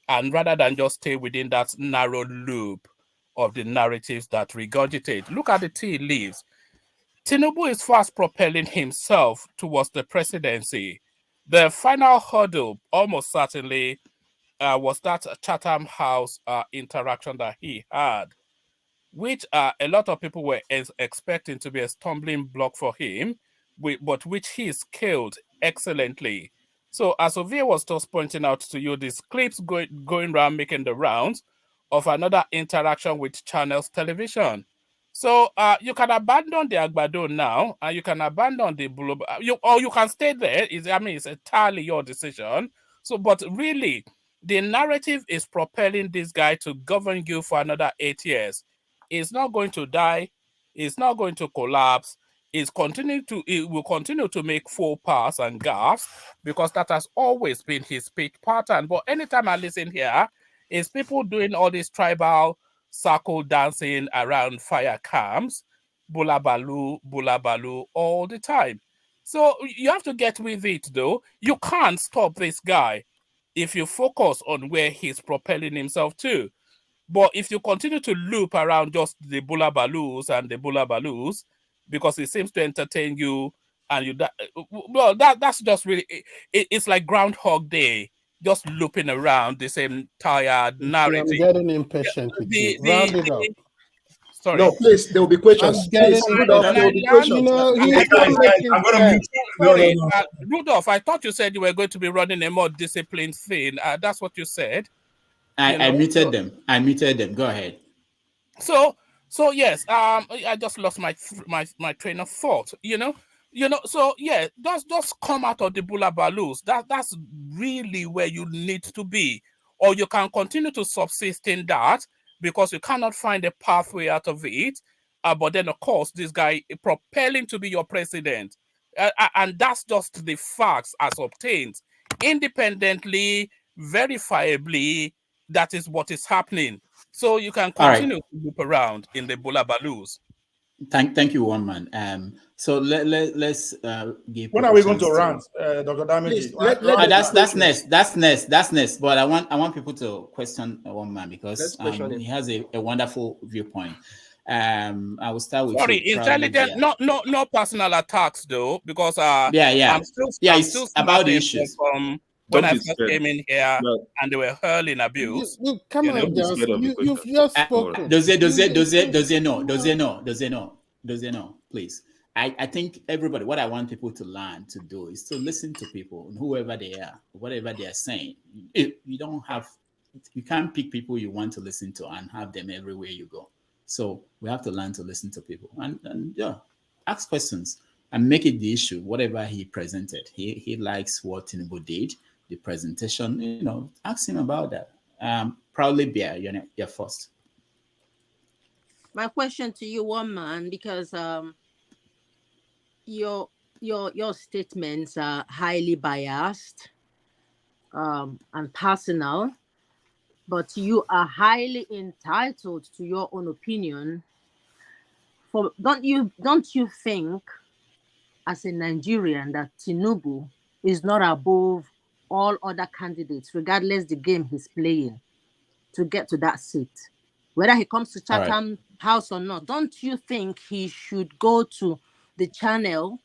and rather than just stay within that narrow loop of the narratives that regurgitate, look at the tea leaves. Tinubu is fast propelling himself towards the presidency. The final hurdle, almost certainly, was that Chatham House interaction that he had, which a lot of people were expecting to be a stumbling block for him, but which he scaled excellently. So, as Ovia was just pointing out to you, these clips going around making the rounds of another interaction with Channels Television. So, you can abandon the Agbado now, and you can abandon the Buloba, or you can stay there. It's entirely your decision. So, but really, the narrative is propelling this guy to govern you for another 8 years. He's not going to die. He's not going to collapse. It will continue to make faux pas and gaffes because that has always been his speech pattern. But anytime I listen here, it's people doing all this tribal circle dancing around fire camps, bula balu all the time. So you have to get with it, though. You can't stop this guy if you focus on where he's propelling himself to. But if you continue to loop around just the bula balus and the bula balus, because it seems to entertain you, and that's just really it's like Groundhog Day, just looping around the same tired narrative. I'm getting impatient with you. Round it up. Sorry. No, please, there will be questions. Please, Rudolph, there will be questions. No, I'm gonna mute. Sorry, Rudolph, I thought you said you were going to be running a more disciplined thing. That's what you said. I muted them. I muted them. Go ahead. So yes, I just lost my train of thought. So yeah, just come out of the bula balus. That's really where you need to be, or you can continue to subsist in that because you cannot find a pathway out of it. But then of course, this guy propelling to be your president, and that's just the facts as obtained, independently, verifiably. That is what is happening. So you can continue to loop around in the bula balus. Thank you, one man. So let's give When people are we going chance to rant, Dr. Please, Damiji? let that's next. But I want people to question one man because let's question he him. has a wonderful viewpoint. I will start with Sorry, you. intelligent, no personal attacks though, because Yeah. I'm It's still about the smarting issues. from when Don't I be first scared. came in here No, and they were hurling abuse. You come on, don't be scared of the you've question. just spoken. Does it know? Please. I think everybody, what I want people to learn to do is to listen to people, whoever they are, whatever they are saying. You can't pick people you want to listen to and have them everywhere you go. So we have to learn to listen to people and ask questions and make it the issue. Whatever he presented, he likes what Tinubu did, the presentation. Ask him about that. Proudly bear, you're first. My question to you, one man, because your statements are highly biased and personal, but you are highly entitled to your own opinion. Don't you think, as a Nigerian, that Tinubu is not above all other candidates, regardless the game he's playing, to get to that seat? Whether he comes to Chatham House or not, don't you think he should go to the channel,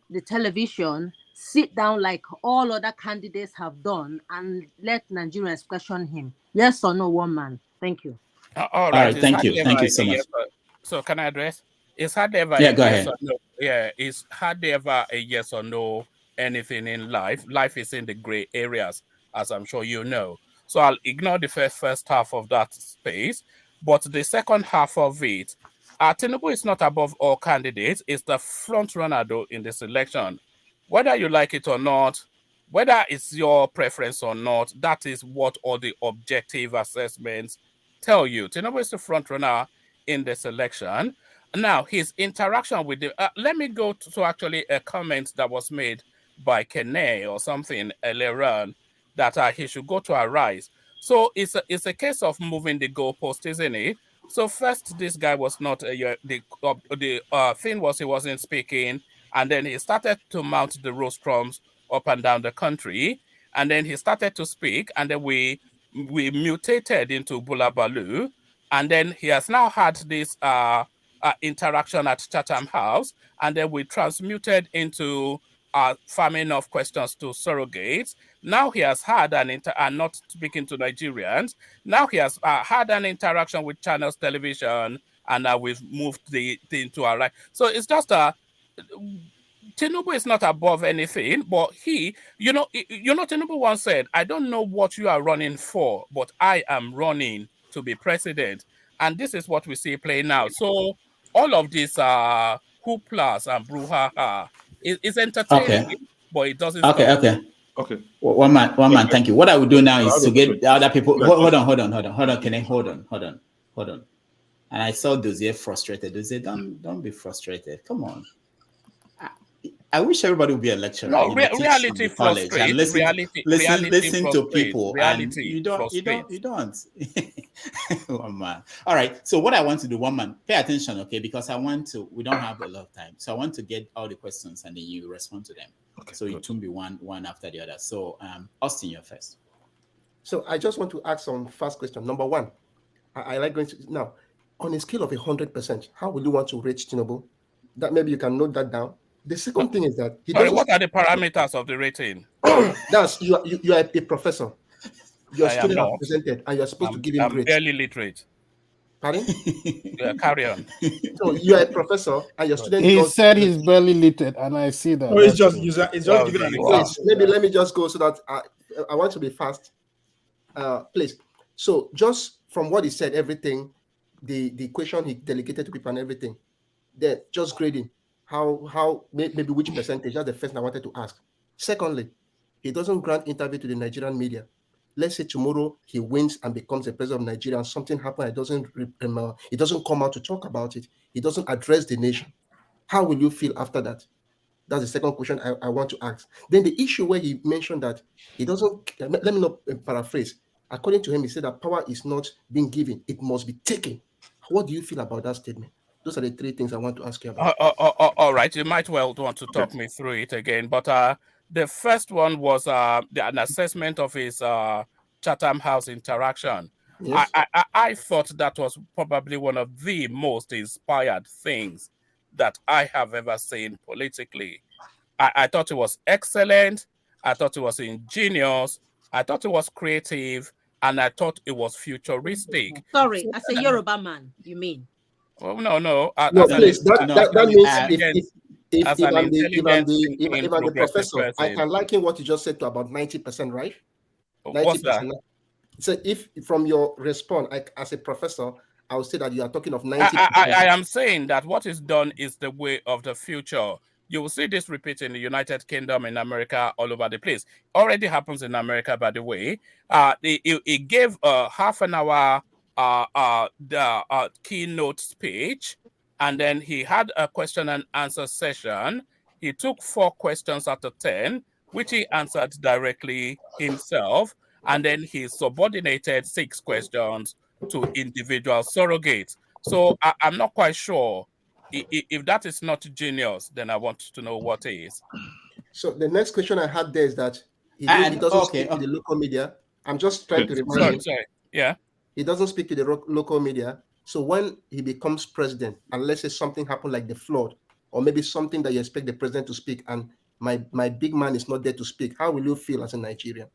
the television, sit down like all other candidates have done, and let Nigerians question him? Yes or no, one man? Thank you. All right, it's thank you. hardly Thank ever you so a much. yes so can I address? It's hardly ever Yeah, a go yes ahead. or no. Yeah, it's hardly ever a yes or no anything in life. Life is in the gray areas, as I'm sure you know. So I'll ignore the first half of that space, but the second half of it, Tinubu is not above all candidates. It's the front runner though in this election. Whether you like it or not, whether it's your preference or not, that is what all the objective assessments tell you. Tinubu is the front runner in this election. Now, his interaction with the... let me go to actually a comment that was made by Kene or something earlier on, that he should go to Arise. So it's a case of moving the goalpost, isn't it? So first, this guy was not... the thing was he wasn't speaking, and then he started to mount the rostrums up and down the country, and then he started to speak, and then we mutated into Bula Balu, and then he has now had this interaction at Chatham House, and then we transmuted into farming of questions to surrogates. Now he has had and not speaking to Nigerians. Now he has had an interaction with Channels Television, and we've moved the thing to our right. So it's just Tinubu is not above anything, but Tinubu once said, "I don't know what you are running for, but I am running to be president." And this is what we see playing out. So all of this hooplas and brouhaha is entertaining, but it doesn't stop. Okay. One man. Thank you. What I would do now is to get other people. Hold on. Can I hold on? And I saw Dozier frustrated. Dozier, don't be frustrated. Come on. I wish everybody would be a lecturer. No, college reality and frustrates. listen to people. Reality You don't. One man. All right. So what I want to do, one man, pay attention, okay? Because we don't have a lot of time. So I want to get all the questions and then you respond to them. Okay. So it won't be one after the other. So Austin, you're first. So I just want to ask some first question. Number one, I like going to now on a scale of 100%. How will you want to rate Tinubu? That maybe you can note that down. The second thing is that what are the parameters of the rating? That's you are a professor. Your student are presented, and you're supposed to give him grades. I'm barely literate. Pardon? Yeah, carry on. So you are a professor, and your student. He said he's barely literate, and I see that. No, it's just giving an example. Maybe let me just go so that I want to be fast. Please. So just from what he said, everything, the question he delegated to people and everything, then just grading. How maybe which percentage? That's the first thing I wanted to ask. Secondly, he doesn't grant interview to the Nigerian media. Let's say tomorrow he wins and becomes the president of Nigeria, and something happens. He doesn't come out to talk about it. He doesn't address the nation. How will you feel after that? That's the second question I want to ask. Then the issue where he mentioned that he doesn't. Let me not paraphrase. According to him, he said that power is not being given; it must be taken. What do you feel about that statement? Those are the three things I want to ask you about. All right, you might well want to talk me through it again. But the first one was an assessment of his Chatham House interaction. Yes. I thought that was probably one of the most inspired things that I have ever seen politically. I thought it was excellent. I thought it was ingenious. I thought it was creative. And I thought it was futuristic. Sorry, as a Yoruba man, you mean? Oh, no. No, please. That means if I'm the professor, I can liken what you just said to about 90%, right? 90%. So if from your response, as a professor, I would say that you are talking of 90%. I am saying that what is done is the way of the future. You will see this repeat in the United Kingdom, in America, all over the place. Already happens in America, by the way. It gave a half an hour the keynote speech, and then he had a question and answer session. He took 4 questions out of 10, which he answered directly himself, and then he subordinated 6 questions to individual surrogates. So I'm not quite sure. If that is not genius, then I want to know what is. So the next question I had there is that he doesn't speak to the local media. I'm just trying to remind him. Sorry. Yeah. He doesn't speak to the local media. So when he becomes president, unless it's something happened like the flood, or maybe something that you expect the president to speak, and my big man is not there to speak, how will you feel as a Nigerian?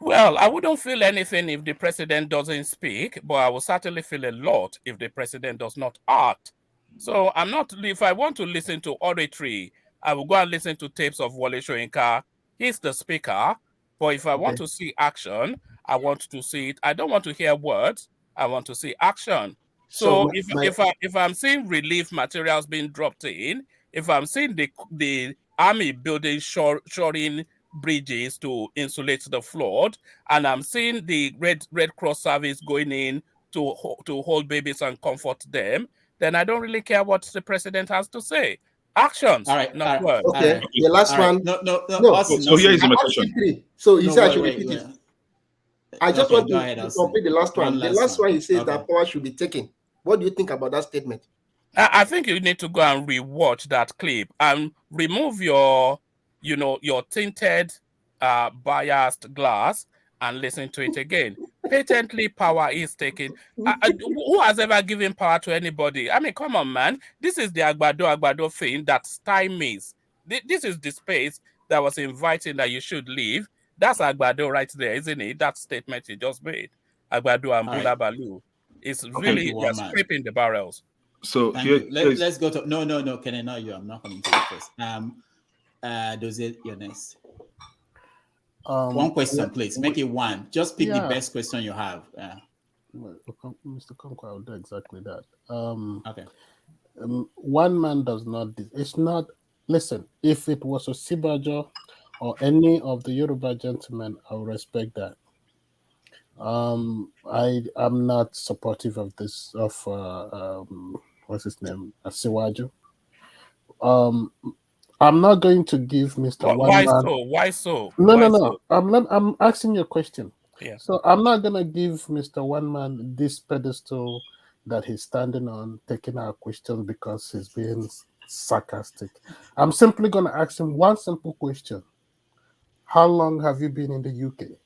Well, I wouldn't feel anything if the president doesn't speak, but I will certainly feel a lot if the president does not act. So I'm not, if I want to listen to oratory, I will go and listen to tapes of Wole Soyinka. He's the speaker. But if I want to see action, I want to see it. I don't want to hear words. I want to see action. So if I'm seeing relief materials being dropped in, if I'm seeing the army building shoring bridges to insulate the flood, and I'm seeing the Red Cross service going in to hold babies and comfort them, then I don't really care what the president has to say. Actions, not words. Okay, the last one. No. So here is my question. So he said I should repeat it. I just want to complete the last one. The last one, he says that power should be taken. What do you think about that statement? I think you need to go and rewatch that clip and remove your tinted, biased glass and listen to it again. Patently, power is taken. Who has ever given power to anybody? I mean, come on, man. This is the Agbado thing that stymies. This is the space that was inviting that you should leave. That's Agbado right there, isn't it? That statement you just made. Agbado and Bula Balu. It's really, they're scraping the barrels. So let's go to no, Kenny, not you. I'm not coming to you first. Dozie, you're next. One question, please. Make it one. Just pick the best question you have. Mr. Conquer, I'll do exactly that. Okay. One man does not. It's not. Listen, if it was Osibajo or any of the Yoruba gentlemen, I would respect that. I am not supportive of this. What's his name? Asiwaju. I'm not going to give Mr. Why so? No. I'm asking you a question. Yeah. So I'm not gonna give Mr. One Man this pedestal that he's standing on, taking our questions because he's being sarcastic. I'm simply gonna ask him one simple question. How long have you been in the UK?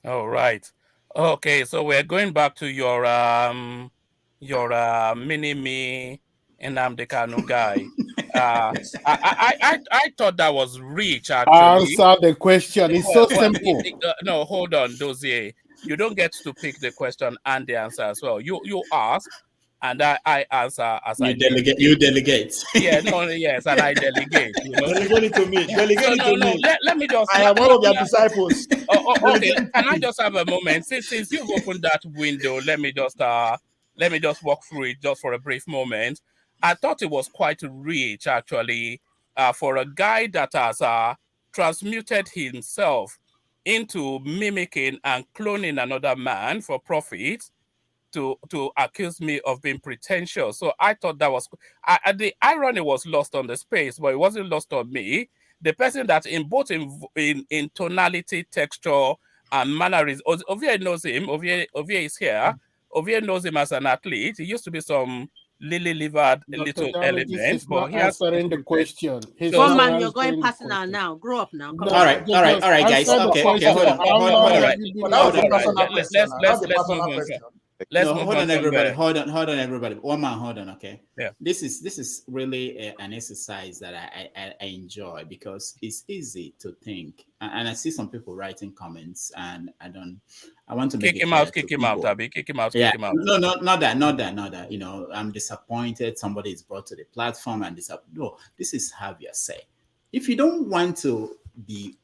All right. Okay, so we're going back to your mini-me Nnamdi Kanu guy. I thought that was rich, actually. Answer the question. It's so simple. No, hold on, Dozier. You don't get to pick the question and the answer as well. You ask, and I answer as you delegate. You delegate. Yeah, yes, and I delegate. Delegate it to me. Delegate it to me. Let me just. I am one of your disciples. Okay. Can I just have a moment? Since you've opened that window, let me just walk through it just for a brief moment. I thought it was quite rich, actually, for a guy that has transmuted himself into mimicking and cloning another man for profit to accuse me of being pretentious. So I thought that was the irony was lost on the space, but it wasn't lost on me. The person that in both in tonality, texture, and mannerism, Ovie knows him. Ovie is here. Ovie knows him as an athlete. He used to be some lily-livered little Dami, this element, is but not he has answering something the to say. question. He's So, One not man, you're going answering the personal question. now. Grow up now. Come No, on. All right, just guys. answer the Okay, question. hold on, How hold long on. have you But been that was a all in right, personal Nigeria? question. That's a let's move personal on. question. Let's No, move hold on on, from everybody. there. Hold on, everybody. One man, hold on. Okay. Yeah. This is really an exercise that I enjoy because it's easy to think, and I see some people writing comments, and I want to make Kick it him clear out, to kick him out, people. Abby. Kick him out, Yeah, kick him out. no, not that. You know, I'm disappointed. Somebody is brought to the platform, and no, this is have your say. If you don't want to be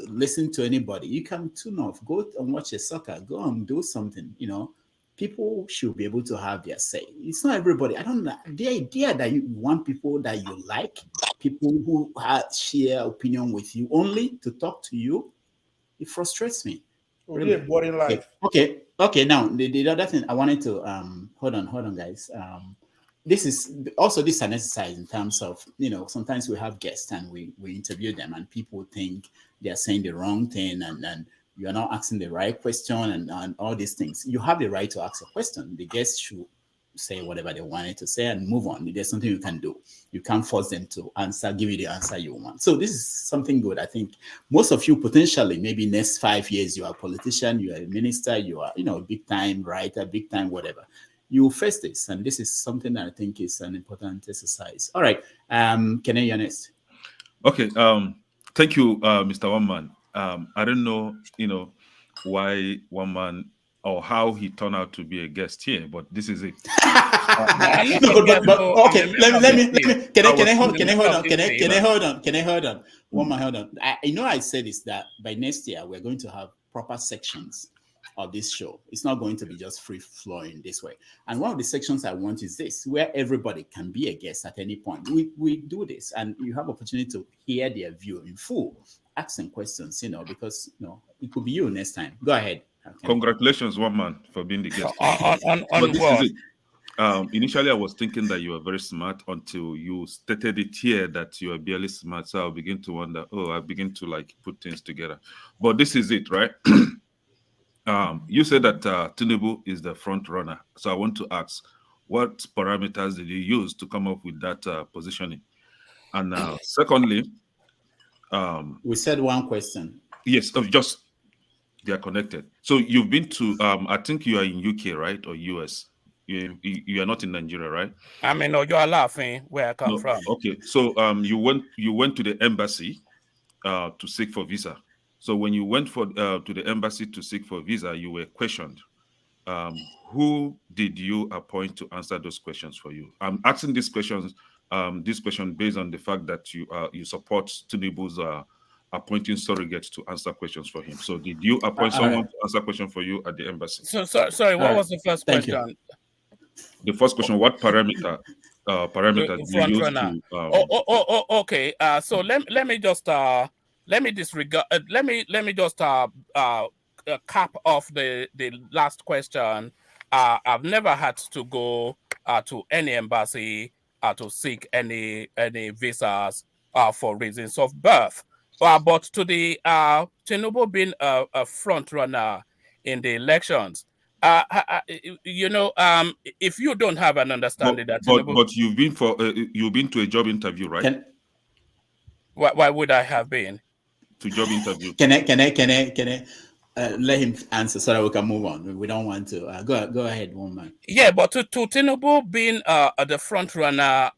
listen to anybody, you can tune off. Go and watch a soccer. Go and do something. You know, people should be able to have their say. It's not everybody. I don't know the idea that you want people that you like, people who share opinion with you only to talk to you. It frustrates me. It'll be a boring life. Okay. Now the other thing I wanted to hold on, guys. This is an exercise in terms of, you know, sometimes we have guests and we interview them and people think they are saying the wrong thing and you are not asking the right question and all these things. You have the right to ask a question. The guest should say whatever they wanted to say and move on. There's something you can do. You can't force them to give you the answer you want. So this is something good. I think most of you potentially, maybe next 5 years, you are a politician, you are a minister, you are, you know, a big time writer, big time whatever. You face this, and this is something that I think is an important exercise. All right, can I be honest? Okay. Thank you, Mr. One Man. I don't know, you know, why One Man or how he turned out to be a guest here, but this is it. Okay. Let me. Can I hold on? One man, hold on. I know I said this that by next year we're going to have proper sections of this show. It's not going to be just free flowing this way. And one of the sections I want is this, where everybody can be a guest at any point. We do this, and you have opportunity to hear their view in full, ask them questions, you know, because you know it could be you next time. Go ahead. Congratulations, One Man, for being the guest. On this what? is it. Initially, I was thinking that you were very smart until you stated it here that you are barely smart. So I'll begin to wonder, I begin to like put things together. But this is it, right? You said that Tinubu is the front runner. So I want to ask, what parameters did you use to come up with that positioning? And secondly, we said one question. Yes, just they are connected. So you've been to, I think you are in UK, right, or US? You are not in Nigeria, right? I mean, no, you are laughing where I come from. Okay, so you went to the embassy to seek for visa. So when you went to the embassy to seek for visa, you were questioned. Who did you appoint to answer those questions for you? I'm asking these questions. This question based on the fact that you support Tinubu's appointing surrogates to answer questions for him. So did you appoint someone to answer questions for you at the embassy? Sorry, what was the first question? The first question: what parameters do you use to? Okay. So let me just disregard. Let me just cap off the last question. I've never had to go to any embassy to seek any visas for reasons of birth. But to the Tinubu being a front runner in the elections, you know, if you don't have an understanding that Tinubu, but you've been to a job interview, right? Why would I have been to job interview? Can I let him answer so that we can move on? We don't want to go ahead, one man. Yeah, but to Tinubu being the front runner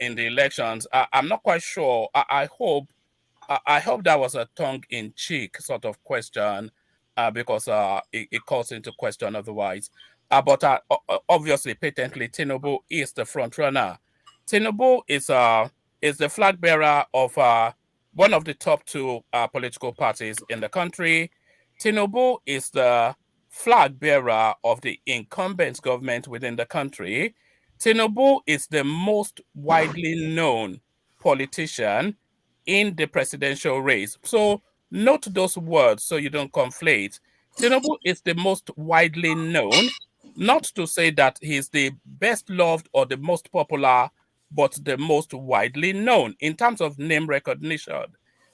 in the elections, I'm not quite sure. I hope that was a tongue-in-cheek sort of question, because it calls into question otherwise. But obviously, patently, Tinubu is the front runner. Tinubu is the flag bearer of one of the top two political parties in the country. Tinubu is the flag bearer of the incumbent government within the country. Tinubu is the most widely known politician in the presidential race. So note those words so you don't conflate. Tinubu is the most widely known, not to say that he's the best loved or the most popular, but the most widely known. In terms of name recognition,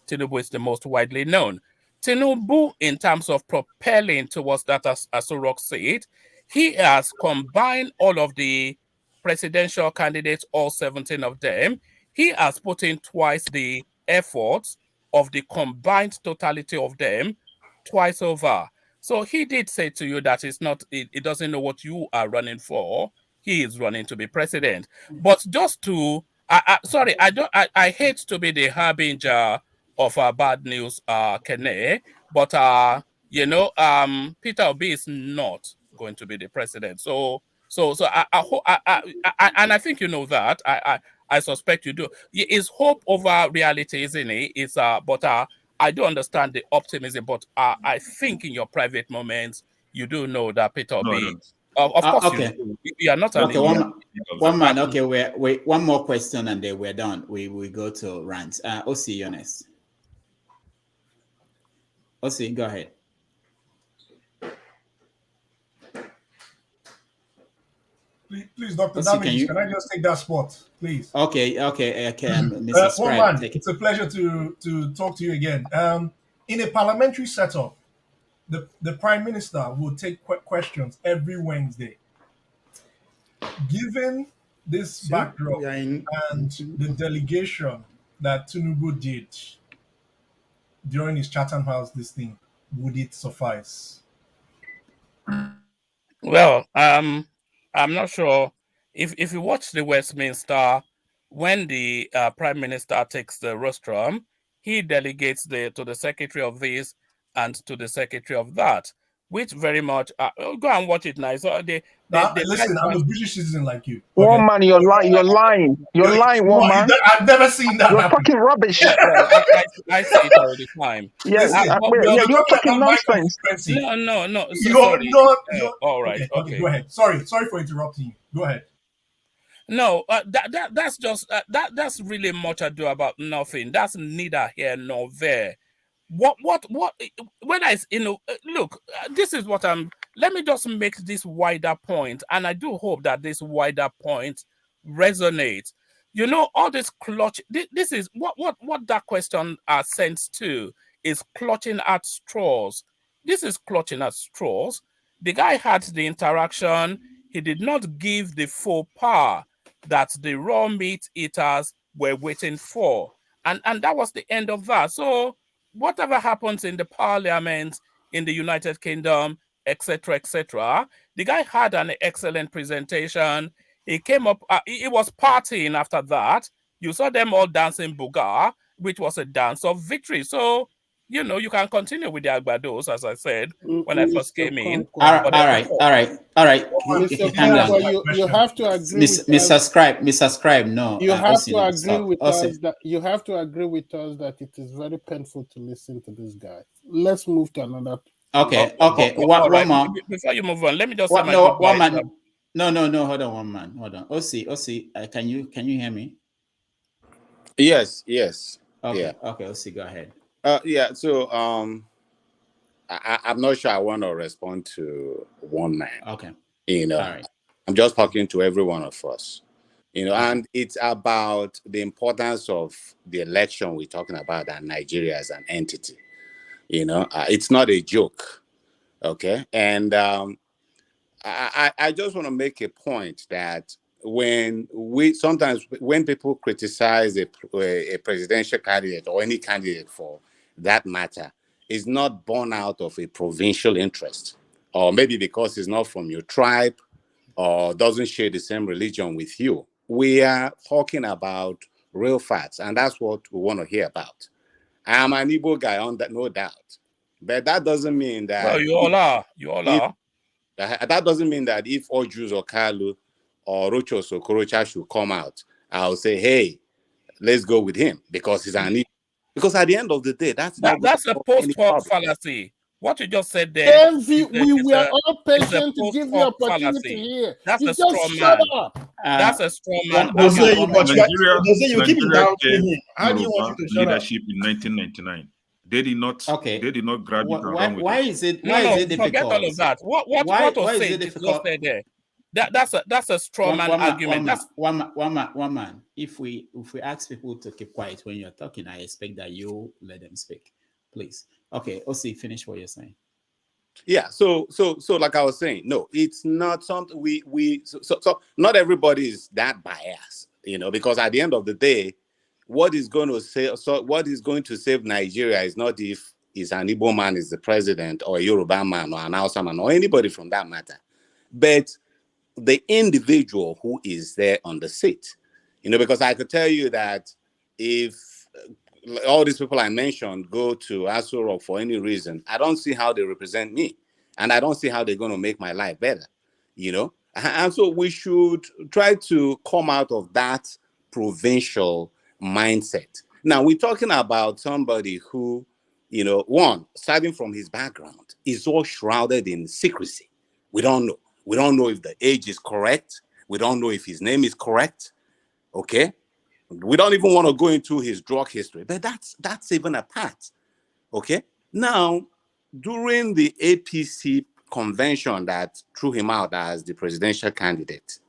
Tinubu is the most widely known. Tinubu, in terms of propelling towards that, as Rock said, he has combined all of the presidential candidates, all 17 of them, he has put in twice the efforts of the combined totality of them twice over. So he did say to you that it's not, he doesn't know what you are running for. He is running to be president. But just to, sorry, I hate to be the harbinger of bad news, Kene, but you know, Peter Obi is not going to be the president. So and I think you know that. I suspect you do. It's hope over reality, isn't it? It's but I do understand the optimism, but I think in your private moments you do know that Peter No, I Obi. don't. Of course Okay. you do. You are not an Okay, idiot. one man. Okay, wait, one more question and then we're done. We go to rants. OC, Jonas. OC, go ahead. Please, Dr. OC, Damages, can I just take that spot, please? Okay, Mr. One Scribe, man, it's a pleasure to talk to you again. In a parliamentary setup, the Prime Minister will take questions every Wednesday. Given this backdrop and the delegation that Tinubu did during his Chatham House, this thing, would it suffice? Well, I'm not sure if you watch the Westminster, when the Prime Minister takes the rostrum, he delegates to the Secretary of this and to the Secretary of that, which very much go and watch it now. So listen, I'm a British citizen like you. One Okay? man, you're lying. You're lying, one man. I've never seen that You're happen. talking rubbish. Well, I see it all the time. Yes, Listen, you're talking nonsense. No. So, You're sorry. not. All right. Okay, go ahead. Sorry for interrupting you. Go ahead. No, that's just that's really much ado about nothing. That's neither here nor there. What when I look, this is what let me just make this wider point, and I do hope that this wider point resonates. You know, all this clutch, this is what that question sends to is clutching at straws. This is clutching at straws. The guy had the interaction, he did not give the full power that the raw meat eaters were waiting for. And that was the end of that. So whatever happens in the parliament, in the United Kingdom, etc., the guy had an excellent presentation. He came up, he was partying after that. You saw them all dancing Buga, which was a dance of victory. So, you know, you can continue with the Agbados, as I said, when I first came in. All right. You have to agree with Mr. Scribe, no. You have to agree with us that you have to agree with us that it is very painful to listen to this guy. Let's move to another. Okay. One more. Before you move on, let me just say my one man. No. Hold on, one man. Hold on. OC, can you hear me? Yes. Okay. Yeah. Okay. OC, go ahead. Yeah. So I'm not sure I want to respond to one man. Okay. You know, all right. I'm just talking to every one of us. You know, and it's about the importance of the election we're talking about and Nigeria as an entity. You know, it's not a joke. Okay. And I just want to make a point that when people criticize a presidential candidate or any candidate for that matter, is not born out of a provincial interest, or maybe because it's not from your tribe or doesn't share the same religion with you. We are talking about real facts, and that's what we want to hear about. I am an Igbo guy, on that, no doubt, but that doesn't mean that. Well, you all are. That doesn't mean that if Ojus or Kalu or Rochos or Korocha should come out, I'll say, hey, let's go with him because he's an Igbo. Because at the end of the day, that's a post-hoc fallacy. What you just said there. We were all patient to give you opportunity here. That's a straw man. That's a straw man. They say you keep doubting him. How do you want him to shut up? Leadership in 1999. They did not. Okay. They did not grab it and run with why it. is it? No, why is it difficult? Forget all of that. What was said is just there. That's a straw man argument. One man. If we ask people to keep quiet when you're talking, I expect that you let them speak, please. Okay, OC, finish what you're saying. Yeah, so like I was saying, no, it's not something so not everybody is that biased, because at the end of the day, what is going to save Nigeria is not if is an Igbo man is the president, or a Yoruba man, or an Hausa man, or anybody from that matter, but the individual who is there on the seat. Because I could tell you that if all these people I mentioned go to Aso Rock for any reason, I don't see how they represent me. And I don't see how they're going to make my life better, And so we should try to come out of that provincial mindset. Now, we're talking about somebody who, one, starting from his background, is all shrouded in secrecy. We don't know. We don't know if the age is correct. We don't know if his name is correct. Okay? We don't even want to go into his drug history, but that's even a part. Okay? Now, during the APC convention that threw him out as the presidential candidate,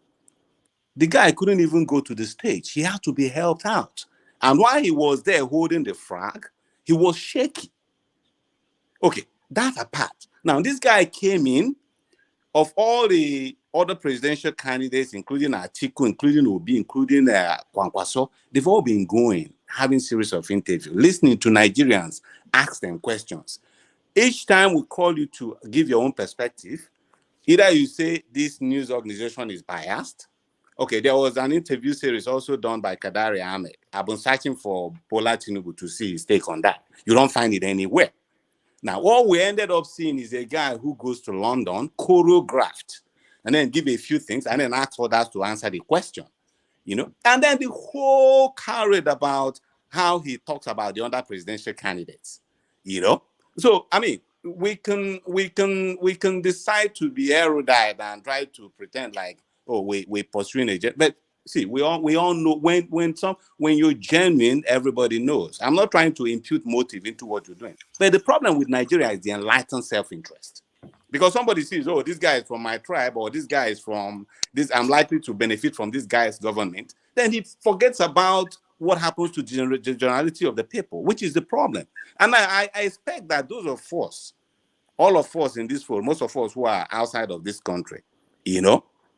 the guy couldn't even go to the stage. He had to be helped out. And while he was there holding the flag, he was shaky. Okay, that apart. Now, this guy came in. Of all the other presidential candidates, including Atiku, including Obi, including Kwankwaso, they've all been going, having series of interviews, listening to Nigerians, ask them questions. Each time we call you to give your own perspective, either you say this news organization is biased. Okay, there was an interview series also done by Kadari Ahmed. I've been searching for Bola Tinubu to see his take on that. You don't find it anywhere. Now, what we ended up seeing is a guy who goes to London, choreographed, and then give a few things, and then ask others to answer the question, And then the whole carried about how he talks about the other presidential candidates, So, I mean, we can decide to be erudite and try to pretend like, oh, we're pursuing a jet, but see, we all know when you're genuine, everybody knows. I'm not trying to impute motive into what you're doing. But the problem with Nigeria is the enlightened self-interest. Because somebody sees, oh, this guy is from my tribe, or this guy is from this, I'm likely to benefit from this guy's government. Then he forgets about what happens to the generality of the people, which is the problem. And I expect that those of us, all of us in this world, most of us who are outside of this country,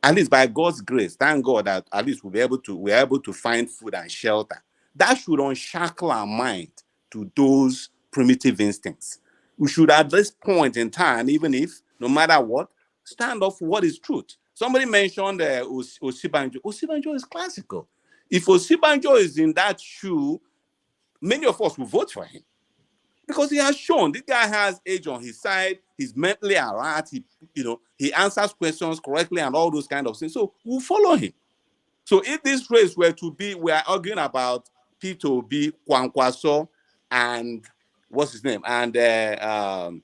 at least by God's grace, thank God that at least we're able to find food and shelter. That should unshackle our mind to those primitive instincts. We should at this point in time, even if, no matter what, stand up for what is truth. Somebody mentioned Osibanjo. Osibanjo is classical. If Osibanjo is in that shoe, many of us will vote for him. Because he has shown this guy has age on his side, he's mentally alright, he answers questions correctly and all those kind of things. So we'll follow him. So if this race were to be, we are arguing about P2B, Kwankwaso, and what's his name? And Yemi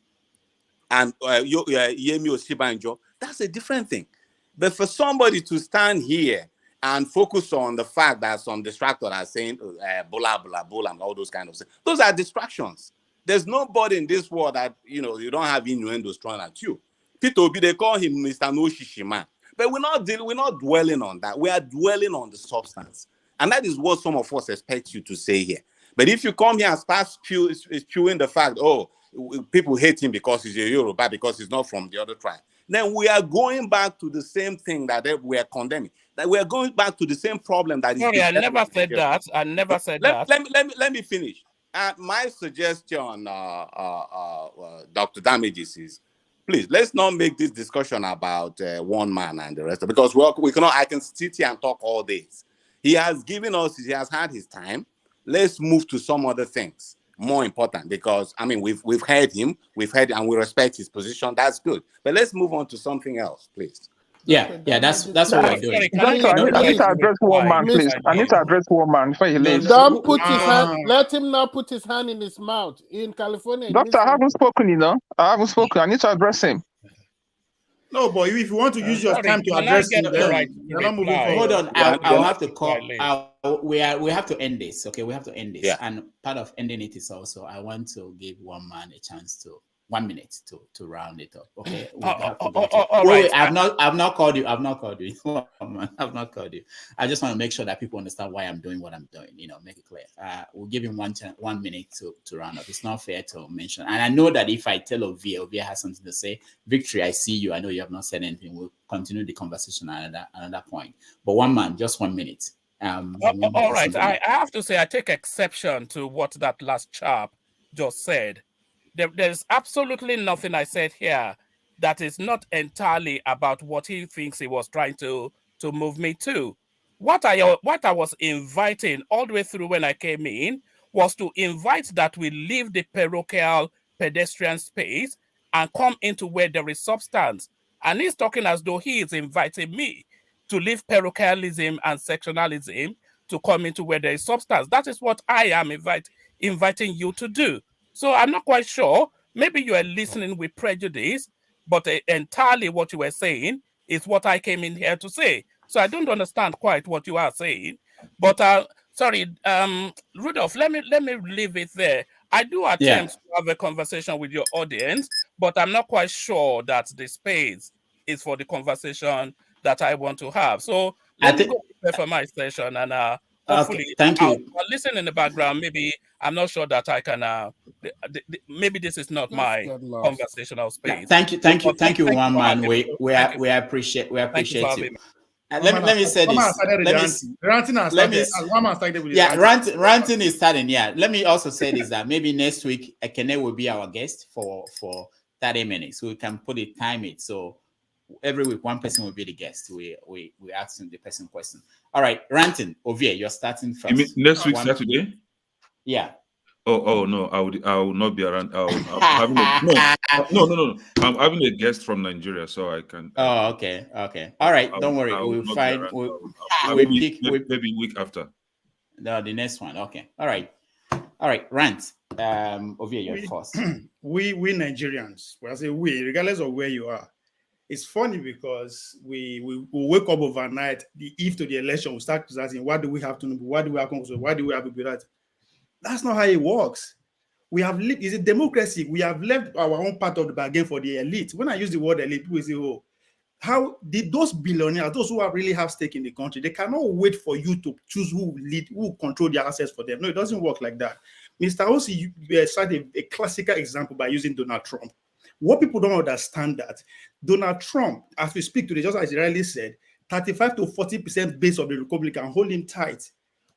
Osibanjo, that's a different thing. But for somebody to stand here and focus on the fact that some distractors are saying bola, bola, bola, and all those kind of things, those are distractions. There's nobody in this world that, you don't have innuendos thrown at you. P2B, they call him Mr. No Shishima. But we're not dwelling on that. We are dwelling on the substance. And that is what some of us expect you to say here. But if you come here and start spewing the fact, oh, people hate him because he's a Yoruba, because he's not from the other tribe, then we are going back to the same thing that we are condemning. That we are going back to the same problem that is. Sorry, I never said that. I never said that. Let me finish. My suggestion, Dr. Damages, is please let's not make this discussion about one man and the rest, because we cannot. I can sit here and talk all days. He has had his time. Let's move to some other things more important, because I mean we've heard him, and we respect his position. That's good. But let's move on to something else, please. Yeah, that's what we're doing. Doctor, I need to address one man, please. I need to address one man before he leaves. Don't put his hand. Let him not put his hand in his mouth. In California, Doctor, I haven't spoken. I haven't spoken. I need to address him. No, but if you want to use your time to address him, then you're not moving forward. Hold on, I'll have to call. We have to end this. Okay, we have to end this. Yeah. And part of ending it is also I want to give one man a chance to 1 minute to round it up. Okay. All right. I've not called you. I've not called you. I've not called you. I just want to make sure that people understand why I'm doing what I'm doing. Make it clear. We'll give him 1 minute to round up. It's not fair to mention. And I know that if I tell Ovia has something to say, Victory, I see you. I know you have not said anything. We'll continue the conversation at another point. But one man, just 1 minute. All right. I have to say I take exception to what that last chap just said. There's absolutely nothing I said here that is not entirely about what he thinks he was trying to move me to. What I was inviting all the way through when I came in was to invite that we leave the parochial pedestrian space and come into where there is substance. And he's talking as though he is inviting me to leave parochialism and sectionalism to come into where there is substance. That is what I am inviting you to do. So I'm not quite sure. Maybe you are listening with prejudice, but entirely what you were saying is what I came in here to say. So I don't understand quite what you are saying. But sorry, Rudolph, let me leave it there. I do attempt to have a conversation with your audience, but I'm not quite sure that the space is for the conversation that I want to have. So let me go prepare for my session, and hopefully, okay, thank you. I'll listen in the background. Maybe I'm not sure that I can. Maybe this is not my conversational space. Thank you, one man. We appreciate you. Let me say this. Ranting is starting. Yeah. Let me also say this, that maybe next week Ekene will be our guest for 30 minutes. So we can time it. So every week one person will be the guest. We ask the person question. All right, ranting. Ovie, you're starting first. You mean next week Saturday? Yeah. Oh no, I will not be around. No. I'm having a guest from Nigeria, so I can. Oh, okay. All right, don't worry. We'll find. Maybe week after. No, the next one. Okay. All right. Rant. Ovie, you're first. We Nigerians. When I say we, regardless of where you are, it's funny because we wake up overnight. The eve to the election, we start asking, "What do we have to know? What do we have to know? Why do we have to be that?" That's not how it works. We have lived, it's a democracy. We have left our own part of the bargain for the elite. When I use the word elite, people say, oh, how did those billionaires, those who really have stake in the country, they cannot wait for you to choose who lead, who control their assets for them. No, it doesn't work like that. Mr. Osi, you cited a classical example by using Donald Trump. What people don't understand that Donald Trump, as we speak today, just as Riley said, 35 to 40% base of the Republican hold him tight.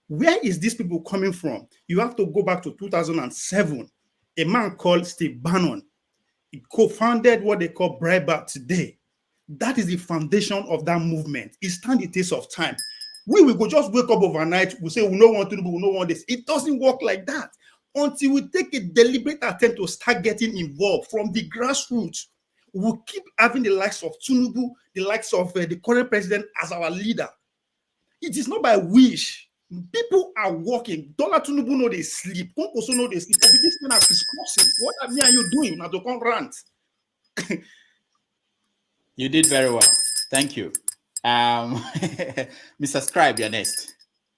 Where is these people coming from? You have to go back to 2007. A man called Steve Bannon, he co-founded what they call Breitbart today. That is the foundation of that movement. It stands the test of time. We will go just wake up overnight, we say we don't want to do, we don't want this. It doesn't work like that. Until we take a deliberate attempt to start getting involved from the grassroots, we'll keep having the likes of Tinubu, the likes of the current president as our leader. It is not by wish. People are working. Bola Tinubu know they sleep. Also know they sleep. This thing is discussing. What are you doing? Now to come rant. You did very well. Thank you. Mr. Scribe, you're next.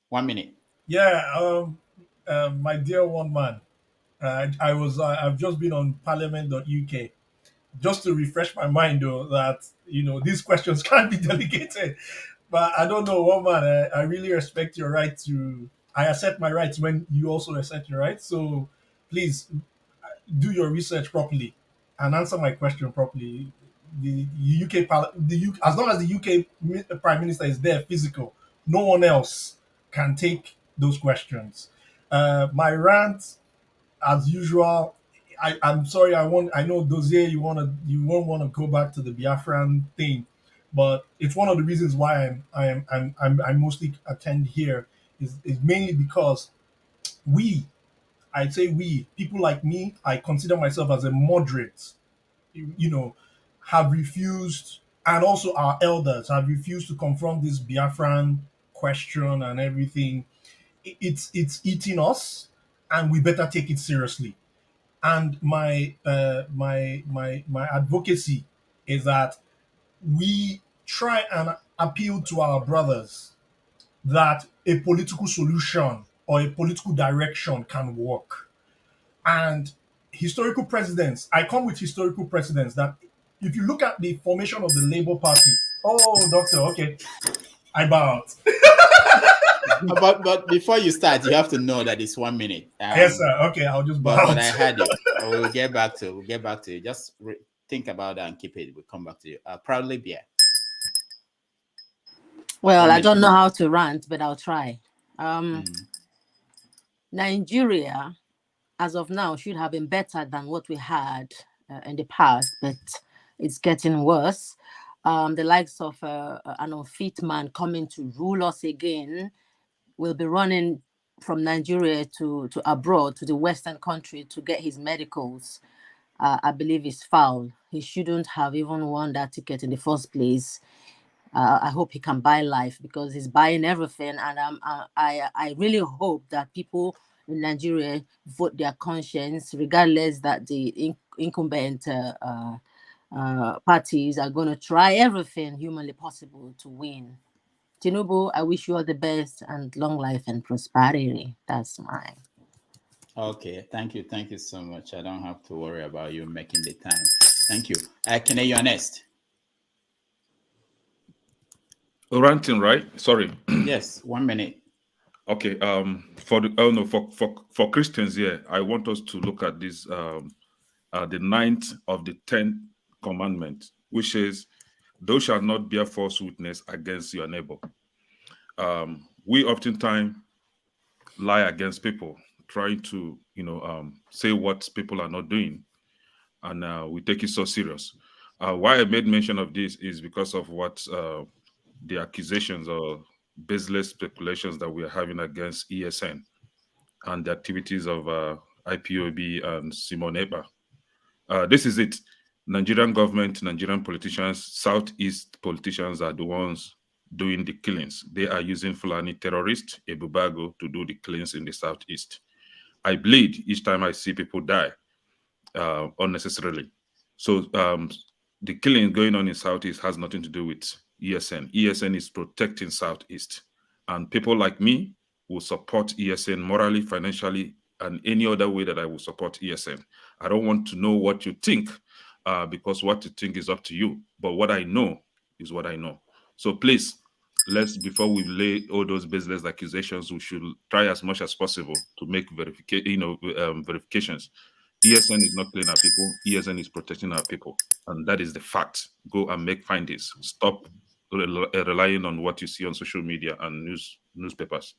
1 minute. Yeah, my dear one man. I've just been on parliament.uk just to refresh my mind though that these questions can't be delegated. But I don't know, one man, I really respect your right to. I accept my rights when you also accept your rights. So please do your research properly and answer my question properly. The UK, as long as the UK Prime Minister is there, physical, no one else can take those questions. My rant, as usual. I'm sorry. I know Dozier. You won't want to go back to the Biafran thing. But it's one of the reasons why I mostly attend here is mainly because I'd say people like me, I consider myself as a moderate, have refused, and also our elders have refused to confront this Biafran question and everything. It's eating us, and we better take it seriously. And my advocacy is that we try and appeal to our brothers that a political solution or a political direction can work. And historical precedents. I come with historical precedents that if you look at the formation of the Labour Party, oh, doctor, okay, I bow out. But before you start, you have to know that it's 1 minute. Yes, sir. Okay, I'll just bow But out. I had it. We'll get back to you. Just think about that and keep it. We'll come back to you. Proudly Beer. Well, I don't know how to rant, but I'll try. Nigeria, as of now, should have been better than what we had in the past, but it's getting worse. The likes of an unfit man coming to rule us again will be running from Nigeria to abroad, to the Western country to get his medicals. I believe is foul. He shouldn't have even won that ticket in the first place. I hope he can buy life because he's buying everything. And I really hope that people in Nigeria vote their conscience, regardless that the incumbent parties are going to try everything humanly possible to win. Tinubu, I wish you all the best and long life and prosperity. That's mine. Okay, thank you so much. I don't have to worry about you making the time. Thank you. Can you're next? Ranting, right? Sorry. Yes, 1 minute. Okay. For Christians here, I want us to look at this. The 9th of the 10th commandment, which is, "Thou shalt not bear false witness against your neighbor." We oftentimes lie against people, trying to say what people are not doing, and we take it so serious. Why I made mention of this is because of what the accusations or baseless speculations that we are having against ESN and the activities of IPOB and Simon Ekpa. This is it. Nigerian government, Nigerian politicians, Southeast politicians are the ones doing the killings. They are using Fulani terrorists, Ebubago, to do the killings in the Southeast. I bleed each time I see people die unnecessarily. So the killing going on in Southeast has nothing to do with ESN. ESN is protecting Southeast. And people like me will support ESN morally, financially, and any other way that I will support ESN. I don't want to know what you think, because what you think is up to you. But what I know is what I know. So please, before we lay all those baseless accusations, we should try as much as possible to make verifications. ESN is not killing our people. ESN is protecting our people, and that is the fact. Go and make findings. Stop relying on what you see on social media and newspapers.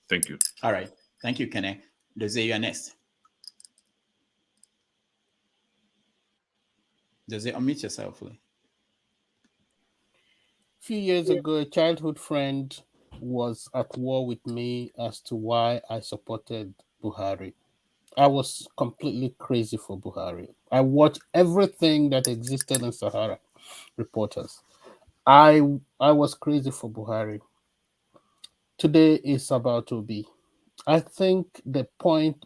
Thank you. All right. Thank you, Kene. Doze, you are next. Doze, unmute yourself, please. A few years ago, a childhood friend was at war with me as to why I supported Buhari. I was completely crazy for Buhari. I watched everything that existed in Sahara Reporters. I was crazy for Buhari. Today is about Obi. I think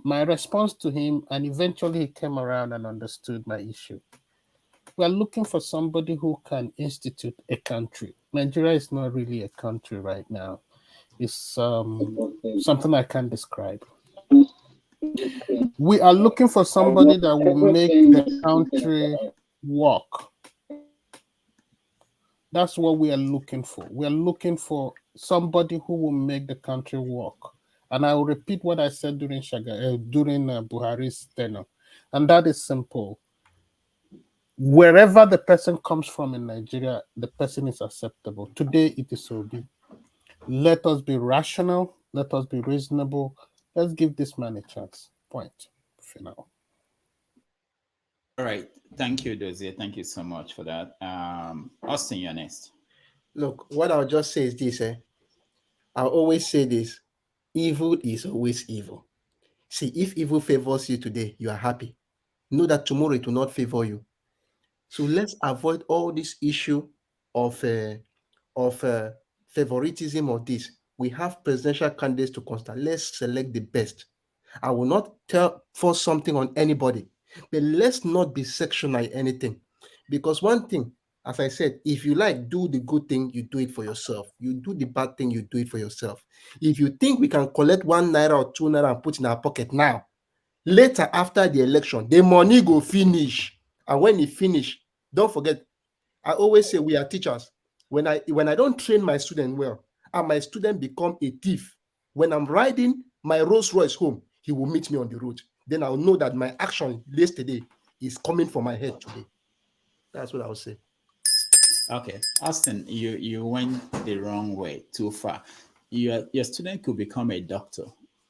my response to him, and eventually he came around and understood my issue. We are looking for somebody who can institute a country. Nigeria is not really a country right now. It's something I can't describe. We are looking for somebody that will make the country work. That's what we are looking for. We are looking for somebody who will make the country work. And I will repeat what I said during Buhari's tenure. And that is simple. Wherever the person comes from in Nigeria, the person is acceptable. Today, it is Obi. Let us be rational. Let us be reasonable. Let's give this man a chance. Point. For now. All right. Thank you, Dozie. Thank you so much for that. Austin, you're next. Look, what I'll just say is this. I'll always say this. Evil is always evil. See, if evil favors you today, you are happy. Know that tomorrow it will not favor you. So let's avoid all this issue of favoritism or this. We have presidential candidates to consider. Let's select the best. I will not force something on anybody, but let's not be sectional anything. Because one thing, as I said, if you do the good thing, you do it for yourself. You do the bad thing, you do it for yourself. If you think we can collect 1 naira or 2 naira and put in our pocket now, Later, after the election, the money go finish. And when it finish, don't forget, I always say we are teachers. When I don't train my student well, and my student become a thief, when I'm riding my Rolls Royce home, he will meet me on the road. Then I'll know that my action yesterday is coming from my head today. That's what I would say. Okay, Austin, you went the wrong way, too far. Your student could become a doctor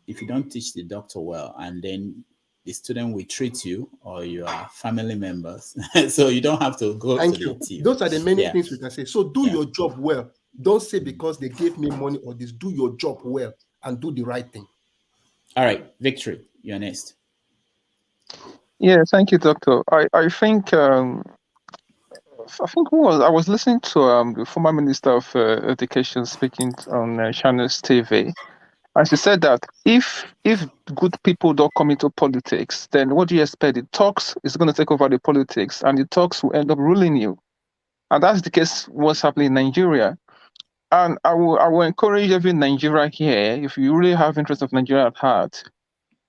if you don't teach the doctor well, and then the student will treat you or your family members. So you don't have to go Thank to you. the thief. Those are the many Yeah. things we can say. So do your job well. Don't say because they gave me money or this. Do your job well and do the right thing. All right, Victory, you're next. Yeah, thank you, Doctor. I think I was listening to the former Minister of Education speaking on Channels TV, and she said that if good people don't come into politics, then what do you expect? The talks is going to take over the politics, and the talks will end up ruling you. And that's the case what's happening in Nigeria. And I will encourage every Nigeria here, if you really have interest of Nigeria at heart,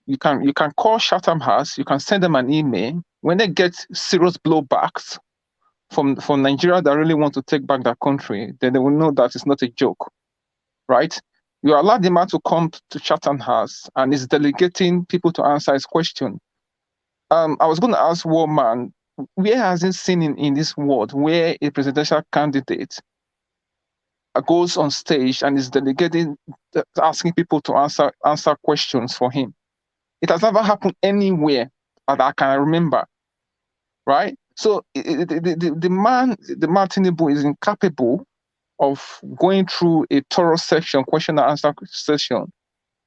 you can call Chatham House, you can send them an email. When they get serious blowbacks from Nigeria that really want to take back their country, then they will know that it's not a joke, right? You allow the man to come to Chatham House and is delegating people to answer his question. I was going to ask Warman, where has he seen in this world where a presidential candidate goes on stage and is delegating, asking people to answer questions for him? It has never happened anywhere that I can remember, right? So the man Tinubu is incapable of going through a thorough question and answer session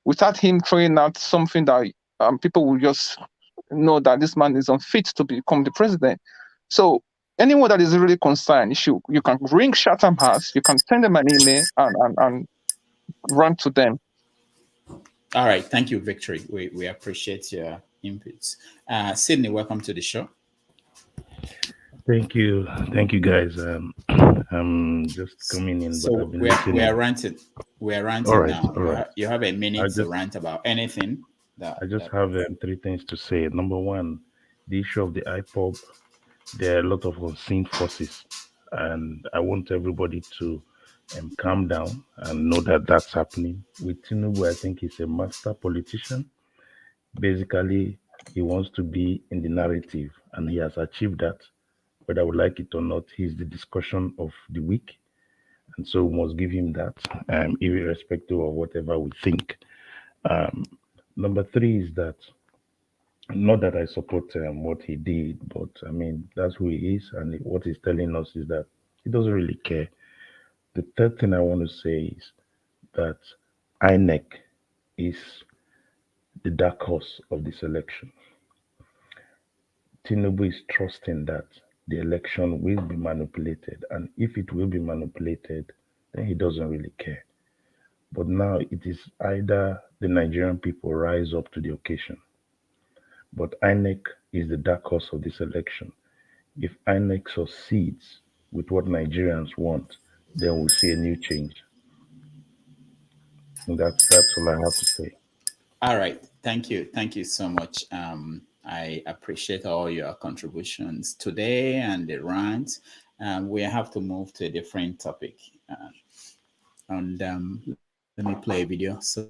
without him throwing out something that people will just know that this man is unfit to become the president. So anyone that is really concerned, you can ring Chatham House, you can send them an email and run to them. All right, thank you, Victory. We appreciate your inputs. Sydney, welcome to the show. Thank you, guys. I'm just coming in, so but I've been listening. We are ranting. We are ranting all right, now. All right. You have a minute to rant about anything. I just have 3 things to say. Number one, the issue of the IPOB. There are a lot of unseen forces, and I want everybody to calm down and know that that's happening. With Tinubu, I think he's a master politician. Basically, he wants to be in the narrative, and he has achieved that. Whether I would like it or not, he's the discussion of the week. And so we must give him that, irrespective of whatever we think. Number 3 is that, not that I support what he did, but I mean, that's who he is. And what he's telling us is that he doesn't really care. The third thing I want to say is that INEC is the dark horse of this election. Tinubu is trusting that the election will be manipulated. And if it will be manipulated, then he doesn't really care. But now it is either the Nigerian people rise up to the occasion. But INEC is the dark horse of this election. If INEC succeeds with what Nigerians want, then we'll see a new change. And that's all I have to say. All right. Thank you. Thank you so much. I appreciate all your contributions today and the rant. We have to move to a different topic. And let me play a video so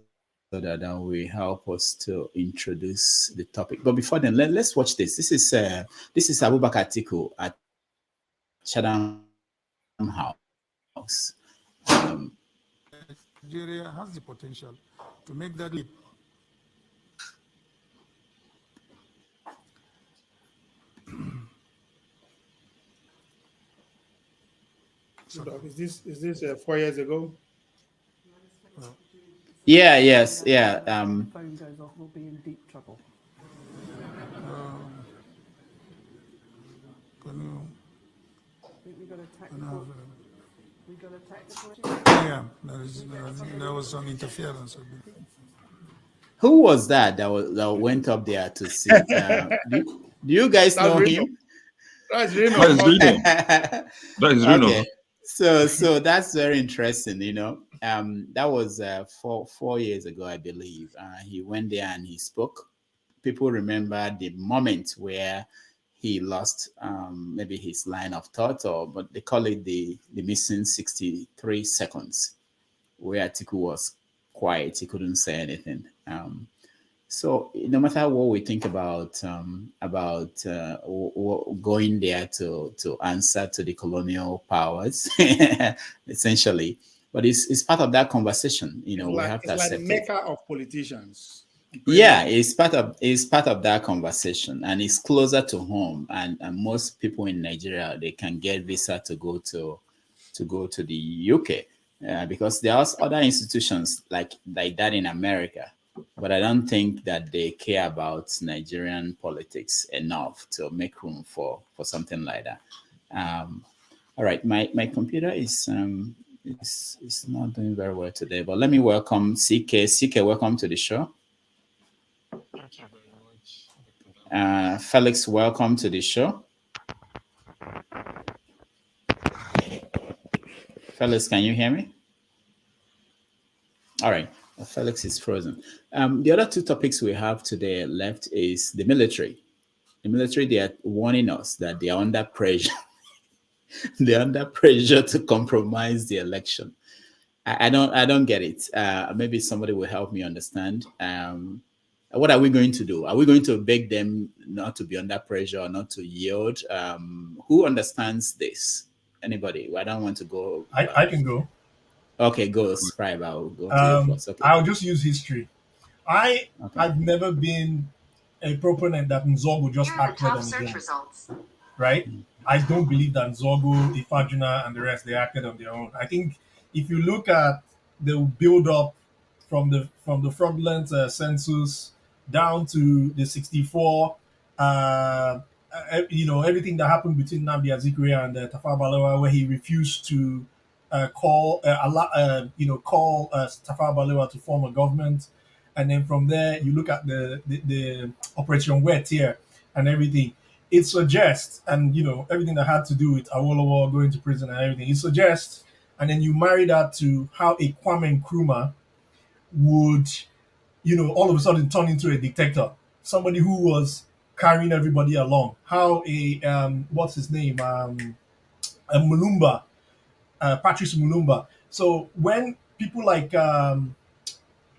that will help us to introduce the topic. But before then, let's watch this. This is Abubakar Atiku at Chatham House. Nigeria has the potential to make that leap. Is this 4 years ago? Yeah. Yes. Yeah. Phone goes off, we'll be in deep trouble. Yeah, there was some interference. Who was that went up there to see? Do you guys know him? That's Reno. That is Reno. Okay. So that's very interesting, that was 4 years ago, I believe. He went there and he spoke people remember the moment where he lost maybe his line of thought, but they call it the missing 63 seconds, where Atiku was quiet, he couldn't say anything. So no matter what we think about going there to answer to the colonial powers, essentially, but it's part of that conversation. You know, we have to accept the mecca of politicians. Yeah, it's part of that conversation, and it's closer to home. And most people in Nigeria, they can get visa to go to the UK, because there are other institutions like that in America. But I don't think that they care about Nigerian politics enough to make room for something like that. All right, my computer is not doing very well today, but let me welcome CK. CK, welcome to the show. Thank you very much. Felix, welcome to the show. Felix, can you hear me? All right. Felix is frozen. The other two topics we have today left is the military. The military, they are warning us that they are under pressure. They're under pressure to compromise the election. I don't get it. Maybe somebody will help me understand. What are we going to do? Are we going to beg them not to be under pressure or not to yield? Who understands this? Anybody? I don't want to go. I can go. Okay, go, Scribe. I'll go to your first. Okay. I'll just use history. I've never been a proponent that Nzogu just acted on his own. Results. Right? I don't believe that Nzogu, Ifajuna, and the rest, they acted on their own. I think if you look at the build-up from the fraudulent census down to the 64, everything that happened between Nnamdi Azikiwe and Tafawa Balewa, where he refused to call Tafawa Balewa to form a government, and then from there you look at the Operation Wet here and everything. It suggests, and everything that had to do with Awolowo going to prison and everything, it suggests, and then you marry that to how a Kwame Nkrumah would, all of a sudden turn into a dictator, somebody who was carrying everybody along. How a what's his name, a Mulumba, Patrice Mulumba. So when people like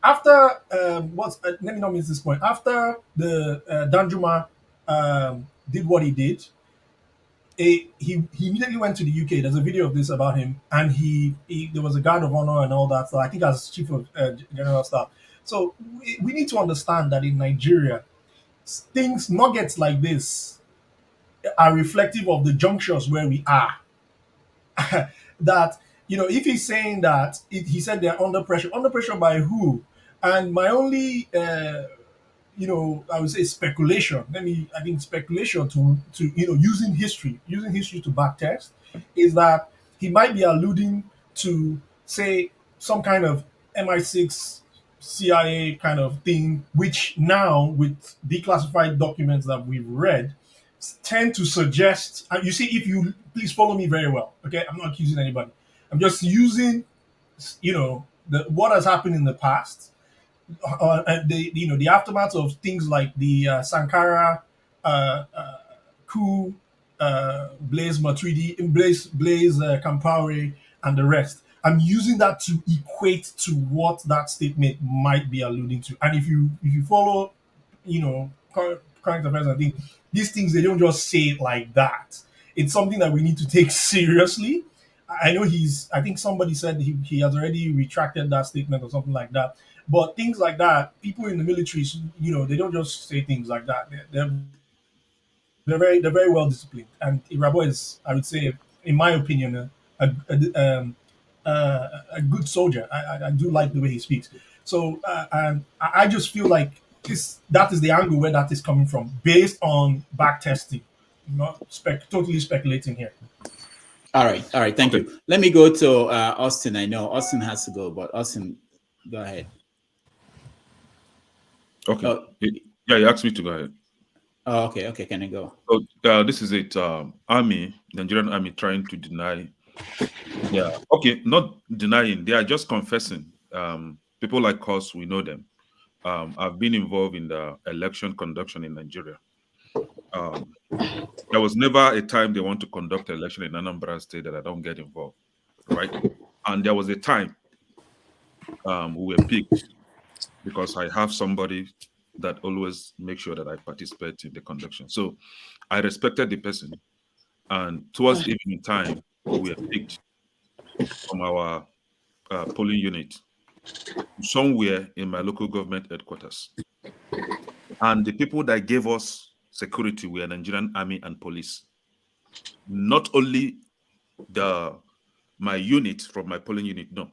after let me not miss this point. After the Danjuma did what he did, he immediately went to the UK. There's a video of this about him, and he there was a guard of honor and all that. So I think as chief of general staff. So we need to understand that in Nigeria, nuggets like this are reflective of the junctures where we are. That if he's saying that he said they're under pressure by who? And my only I would say speculation. I think speculation to using history to backtest is that he might be alluding to, say, some kind of MI6 CIA kind of thing, which now with declassified documents that we've read tend to suggest. You see, if you please follow me very well, okay? I'm not accusing anybody. I'm just using, what has happened in the past. The aftermath of things like the Sankara coup, Blaise Matuidi, Blaise Compaoré, and the rest. I'm using that to equate to what that statement might be alluding to. And if you follow, current affairs, I think these things, they don't just say it like that. It's something that we need to take seriously. I know I think somebody said he has already retracted that statement or something like that. But things like that, people in the military, they don't just say things like that. They're very well disciplined. And Irabo is, I would say, in my opinion, a good soldier. I do like the way he speaks. So and I just feel like that is the angle where that is coming from, based on back testing, not totally speculating here. All right. Thank you. Let me go to Austin. I know Austin has to go, but Austin, go ahead. Okay. Yeah, you asked me to go ahead. Oh, okay. Can I go? So this is it. Nigerian army trying to deny. Yeah. Okay. Not denying. They are just confessing. People like us, we know them. I've been involved in the election conduction in Nigeria. There was never a time they want to conduct an election in Anambra State that I don't get involved, right? And there was a time we were picked because I have somebody that always makes sure that I participate in the conduction. So I respected the person. And towards evening time, we were picked from our polling unit somewhere in my local government headquarters. And the people that gave us security were Nigerian army and police. Not only my unit from my polling unit, no.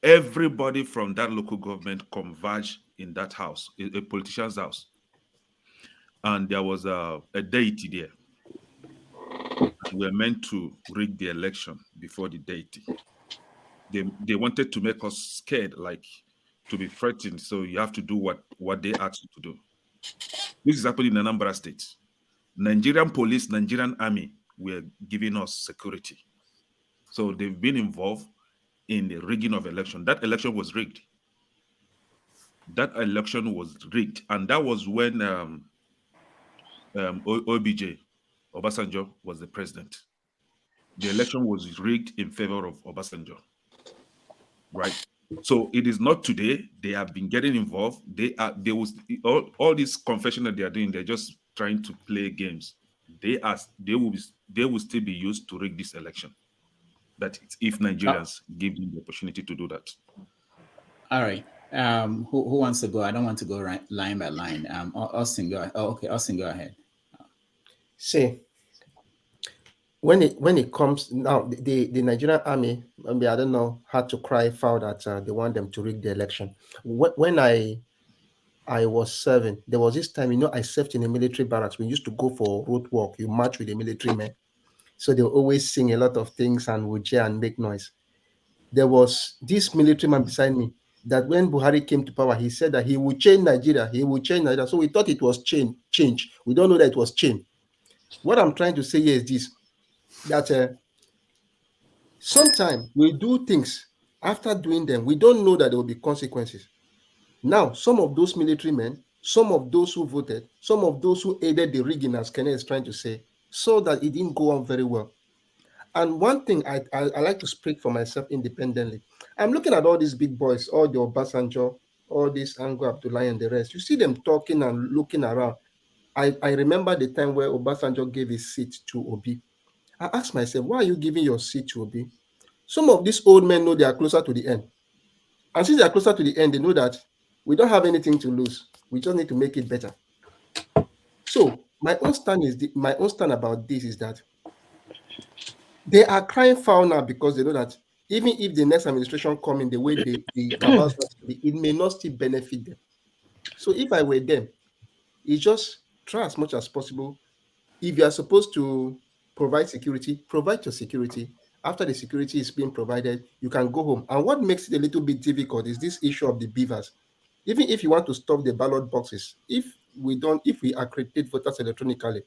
Everybody from that local government converged in that house, a politician's house. And there was a deity there. We were meant to rig the election before the deity. They wanted to make us scared, like to be threatened. So you have to do what they asked you to do. This is happening in Anambra State. Nigerian police, Nigerian army were giving us security. So they've been involved in the rigging of election. That election was rigged. And that was when OBJ, Obasanjo, was the president. The election was rigged in favor of Obasanjo, right? So it is not today. They have been getting involved. All this confession that they are doing, they're just trying to play games. They will still be used to rig this election. That if Nigerians give them the opportunity to do that. All right. Who wants to go? I don't want to go line by line. Austin, go ahead. Oh, okay. Austin, go ahead. See, when it comes now, the Nigerian army, maybe I don't know, had to cry foul that they want them to rig the election. When I was serving, there was this time, I served in a military barracks. We used to go for road work. You march with the military men. So they always sing a lot of things and would cheer and make noise. There was this military man beside me that when Buhari came to power, he said that he would change Nigeria. He would change Nigeria. So we thought it was change. We don't know that it was change. What I'm trying to say here is this, that sometimes we do things, after doing them, we don't know that there will be consequences. Now, some of those military men, some of those who voted, some of those who aided the rigging, as Kenneth is trying to say, saw that it didn't go on very well. And one thing I like to speak for myself independently. I'm looking at all these big boys, all the Obasanjo, all this Ango Abdullahi and the rest. You see them talking and looking around. I remember the time where Obasanjo gave his seat to Obi. I asked myself, why are you giving your seat to Obi? Some of these old men know they are closer to the end. And since they are closer to the end, they know that we don't have anything to lose. We just need to make it better. So my own stand about this is that they are crying foul now because they know that even if the next administration come in the way it may not still benefit them. So if I were them, it's just try as much as possible. If you are supposed to provide security, provide your security. After the security is being provided, you can go home. And what makes it a little bit difficult is this issue of the beavers. Even if you want to stop the ballot boxes, if we accredit voters electronically,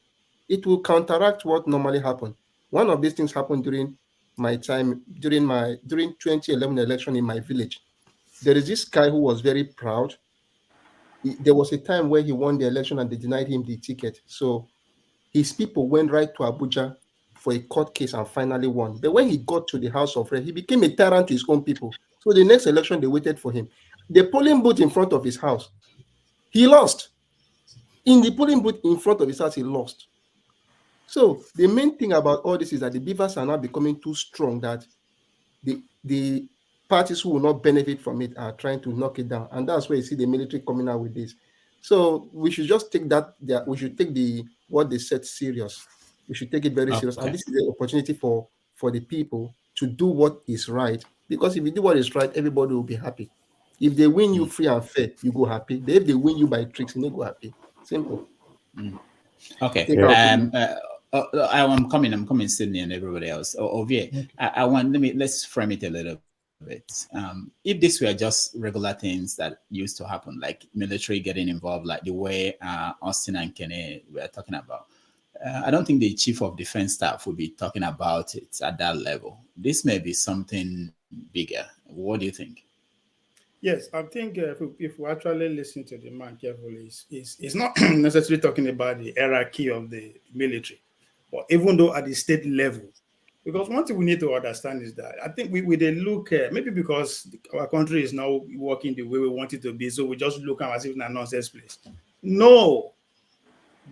it will counteract what normally happens. One of these things happened during my time, during 2011 election in my village. There is this guy who was very proud. There was a time where he won the election and they denied him the ticket. So his people went right to Abuja for a court case and finally won. But when he got to the House of Rep, he became a tyrant to his own people. So the next election, they waited for him. The polling booth in front of his house, he lost. In the polling booth in front of his house, he lost. So the main thing about all this is that the beavers are now becoming too strong that the parties who will not benefit from it are trying to knock it down. And that's where you see the military coming out with this. So we should just take we should take what they said serious. We should take it very serious. And this is the opportunity for the people to do what is right. Because if you do what is right, everybody will be happy. If they win you free and fair, you go happy. If they win you by tricks, you go happy. Simple. Okay. I'm coming, Sydney and everybody else. Let's frame it a little bit. If this were just regular things that used to happen, like military getting involved, like the way Austin and Kenny were talking about, I don't think the chief of defense staff would be talking about it at that level. This may be something bigger. What do you think? Yes, I think if we actually listen to the man carefully, it's not necessarily talking about the hierarchy of the military, but even though at the state level, because one thing we need to understand is that I think we they look maybe because our country is now working the way we want it to be, so we just look at as if it's a nonsense place. No,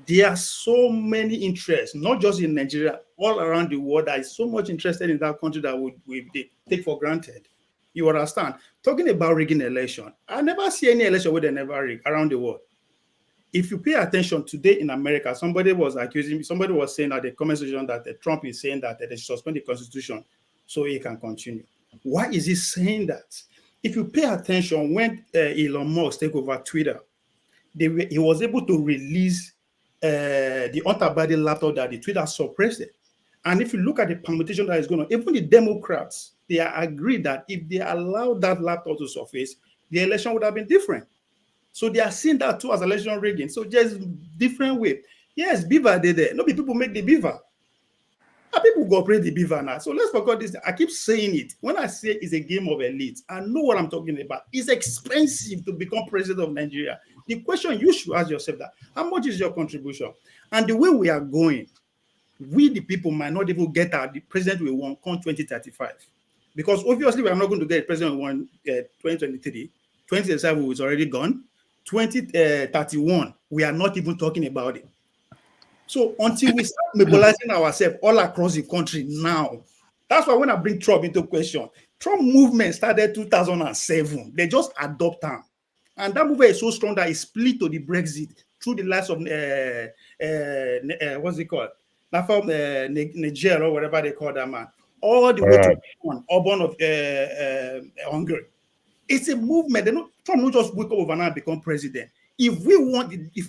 there are so many interests, not just in Nigeria, all around the world. That is so much interested in that country that we they take for granted. You understand? Talking about rigging election, I never see any election where they never rig around the world. If you pay attention today in America, somebody was accusing me, somebody was saying at the comment section that Trump is saying that they should suspend the constitution so he can continue. Why is he saying that? If you pay attention, when Elon Musk take over Twitter, he was able to release the untabarded laptop that the Twitter suppressed it. And if you look at the permutation that is going on, even the Democrats, they are agreed that if they allowed that laptop to surface, the election would have been different. So they are seeing that too as election rigging. So just different way. Yes, beaver did there. No people make the beaver. And people go operate the beaver now. So let's forget this. I keep saying it. When I say it's a game of elite, I know what I'm talking about. It's expensive to become president of Nigeria. The question you should ask yourself that how much is your contribution? And the way we are going, we the people might not even get the president we want come 2035. Because obviously we are not going to get the president we want 2023. 2027 is already gone. 2031, we are not even talking about it. So until we start mobilizing ourselves all across the country now, that's why when I bring Trump into question, Trump movement started 2007. They just adopt them. And that movement is so strong that it split to the Brexit through the likes of, what's it called? Not from Niger or whatever they call that man. All the way to Orban of Hungary. It's a movement. Trump not just wake up overnight and become president. If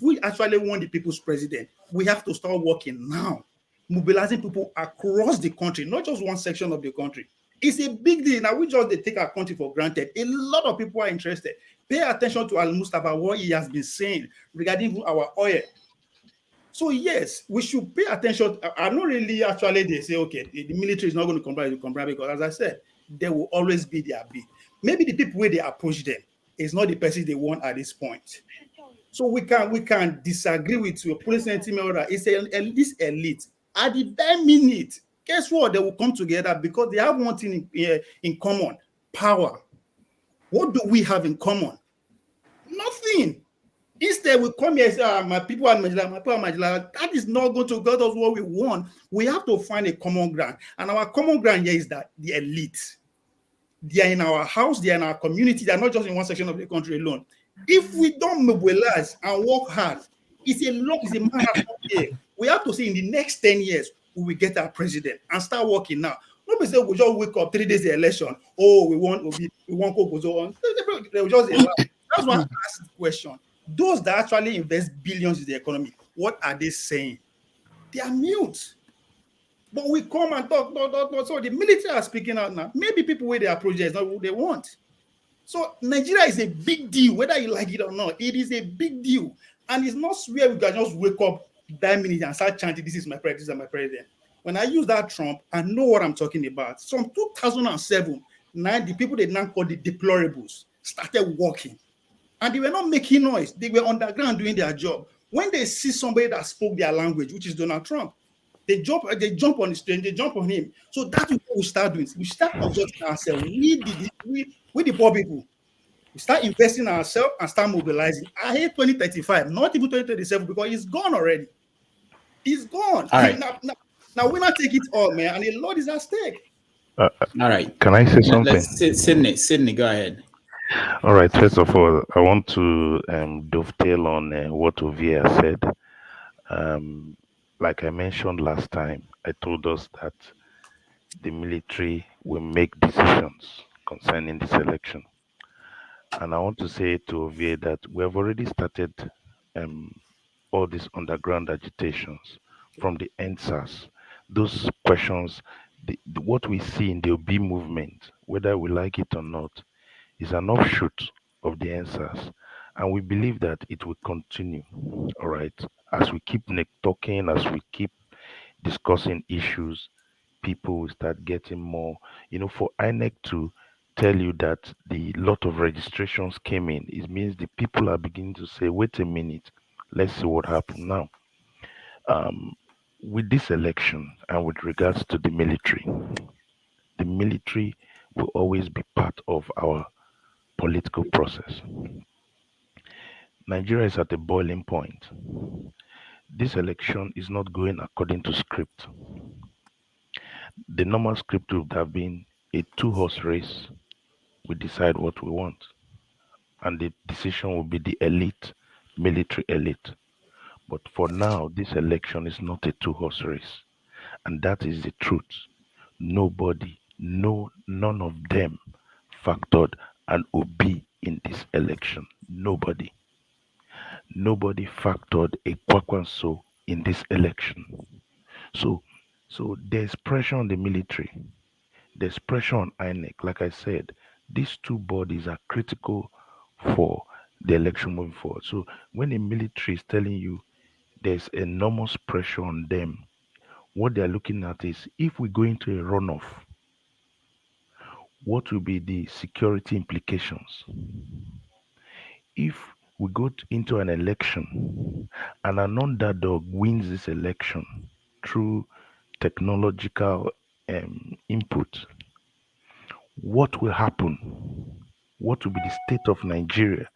we actually want the people's president, we have to start working now, mobilizing people across the country, not just one section of the country. It's a big deal. Now we just take our country for granted. A lot of people are interested. Pay attention to Al Mustafa, what he has been saying regarding our oil. So yes, we should pay attention. I'm not really actually they say, okay, the military is not going to comply because as I said, there will always be their bid. Maybe the people where they approach them is not the person they want at this point. So we can disagree with your police sentiment. It's this elite at the bare minute. Guess what? They will come together because they have one thing in common: power. What do we have in common? Nothing. Instead, we come here and say, my people are Majila, my people are Majila. That is not going to get us what we want. We have to find a common ground. And our common ground here is that the elite. They are in our house, they are in our community, they are not just in one section of the country alone. If we don't mobilize and work hard, it's a marathon here. We have to say in the next 10 years, we will get our president and start working now. Nobody say we just wake up 3 days the election. Oh, we want Kokozo on. They will just allow. That's why I asked the question. Those that actually invest billions in the economy, what are they saying? They are mute. But we come and talk. So the military are speaking out now. Maybe people where they approach is not what they want. So Nigeria is a big deal, whether you like it or not. It is a big deal. And it's not where we can just wake up that minute and start chanting, this is my president, this is my president. When I use that Trump, I know what I'm talking about. From 2007, the people they now call the deplorables started working. And they were not making noise. They were underground doing their job. When they see somebody that spoke their language, which is Donald Trump, they jump on the stage, they jump on him. So that's what we start doing. We start adjusting ourselves. We the poor people. We start investing in ourselves and start mobilizing. I hate 2035, not even 2037, because it's gone already. It's gone. All right. Now we not take it all, man, and a lot is at stake. All right. Can I say something? Sydney, go ahead. All right. First of all, I want to dovetail on what Ovia said. Like I mentioned last time, I told us that the military will make decisions concerning this election. And I want to say to Ovia that we have already started all these underground agitations from the NSAS. Those questions, what we see in the OB movement, whether we like it or not, is an offshoot of the NSAS. And we believe that it will continue, all right? As we keep talking, as we keep discussing issues, people will start getting more, for INEC to tell you that the lot of registrations came in, it means the people are beginning to say, wait a minute, let's see what happened now. With this election and with regards to the military will always be part of our political process. Nigeria is at a boiling point. This election is not going according to script. The normal script would have been a two-horse race. We decide what we want. And the decision will be the elite, military elite. But for now, this election is not a two-horse race. And that is the truth. Nobody, none of them factored an OB in this election. Nobody factored a Kwakwanso in this election. So there's pressure on the military. There's pressure on INEC. Like I said, these two bodies are critical for the election moving forward. So when the military is telling you there's enormous pressure on them, what they're looking at is if we go into a runoff, what will be the security implications? If we go into an election and an underdog wins this election through technological input, what will happen? What will be the state of Nigeria?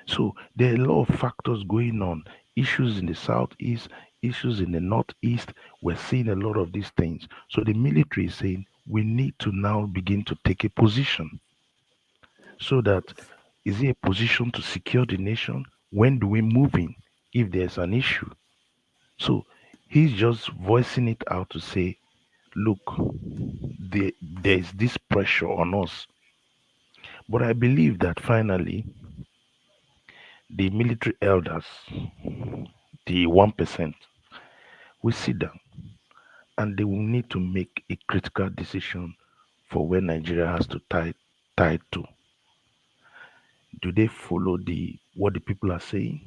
So there are a lot of factors going on, issues in the southeast, issues in the northeast. We're seeing a lot of these things. So the military is saying we need to now begin to take a position. So that is it a position to secure the nation? When do we move in if there's an issue? So he's just voicing it out to say, look, there's this pressure on us. But I believe that finally, the military elders, the 1%, will sit down and they will need to make a critical decision for where Nigeria has to tie to. Do they follow what the people are saying,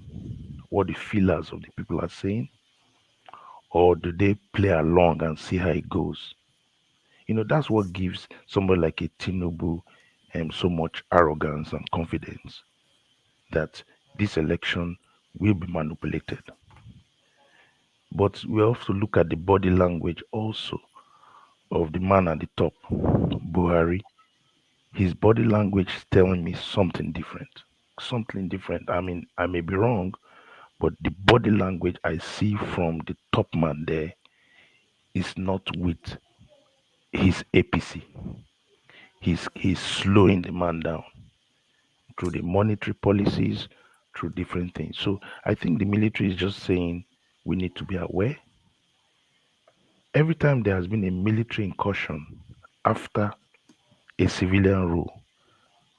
what the feelers of the people are saying, or do they play along and see how it goes? That's what gives somebody like a Tinubu so much arrogance and confidence that this election will be manipulated. But we have to look at the body language also of the man at the top, Buhari. His body language is telling me something different. Something different. I mean, I may be wrong, but the body language I see from the top man there is not with his APC. He's slowing the man down through the monetary policies, through different things. So I think the military is just saying we need to be aware. Every time there has been a military incursion after a civilian rule,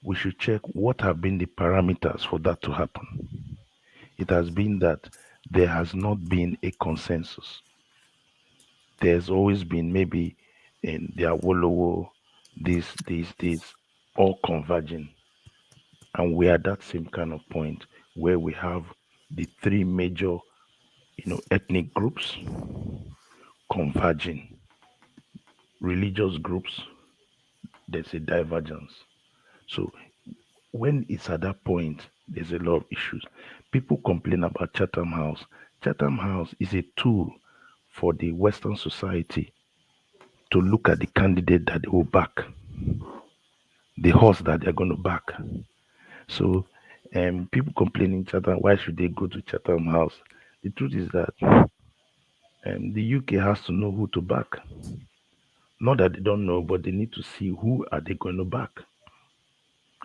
we should check what have been the parameters for that to happen. It has been that there has not been a consensus. There's always been maybe in the Awolowo, this, all converging. And we are at that same kind of point where we have the three major, ethnic groups converging. Religious groups, there's a divergence. So when it's at that point, there's a lot of issues. People complain about Chatham House. Chatham House is a tool for the Western society to look at the candidate that they will back, the horse that they're going to back. So people complaining Chatham, why should they go to Chatham House? The truth is that the UK has to know who to back. Not that they don't know, but they need to see who are they going to back.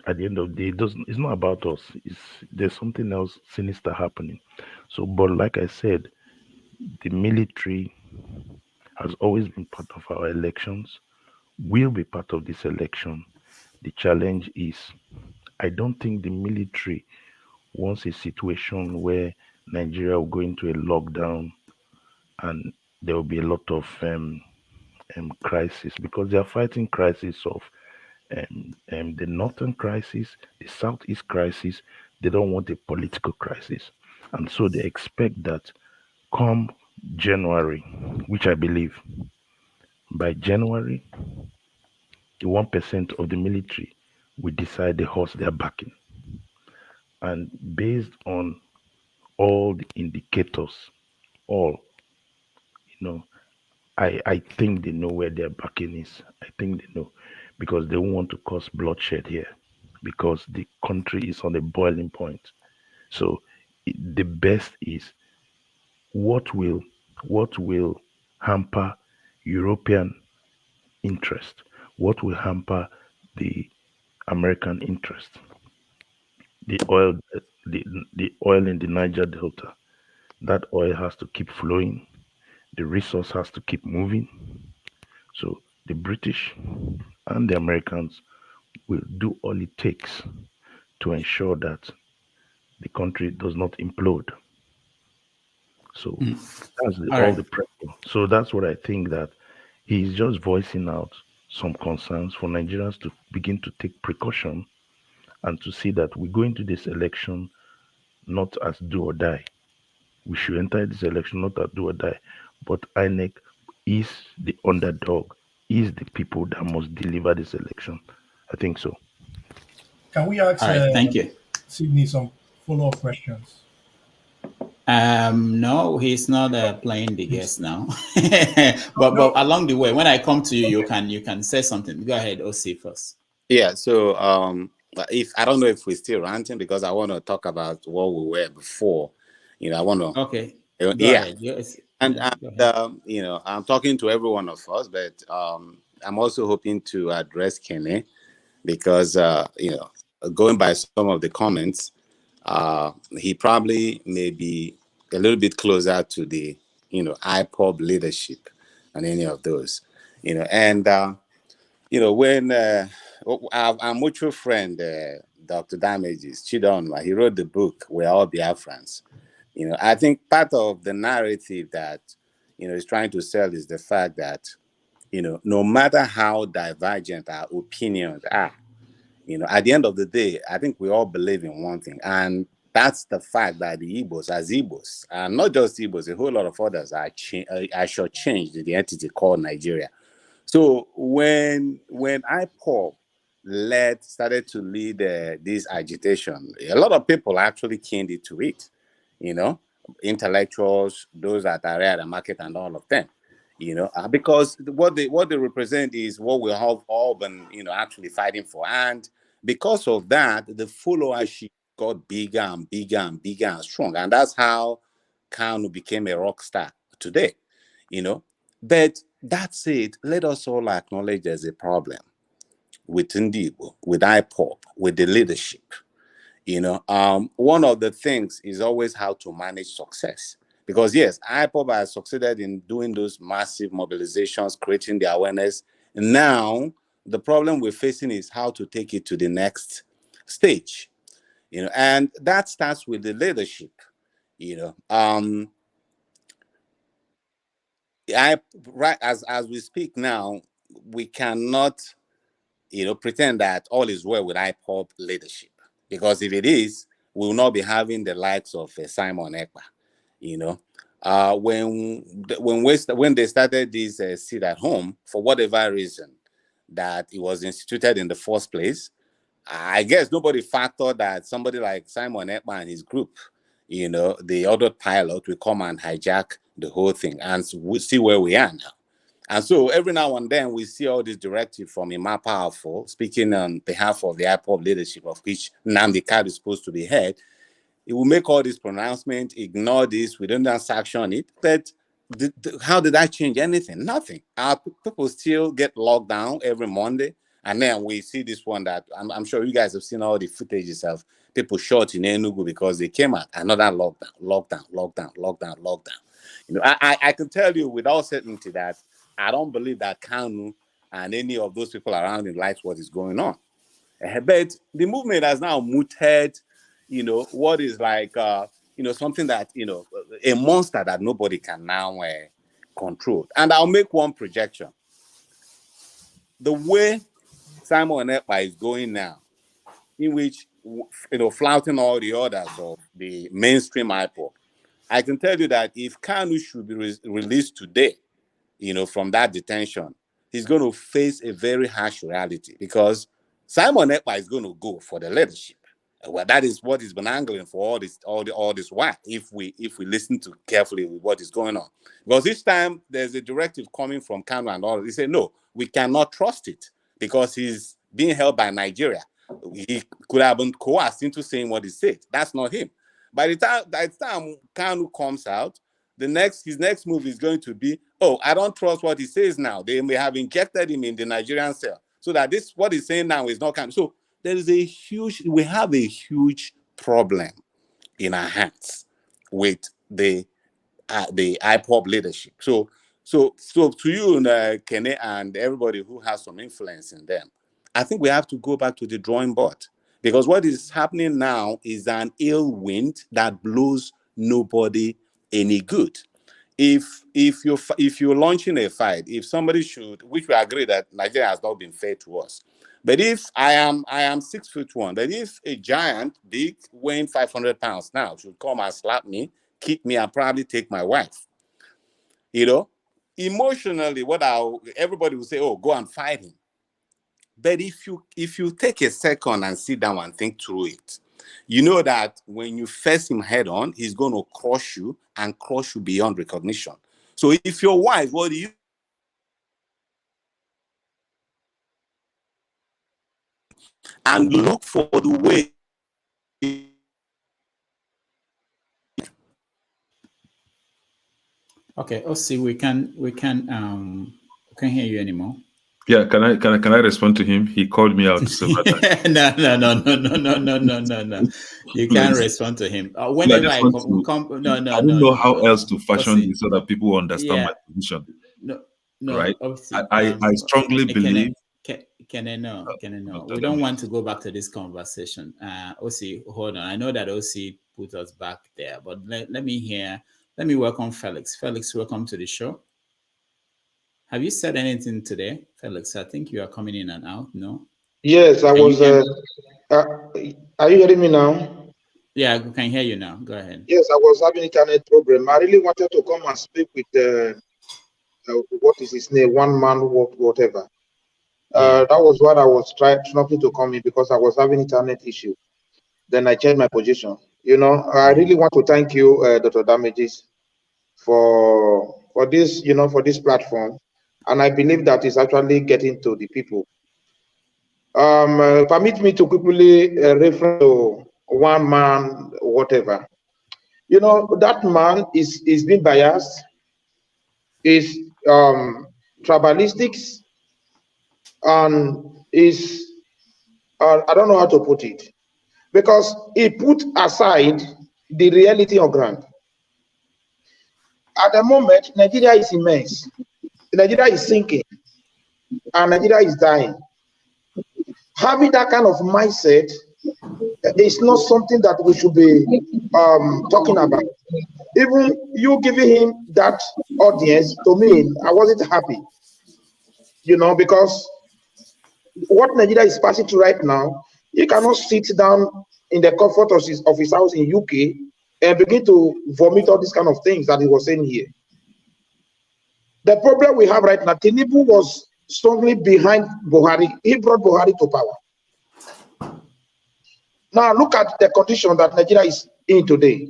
At the end of the day, it's not about us. There's something else sinister happening. So, but like I said, the military has always been part of our elections, will be part of this election. The challenge is, I don't think the military wants a situation where Nigeria will go into a lockdown and there will be a lot of crisis, because they are fighting crisis of the northern crisis, the southeast crisis. They don't want a political crisis, and so they expect that come January, which I believe by January the 1% of the military will decide the horse they are backing. And based on all the indicators, I think they know where their backing is. I think they know because they won't want to cause bloodshed here because the country is on a boiling point. So the best is what will hamper European interest? What will hamper the American interest? The oil, the oil in the Niger Delta. That oil has to keep flowing. The resource has to keep moving. So the British and the Americans will do all it takes to ensure that the country does not implode. So that's All all right. the pressure. So that's what I think that he's just voicing out some concerns for Nigerians to begin to take precaution and to see that we go into this election not as do or die. We should enter this election not as do or die, but INEC is the underdog, is the people that must deliver this election. I think so. Can we ask All right, thank you. Sydney some follow-up questions? No, he's not playing the guest now. but along the way, when I come to you, you can say something. Go ahead, OC first. Yeah, so if I don't know if we're still ranting because I want to talk about what we were before. I want to. Okay. Go ahead. Yes. And I'm talking to every one of us, but I'm also hoping to address Kenny because going by some of the comments, he probably may be a little bit closer to the IPOB leadership than any of those, and when our mutual friend Dr. Damages Chidonma, he wrote the book "We're All Biafrans." I think part of the narrative that is trying to sell is the fact that no matter how divergent our opinions are, at the end of the day, I think we all believe in one thing, and that's the fact that the Igbos, as Igbos, and not just Igbos, a whole lot of others are shortchanged the entity called Nigeria. So when IPOB started to lead this agitation, a lot of people actually keened into it, intellectuals, those that are at the market, and all of them. Because what they represent is what we have all been, actually fighting for. And because of that, the followership got bigger and bigger and bigger and strong. And that's how Kanu became a rock star today, But that said, let us all acknowledge there's a problem with Ndibo, with IPOP, with the leadership. One of the things is always how to manage success. Because yes, IPOB has succeeded in doing those massive mobilizations, creating the awareness. Now, the problem we're facing is how to take it to the next stage. And that starts with the leadership. As we speak now, we cannot, pretend that all is well with IPOB leadership. Because if it is, we will not be having the likes of Simon Ekpa. When they started this sit at home, for whatever reason that it was instituted in the first place, I guess nobody factored that somebody like Simon Ekpa and his group, the other pilot, will come and hijack the whole thing, and we'll see where we are now. And so every now and then we see all this directive from Ima Powerful, speaking on behalf of the IPOB leadership, of which Nnamdi Kanu is supposed to be head. It will make all these pronouncements, ignore this, we don't sanction it. But how did that change anything? Nothing. Our people still get locked down every Monday. And then we see this one that I'm sure you guys have seen all the footages of people shot in Enugu because they came out. Another lockdown. I can tell you with all certainty that I don't believe that Kanu and any of those people around him likes what is going on. But the movement has now muted, what is like, something that, a monster that nobody can now control. And I'll make one projection. The way Simon Ekpa is going now, in which, flouting all the others of the mainstream IPOB, I can tell you that if Kanu should be released today, from that detention, he's going to face a very harsh reality, because Simon Ekpa is going to go for the leadership. Well, that is what he's been angling for all this while. If we listen to carefully with what is going on, because each time there's a directive coming from Kanu and all, they say no, we cannot trust it because he's being held by Nigeria. He could have been coerced into saying what he said. That's not him. By the time Kanu comes out, his next move is going to be, oh, I don't trust what he says now. They may have injected him in the Nigerian cell, so that what he's saying now is not Kanu. So we have a huge problem in our hands with the IPOB leadership. So to you, Kene, and everybody who has some influence in them, I think we have to go back to the drawing board, because what is happening now is an ill wind that blows nobody any good. If you're launching a fight, if somebody should, which we agree that Nigeria has not been fair to us, but if I am 6'1", but if a giant, big, weighing 500 pounds now should come and slap me, kick me, and probably take my wife, emotionally, everybody will say, oh, go and fight him. But if you take a second and sit down and think through it, you know that when you face him head on, he's going to crush you and crush you beyond recognition. So if you're wise, what do you? And look for the way. Okay, OC, we can't hear you anymore. Yeah, can I respond to him? He called me out several times. No. You can't respond to him. Whenever I come, no. I don't know how else to fashion this so that people understand my position. No. Right? I strongly believe. Can I know? We don't want to go back to this conversation. OC, hold on. I know that OC put us back there, but let me welcome Felix. Felix, welcome to the show. Have you said anything today, Felix? I think you are coming in and out, no? Yes, I was. Are you hearing me now? Yeah, I can hear you now. Go ahead. Yes, I was having internet problem. I really wanted to come and speak with what is his name? One man, whatever. That was what I was trying to come in, because I was having internet issue. Then I changed my position. I really want to thank you, Dr. Damages, for this, for this platform. And I believe that is actually getting to the people. Permit me to quickly refer to one man, whatever. That man is being biased, is tribalistics, and is, I don't know how to put it, because he put aside the reality on ground. At the moment, Nigeria is immense. Nigeria is sinking, and Nigeria is dying. Having that kind of mindset is not something that we should be talking about. Even you giving him that audience, to me, I wasn't happy. Because what Nigeria is passing through right now, you cannot sit down in the comfort of his house in UK and begin to vomit all these kind of things that he was saying here. The problem we have right now, Tinubu was strongly behind Buhari. He brought Buhari to power. Now look at the condition that Nigeria is in today.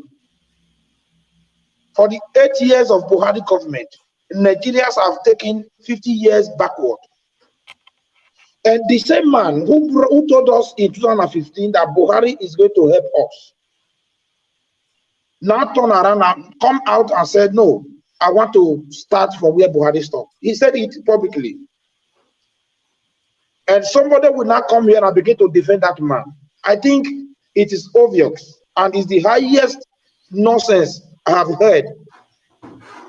For the 8 years of Buhari government, Nigerians have taken 50 years backward. And the same man who told us in 2015 that Buhari is going to help us, now turn around and come out and said, no, I want to start from where Buhari stopped. He said it publicly. And somebody will now come here and begin to defend that man. I think it is obvious, and it's the highest nonsense I have heard,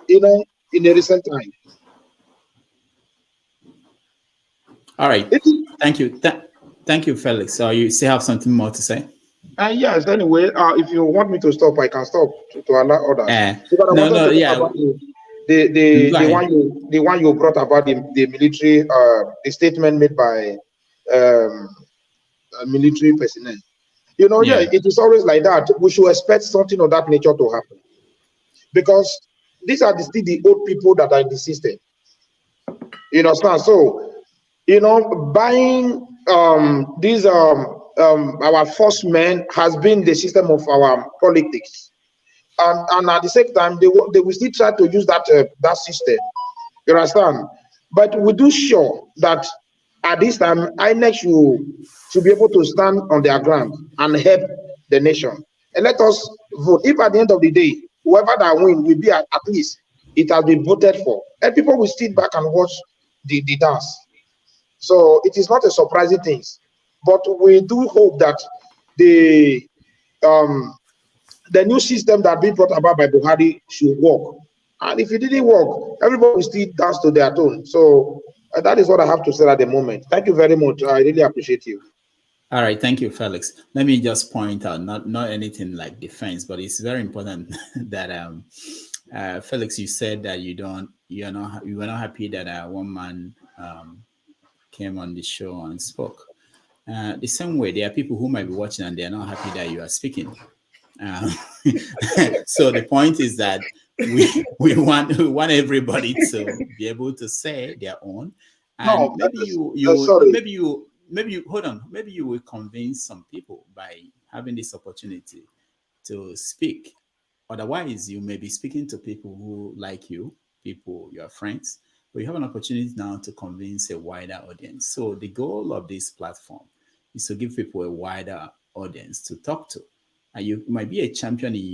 in a recent time. All right. Thank you. Thank you, Felix. So you still have something more to say? Yes, anyway, if you want me to stop, I can stop to allow others. The one you brought about the military, the statement made by military personnel. It is always like that. We should expect something of that nature to happen, because these are still the old people that are in the system. You understand? So, buying these our first men has been the system of our politics, and at the same time they will still try to use that system. You understand? But we do sure that at this time INEC should be able to stand on their ground and help the nation. And let us vote. If at the end of the day, whoever that win will be at least it has been voted for, and people will sit back and watch the dance. So it is not a surprising thing, but we do hope that the new system that been brought about by Buhari should work. And if it didn't work, everybody will still dance to their tune. So that is what I have to say at the moment. Thank you very much. I really appreciate you. All right, thank you, Felix. Let me just point out, not anything like defense, but it's very important that Felix, you said that you were not happy that one man came on the show and spoke. The same way, there are people who might be watching and they are not happy that you are speaking. So the point is that we want everybody to be able to say their own, and No, maybe you hold on. Maybe you will convince some people by having this opportunity to speak. Otherwise, you may be speaking to people who like you, your friends, but you have an opportunity now to convince a wider audience. So the goal of this platform is to give people a wider audience to talk to. And you might be a champion in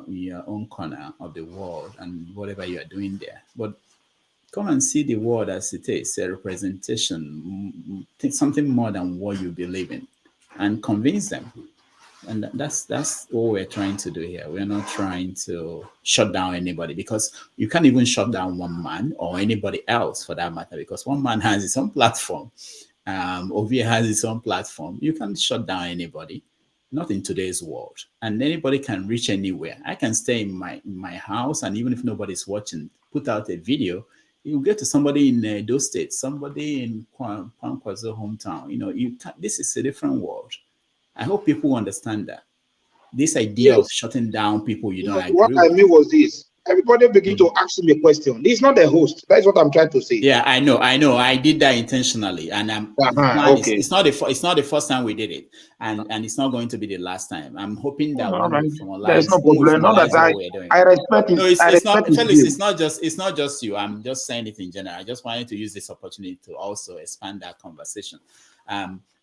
your own corner of the world and whatever you are doing there. But come and see the world as it is, a representation, something more than what you believe in, and convince them. And that's what we're trying to do here. We're not trying to shut down anybody, because you can't even shut down one man or anybody else for that matter, because one man has his own platform. Ovia has his own platform. You can't shut down anybody. Not in today's world. And anybody can reach anywhere. I can stay in my house, and even if nobody's watching, put out a video, you get to somebody in Edo State, somebody in Kwankwaso hometown. This is a different world. I hope people understand that. This idea of shutting down people you don't agree what with. I mean was this. Everybody begin to ask me a question. This is not the host. That's what I'm trying to say. Yeah, I know. I did that intentionally, and okay. It's not the first time we did it, and it's not going to be the last time. I'm hoping that there's no problem. Not that I respect it. No, it's not, Felix. It's not just you. I'm just saying it in general. I just wanted to use this opportunity to also expand that conversation.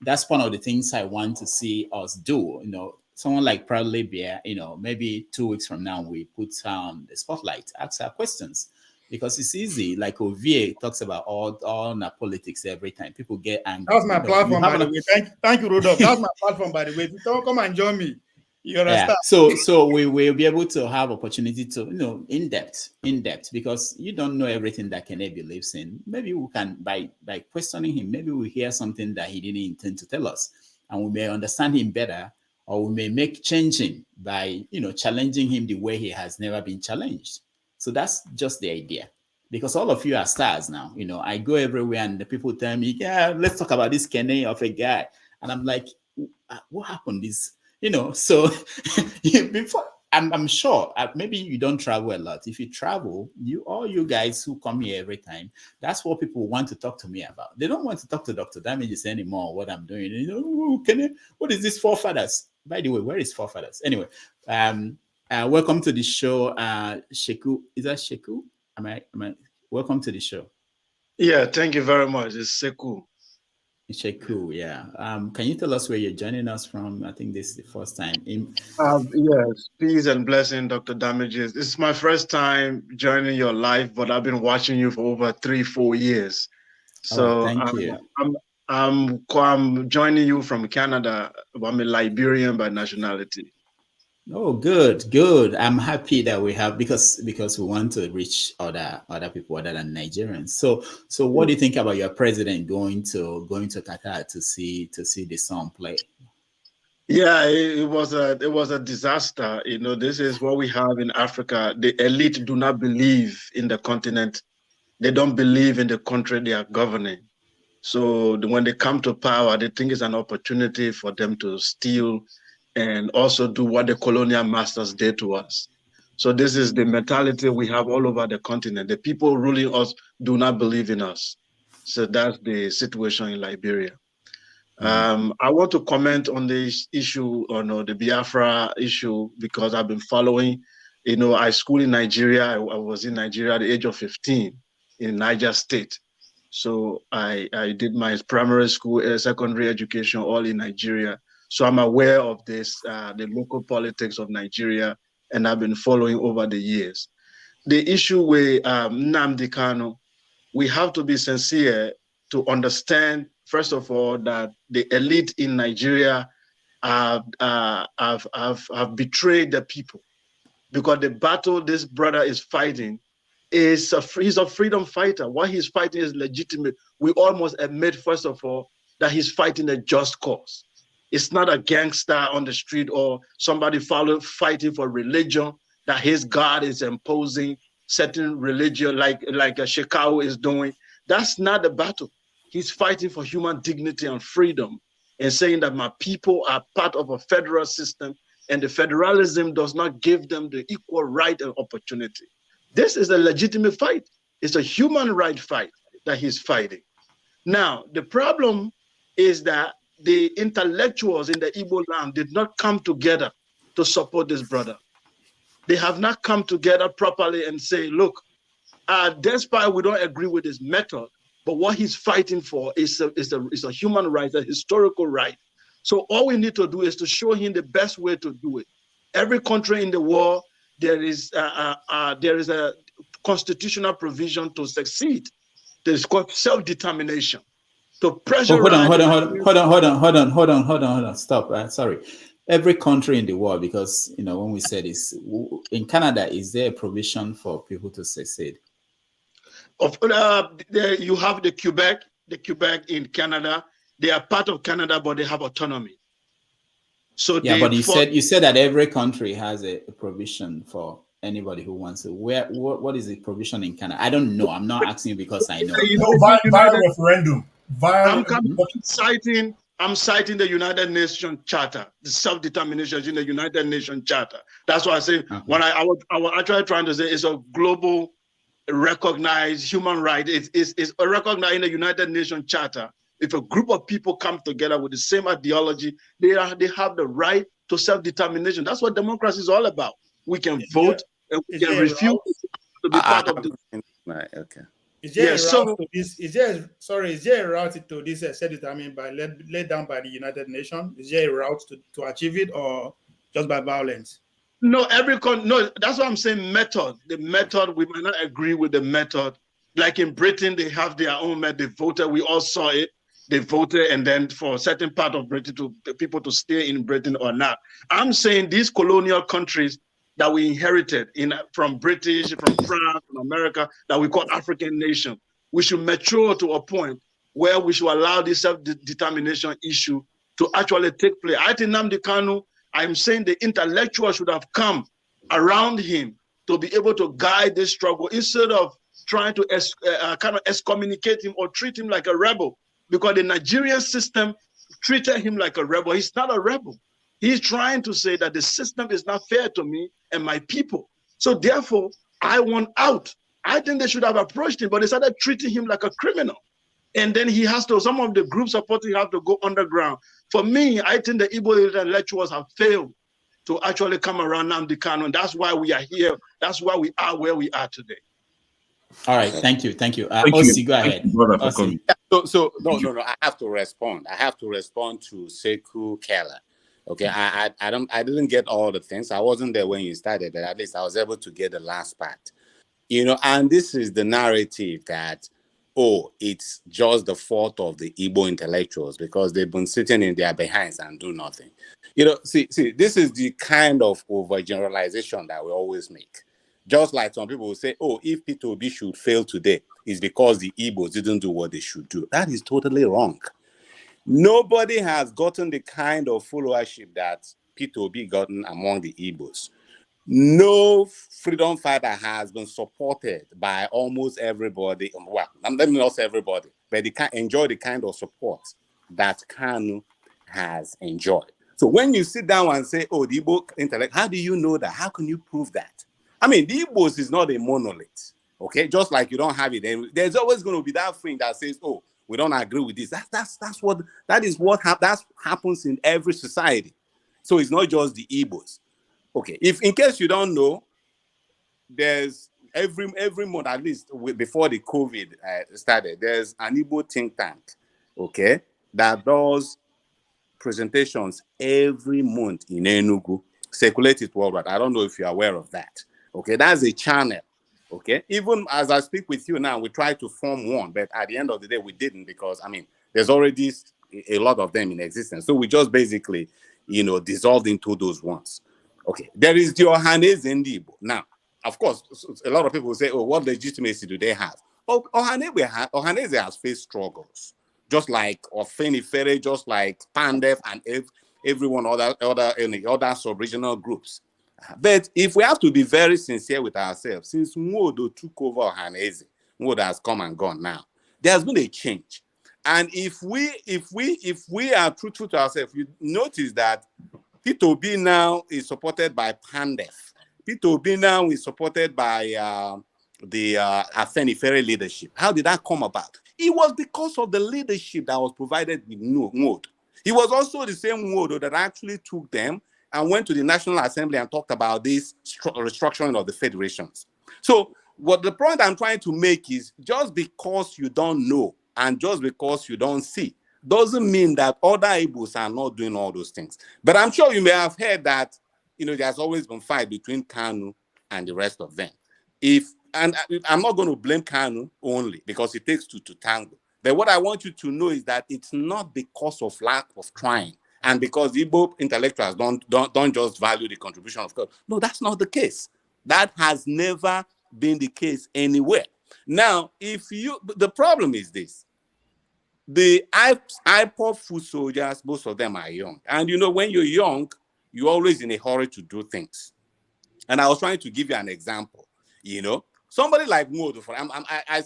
That's one of the things I want to see us do. Someone like Proudly Bear, maybe 2 weeks from now, we put the spotlight, ask our questions, because it's easy. Like Ovie talks about all the politics every time. People get angry. That's my platform, by the way. Thank you, Rudolph. That's my platform, by the way. If you don't come and join me, you understand? Yeah. So we will be able to have opportunity to, in depth, because you don't know everything that Kene believes in. Maybe we can, by questioning him, maybe we hear something that he didn't intend to tell us, and we may understand him better. Or we may make changing by, challenging him the way he has never been challenged. So that's just the idea. Because all of you are stars now. I go everywhere and the people tell me, yeah, let's talk about this Kene of a guy. And I'm like, what happened? So before, I'm sure maybe you don't travel a lot. If you travel, all you guys who come here every time, that's what people want to talk to me about. They don't want to talk to Dr. Damages anymore, what I'm doing. What is this forefathers? By the way, where is forefathers? Anyway, welcome to the show, Sheku. Is that Sheku? Am I? Welcome to the show. Yeah, thank you very much. It's Sheku. Sheku, yeah. Can you tell us where you're joining us from? I think this is the first time. Yes, peace and blessing, Dr. Damages. This is my first time joining your live, but I've been watching you for over 3-4 years. So thank you. I'm joining you from Canada. I'm a Liberian by nationality. Oh, good. I'm happy that we have, because we want to reach other people other than Nigerians. So what do you think about your president going to Qatar to see the son play? Yeah, it was a disaster. This is what we have in Africa. The elite do not believe in the continent. They don't believe in the country they are governing. So when they come to power, they think it's an opportunity for them to steal and also do what the colonial masters did to us. So this is the mentality we have all over the continent. The people ruling us do not believe in us. So that's the situation in Liberia. I want to comment on this issue, the Biafra issue, because I've been following. I schooled in Nigeria. I was in Nigeria at the age of 15 in Niger State. So I did my primary school, secondary education, all in Nigeria. So I'm aware of this, the local politics of Nigeria, and I've been following over the years. The issue with Nnamdi Kanu, we have to be sincere to understand, first of all, that the elite in Nigeria have betrayed the people, because the battle this brother is fighting he's a freedom fighter. What he's fighting is legitimate. We almost admit, first of all, that he's fighting a just cause. It's not a gangster on the street or somebody fighting for religion that his God is imposing certain religion like a Shekau is doing. That's not the battle. He's fighting for human dignity and freedom and saying that my people are part of a federal system and the federalism does not give them the equal right and opportunity. This is a legitimate fight. It's a human right fight that he's fighting. Now, the problem is that the intellectuals in the Igbo land did not come together to support this brother. They have not come together properly and say, look, despite we don't agree with his method, but what he's fighting for is a human right, a historical right. So all we need to do is to show him the best way to do it. Every country in the world, there is a constitutional provision to succeed. There's called self-determination. To pressure. Hold on. Stop. Sorry. Every country in the world, because when we said this, in Canada, is there a provision for people to succeed? You have the Quebec in Canada. They are part of Canada, but they have autonomy. So yeah, but you said that every country has a provision for anybody who wants to. What is the provision in Canada? I don't know. I'm not asking you because I know. Via referendum. I'm citing the United Nations Charter, the self-determination in the United Nations Charter. That's why I say when I was actually trying to say it's a global recognized human right. It's recognized in the United Nations Charter. If a group of people come together with the same ideology, they have the right to self-determination. That's what democracy is all about. We can vote and we can refuse to be part of the. Okay. Is there a route to this self-determined by laid down by the United Nations? Is there a route to achieve it, or just by violence? No, that's what I'm saying. Method. The method, we might not agree with the method. Like in Britain, they have their own method. They voted. We all saw it. They voted, and then for a certain part of Britain, people to stay in Britain or not. I'm saying these colonial countries that we inherited from British, from France, from America, that we call African nation, we should mature to a point where we should allow this self-determination issue to actually take place. I think Nnamdi Kanu, I'm saying the intellectuals should have come around him to be able to guide this struggle instead of trying to kind of excommunicate him or treat him like a rebel, because the Nigerian system treated him like a rebel. He's not a rebel. He's trying to say that the system is not fair to me and my people. So therefore, I want out. I think they should have approached him, but they started treating him like a criminal. And then some of the groups supporting him have to go underground. For me, I think the Igbo intellectuals have failed to actually come around Nnamdi Kanu, and that's why we are here. That's why we are where we are today. All right, thank you. Osi, go ahead. So no. I have to respond. I have to respond to Sekou Keller. Okay, I didn't get all the things. I wasn't there when you started, but at least I was able to get the last part. And this is the narrative that, it's just the fault of the Igbo intellectuals because they've been sitting in their behinds and do nothing. See, this is the kind of overgeneralization that we always make. Just like some people will say, if P2B should fail today, it's because the Igbos didn't do what they should do. That is totally wrong. Nobody has gotten the kind of followership that P2B gotten among the Igbos. No freedom fighter has been supported by almost everybody. Well, let me not say everybody, but they can enjoy the kind of support that Kanu has enjoyed. So when you sit down and say, the Igbo intellect, how do you know that? How can you prove that? I mean, the Igbos is not a monolith. Okay, just like you don't have it, and there's always going to be that thing that says, "Oh, we don't agree with this." That happens in every society. So it's not just the Igbos. Okay, if in case you don't know, there's every month, at least before the COVID started, there's an Igbo think tank, okay, that does presentations every month in Enugu, circulated worldwide. I don't know if you're aware of that. Okay, that's a channel. Okay, even as I speak with you now, we try to form one, but at the end of the day, we didn't, because I mean, there's already a lot of them in existence. So we just basically, dissolved into those ones. Okay, there is the Ohanese Ndibo. Now, of course, a lot of people will say, "Oh, what legitimacy do they have?" Oh, Ohanese has faced struggles, just like Ofenifere, just like Pandef, and everyone other sub-regional groups. But if we have to be very sincere with ourselves, since Nwodo took over Ohanese, Nwodo has come and gone now, there's been a change. And if we are truthful to ourselves, you notice that Peter Obi now is supported by Pandef. Peter Obi now is supported by the Afenifere leadership. How did that come about? It was because of the leadership that was provided with Nwodo. It was also the same Nwodo that actually took them and went to the National Assembly and talked about this restructuring of the federations. So what the point I'm trying to make is, just because you don't know and just because you don't see doesn't mean that other Igbos are not doing all those things. But I'm sure you may have heard that, there's always been fight between Kanu and the rest of them. And I'm not going to blame Kanu only, because it takes two to tango. But what I want you to know is that it's not because of lack of trying and because Igbo intellectuals don't just value the contribution of God. No, that's not the case. That has never been the case anywhere. Now, the problem is this. The IPOB foot soldiers, most of them are young. And when you're young, you're always in a hurry to do things. And I was trying to give you an example. Somebody like Nwodo,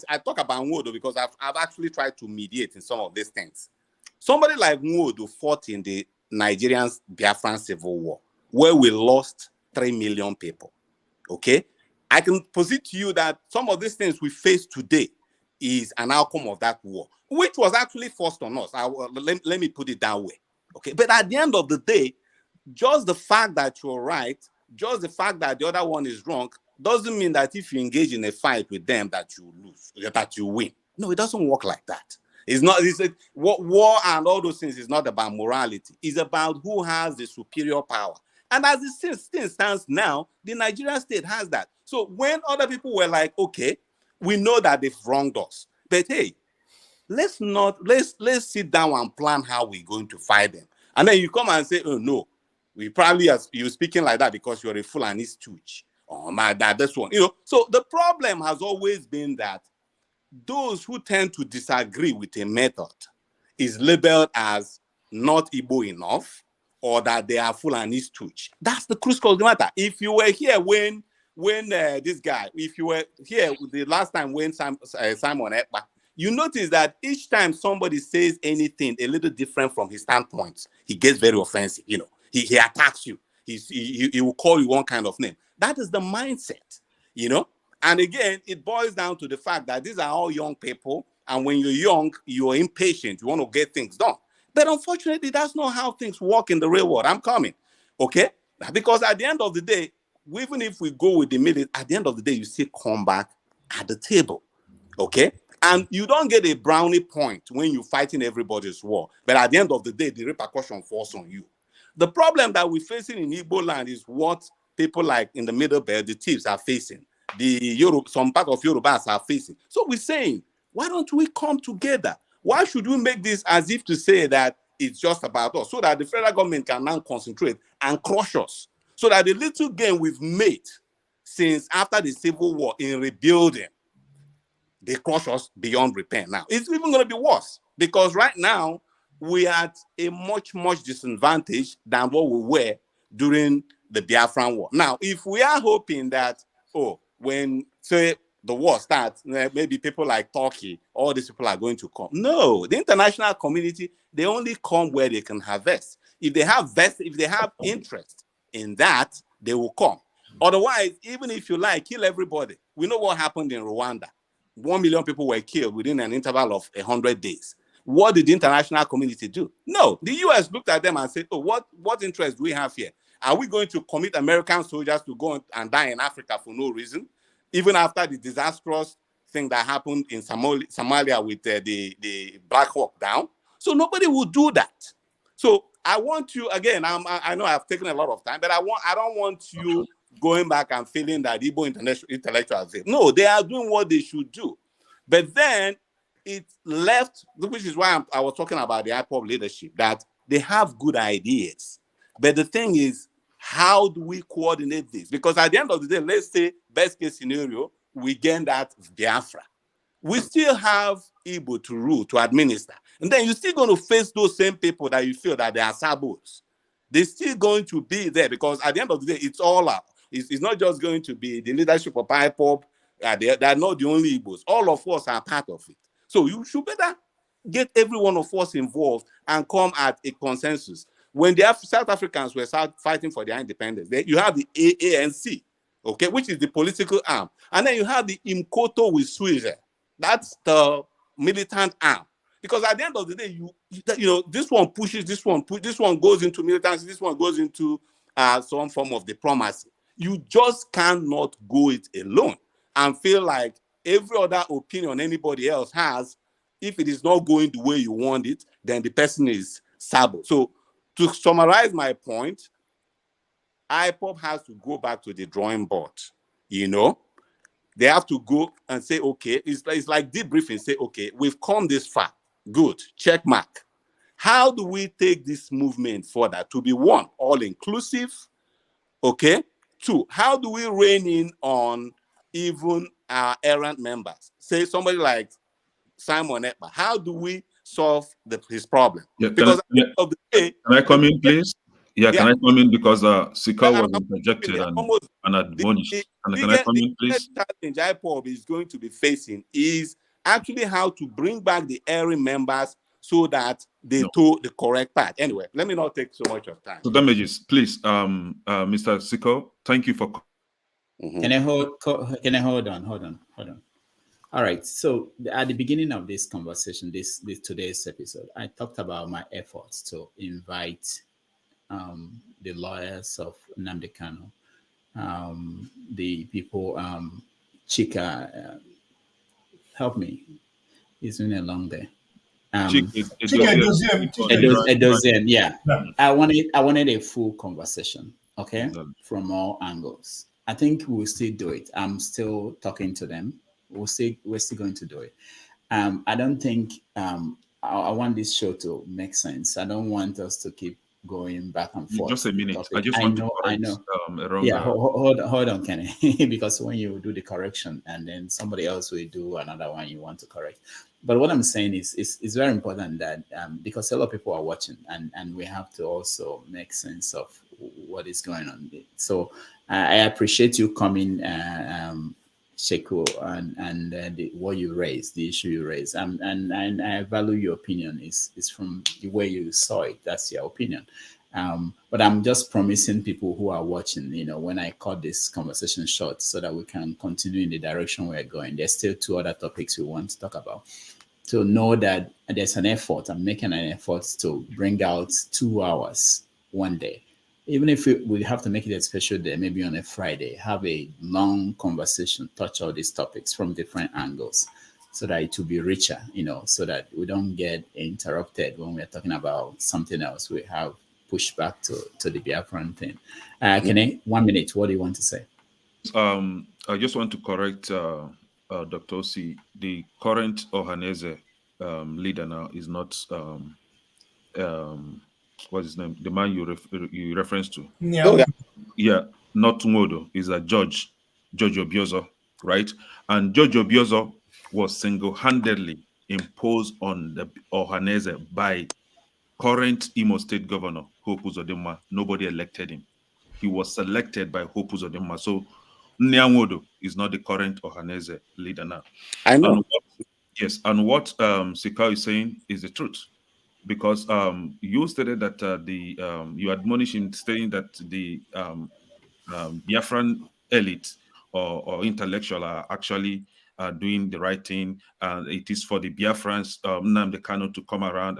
I talk about Nwodo because I've actually tried to mediate in some of these things. Somebody like Nwodo fought in the Nigerian Biafran Civil War, where we lost 3 million people. Okay? I can posit to you that some of these things we face today is an outcome of that war, which was actually forced on us. Let me put it that way. Okay? But at the end of the day, just the fact that you're right, just the fact that the other one is wrong, doesn't mean that if you engage in a fight with them that you lose, that you win. No, it doesn't work like that. It's not. War and all those things is not about morality. It's about who has the superior power. And as it still stands now, the Nigerian state has that. So when other people were like, okay, we know that they've wronged us, but hey, let's sit down and plan how we're going to fight them. And then you come and say, oh no, you're speaking like that because you're a Fulani stooge. Oh my dad, this one. So the problem has always been that those who tend to disagree with a method is labeled as not Igbo enough, or that they are Fulani stooge. That's the crucial matter. If you were here when this guy, if you were here the last time when Simon Ekpa, you notice that each time somebody says anything a little different from his standpoint, he gets very offensive. He attacks you. He will call you one kind of name. That is the mindset, And again, it boils down to the fact that these are all young people, and when you're young, you're impatient. You want to get things done. But unfortunately, that's not how things work in the real world. I'm coming, okay? Because at the end of the day, even if we go with the military, at the end of the day, you still come back at the table, okay? And you don't get a brownie point when you're fighting everybody's war. But at the end of the day, the repercussion falls on you. The problem that we're facing in Igbo land is what people like in the Middle Belt, the chiefs are facing. Some part of Yorubas are facing. So we're saying, why don't we come together? Why should we make this as if to say that it's just about us, so that the federal government can now concentrate and crush us, so that the little gain we've made since after the Civil War in rebuilding, they crush us beyond repair now. It's even going to be worse, because right now we are at a much, much disadvantage than what we were during the Biafran War. Now, if we are hoping that, when, say, the war starts, maybe people like Turkey, all these people are going to come. No, the international community, they only come where they can harvest. If they have interest in that, they will come. Otherwise, even if you like, kill everybody. We know what happened in Rwanda. 1 million people were killed within an interval of 100 days. What did the international community do? No, the US looked at them and said, oh, what interest do we have here? Are we going to commit American soldiers to go and die in Africa for no reason? Even after the disastrous thing that happened in Somalia with the Black Hawk down. So nobody would do that. So I want you, again, I know I've taken a lot of time, but I don't want you going back and feeling that Igbo intellectuals say, no, they are doing what they should do. But then it left, which is why I was talking about the IPOB leadership, that they have good ideas. But the thing is, how do we coordinate this? Because at the end of the day, let's say best case scenario, we gain that Biafra. We still have Igbo to rule, to administer. And then you're still going to face those same people that you feel that they are sabos. They're still going to be there because at the end of the day, it's all out. It's not just going to be the leadership of IPOB. They are not the only Igbos. All of us are part of it. So you should better get every one of us involved and come at a consensus. When the South Africans were fighting for their independence, you have the ANC, okay, which is the political arm. And then you have the Imkoto with Sweden. That's the militant arm. Because at the end of the day, you know, this one pushes, this one goes into militancy, this one goes into some form of diplomacy. You just cannot go it alone and feel like every other opinion anybody else has, if it is not going the way you want it, then the person is sabo. So to summarize my point, IPOB has to go back to the drawing board. You know, they have to go and say, okay, it's like debriefing, say, okay, we've come this far. Good, check mark. How do we take this movement further to be one, all-inclusive? Okay. Two, how do we rein in on even our errant members? Say somebody like Simon Ekpa. How do we solve his problem? Yeah, because at the end of the day, can I come in, please? Yeah, can I come in because Sika was I'm interjected almost and admonished. the Can I come in, biggest please? challenge IPOB is going to be facing is actually how to bring back the erring members so that they toe the correct path. Anyway, let me not take so much of time. So damages, please, Mr. Siko, thank you for. Can I hold on? All right. So at the beginning of this conversation, this today's episode, I talked about my efforts to invite the lawyers of Nnamdi Kanu, the people, Chika, help me. He's been along there. Edozian, yeah. I wanted a full conversation, okay, from all angles. I think we'll still do it. I'm still talking to them. We're still going to do it. I don't think I want this show to make sense. I don't want us to keep going back and forth. Just a minute. I just want to correct. Yeah, hold on, Kenny, because when you do the correction and then somebody else will do another one you want to correct. But what I'm saying is it's very important that because a lot of people are watching and we have to also make sense of what is going on. So I appreciate you coming, Sheku, and what you raised, the issue you raised, and I value your opinion. Is from the way you saw it. That's your opinion. But I'm just promising people who are watching, you know, when I cut this conversation short so that we can continue in the direction we're going. There's still 2 other topics we want to talk about. To know that there's an effort, I'm making an effort to bring out 2 hours one day. Even if we have to make it a special day, maybe on a Friday, have a long conversation, touch all these topics from different angles so that it will be richer, you know, so that we don't get interrupted when we're talking about something else. We have pushed back to the Biafran thing. Can 1 minute, what do you want to say? I just want to correct Dr. Osi. The current Ohaneze leader now is not what's his name? The man you reference to. Yeah, not Tumodo. Is a Judge Obiozo, right? And Judge Obiozo was single-handedly imposed on the Ohaneze by current Imo State Governor Hope Uzodinma. Nobody elected him. He was selected by Hope Uzodinma. So Nyanwodo is not the current Ohaneze leader now. I know. And what Sika is saying is the truth. Because you stated that you admonish him, saying that the Biafran elite or intellectual are actually doing the right thing, and it is for the Biafrans, Nnamdi Kanu, to come around.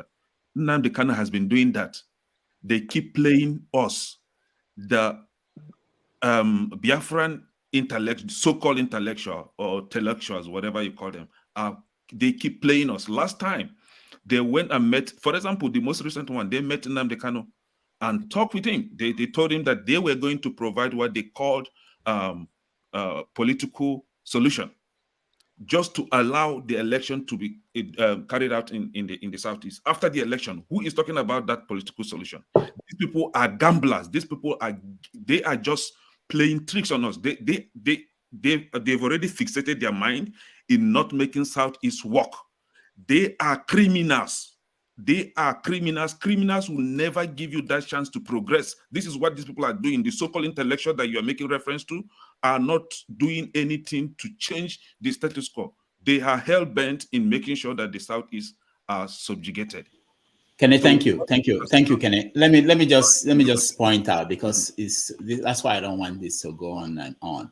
Nnamdi Kanu has been doing that. They keep playing us, the Biafran so-called intellectual or intellectuals, whatever you call them, they keep playing us. Last time, they went and met, for example, the most recent one, they met Nnamdi Kanu and talked with him. They told him that they were going to provide what they called political solution, just to allow the election to be carried out in the Southeast. After the election, who is talking about that political solution? These people are gamblers. These people are just playing tricks on us. They've already fixated their mind in not making Southeast work. They are criminals. They are criminals. Criminals will never give you that chance to progress. This is what these people are doing. The so-called intellectual that you are making reference to are not doing anything to change the status quo. They are hell-bent in making sure that the Southeast are subjugated. Kenny, thank you, Kenny. Let me just point out, because that's why I don't want this to go on and on.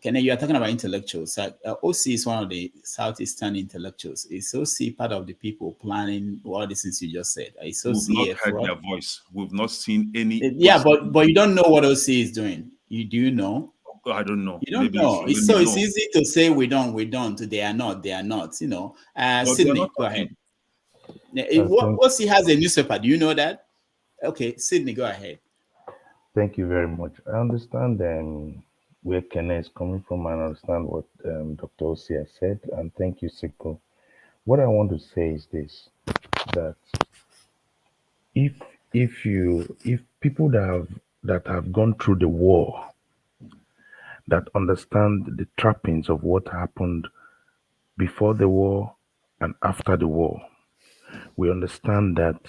Kenny, you are talking about intellectuals. OC is one of the Southeastern intellectuals. Is OC part of the people planning all the things you just said? Is OC We've not heard their voice. We've not seen any. Yeah, but you don't know what OC is doing. Do you know? I don't know. You don't know. It's easy to say we don't. They are not. You know. Sydney, go ahead. OC has a newspaper. Do you know that? Okay, Sydney, go ahead. Thank you very much. I understand where Kenneth is coming from, and I understand what Dr. Osi has said, and thank you, Siko. What I want to say is this: that if people that have gone through the war, that understand the trappings of what happened before the war and after the war, we understand that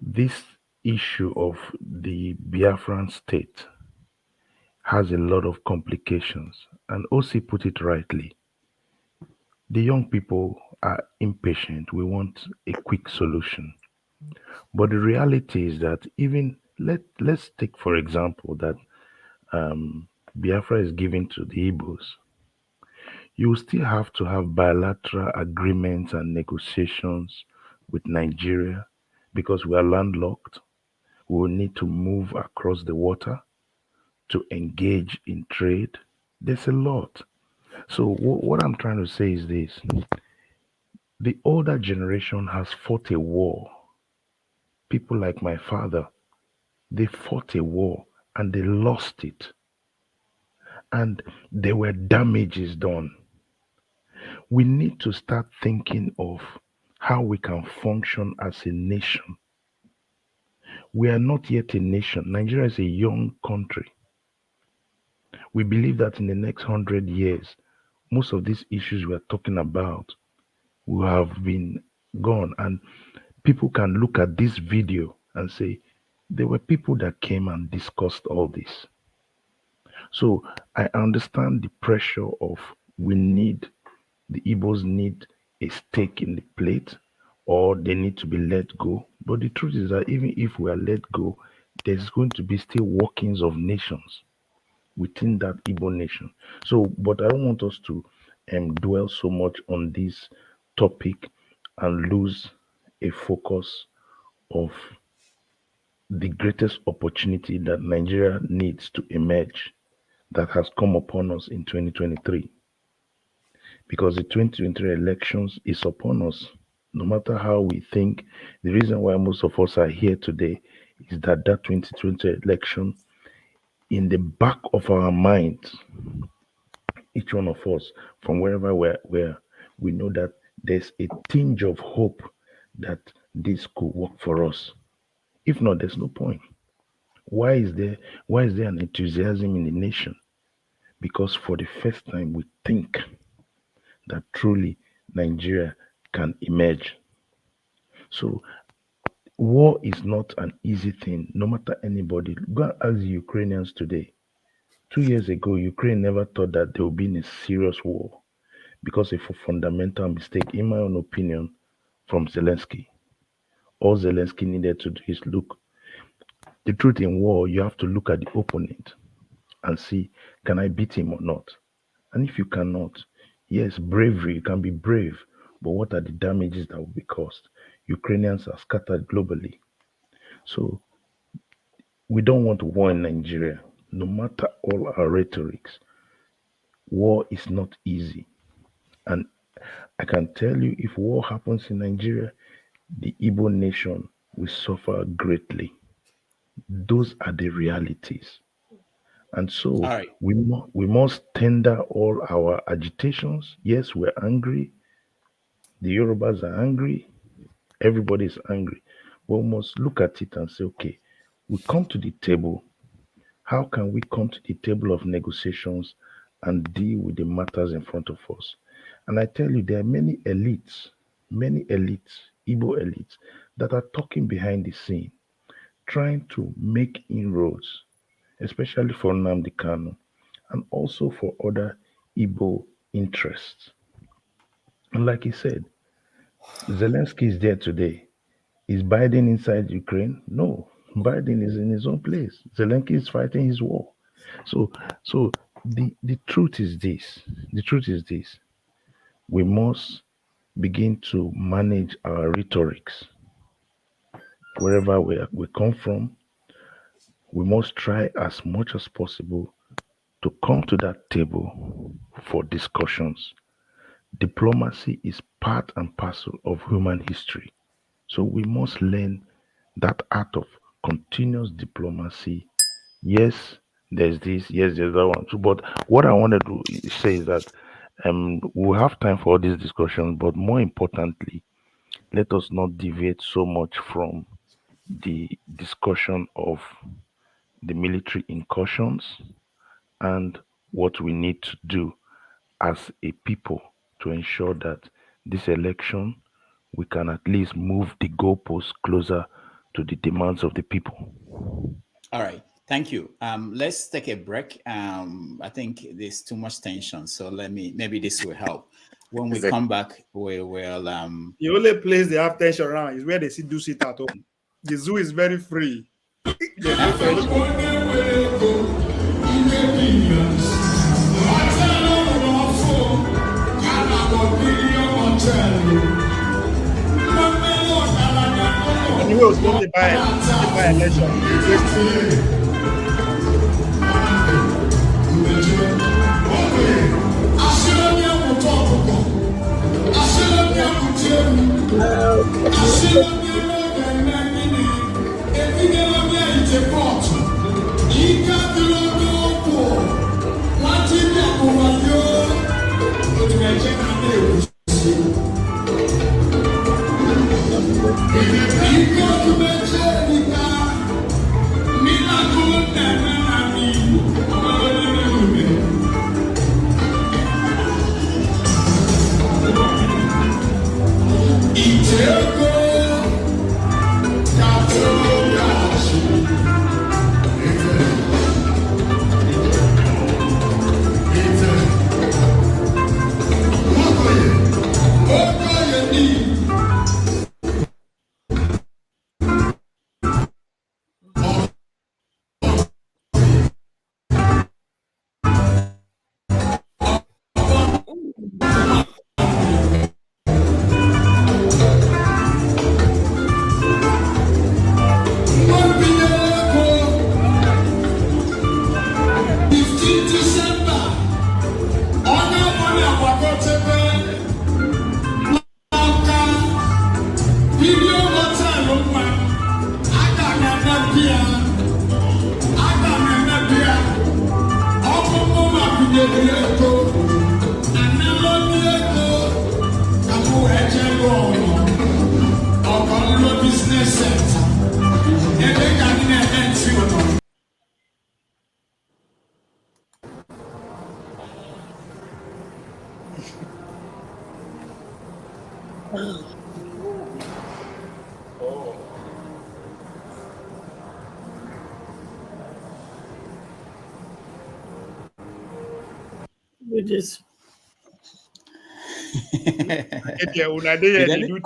this issue of the Biafran state has a lot of complications. And OC put it rightly. The young people are impatient. We want a quick solution. But the reality is that even let's take, for example, that Biafra is given to the Igbos. You still have to have bilateral agreements and negotiations with Nigeria because we are landlocked. We will need to move across the water to engage in trade. There's a lot. So what I'm trying to say is this: the older generation has fought a war. People like my father, they fought a war and they lost it. And there were damages done. We need to start thinking of how we can function as a nation. We are not yet a nation. Nigeria is a young country. We believe that in the next 100 years, most of these issues we are talking about will have been gone. And people can look at this video and say, there were people that came and discussed all this. So I understand the pressure of the Igbos need a stake in the plate, or they need to be let go. But the truth is that even if we are let go, there's going to be still workings of nations within that Igbo nation. So, but I don't want us to dwell so much on this topic and lose a focus of the greatest opportunity that Nigeria needs to emerge that has come upon us in 2023. Because the 2023 elections is upon us. No matter how we think, the reason why most of us are here today is that 2020 election, in the back of our minds, each one of us, from wherever we're, we know that there's a tinge of hope that this could work for us. If not, there's no point. Why is there an enthusiasm in the nation? Because for the first time we think that truly Nigeria can emerge. So war is not an easy thing, no matter anybody. Go and ask the Ukrainians today. 2 years ago, Ukraine never thought that they would be in a serious war because of a fundamental mistake, in my own opinion, from Zelensky. All Zelensky needed to do is look, The truth in war, you have to look at the opponent and see, can I beat him or not? And if you cannot, yes, bravery, you can be brave, but what are the damages that will be caused? Ukrainians are scattered globally. So we don't want war in Nigeria. No matter all our rhetorics, war is not easy. And I can tell you, if war happens in Nigeria, the Igbo nation will suffer greatly. Those are the realities. And so All right. we must tender all our agitations. Yes, we're angry. The Yorubas are angry. Everybody is angry. But we must look at it and say, okay, we come to the table. How can we come to the table of negotiations and deal with the matters in front of us? And I tell you, there are many elites, Igbo elites, that are talking behind the scene, trying to make inroads, especially for Nnamdi Kanu, and also for other Igbo interests. And like he said, Zelensky is there today. Is Biden inside Ukraine? No. Biden is in his own place. Zelensky is fighting his war. So the truth is this. The truth is this. We must begin to manage our rhetorics. Wherever we come from, we must try as much as possible to come to that table for discussions. Diplomacy is part and parcel of human history. So we must learn that art of continuous diplomacy. Yes, there's this, yes, there's that one too. But what I wanted to say is that we'll have time for all these discussions, but more importantly, let us not deviate so much from the discussion of the military incursions and what we need to do as a people to ensure that this election we can at least move the goalposts closer to the demands of the people. All right, thank you. Let's take a break. I think there's too much tension, so maybe this will help. When we come back, we will. The only place they have tension around is where they do sit at home. The zoo is very free. There's no tension. Anyway, it's going to buy election.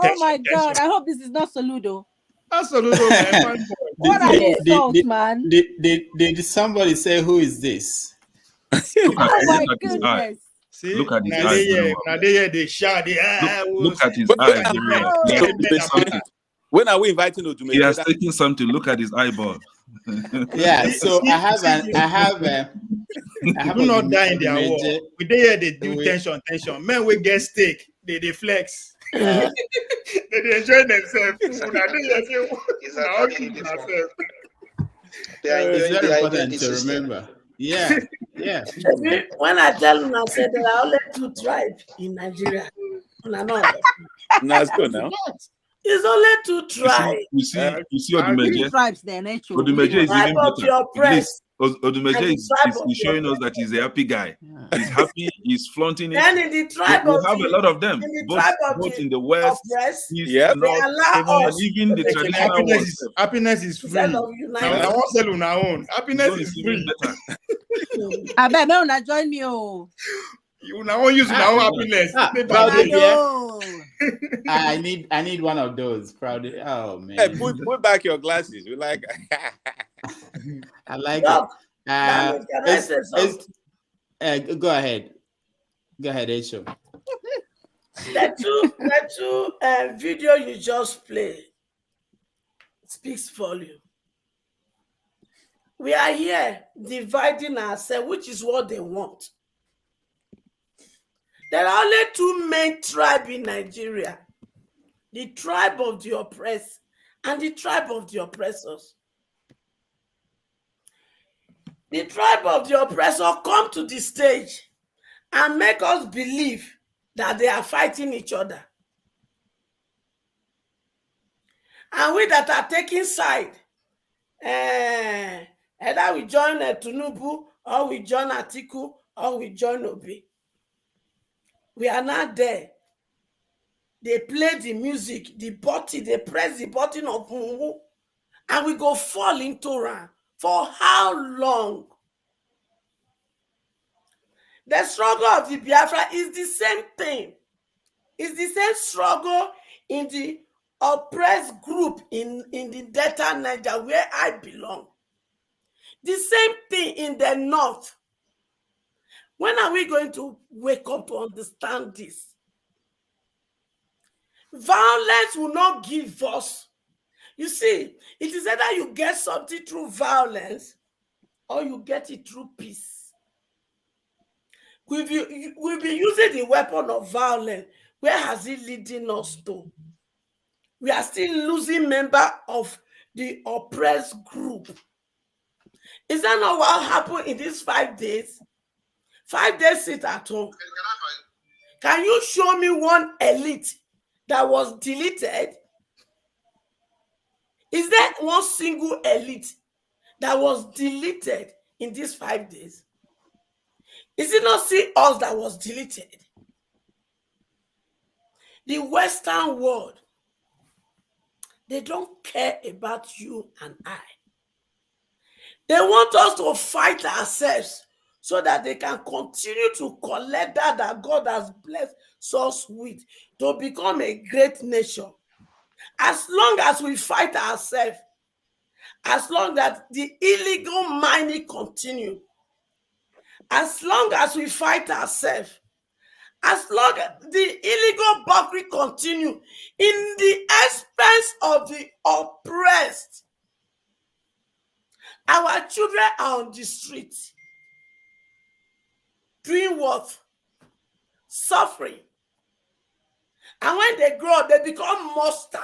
Oh my God! I hope this is not Soludo. That's Soludo, my fine boy. What an insult, man. Did somebody say who is this? Look at, Oh my look at his eye. goodness. See, Look at his now eye. they shout, Look at his When eye. when are we inviting Odumeje? He has taken something. Look at his eyeball. Yeah, so I have do not die in their war. We there they do tension. Men we get steak, they flex. They enjoy themselves. It's very important to remember. Yeah. When I tell them, I said there are only 2 tribes in Nigeria. Let's go now. It's only 2 tribes. You see Odumeje. Tribes then, Odumeje is even better. Odumeje is showing us that he's a happy guy. He's happy. He's flaunting it. And in the tribe we have a lot of them, both in the West, East, North, and even the traditional ones. Happiness is free. Now I want to sell on our own. Happiness is free. I bet no, not join me. Oh, you now want use our happiness. I need one of those. Proud. Oh man. Hey, put back your glasses. We like. I like it. Go ahead. Go ahead, Aisha. The two video you just played speaks volume. We are here dividing ourselves, which is what they want. There are only 2 main tribes in Nigeria: the tribe of the oppressed and the tribe of the oppressors. The tribe of the oppressor come to the stage and make us believe that they are fighting each other. And we that are taking side, either we join Tinubu, or we join Atiku, or we join Obi. We are not there. They play the music, the button, they press the button of Mungu, and we go fall into run. For how long? The struggle of the Biafra is the same thing. It's the same struggle in the oppressed group in the Delta Niger, where I belong. The same thing in the North. When are we going to wake up to understand this? Violence will not give us. You see, it is either you get something through violence or you get it through peace. We've been using the weapon of violence. Where has it leading us to? We are still losing members of the oppressed group. Is that not what happened in these 5 days? 5 days sit at home. Can you show me one elite that was deleted? Is there one single elite that was deleted in these 5 days? Is it not see us that was deleted? The Western world, they don't care about you and I. They want us to fight ourselves so that they can continue to collect that God has blessed us with to become a great nation. As long as we fight ourselves, as long as the illegal mining continue, as long as we fight ourselves, as long as the illegal burglary continue in the expense of the oppressed, our children are on the street doing what? Suffering. And when they grow up, they become monsters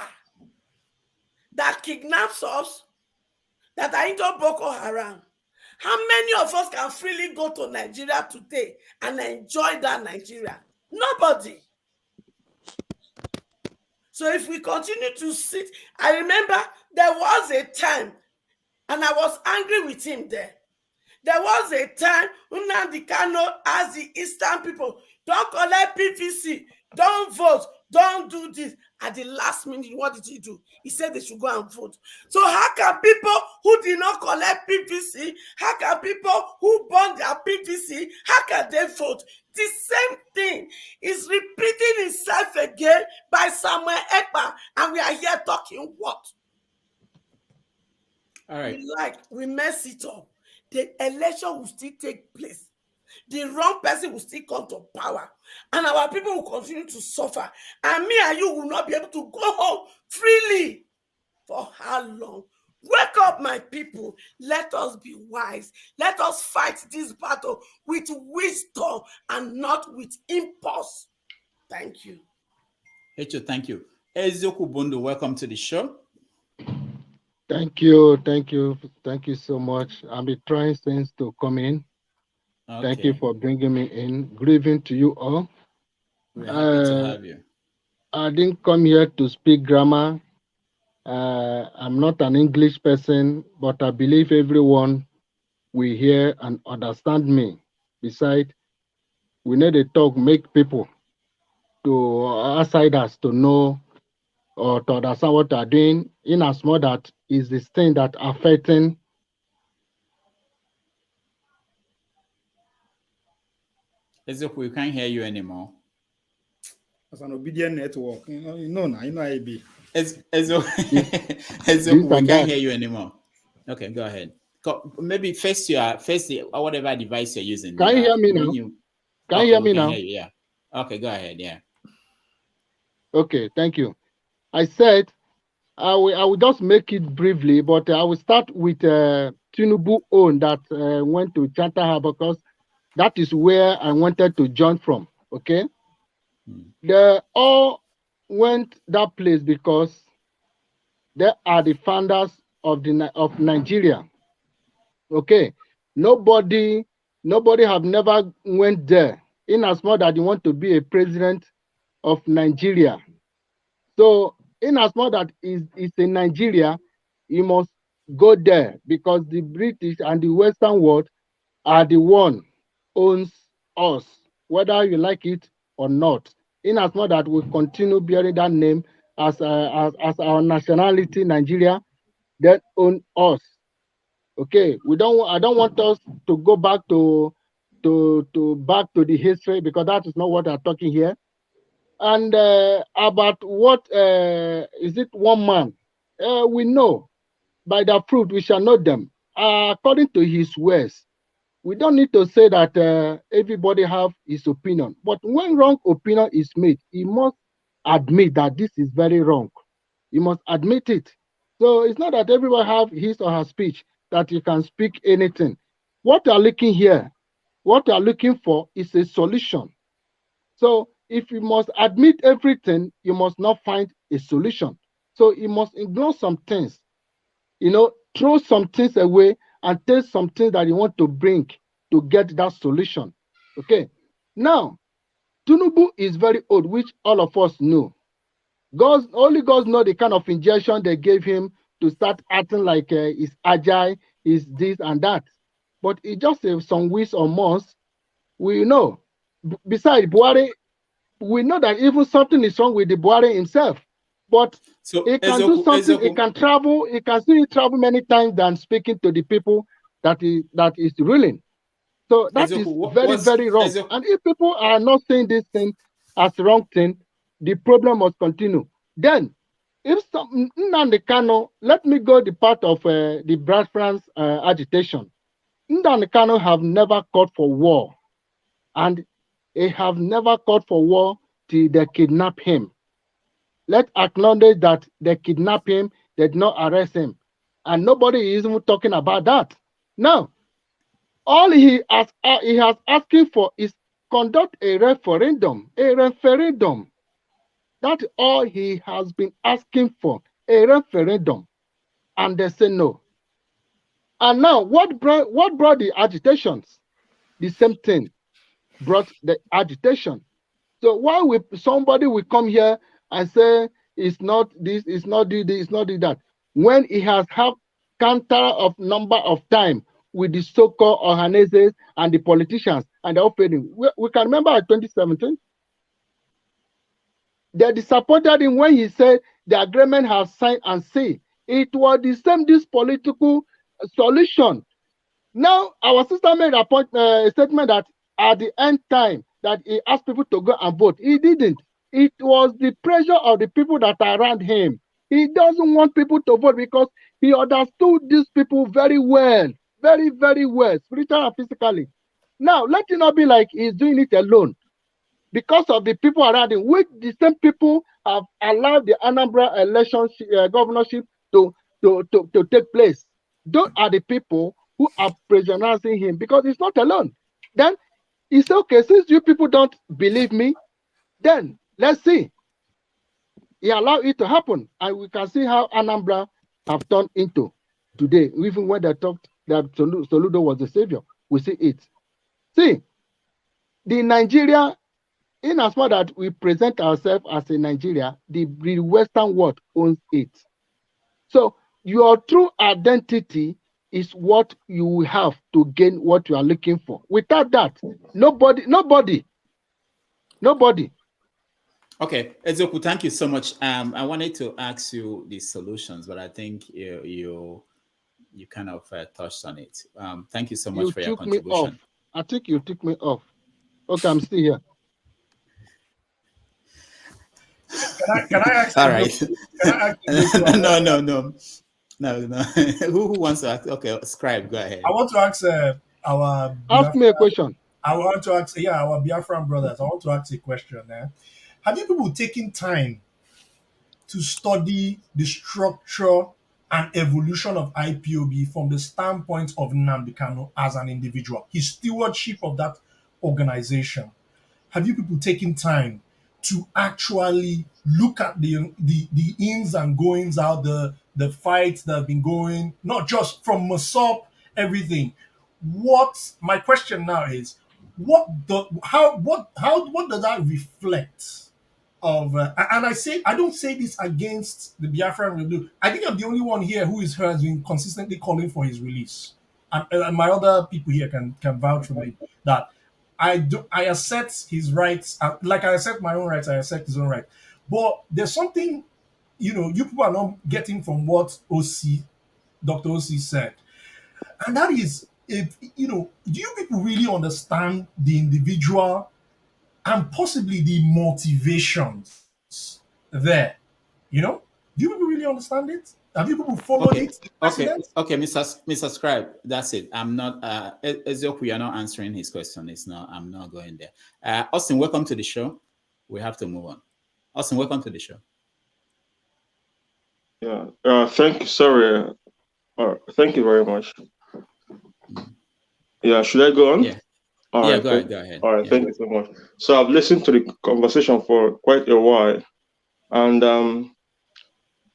that kidnaps us, that are into Boko Haram. How many of us can freely go to Nigeria today and enjoy that Nigeria? Nobody. So if we continue to sit, I remember there was a time, and I was angry with him there. There was a time when Nnamdi Kanu asked the Eastern people, don't collect PVC, don't vote, don't do this. At the last minute, what did he do? He said they should go and vote. So how can people who did not collect PVC, how can people who burned their PVC, how can they vote? The same thing is repeating itself again by Simon Ekpa, and we are here talking what? All right. we mess it up, the election will still take place. The wrong person will still come to power, and our people will continue to suffer. And me and you will not be able to go home freely. For how long? Wake up, my people. Let us be wise. Let us fight this battle with wisdom and not with impulse. Thank you. Hecho, thank you. Ezoku Bundu, welcome to the show. Thank you so much. I've been trying since to come in. Okay. Thank you for bringing me in. Good evening to you all. We're happy to have you. I didn't come here to speak grammar. I'm not an English person, but I believe everyone will hear and understand me. Besides, we need to talk, make people to outsiders to know or to understand what they're doing, in as much that is this thing that affecting. Ezoku, we can't hear you anymore. As an obedient network, you know now, IB. Ezoku, we can't hear you anymore. Okay, go ahead. Maybe face the whatever device you're using. Can you hear me now? Can you hear me now? Hear you, yeah. Okay, go ahead. Yeah. Okay, thank you. I said I will just make it briefly, but I will start with Tinubu own that went to Chatham House because that is where I wanted to join from. Okay, they all went that place because they are the founders of Nigeria. Okay, nobody have never went there in as much that you want to be a president of Nigeria. So in as much that is in Nigeria, you must go there because the British and the Western world are the one owns us, whether you like it or not. In as much that we continue bearing that name as our nationality, Nigeria, they own us. Okay, I don't want us to go back to the history because that is not what I'm talking here. And about what is it? One man, we know by their fruit we shall know them. According to his words, we don't need to say that everybody have his opinion. But when wrong opinion is made, he must admit that this is very wrong. You must admit it. So it's not that everyone have his or her speech that you can speak anything. What you are looking here, what you are looking for is a solution. So if you must admit everything, you must not find a solution. So you must ignore some things, throw some things away and take some things that you want to bring to get that solution. Okay. Now, Tinubu is very old, which all of us know. Only God know the kind of injection they gave him to start acting like he's agile, he's this and that. But it just some weeks or months, we know. Besides Buhari, we know that even something is wrong with the Buhari himself. But he can do something, he can travel, he can still travel many times than speaking to the people that is ruling. So that is very wrong. And if people are not saying this thing as wrong thing, the problem must continue. Then, if some Nnamdi Kanu, let me go the part of the Biafran agitation. Nnamdi Kanu have never called for war, and he have never called for war till they kidnap him. Let's acknowledge that they kidnap him, they did not arrest him, and nobody is even talking about that. Now, all he has asking for is conduct a referendum. That's all he has been asking for, a referendum, and they say no. And now, what brought the agitations? The same thing brought the agitation. So why somebody will come here and say it's not this, it's not this, it's not that, when he has had counter of number of time with the so-called Ohaneses and the politicians and the opening. We can remember in 2017, they disappointed him when he said the agreement has signed and sealed. It was the same, this political solution. Now, our sister made a statement that at the end time that he asked people to go and vote. He didn't. It was the pressure of the people that are around him. He doesn't want people to vote because He understood these people very well, very, very well, spiritually and physically. Now, let it not be like he's doing it alone. Because of the people around him, which the same people have allowed the Anambra election governorship to take place. Those are the people who are pressurizing him because he's not alone. Then he said, okay, since you people don't believe me, then let's see. He allowed it to happen. And we can see how Anambra have turned into today. Even when they talked that Soludo was the savior, we see it. See, the Nigeria, in as much that we present ourselves as a Nigeria, the Western world owns it. So your true identity is what you will have to gain what you are looking for. Without that, nobody. Okay, Ezeoku, thank you so much. I wanted to ask you the solutions, but I think you kind of touched on it. Thank you so much for your contribution. I think you took me off. Okay, I'm still here. Can I ask? All right. No. Who wants to ask? Okay, Scribe, go ahead. I want to ask our. Ask me a question. I want to ask, our Biafran brothers. I want to ask a question. Have you people taken time to study the structure and evolution of IPOB from the standpoint of Nnamdi Kanu as an individual, his stewardship of that organization? Have you people taken time to actually look at the ins and goings out, the fights that have been going, not just from Masop, everything? My question now is, what does that reflect of? And I don't say this against the Biafran Rebellion. I think I'm the only one here who has been consistently calling for his release, and my other people here can vouch for me that I accept his rights, like I accept my own rights. I accept his own right, but there's something you people are not getting from what Dr. OC said, and that is, do you people really understand the individual and possibly the motivations there? Do you people really understand it? Have you people followed it? Okay, Mr. Scribe, that's it. I'm not Ezioku, you are not answering his question. I'm not going there. Austin, welcome to the show. We have to move on. Austin, welcome to the show. Yeah, thank you. Sorry. Thank you very much. Yeah, should I go on? Yeah. All right, go ahead. All right, thank you so much. So I've listened to the conversation for quite a while, and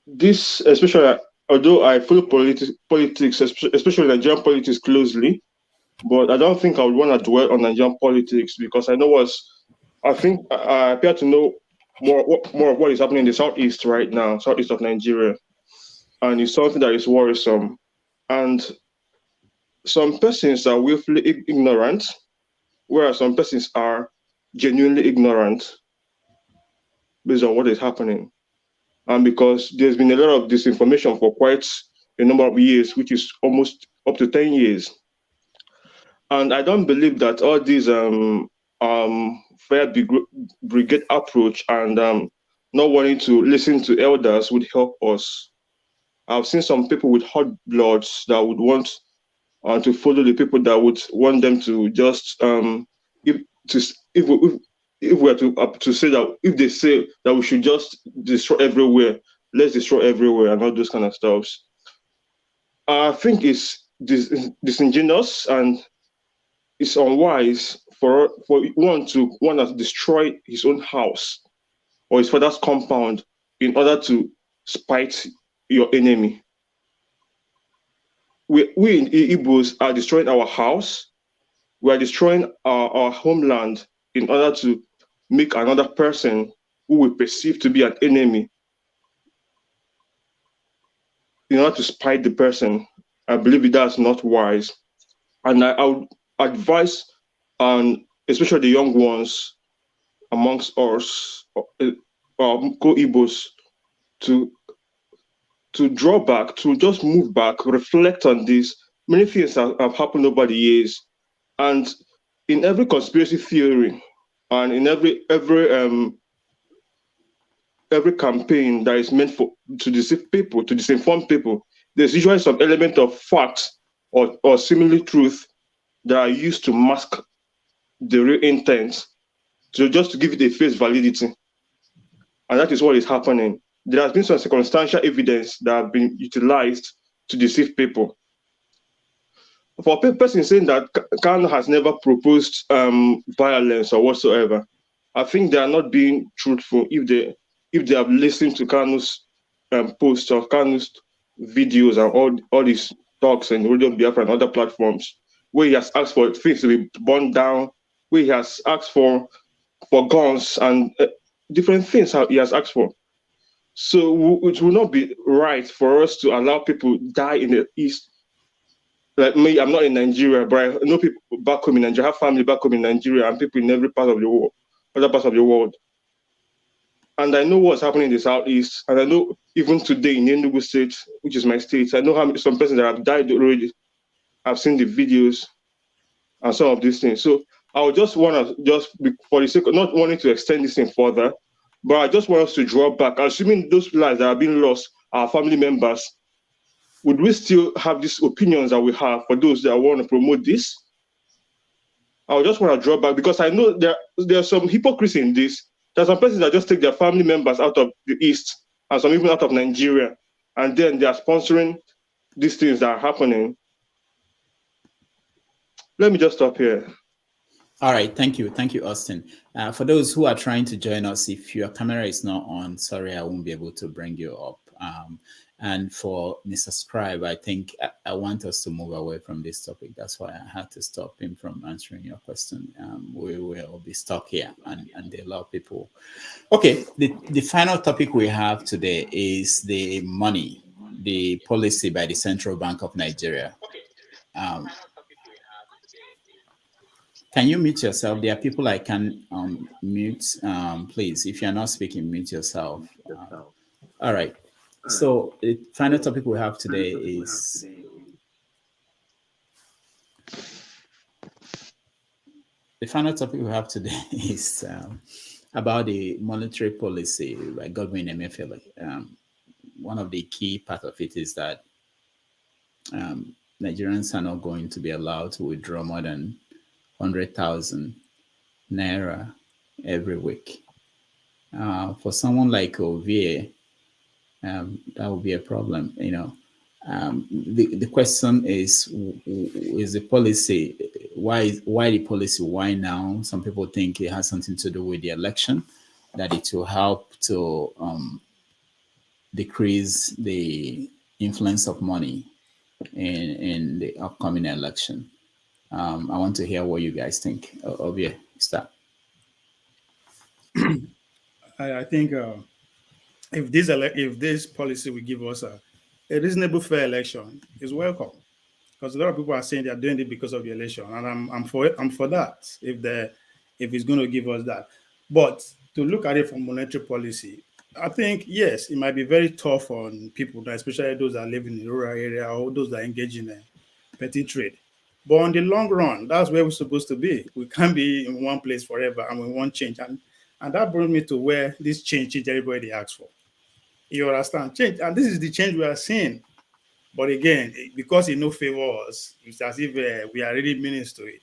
this, especially, although I follow politics, especially Nigerian politics closely, but I don't think I would want to dwell on Nigerian politics because I think I appear to know more of what is happening in the southeast right now, southeast of Nigeria, and it's something that is worrisome. And some persons are willfully ignorant, whereas some persons are genuinely ignorant based on what is happening. And because there's been a lot of disinformation for quite a number of years, which is almost up to 10 years. And I don't believe that all these fair brigade approach and not wanting to listen to elders would help us. I've seen some people with hot bloods that would want to follow the people that would want them to just if we are to say that, if they say that we should just destroy everywhere, let's destroy everywhere and all those kind of stuff. I think it's disingenuous and it's unwise for one to want to destroy his own house or his father's compound in order to spite your enemy. We in Igbos are destroying our house. We are destroying our homeland in order to make another person who we perceive to be an enemy, in order to spite the person. I believe that's not wise. And I would advise, especially the young ones amongst us, co-Igbos, to draw back, to just move back, reflect on this. Many things have happened over the years. And in every conspiracy theory, and in every campaign that is meant to deceive people, to disinform people, there's usually some element of fact or seemingly truth that are used to mask the real intent, just to give it a face validity. And that is what is happening. There has been some circumstantial evidence that have been utilized to deceive people. For a person saying that Kanu has never proposed violence or whatsoever, I think they are not being truthful if they have listened to Kanu's posts or Kanu's videos and all these talks and Radio Biafra and other platforms, where he has asked for things to be burned down, where he has asked for guns and different things he has asked for. So it will not be right for us to allow people die in the East. Like me, I'm not in Nigeria, but I know people back home in Nigeria, I have family back home in Nigeria and people in every part of the world, other parts of the world. And I know what's happening in the Southeast. And I know even today in Enugu State, which is my state, I know some persons that have died already. I've seen the videos and some of these things. So I would just want to, for the sake of not wanting to extend this thing further, but I just want us to draw back. Assuming those lives that have been lost are family members, would we still have these opinions that we have for those that want to promote this? I just want to draw back because I know there are some hypocrisy in this. There are some persons that just take their family members out of the East and some even out of Nigeria, and then they are sponsoring these things that are happening. Let me just stop here. All right, thank you, Austin. For those who are trying to join us, if your camera is not on, sorry, I won't be able to bring you up. And for Mr. Scribe, I think I want us to move away from this topic. That's why I had to stop him from answering your question. We will be stuck here, and there are a lot of people. Okay, the final topic we have today is the money, the policy by the Central Bank of Nigeria. Can you mute yourself? There are people I can mute. Please, if you're not speaking, mute yourself. All right. So the final topic we have today is about the monetary policy by Godwin Emefiele. One of the key part of it is that Nigerians are not going to be allowed to withdraw more than 100,000 naira every week. For someone like Ovie, that would be a problem. You know, the question is the policy? Why the policy? Why now? Some people think it has something to do with the election, that it will help to decrease the influence of money in the upcoming election. I want to hear what you guys think. Ovie, start. I think if this policy will give us a reasonable fair election, is welcome, because a lot of people are saying they are doing it because of the election, and I'm for that if it's going to give us that. But to look at it from monetary policy, I think yes, it might be very tough on people, especially those that live in the rural area or those that engage in petty trade. But on the long run, that's where we're supposed to be. We can't be in one place forever, and we want change. And that brought me to where this change everybody asks for. You understand? Change. And this is the change we are seeing. But again, because it no favor us, it's as if we are really meanings to it.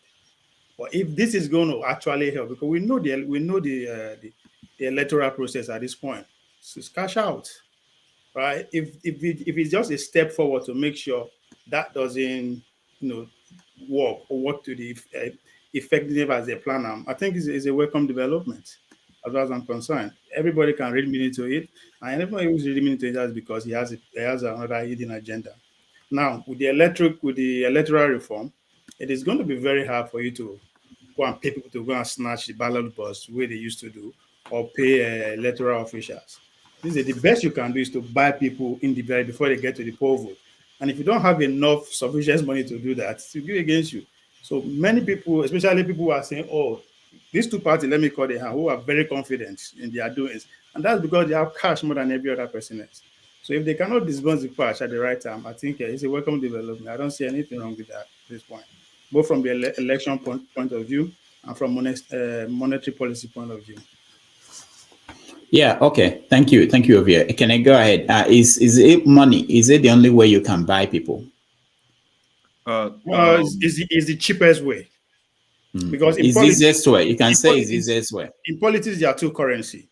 But if this is going to actually help, because we know the electoral process at this point, so it's cash out, right? If it's just a step forward to make sure that doesn't work or work to the effective as a plan, I think it's a welcome development. As far as I'm concerned, everybody can read meaning to it, and everybody who's reading meaning to it is because he has another hidden agenda. Now, with the electoral reform, it is going to be very hard for you to go and pay people to go and snatch the ballot box the way they used to do, or pay electoral officials. This is the best you can do is to buy people individually before they get to the poll vote. And if you don't have enough sufficient money to do that, it's go against you. So many people, especially people who are saying, "Oh, these two parties, let me call them, who are very confident in their doings," and that's because they have cash more than every other person else. So if they cannot disburse the cash at the right time, I think it's a welcome development. I don't see anything wrong with that at this point, both from the election point of view and from monetary policy point of view. Yeah. Okay. Thank you, Ovia. Can I go ahead? Is it money? Is it the only way you can buy people? Is the cheapest way. Because in It's politics, easiest way. You can say it's easiest way. In politics, there are two currency: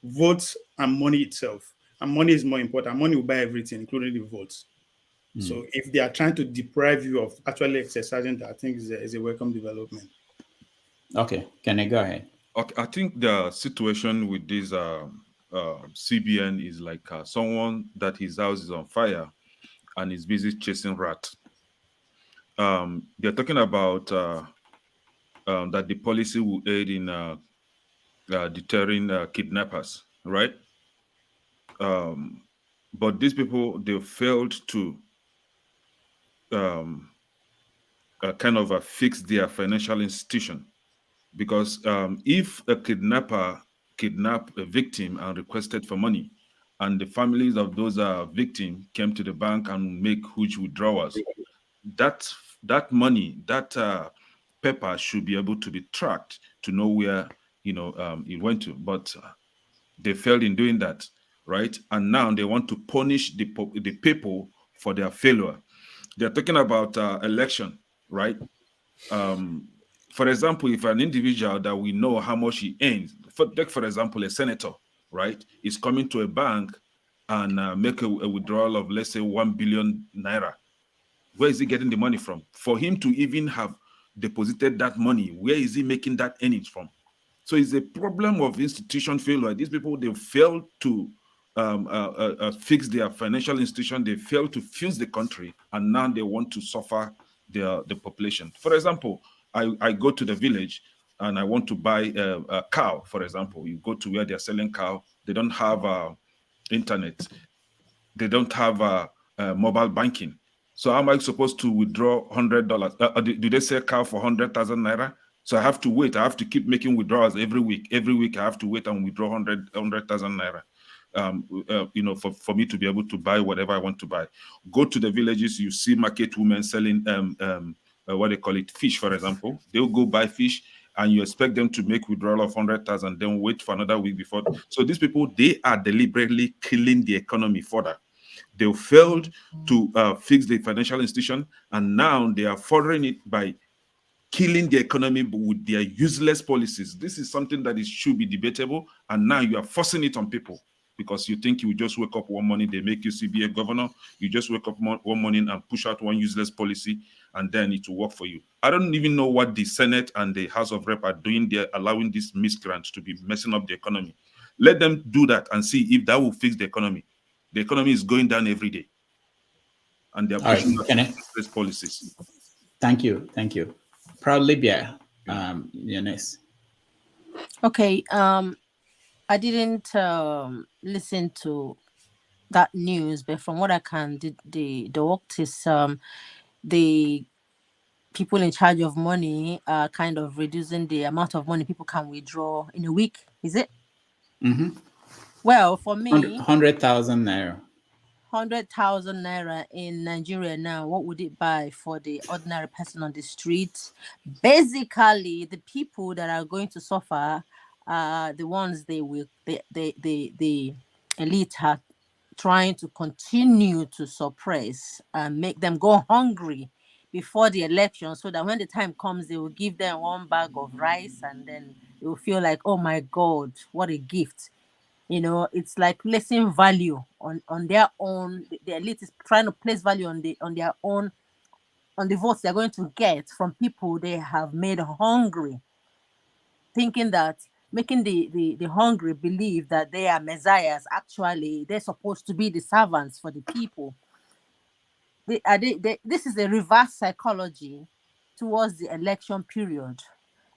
votes and money itself. And money is more important. Money will buy everything, including the votes. So if they are trying to deprive you of actually exercising that, I think is a welcome development. Okay, can I go ahead? Okay, I think the situation with this CBN is like someone that his house is on fire and is busy chasing rats. They're talking about that the policy will aid in deterring kidnappers, right? But these people, they failed to kind of fix their financial institution, because if a kidnapper kidnapped a victim and requested for money, and the families of those victims came to the bank and make huge withdrawals, that money, that paper should be able to be tracked to know where it went to. But they failed in doing that, right? And now they want to punish the people for their failure. They're talking about election, right? For example, if an individual that we know how much he earns, take for example a senator, right, is coming to a bank and make a withdrawal of, let's say, 1 billion naira. Where is he getting the money from? For him to even have deposited that money, where is he making that earnings from? So it's a problem of institution failure. These people, they fail to fix their financial institution. They fail to fuse the country, and now they want to suffer the population. For example, I go to the village and I want to buy a cow. For example, you go to where they're selling cow. They don't have internet. They don't have mobile banking. So how am I supposed to withdraw $100? Do they sell cow for 100,000 naira? So I have to wait. I have to keep making withdrawals every week. Every week I have to wait and withdraw 100,000 naira. For me to be able to buy whatever I want to buy. Go to the villages, you see market women selling what they call it, fish, for example. They'll go buy fish, and you expect them to make withdrawal of 100,000, then wait for another week before. So these people, they are deliberately killing the economy further. They failed to fix the financial institution, and now they are furthering it by killing the economy with their useless policies. This is something that should be debatable, and now you are forcing it on people because you think you will just wake up one morning, they make you CBA governor, you just wake up one morning and push out one useless policy, and then it will work for you. I don't even know what the Senate and the House of Rep are doing there, allowing these miscreants to be messing up the economy. Let them do that and see if that will fix the economy. The economy is going down every day, and they are pushing useless policies. Thank you. Proudly, Bia. You're next. Okay. I didn't listen to that news, but from what I can, the work is the people in charge of money are kind of reducing the amount of money people can withdraw in a week. Is it? Mm-hmm. Well, for me, 100,000 naira. 100,000 naira in Nigeria now, what would it buy for the ordinary person on the street? Basically, the people that are going to suffer are the ones the elite are trying to continue to suppress and make them go hungry before the election, so that when the time comes, they will give them one bag of rice and then they will feel like, oh my God, what a gift. It's like placing value on their own. The elite is trying to place value on their own, on the votes they're going to get from people they have made hungry, thinking that making the hungry believe that they are messiahs. Actually, they're supposed to be the servants for the people. This is a reverse psychology towards the election period.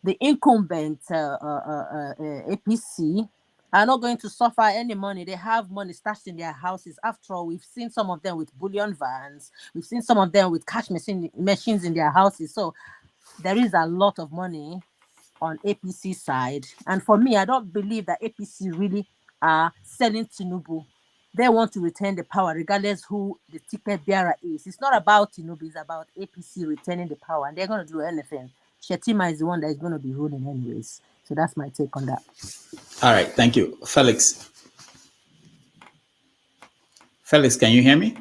The incumbent APC are not going to suffer any money. They have money stashed in their houses. After all, we've seen some of them with bullion vans. We've seen some of them with cash machines in their houses. So there is a lot of money on APC side. And for me, I don't believe that APC really are selling Tinubu. They want to retain the power regardless who the ticket bearer is. It's not about Tinubu, it's about APC retaining the power, and they're going to do anything Shetima is the one that is going to be ruling anyways. So that's my take on that. All right, thank you. Felix. Felix, can you hear me?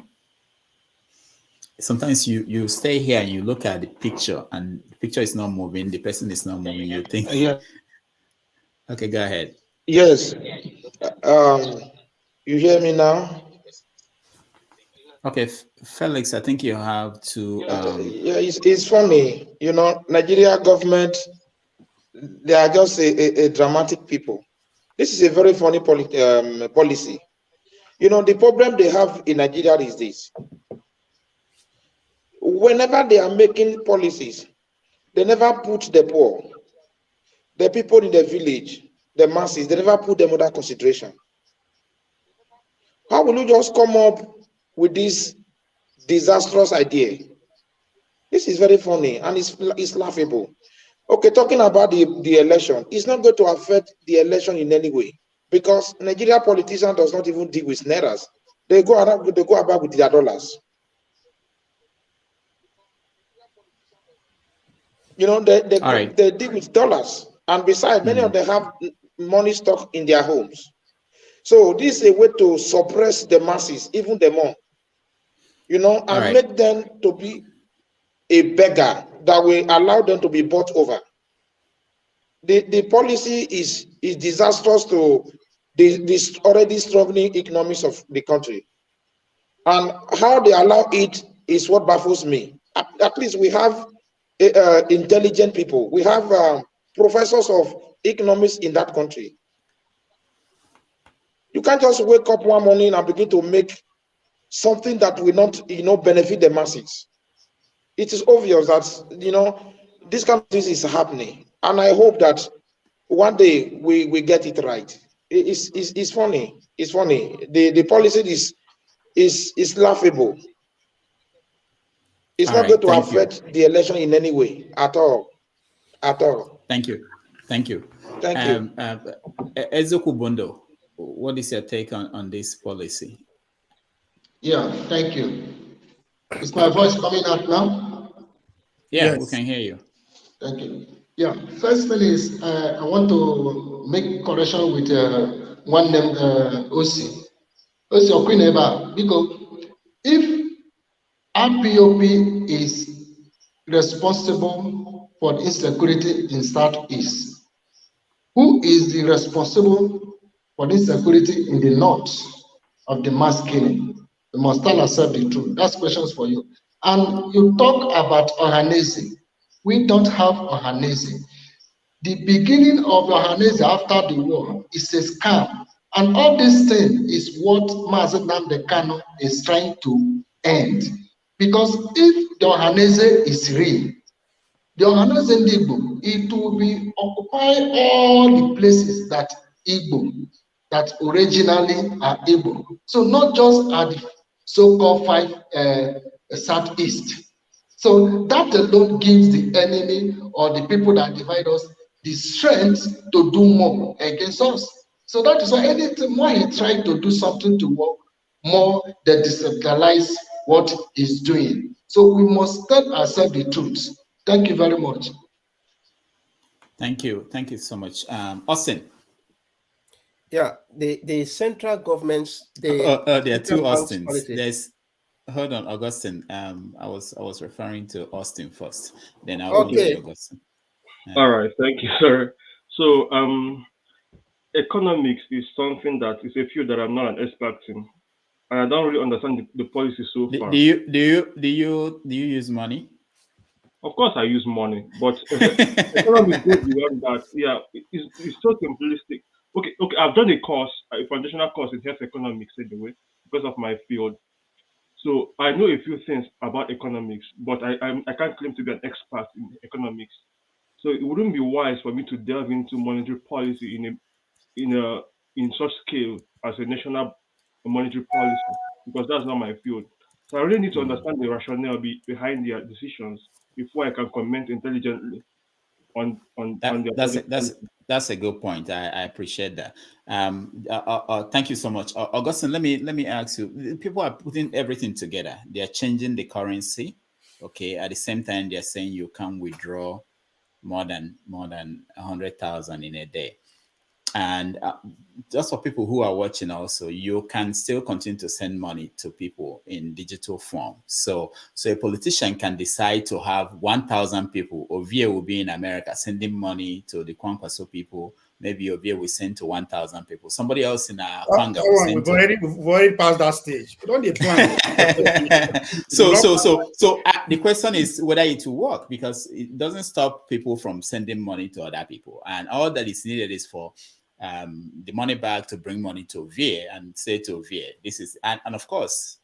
Sometimes you stay here and you look at the picture and the picture is not moving, the person is not moving, you think. Yeah. Okay, go ahead. Yes. You hear me now? Okay, Felix, I think you have to. Yeah, it's funny. You know, Nigeria government, they are just a dramatic people. This is a very funny policy. You know, the problem they have in Nigeria is this. Whenever they are making policies, they never put the poor, the people in the village, the masses, they never put them under consideration. How will you just come up with this disastrous idea? This is very funny and it's laughable. Okay, talking about the election, it's not going to affect the election in any way because Nigeria politicians does not even deal with nairas. They go about with their dollars. You know, they deal with dollars, and besides, many of them have money stock in their homes. So this is a way to suppress the masses, even the more, you know, and make them to be a beggar that will allow them to be bought over. The policy is disastrous to this already struggling economies of the country, and how they allow it is what baffles me. At least we have intelligent people. We have professors of economics in that country. You can't just wake up one morning and begin to make something that will not, you know, benefit the masses. It is obvious that, you know, this kind of thing is happening, and I hope that one day we get it right. It's funny. It's funny. The policy is laughable. It's not going to affect the election in any way at all. At all. Thank you. Thank you. Thank you. Ezeku Bondo, what is your take on this policy? Yeah, thank you. Is my voice coming out now? Yeah, yes. We can hear you. Thank you. Yeah, first thing is I want to make correction with one name, Osi. Osi Okwineba, because if IPOB is responsible for the insecurity in Southeast, who is the responsible for the insecurity in the north of the mass killing? You must tell ourselves the truth. That's questions for you. And you talk about Ohanese. We don't have Ohanese. The beginning of Ohanese after the war is a scam. And all this thing is what Mazen Nnamdi Kanu is trying to end. Because if the Ohanese is real, the Ohanese in Igbo, it will be occupy all the places that Igbo, that originally are Igbo. So not just at the so-called 5 Southeast. So that alone gives the enemy or the people that divide us the strength to do more against us. So that is why anything more he tries to do something to work, more they destabilize what he's doing. So we must tell ourselves the truth. Thank you very much. Thank you. Thank you so much. Austin. Yeah, the central governments, there are two Austins. There's hold on, Augustine. I was referring to Austin first. Then I'll go to Augustine. All right, thank you, sir. So economics is something that is a field that I'm not an expert in. And I don't really understand the policy so far. Do you use money? Of course, I use money, but economics goes beyond that. Yeah, it's so simplistic. Okay. I've done a foundational course in health economics anyway, because of my field. So I know a few things about economics, but I can't claim to be an expert in economics. So it wouldn't be wise for me to delve into monetary policy in such scale as a national monetary policy, because that's not my field. So I really need to understand the rationale behind their decisions before I can comment intelligently on their that's a good point. I appreciate that. Thank you so much, Augustine. Let me ask you. People are putting everything together. They are changing the currency. Okay. At the same time, they are saying you can withdraw more than 100,000 in a day. And just for people who are watching also, you can still continue to send money to people in digital form. So a politician can decide to have 1,000 people. Ovie will be in America sending money to the Kwankwaso people. Maybe Ovie will send to 1,000 people. Somebody else in Kwanga will send we've already passed that stage. We don't need plan. So the question is whether it will work, because it doesn't stop people from sending money to other people. And all that is needed is for the money bag to bring money to VA and say to VA, this is, and of course,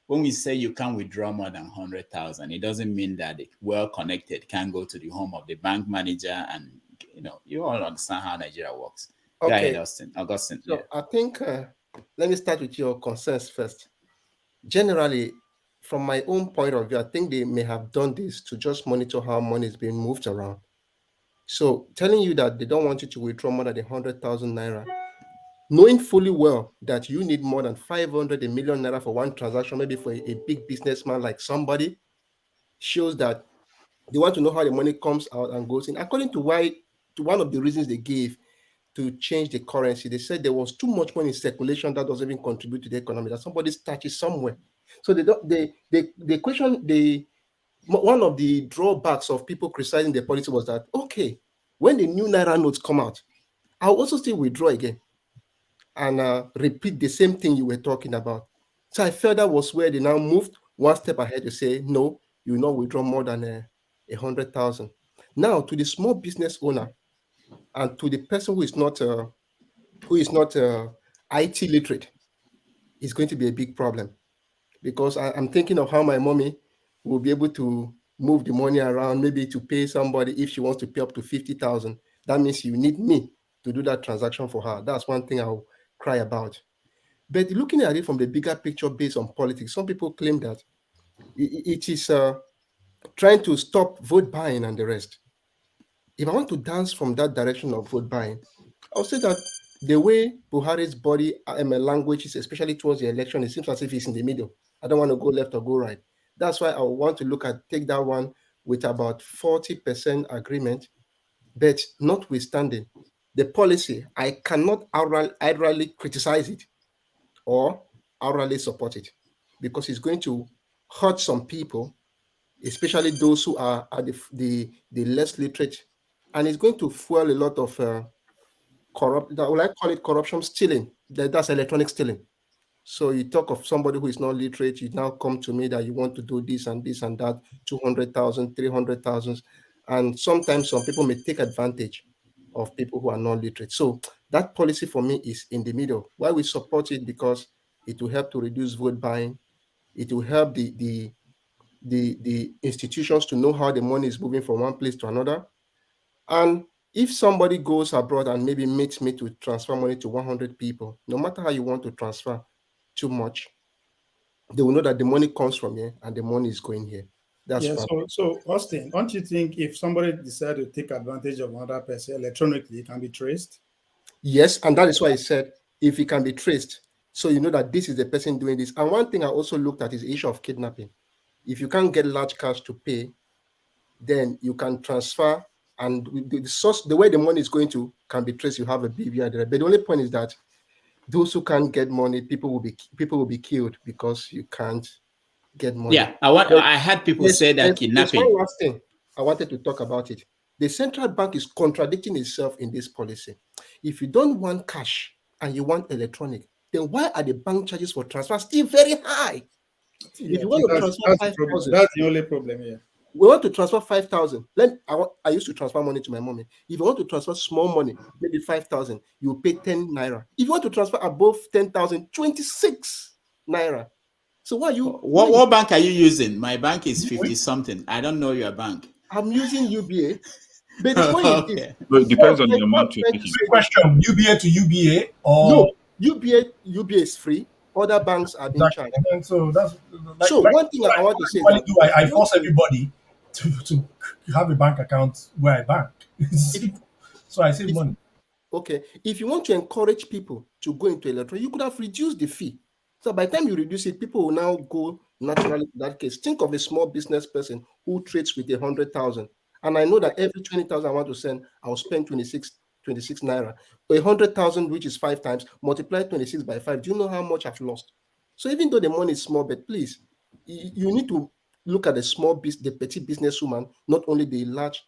when we say you can't withdraw more than 100,000, it doesn't mean that the well-connected can go to the home of the bank manager, and you all understand how Nigeria works. Okay, yeah, Augustine. So I think let me start with your concerns first. Generally, from my own point of view, I think they may have done this to just monitor how money is being moved around. So telling you that they don't want you to withdraw more than 100,000 naira, knowing fully well that you need more than 500 million naira for one transaction, maybe for a big businessman like somebody, shows that they want to know how the money comes out and goes in. According to one of the reasons they gave to change the currency, they said there was too much money in circulation that doesn't even contribute to the economy, that somebody touches somewhere. So they question one of the drawbacks of people criticizing the policy was that, okay, when the new Naira notes come out, I'll also still withdraw again and repeat the same thing you were talking about. So I felt that was where they now moved one step ahead to say, no, you will not withdraw more than 100,000. Now, to the small business owner and to the person who is not IT literate, it's going to be a big problem, because I'm thinking of how my mommy will be able to move the money around, maybe to pay somebody if she wants to pay up to 50,000. That means you need me to do that transaction for her. That's one thing I'll cry about. But looking at it from the bigger picture based on politics, some people claim that it is trying to stop vote buying and the rest. If I want to dance from that direction of vote buying, I'll say that the way Buhari's body language is, especially towards the election, it seems as if he's in the middle. I don't want to go left or go right. That's why I want to take that one with about 40% agreement. But notwithstanding the policy, I cannot outrightly criticize it or outrightly support it, because it's going to hurt some people, especially those who are the less literate, and it's going to fuel a lot of would I call it corruption stealing? That's electronic stealing. So you talk of somebody who is not literate, you now come to me that you want to do this and this and that, 200,000, 300,000. And sometimes some people may take advantage of people who are not literate. So that policy for me is in the middle. Why we support it? Because it will help to reduce vote buying. It will help the institutions to know how the money is moving from one place to another. And if somebody goes abroad and maybe meets me to transfer money to 100 people, no matter how you want to transfer too much, they will know that the money comes from here and the money is going here. That's So Austin, don't you think if somebody decides to take advantage of another person electronically, it can be traced? Yes, and that is why I said if it can be traced, so you know that this is the person doing this. And one thing I also looked at is the issue of kidnapping. If you can't get large cash to pay, then you can transfer, and the source, the way the money is going to, can be traced. You have a BVI there. But the only point is that those who can't get money, people will be killed because you can't get money. Yeah, I had people say that kidnapping. There's one last thing I wanted to talk about it. The central bank is contradicting itself in this policy. If you don't want cash and you want electronic, then why are the bank charges for transfer still very high? Yeah, if you want to transfer 5,000, that's the only problem here. We want to transfer 5,000. I used to transfer money to my mommy. If you want to transfer small money, maybe 5,000, you pay 10 naira. If you want to transfer above 10,000, 26 naira. So what bank are you using? My bank is 50 something. I don't know your bank. I'm using UBA. But the point Okay. is, Well, it depends on the amount you're taking. Question: UBA to UBA or no? UBA is free. Other banks are being charged. So that's one thing I want to say is that I force everybody to have a bank account where I bank. So I save money. Okay, if you want to encourage people to go into electronic, you could have reduced the fee. So by the time you reduce it, people will now go naturally to that case. Think of a small business person who trades with 100,000 And I know that every 20,000 I want to send, I'll spend 26 naira. 100,000, which is 5 times, multiply 26 by 5. Do you know how much I've lost? So even though the money is small, but please, you need to look at the small business, the petty businesswoman, not only the large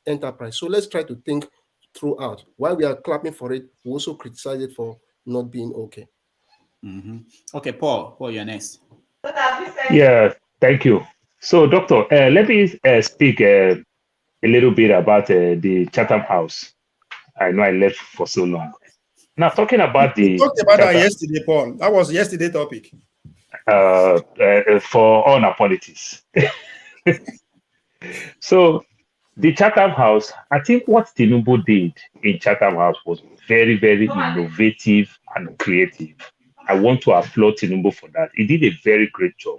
enterprise. So let's try to think throughout. While we are clapping for it, we also criticize it for not being okay. Okay, Paul, you're next. Yeah, thank you. So, Doctor, let me speak a little bit about the Chatham House. I know I left for so long. Now, talking about We the talked about that Chatham, yesterday, Paul. That was yesterday's topic. for all our politics. So, the Chatham House, I think what Tinubu did in Chatham House was very, very innovative and creative. I want to applaud Tinubu for that. He did a very great job.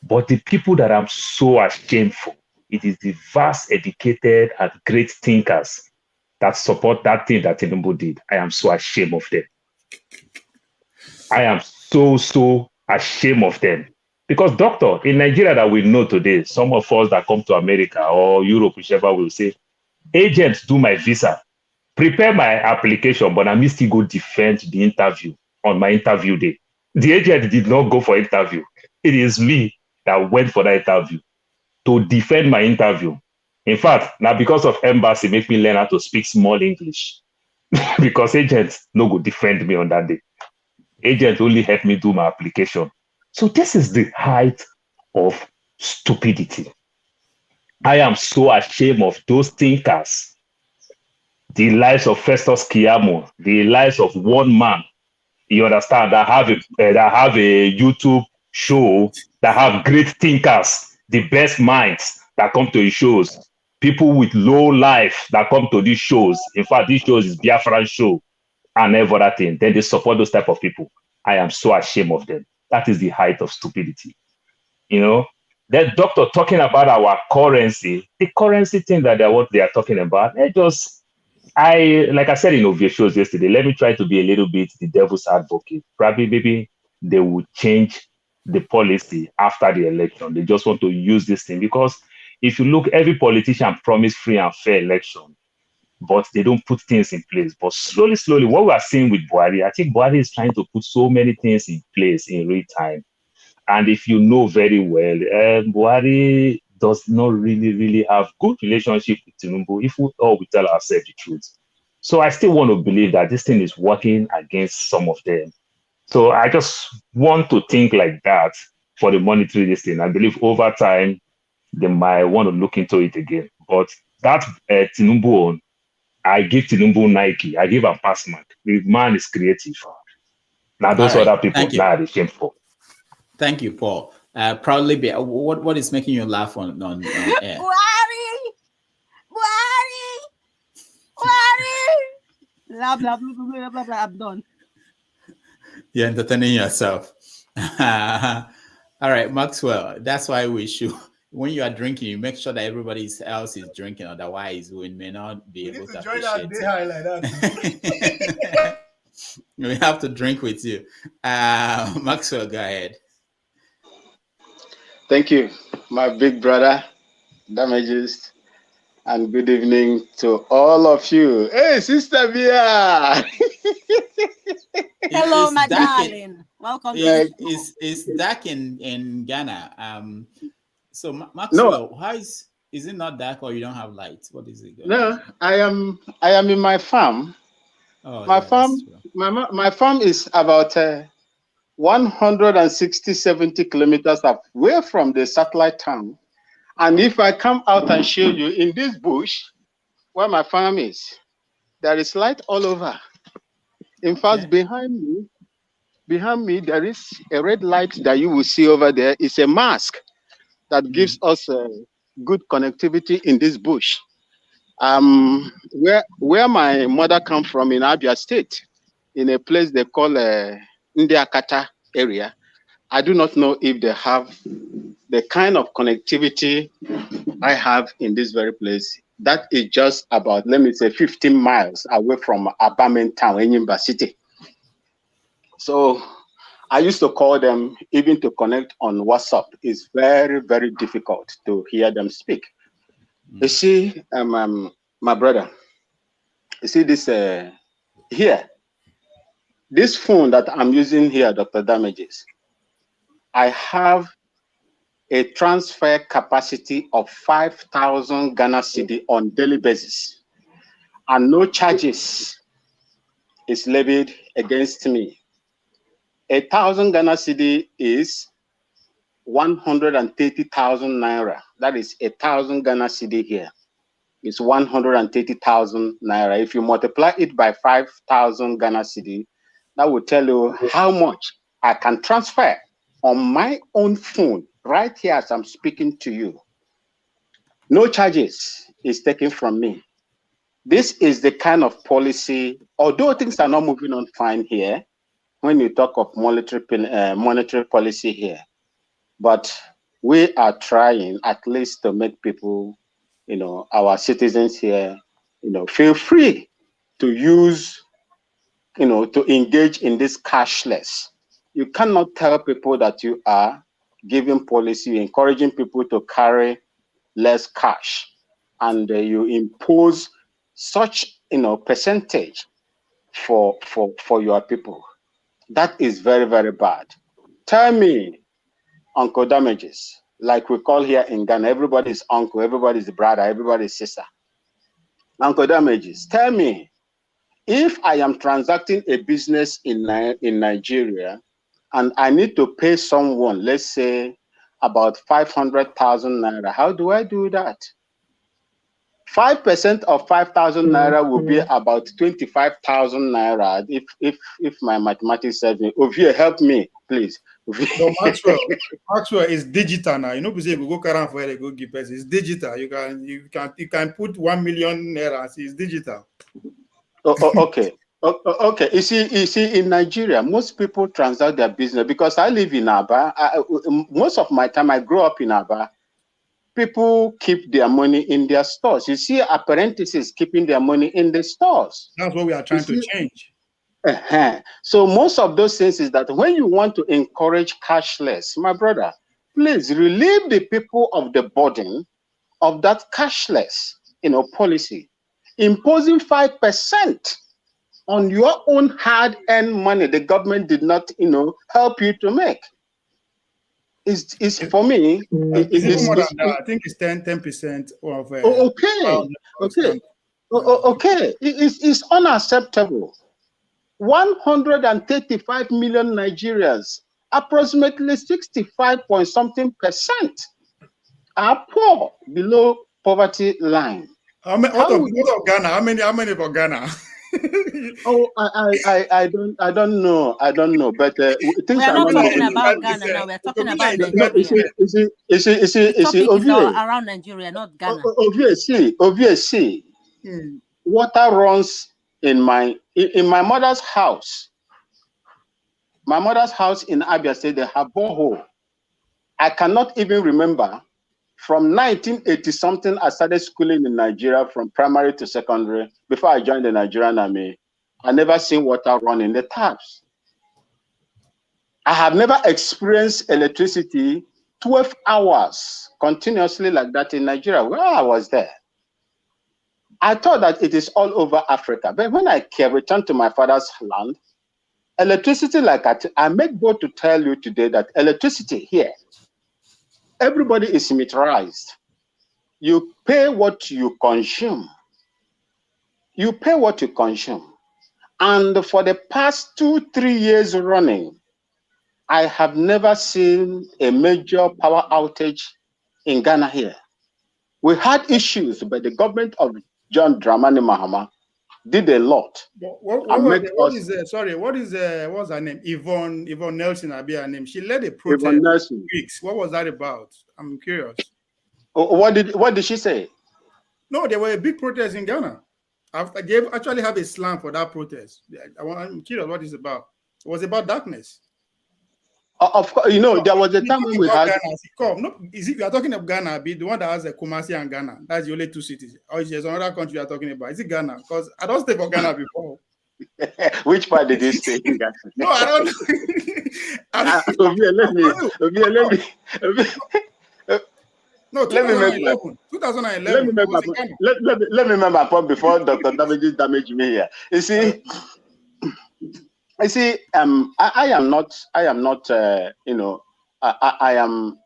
But the people that I'm so ashamed for, it is the vast, educated, and great thinkers that support that thing that Tinubu did. I am so ashamed of them. I am so ashamed of them. Because, doctor, in Nigeria that we know today, some of us that come to America or Europe, whichever, will say, agents do my visa, prepare my application, but I still go defend the interview on my interview day. The agent did not go for interview. It is me that went for that interview to defend my interview. In fact, now because of embassy, make me learn how to speak small English. Because agents no go defend me on that day. Agents only help me do my application. So this is the height of stupidity. I am so ashamed of those thinkers. The lives of Festus Keyamo, the lives of one man, you understand, that have a YouTube show, that have great thinkers, the best minds that come to his shows, people with low life that come to these shows. In fact, these shows is Biafran show and every other thing. Then they support those type of people. I am so ashamed of them. That is the height of stupidity. You know, that doctor talking about our currency, the currency thing that they are talking about, like I said in Ovia shows yesterday, let me try to be a little bit the devil's advocate. Probably maybe they will change the policy after the election. They just want to use this thing because if you look, every politician promised free and fair election, but they don't put things in place. But slowly, what we are seeing with Buhari, I think Buhari is trying to put so many things in place in real time. And if you know very well, Buhari does not really have good relationship with Tinubu if we tell ourselves the truth. So I still want to believe that this thing is working against some of them. So I just want to think like that for the monetary this thing. I believe over time, they might want to look into it again. But that Tinubu one, I give Tinubu Nike. I give a pass mark. The man is creative. Now those other people, now they're shameful. Thank you, Paul. Proudly be. What is making you laugh on air? Buhari! Blah, blah, blah, blah, blah, blah. I'm done. You're entertaining yourself. All right, Maxwell. That's why we should, when you are drinking, you make sure that everybody else is drinking. Otherwise, we may not be able to appreciate it. We have to drink with you. Maxwell, go ahead. Thank you, my big brother, Damages, and good evening to all of you. Hey, Sister Bia! Hello, my darling. Welcome. It's dark in Ghana. So Maxwell, how is it not dark or you don't have light? What is it? No, I am in my farm. Oh, my farm is about 160-70 kilometers away from the satellite town. And if I come out and show you in this bush where my farm is, there is light all over. In fact, behind me, there is a red light that you will see over there. It's a mask that gives us good connectivity in this bush. Where my mother comes from in Abia State, in a place they call Ndiakata area, I do not know if they have the kind of connectivity I have in this very place. That is just about, let me say, 15 miles away from Abamen town, Enyimba city. So I used to call them, even to connect on WhatsApp. It's very, very difficult to hear them speak. You see, my brother, you see this here, this phone that I'm using here, Dr. Damages, I have a transfer capacity of 5,000 Ghana cedi on daily basis, and no charges is levied against me. 1,000 Ghana cedi is 130,000 naira. That is 1,000 Ghana cedi here. It's 130,000 naira. If you multiply it by 5,000 Ghana cedi, that will tell you how much I can transfer on my own phone right here as I'm speaking to you. No charges is taken from me. This is the kind of policy, although things are not moving on fine here, when you talk of monetary policy here, but we are trying at least to make people, you know, our citizens here, you know, feel free to use, you know, to engage in this cashless. You cannot tell people that you are giving policy, encouraging people to carry less cash, and you impose such, you know, percentage for your people. That is very, very bad. Tell me, Uncle Damages, like we call here in Ghana, everybody's uncle, everybody's brother, everybody's sister. Uncle Damages, tell me, if I am transacting a business in Nigeria and I need to pay someone, let's say about 500,000 naira, how do I do that? 5% of 5,000 naira will be about 25,000 naira. If my mathematics serves me, Ovie, help me, please. No, Maxwell is digital now. You know, because you go carry for a go give person. It's digital. You can put 1 million naira. It's digital. Okay. Okay. You see, in Nigeria, most people transact their business because I live in Aba. Most of my time, I grew up in Aba. People keep their money in their stores. You see apprentices keeping their money in the stores. That's what we are trying to change. So most of those things is that when you want to encourage cashless, my brother, please relieve the people of the burden of that cashless, you know, policy. Imposing 5% on your own hard-earned money the government did not, you know, help you to make. Is for me. It's more than that. I think it's 10% of. Okay. It's unacceptable. 135 million Nigerians, approximately 65 point something percent, are poor, below poverty line. How many out of Ghana? How many for Ghana? Oh, I don't know. But things we are not talking moving. about Ghana now. We are talking about Nigeria. No, the topic is around Nigeria, not Ghana. Obviously, water runs in my mother's house. My mother's house in Abia State, they have borehole. I cannot even remember. From 1980 something, I started schooling in Nigeria from primary to secondary. Before I joined the Nigerian Army, I never seen water run in the taps. I have never experienced electricity 12 hours continuously like that in Nigeria where I was there. I thought that it is all over Africa. But when I returned to my father's land, electricity like that, I make bold to tell you today that electricity here, everybody is meterized. You pay what you consume. You pay what you consume. And for the past 2-3 years running, I have never seen a major power outage in Ghana here. We had issues, but the government of John Dramani Mahama did a lot. What's her name? Yvonne Nelson, her name. She led a protest for weeks. What was that about? I'm curious. What did she say? No, there were a big protest in Ghana. They actually have a slang for that protest. I'm curious what it's about. It was about darkness. Of course, you know, there was a time when we had. Is it you are talking of Ghana? Be the one that has a Kumasi and Ghana. That's the only two cities. Or is there another country you are talking about? Is it Ghana? Because I don't stay for Ghana before. Which part did you stay in Ghana? No, I don't know. No, let me make my 2011. let me make my point. Let me make my point before Dr. David damage me here. You see, I am not, I am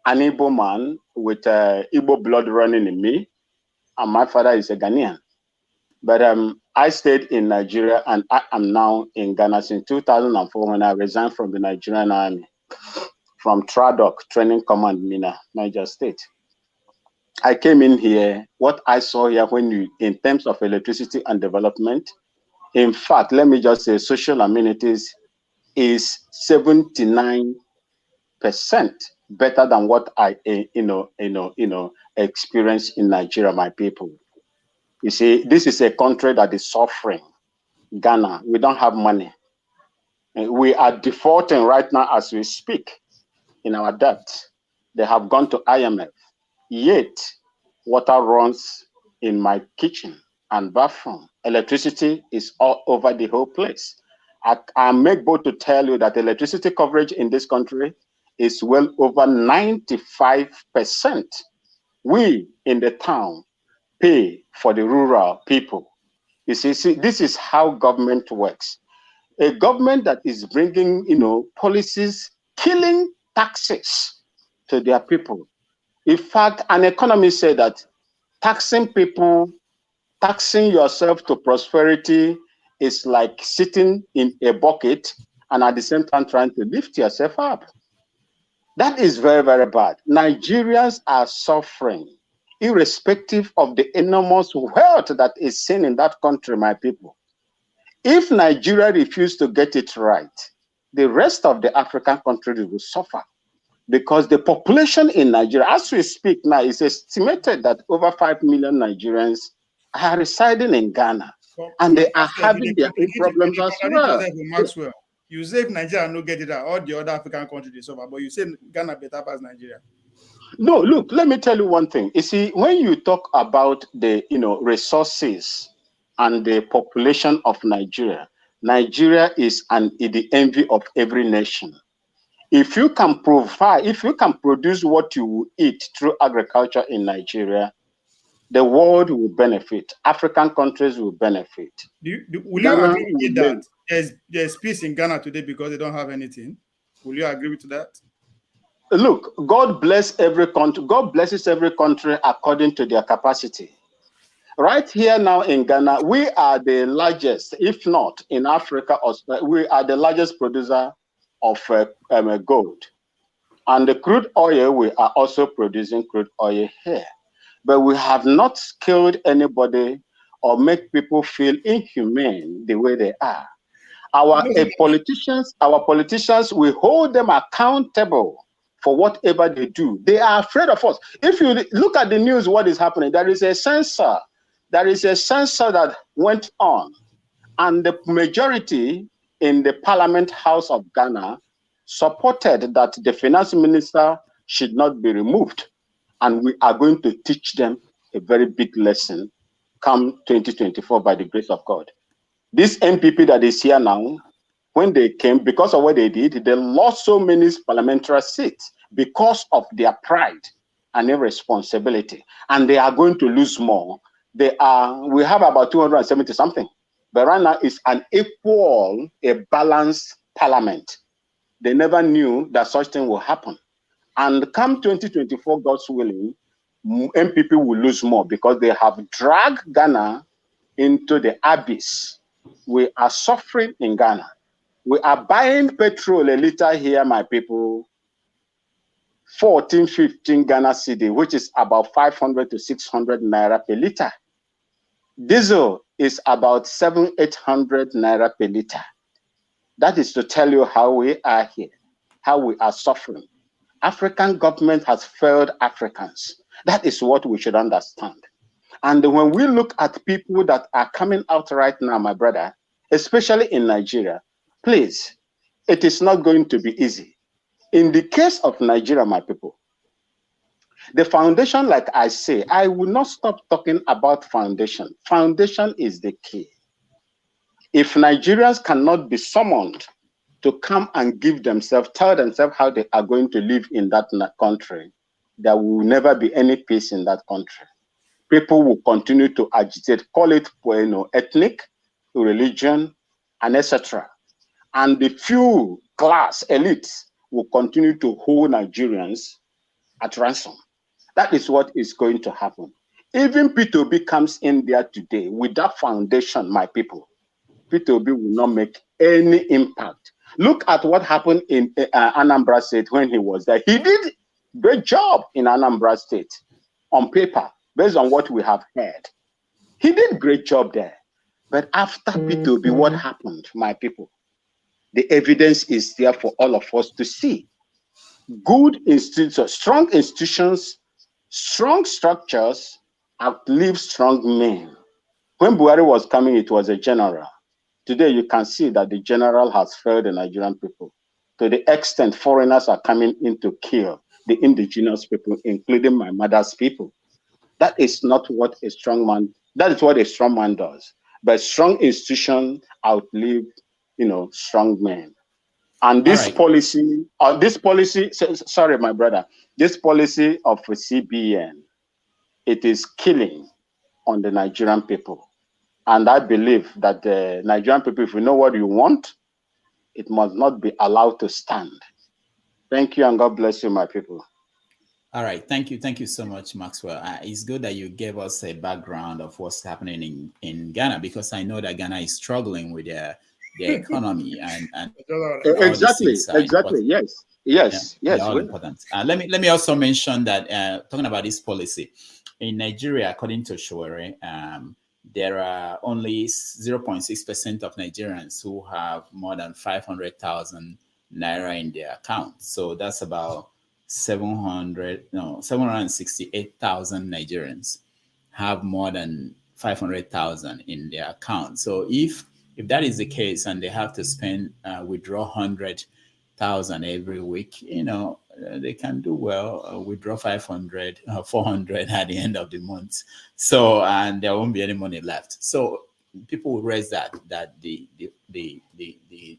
an Igbo man with Igbo blood running in me, and my father is a Ghanaian. But I stayed in Nigeria, and I am now in Ghana since 2004 when I resigned from the Nigerian Army, from TRADOC, Training Command, Mina, Niger State. I came in here, what I saw here in terms of electricity and development, in fact, let me just say social amenities is 79% better than what I, experienced in Nigeria, my people. You see, this is a country that is suffering. Ghana, we don't have money. We are defaulting right now as we speak in our debt. They have gone to IMF. Yet, water runs in my kitchen and bathroom. Electricity is all over the whole place. I make bold to tell you that electricity coverage in this country is well over 95%. We in the town pay for the rural people. You see, this is how government works. A government that is bringing, policies, killing taxes to their people. In fact, an economist said that taxing people, taxing yourself to prosperity is like sitting in a bucket and at the same time trying to lift yourself up. That is very, very bad. Nigerians are suffering, irrespective of the enormous wealth that is seen in that country, my people. If Nigeria refuses to get it right, the rest of the African countries will suffer. Because the population in Nigeria, as we speak now, is estimated that over 5 million Nigerians are residing in Ghana. And they are having their own problems as well. Maxwell, you say if Nigeria no get it right, all the other African countries they suffer, but you say Ghana better pass Nigeria. No, look, let me tell you one thing. You see, when you talk about the resources and the population of Nigeria, Nigeria is the envy of every nation. If you can provide, if you can produce what you will eat through agriculture in Nigeria, the world will benefit. African countries will benefit. Will you agree with that? There's peace in Ghana today because they don't have anything. Will you agree with that? Look, God bless every country. God blesses every country according to their capacity. Right here now in Ghana, we are the largest, if not in Africa, we are the largest producer of gold. And the crude oil, we are also producing crude oil here. But we have not killed anybody or make people feel inhumane the way they are. Our politicians, we hold them accountable for whatever they do. They are afraid of us. If you look at the news, what is happening, there is a censor. There is a censor that went on, and the majority in the Parliament House of Ghana supported that the finance minister should not be removed. And we are going to teach them a very big lesson come 2024 by the grace of God. This MPP that is here now, when they came, because of what they did, they lost so many parliamentary seats because of their pride and irresponsibility. And they are going to lose more. We have about 270 something. But right now it's an equal, a balanced parliament. They never knew that such thing will happen. And come 2024, God's willing, MPP will lose more because they have dragged Ghana into the abyss. We are suffering in Ghana. We are buying petrol a liter here, my people, 14, 15 Ghana cedi, which is about 500 to 600 naira per liter. Diesel is about 700, 800 naira per liter. That is to tell you how we are here, how we are suffering. African government has failed Africans. That is what we should understand. And when we look at people that are coming out right now, my brother, especially in Nigeria, please, it is not going to be easy. In the case of Nigeria, my people, the foundation, like I say, I will not stop talking about foundation. Foundation is the key. If Nigerians cannot be summoned to come and give themselves, tell themselves how they are going to live in that country, there will never be any peace in that country. People will continue to agitate, call it ethnic, religion, and etc. And the few class elites will continue to hold Nigerians at ransom. That is what is going to happen. Even P2B comes in there today with that foundation, my people. P2B will not make any impact. Look at what happened in Anambra State when he was there. He did great job in Anambra State on paper, based on what we have heard. He did great job there. But after P2B, what happened, my people? The evidence is there for all of us to see. Good institutions, strong institutions, strong structures outlive strong men. When Buhari was coming, it was a general. Today, you can see that the general has failed the Nigerian people. To the extent foreigners are coming in to kill the indigenous people, including my mother's people. That is not what a strong man, that is what a strong man does. But strong institutions outlive, strong men. And this policy, sorry, my brother, this policy of CBN, it is killing on the Nigerian people. And I believe that the Nigerian people, if you know what you want, it must not be allowed to stand. Thank you, and God bless you, my people. All right, thank you so much, Maxwell. It's good that you gave us a background of what's happening in Ghana, because I know that Ghana is struggling with their economy and exactly, yes, they're all important. Let me also mention that talking about this policy in Nigeria, according to Showere, there are only 0.6% of Nigerians who have more than 500,000 naira in their account. So that's about 768,000 Nigerians have more than 500,000 in their account. So if that is the case, and they have to withdraw 100,000 every week, they can do well. Withdraw 500, 400 at the end of the month. So, and there won't be any money left. So people will raise that the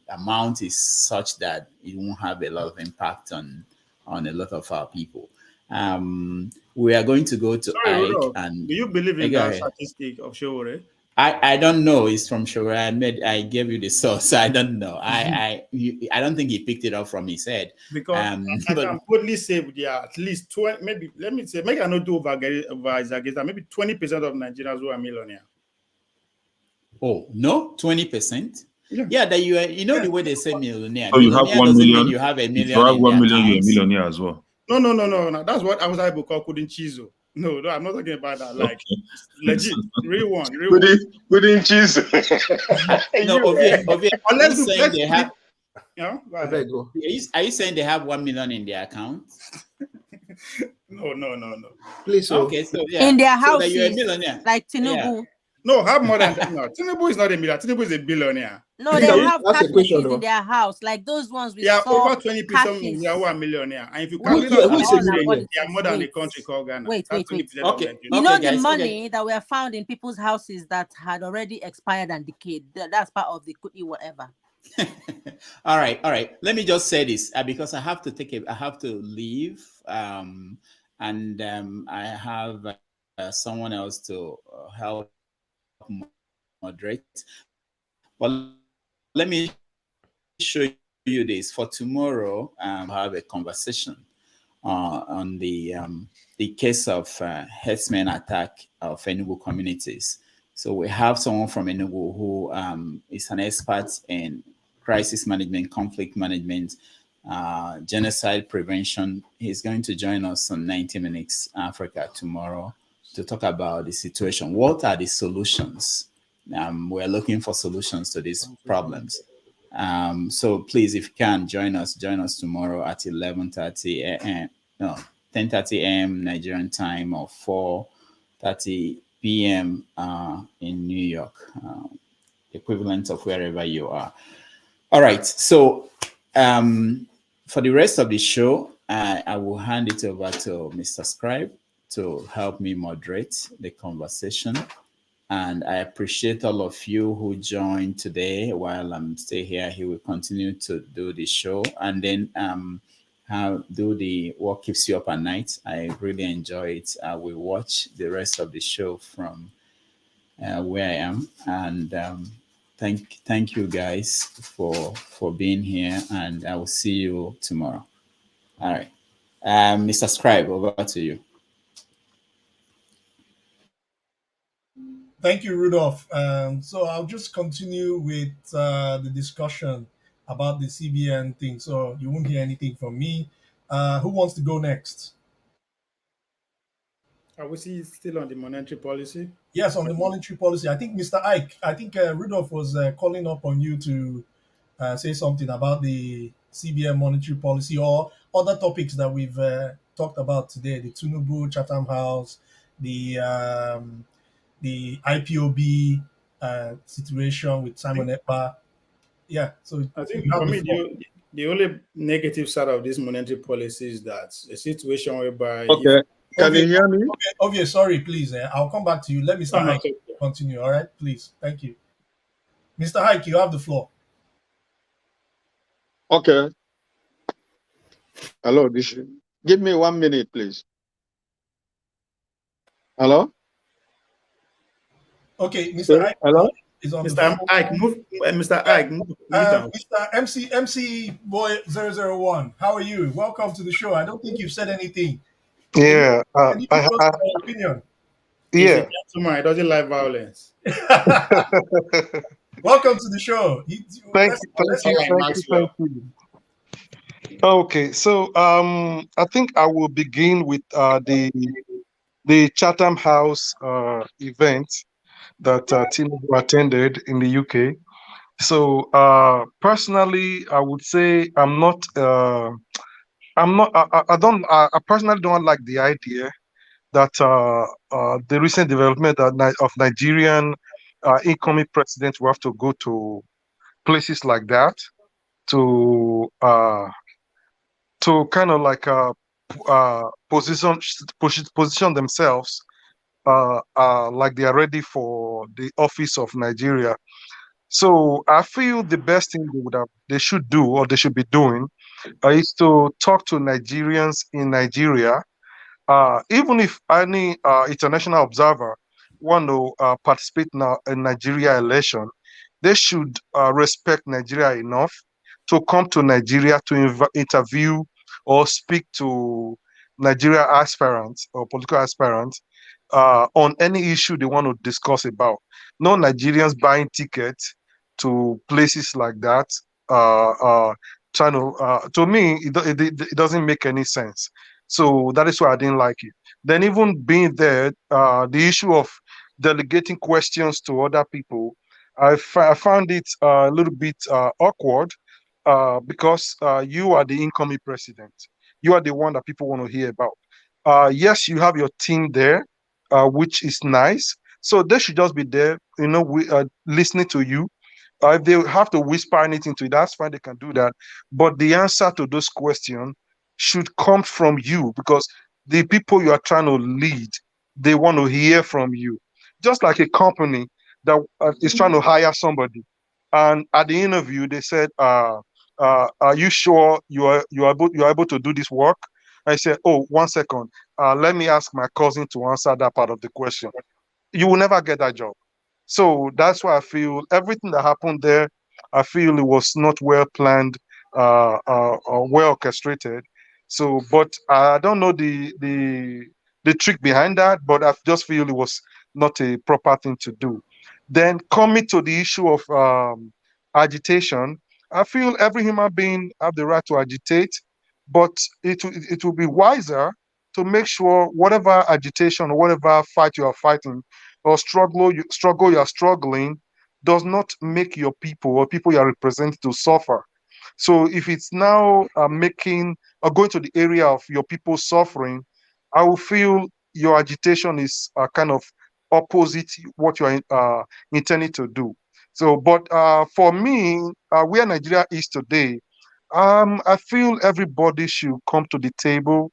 amount is such that it won't have a lot of impact on a lot of our people. We are going to go to Ike. And do you believe in that statistic of Showore? I don't know. It's from Showore. I gave you the source. I don't know. I don't think he picked it up from his head. Because I can boldly say there are at least 20, maybe let me say, maybe I not do over maybe 20% of Nigerians who are millionaire. Oh no, 20%. Yeah, that you the way they say millionaire. So you have 1 million. You have a million. If you have 1 million, you're a millionaire as well. No. That's what I was able to call couldn't cheese. No, I'm not talking about that. Like legit, real one. Couldn't cheese. No, unless they have. Are you saying they have 1 million in their account? No. Please. Okay, so in their house, so you're a millionaire, like Tinubu. Yeah. No, have more than that. No, Tinubu is not a millionaire. Tinubu is a billionaire. No, they have cash machines in their house, like those ones we saw. Over 20% who are millionaire. And if you calculate they are more than the country called Ghana. Wait. Okay. You know the money that were found in people's houses that had already expired and decayed. That's part of the cookie whatever. All right. Let me just say this because I have to leave. And I have someone else to help moderate. But let me show you this. For tomorrow, we'll have a conversation on the case of herdsmen attack of Enugu communities. So we have someone from Enugu who is an expert in crisis management, conflict management, genocide prevention. He's going to join us on 90 Minutes Africa tomorrow to talk about the situation. What are the solutions? We're looking for solutions to these problems. So please, if you can, join us tomorrow at 11:30 a.m. No, 10:30 a.m. Nigerian time, or 4:30 p.m. In New York, equivalent of wherever you are. All right. So for the rest of the show, I will hand it over to Mr. Scribe to help me moderate the conversation. And I appreciate all of you who joined today. While I'm still here, he will continue to do the show. And then do the what keeps you up at night. I really enjoy it. I will watch the rest of the show from where I am, and thank you guys for being here, and I will see you tomorrow. All right, Mr. Scribe, over to you. Thank you, Rudolph. So I'll just continue with the discussion about the CBN thing. So you won't hear anything from me. Who wants to go next? Are we still on the monetary policy? Yes, on the monetary policy. I think Mr. Ike, I think Rudolph was calling up on you to say something about the CBN monetary policy or other topics that we've talked about today: the Tinubu, Chatham House, the IPOB situation with Simon Ekpa. Yeah, so I think you have for the me, floor. the only negative side of this monetary policy is that a situation whereby Okay. Can you hear me? Okay, sorry, please. I'll come back to you. Let Mr. Ike continue. All right, please. Thank you. Mr. Ike, you have the floor. Okay. Hello, give me 1 minute, please. Hello? Okay, Mr. Ike hello? is on the Mr. phone. Ike, move. Mr. Ike, move. Mr. MC Boy 001, how are you? Welcome to the show. I don't think you've said anything. Yeah, Can you give us your opinion? He's a yeah. gentleman. He doesn't like violence. Welcome to the show. Thank you. Okay, so I think I will begin with the Chatham House event that Tinu attended in the UK. So personally, I would say I personally don't like the idea that the recent development of Nigerian incoming presidents will have to go to places like that to kind of like position themselves like they are ready for the office of Nigeria. So I feel the best thing they should do or they should be doing is to talk to Nigerians in Nigeria. Even if any international observer want to participate in Nigeria election, they should respect Nigeria enough to come to Nigeria to interview or speak to Nigeria aspirants or political aspirants on any issue they want to discuss about. No Nigerians buying tickets to places like that. Trying to me, it doesn't make any sense. So that is why I didn't like it. Then even being there, the issue of delegating questions to other people, I found it a little bit awkward because you are the incoming president. You are the one that people want to hear about. Yes, you have your team there, which is nice. So they should just be there, listening to you. If they have to whisper anything to you, that's fine, they can do that. But the answer to those questions should come from you because the people you are trying to lead, they want to hear from you. Just like a company that is trying to hire somebody. And at the interview, they said, are you sure you are able to do this work? I said, oh, 1 second. Let me ask my cousin to answer that part of the question. You will never get that job. So that's why I feel everything that happened there, I feel it was not well planned, or well orchestrated. So, but I don't know the trick behind that, but I just feel it was not a proper thing to do. Then coming to the issue of agitation, I feel every human being have the right to agitate, but it will be wiser to make sure whatever agitation or whatever fight you are fighting or struggle you are struggling does not make your people or people you are representing to suffer. So if it's now making or going to the area of your people suffering, I will feel your agitation is kind of opposite what you are intending to do. So, but for me, where Nigeria is today, I feel everybody should come to the table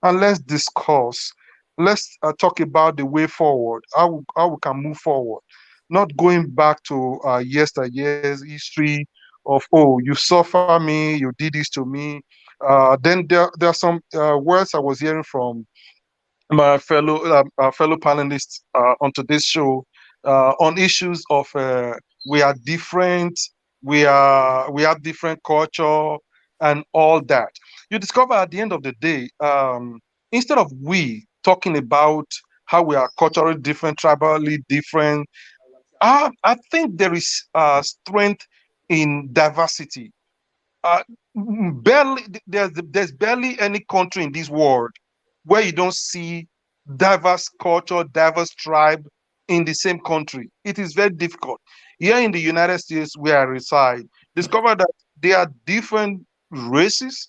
and let's discuss. Let's talk about the way forward, how we can move forward, not going back to yesterday's history of, oh, you suffer me, you did this to me. Then there are some words I was hearing from my fellow panelists on today's show on issues of we are different, we have different culture and all that. You discover at the end of the day, instead of we talking about how we are culturally different, tribally different, I think there is strength in diversity. uh, Barely there's barely any country in this world where you don't see diverse culture, diverse tribe in the same country. It is very difficult. Here in the United States, where I reside, discover that there are different races,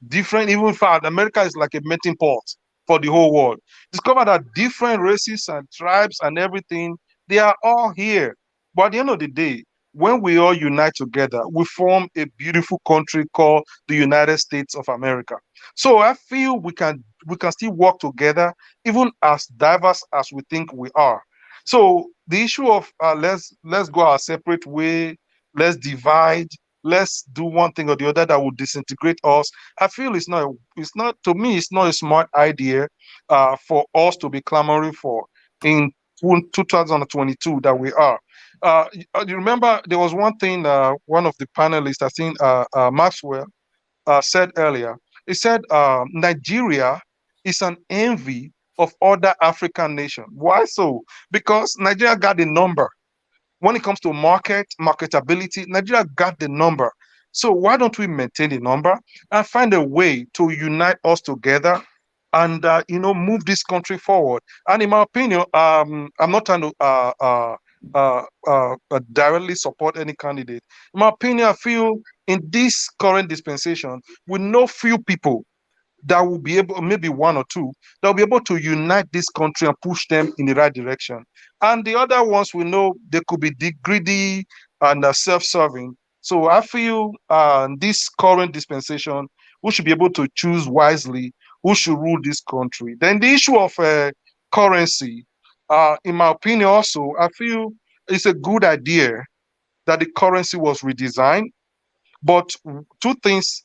different, even in fact, America is like a melting pot for the whole world. Discover that different races and tribes and everything, they are all here. But at the end of the day, when we all unite together, we form a beautiful country called the United States of America. So I feel we can still work together, even as diverse as we think we are. So the issue of let's go our separate way, let's divide, let's do one thing or the other that will disintegrate us. I feel it's not to me it's not a smart idea for us to be clamoring for in 2022 that we are. You remember there was one thing one of the panelists, I think Maxwell, said earlier. He said Nigeria is an envy of other African nations. Why so? Because Nigeria got the number. When it comes to marketability, Nigeria got the number. So why don't we maintain the number and find a way to unite us together and move this country forward? And in my opinion, I'm not trying to directly support any candidate. In my opinion, I feel in this current dispensation, we know few people that will be able, maybe one or two, that will be able to unite this country and push them in the right direction. And the other ones we know they could be greedy and self-serving. So I feel this current dispensation, we should be able to choose wisely who should rule this country. Then the issue of currency, in my opinion, also, I feel it's a good idea that the currency was redesigned. But two things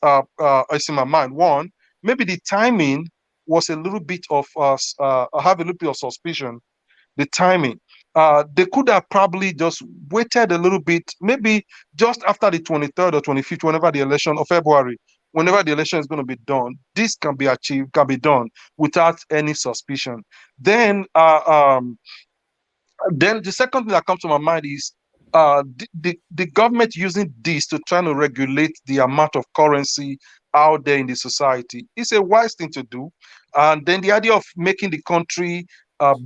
is in my mind. One, maybe the timing was a little bit of I have a little bit of suspicion. The timing. They could have probably just waited a little bit, maybe just after the 23rd or 25th, whenever the election of February, whenever the election is going to be done. This can be achieved, can be done without any suspicion. Then the second thing that comes to my mind is the government using this to try to regulate the amount of currency out there in the society. It's a wise thing to do. And then the idea of making the country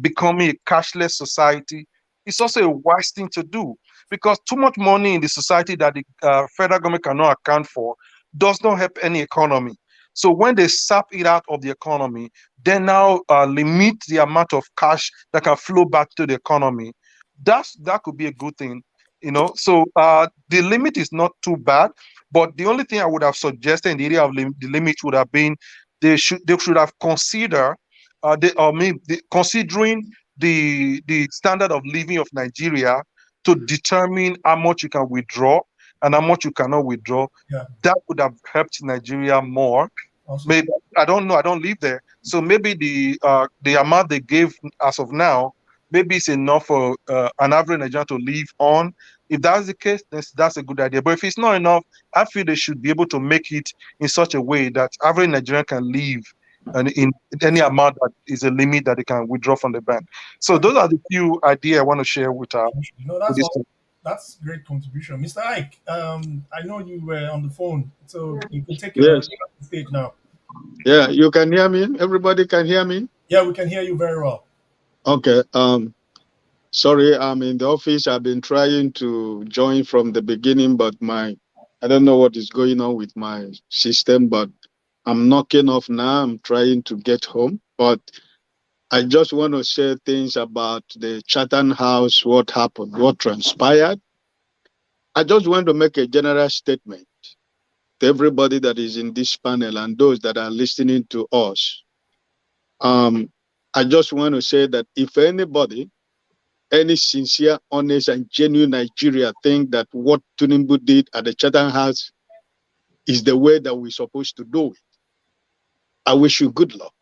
becoming a cashless society is also a wise thing to do, because too much money in the society that the federal government cannot account for does not help any economy. So when they sap it out of the economy, they now limit the amount of cash that can flow back to the economy. That could be a good thing, So the limit is not too bad, but the only thing I would have suggested in the area of the limit would have been they should have considered considering the standard of living of Nigeria to determine how much you can withdraw and how much you cannot withdraw. Yeah. That would have helped Nigeria more. Also. Maybe I don't know. I don't live there, so maybe the amount they gave as of now, maybe it's enough for an average Nigerian to live on. If that's the case, then that's a good idea. But if it's not enough, I feel they should be able to make it in such a way that average Nigerian can live and in any amount that is a limit that they can withdraw from the bank. So those are the few ideas I want to share with That's this. all. That's great contribution, Mr. Ike. I know you were on the phone, so you can take your Yes. stage now. Yeah, you can hear me. Everybody can hear me. Yeah, we can hear you very well. Okay. Sorry, I'm in the office. I've been trying to join from the beginning, but I don't know what is going on with my system, but I'm knocking off now. I'm trying to get home, but I just want to share things about the Chatham House, what happened, what transpired. I just want to make a general statement to everybody that is in this panel and those that are listening to us. I just want to say that if anybody, any sincere, honest, and genuine Nigeria think that what Tinubu did at the Chatham House is the way that we're supposed to do it, I wish you good luck.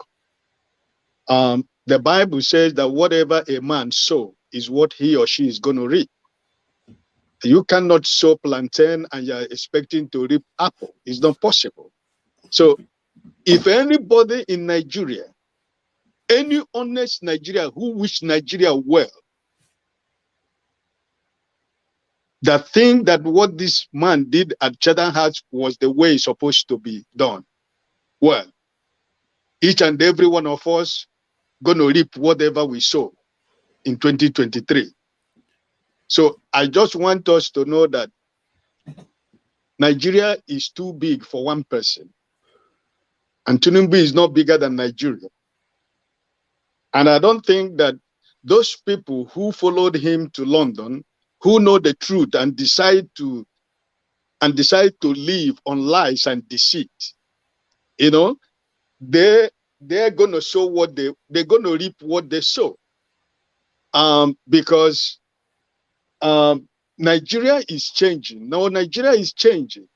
The Bible says that whatever a man sows is what he or she is going to reap. You cannot sow plantain and you're expecting to reap apple. It's not possible. So if anybody in Nigeria, any honest Nigeria who wish Nigeria well, that think that what this man did at Chatham House was the way it's supposed to be done, well, each and every one of us going to reap whatever we sow in 2023. So I just want us to know that Nigeria is too big for one person. And Tinubu is not bigger than Nigeria. And I don't think that those people who followed him to London, who know the truth and decide to live on lies and deceit, you know, they're going to sow what they're going to reap what they sow. Because Nigeria is changing. Now Nigeria is changing.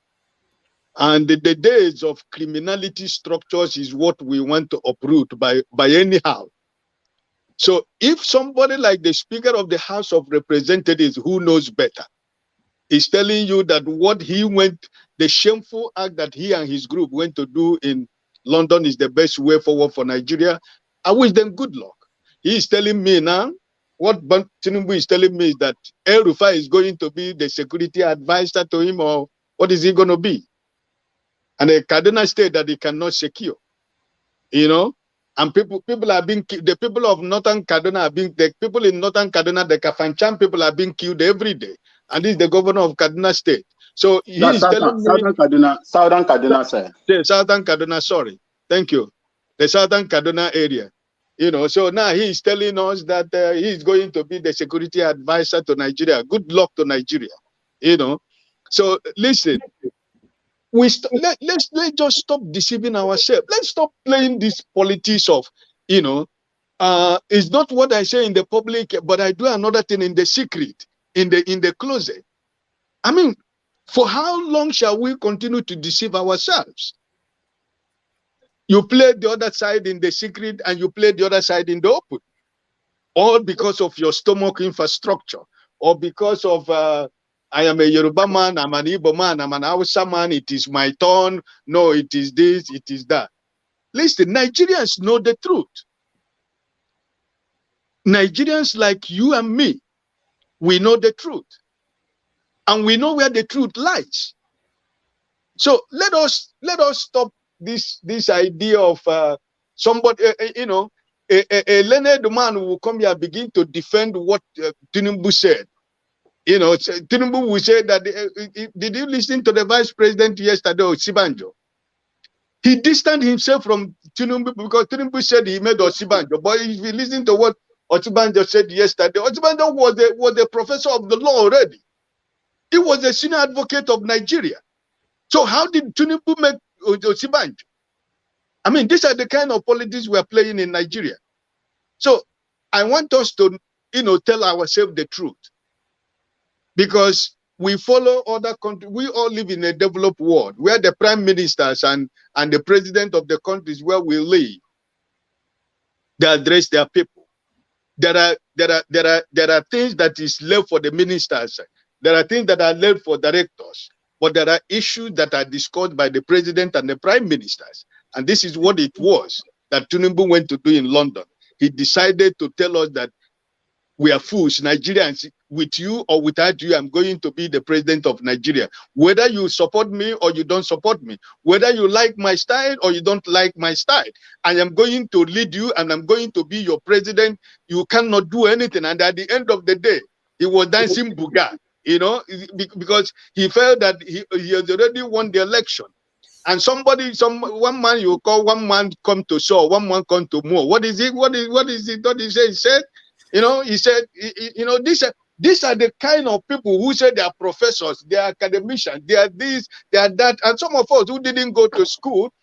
And the days of criminality structures is what we want to uproot by anyhow. So if somebody like the Speaker of the House of Representatives, who knows better, is telling you that what he went, the shameful act that he and his group went to do in London is the best way forward for Nigeria, I wish them good luck. He is telling me now, what Tinubu is telling me is that El Rufai is going to be the security advisor to him, or what is he going to be? And a Kaduna state that he cannot secure, you know? And people are being killed. The people of Northern Kaduna are being, the people in Northern Kaduna, the Kafanchan people are being killed every day. And this is the governor of Kaduna state. So he is telling me. Southern Kaduna, sir. The Southern Kaduna, sorry. Thank you. The Southern Kaduna area. You know, so now he is telling us that he is going to be the security advisor to Nigeria. Good luck to Nigeria. You know. So listen. Let's just stop deceiving ourselves. Let's stop playing this politics of, you know, it's not what I say in the public, but I do another thing in the secret, in the closet. I mean, for how long shall we continue to deceive ourselves? You play the other side in the secret and you play the other side in the open, all because of your stomach infrastructure, or because of I am a Yoruba man, I'm an Igbo man, I'm an Hausa man, it is my turn. No, it is this, it is that. Listen, Nigerians know the truth. Nigerians like you and me, we know the truth. And we know where the truth lies. So let us stop this idea of somebody, you know, a learned man who will come here and begin to defend what Tinubu said. You know, Tinubu will say that, did you listen to the vice president yesterday, Osibanjo? He distanced himself from Tinubu because Tinubu said he made Osibanjo. But if you listen to what Osibanjo said yesterday, Osibanjo was a professor of the law already. He was a senior advocate of Nigeria. So how did Tinubu make Osibanjo? I mean, these are the kind of politics we are playing in Nigeria. So I want us to, you know, tell ourselves the truth. Because we follow other countries. We all live in a developed world where the prime ministers and the president of the countries where we live, they address their people. There are things that is left for the ministers. There are things that are left for directors. But there are issues that are discussed by the president and the prime ministers. And this is what it was that Tinubu went to do in London. He decided to tell us that we are fools, Nigerians. With you or without you, I'm going to be the president of Nigeria. Whether you support me or you don't support me, whether you like my style or you don't like my style, I am going to lead you and I'm going to be your president. You cannot do anything. And at the end of the day, he was dancing Buga, you know, because he felt that he has already won the election. And one man you call, one man come to show, one man come to more. What is it? What is it? What he said? He said, you know, he said, you know, these are the kind of people who say they are professors, they are academicians, they are this, they are that. And some of us who didn't go to school,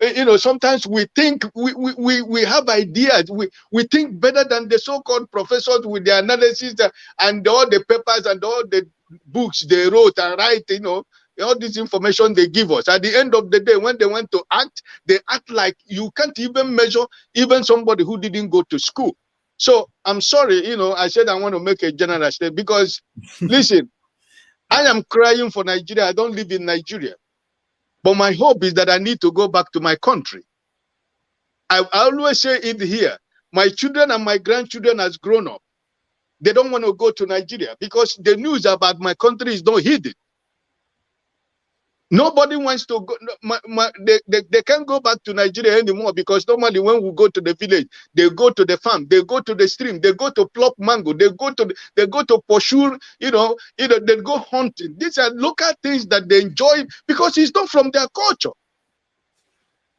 you know, sometimes we think we have ideas. We think better than the so-called professors with their analysis and all the papers and all the books they wrote and write, you know, all this information they give us. At the end of the day, when they want to act, they act like you can't even measure even somebody who didn't go to school. So I'm sorry, you know, I said I want to make a general statement because, listen, I am crying for Nigeria. I don't live in Nigeria. But my hope is that I need to go back to my country. I always say it here. My children and my grandchildren has grown up. They don't want to go to Nigeria because the news about my country is not hidden. Nobody wants to go. They can't go back to Nigeria anymore because normally when we go to the village, they go to the farm, they go to the stream, they go to pluck mango, they go to pursue, they go hunting. These are local things that they enjoy because it's not from their culture.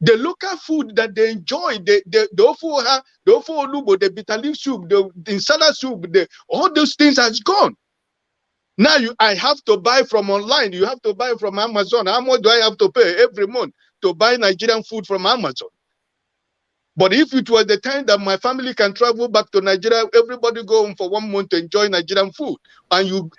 The local food that they enjoy, the ofu olubo, the bitter leaf soup, the insala soup, all those things has gone. Now I have to buy from online. You have to buy from Amazon. How much do I have to pay every month to buy Nigerian food from Amazon? But if it was the time that my family can travel back to Nigeria, everybody go home for 1 month to enjoy Nigerian food, and you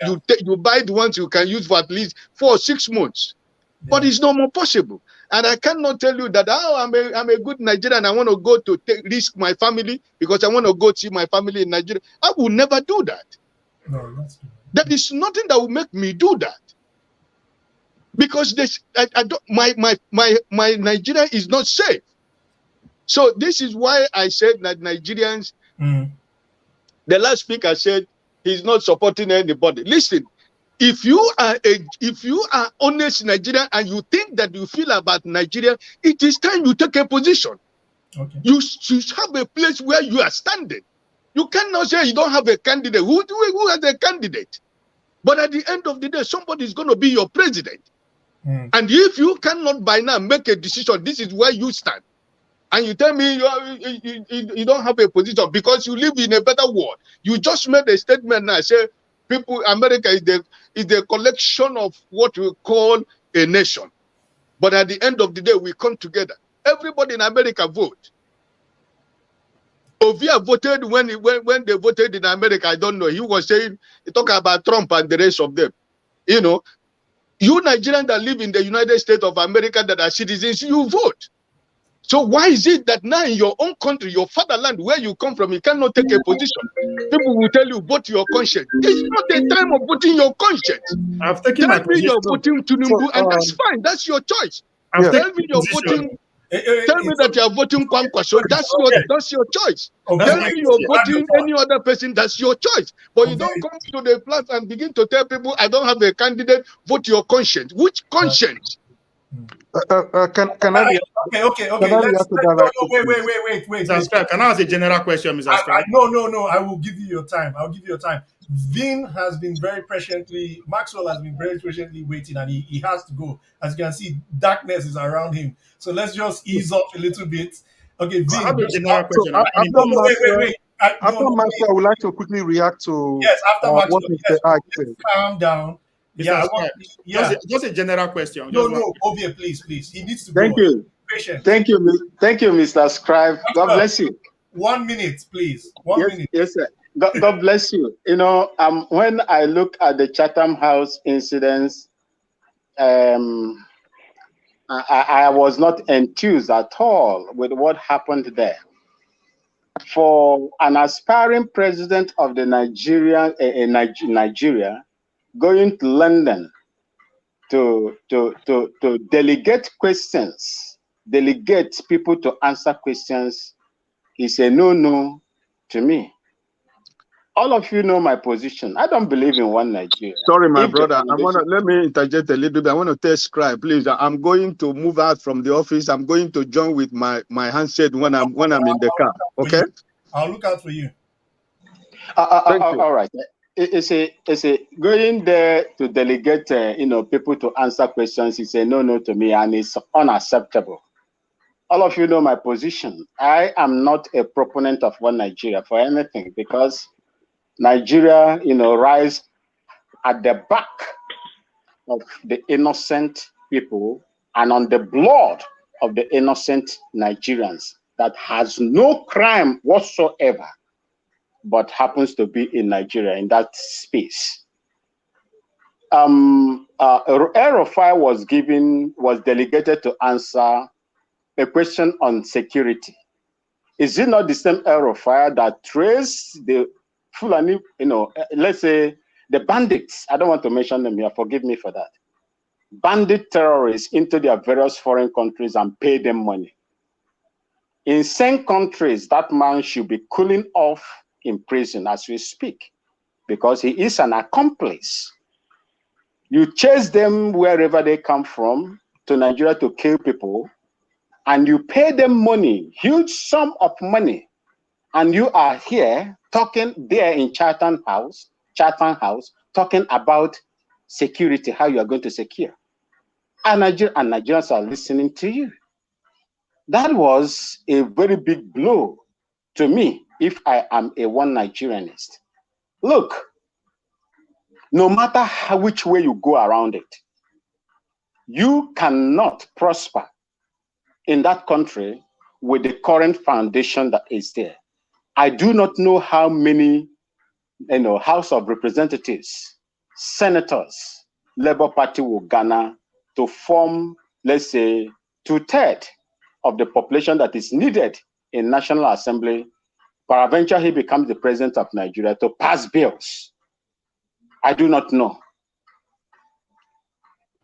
buy the ones you can use for at least 4 or 6 months. Yeah. But it's no more possible. And I cannot tell you that I'm a good Nigerian. I want to go to risk my family because I want to go see my family in Nigeria. I will never do that. No, that's true. There is nothing that will make me do that, because my Nigeria is not safe. So this is why I said that Nigerians. The last speaker said he's not supporting anybody. Listen, if you are honest Nigerian and you think that you feel about Nigeria, it is time you take a position. Okay. You should have a place where you are standing. You cannot say you don't have a candidate. Who has a candidate? But at the end of the day, somebody is going to be your president. And if you cannot by now make a decision, this is where you stand. And you tell me you don't have a position because you live in a better world. You just made a statement now. Say, America is the collection of what we call a nation. But at the end of the day, we come together. Everybody in America vote. Ovia voted when they voted in America. I don't know. He was saying, he talked about Trump and the rest of them. You know, you Nigerians that live in the United States of America that are citizens, you vote. So why is it that now in your own country, your fatherland, where you come from, you cannot take a position? People will tell you, vote your conscience. It's not the time of voting your conscience. I've taken my position. Tell me you're voting Tinubu, and that's fine. That's your choice. Tell me you're voting. Tell me that you're voting Kwankwaso. That's your choice. Tell me you're voting any other person. That's your choice. But you don't come to the platform and begin to tell people, I don't have a candidate. Vote your conscience. Which conscience? Can I? Okay. Wait. Can I ask a general question, Mr. Scribe? No. I will give you your time. Vin has been Maxwell has been very patiently waiting, and he has to go. As you can see, darkness is around him. So let's just ease up a little bit. Okay, Vin. I have a general question. Wait. After Maxwell, I would like to quickly react to what Mr. Ike said. Calm down. Just a general question. No, Ovia, please. He needs to go. Thank you. Patient. Thank you, Mr. Scribe. God bless you. 1 minute, please. 1 minute. Yes, sir. God bless you. You know, when I look at the Chatham House incidents, I was not enthused at all with what happened there. For an aspiring president of the Nigeria, going to London to delegate people to answer questions is a no-no to me. All of you know my position. I don't believe in one Nigeria. Sorry, my brother. Let me interject a little bit. I want to tell Scribe, please. I'm going to move out from the office. I'm going to join with my handset when I'm in the car. Okay? I'll look out for you. All right. It's a going there to delegate people to answer questions is a no-no to me, and it's unacceptable. All of you know my position. I am not a proponent of one Nigeria for anything, because Nigeria, rise at the back of the innocent people and on the blood of the innocent Nigerians that has no crime whatsoever, but happens to be in Nigeria, in that space. Erofai was delegated to answer a question on security. Is it not the same Erofai that traced the Fulani, let's say the bandits? I don't want to mention them here. Forgive me for that. Bandit terrorists into their various foreign countries and pay them money. In same countries, that man should be cooling off in prison as we speak, because he is an accomplice. You chase them wherever they come from to Nigeria to kill people, and you pay them money, huge sum of money, and you are here talking there in Chatham House, talking about security, how you are going to secure. And Nigerians are listening to you. That was a very big blow to me if I am a one Nigerianist. Look, no matter which way you go around it, you cannot prosper in that country with the current foundation that is there. I do not know how many, House of Representatives, senators, Labour Party will garner to form, let's say, 2/3 of the population that is needed in National Assembly. Peradventure, he becomes the president of Nigeria to pass bills. I do not know.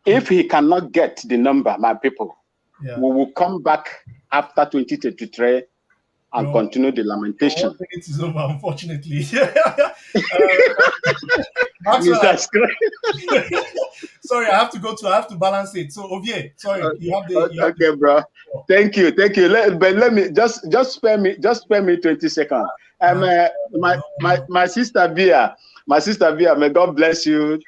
If he cannot get the number, my people, we will come back after 2023 and continue the lamentation. It is over, unfortunately. Sorry, I have to balance it. So, Ovie, sorry, you have the. Bro. Thank you. But let me just spare me 20 seconds. My sister Bia, may God bless you.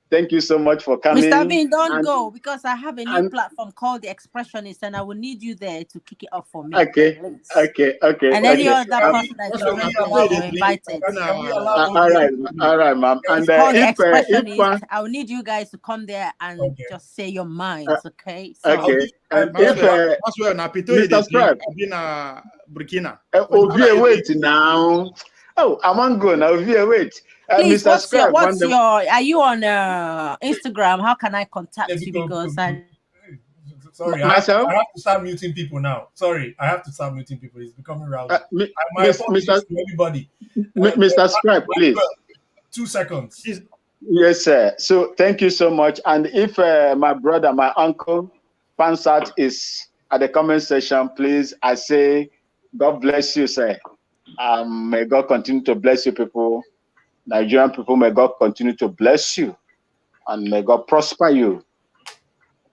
Thank you so much for coming. Mr. Vin, don't go, because I have a new platform called The Expressionist, and I will need you there to kick it off for me. Okay. And any other person that you're invited. All right, ma'am. And The Expressionist, I will need you guys to come there and just say your minds, okay? So, okay. Burkina. Wait now. Oh, I'm on go now. Wait. Please, Mr. are you on Instagram? How can I contact you? Because sorry, I have to start muting people now. Sorry, I have to start muting people. It's becoming rowdy. My apologies to everybody. Mr. Scribe, please. 2 seconds. Yes, sir. So thank you so much. And if my brother, my uncle, Pansat is at the comment section, please, I say, God bless you, sir. May God continue to bless you people. Nigerian people, may God continue to bless you. And may God prosper you,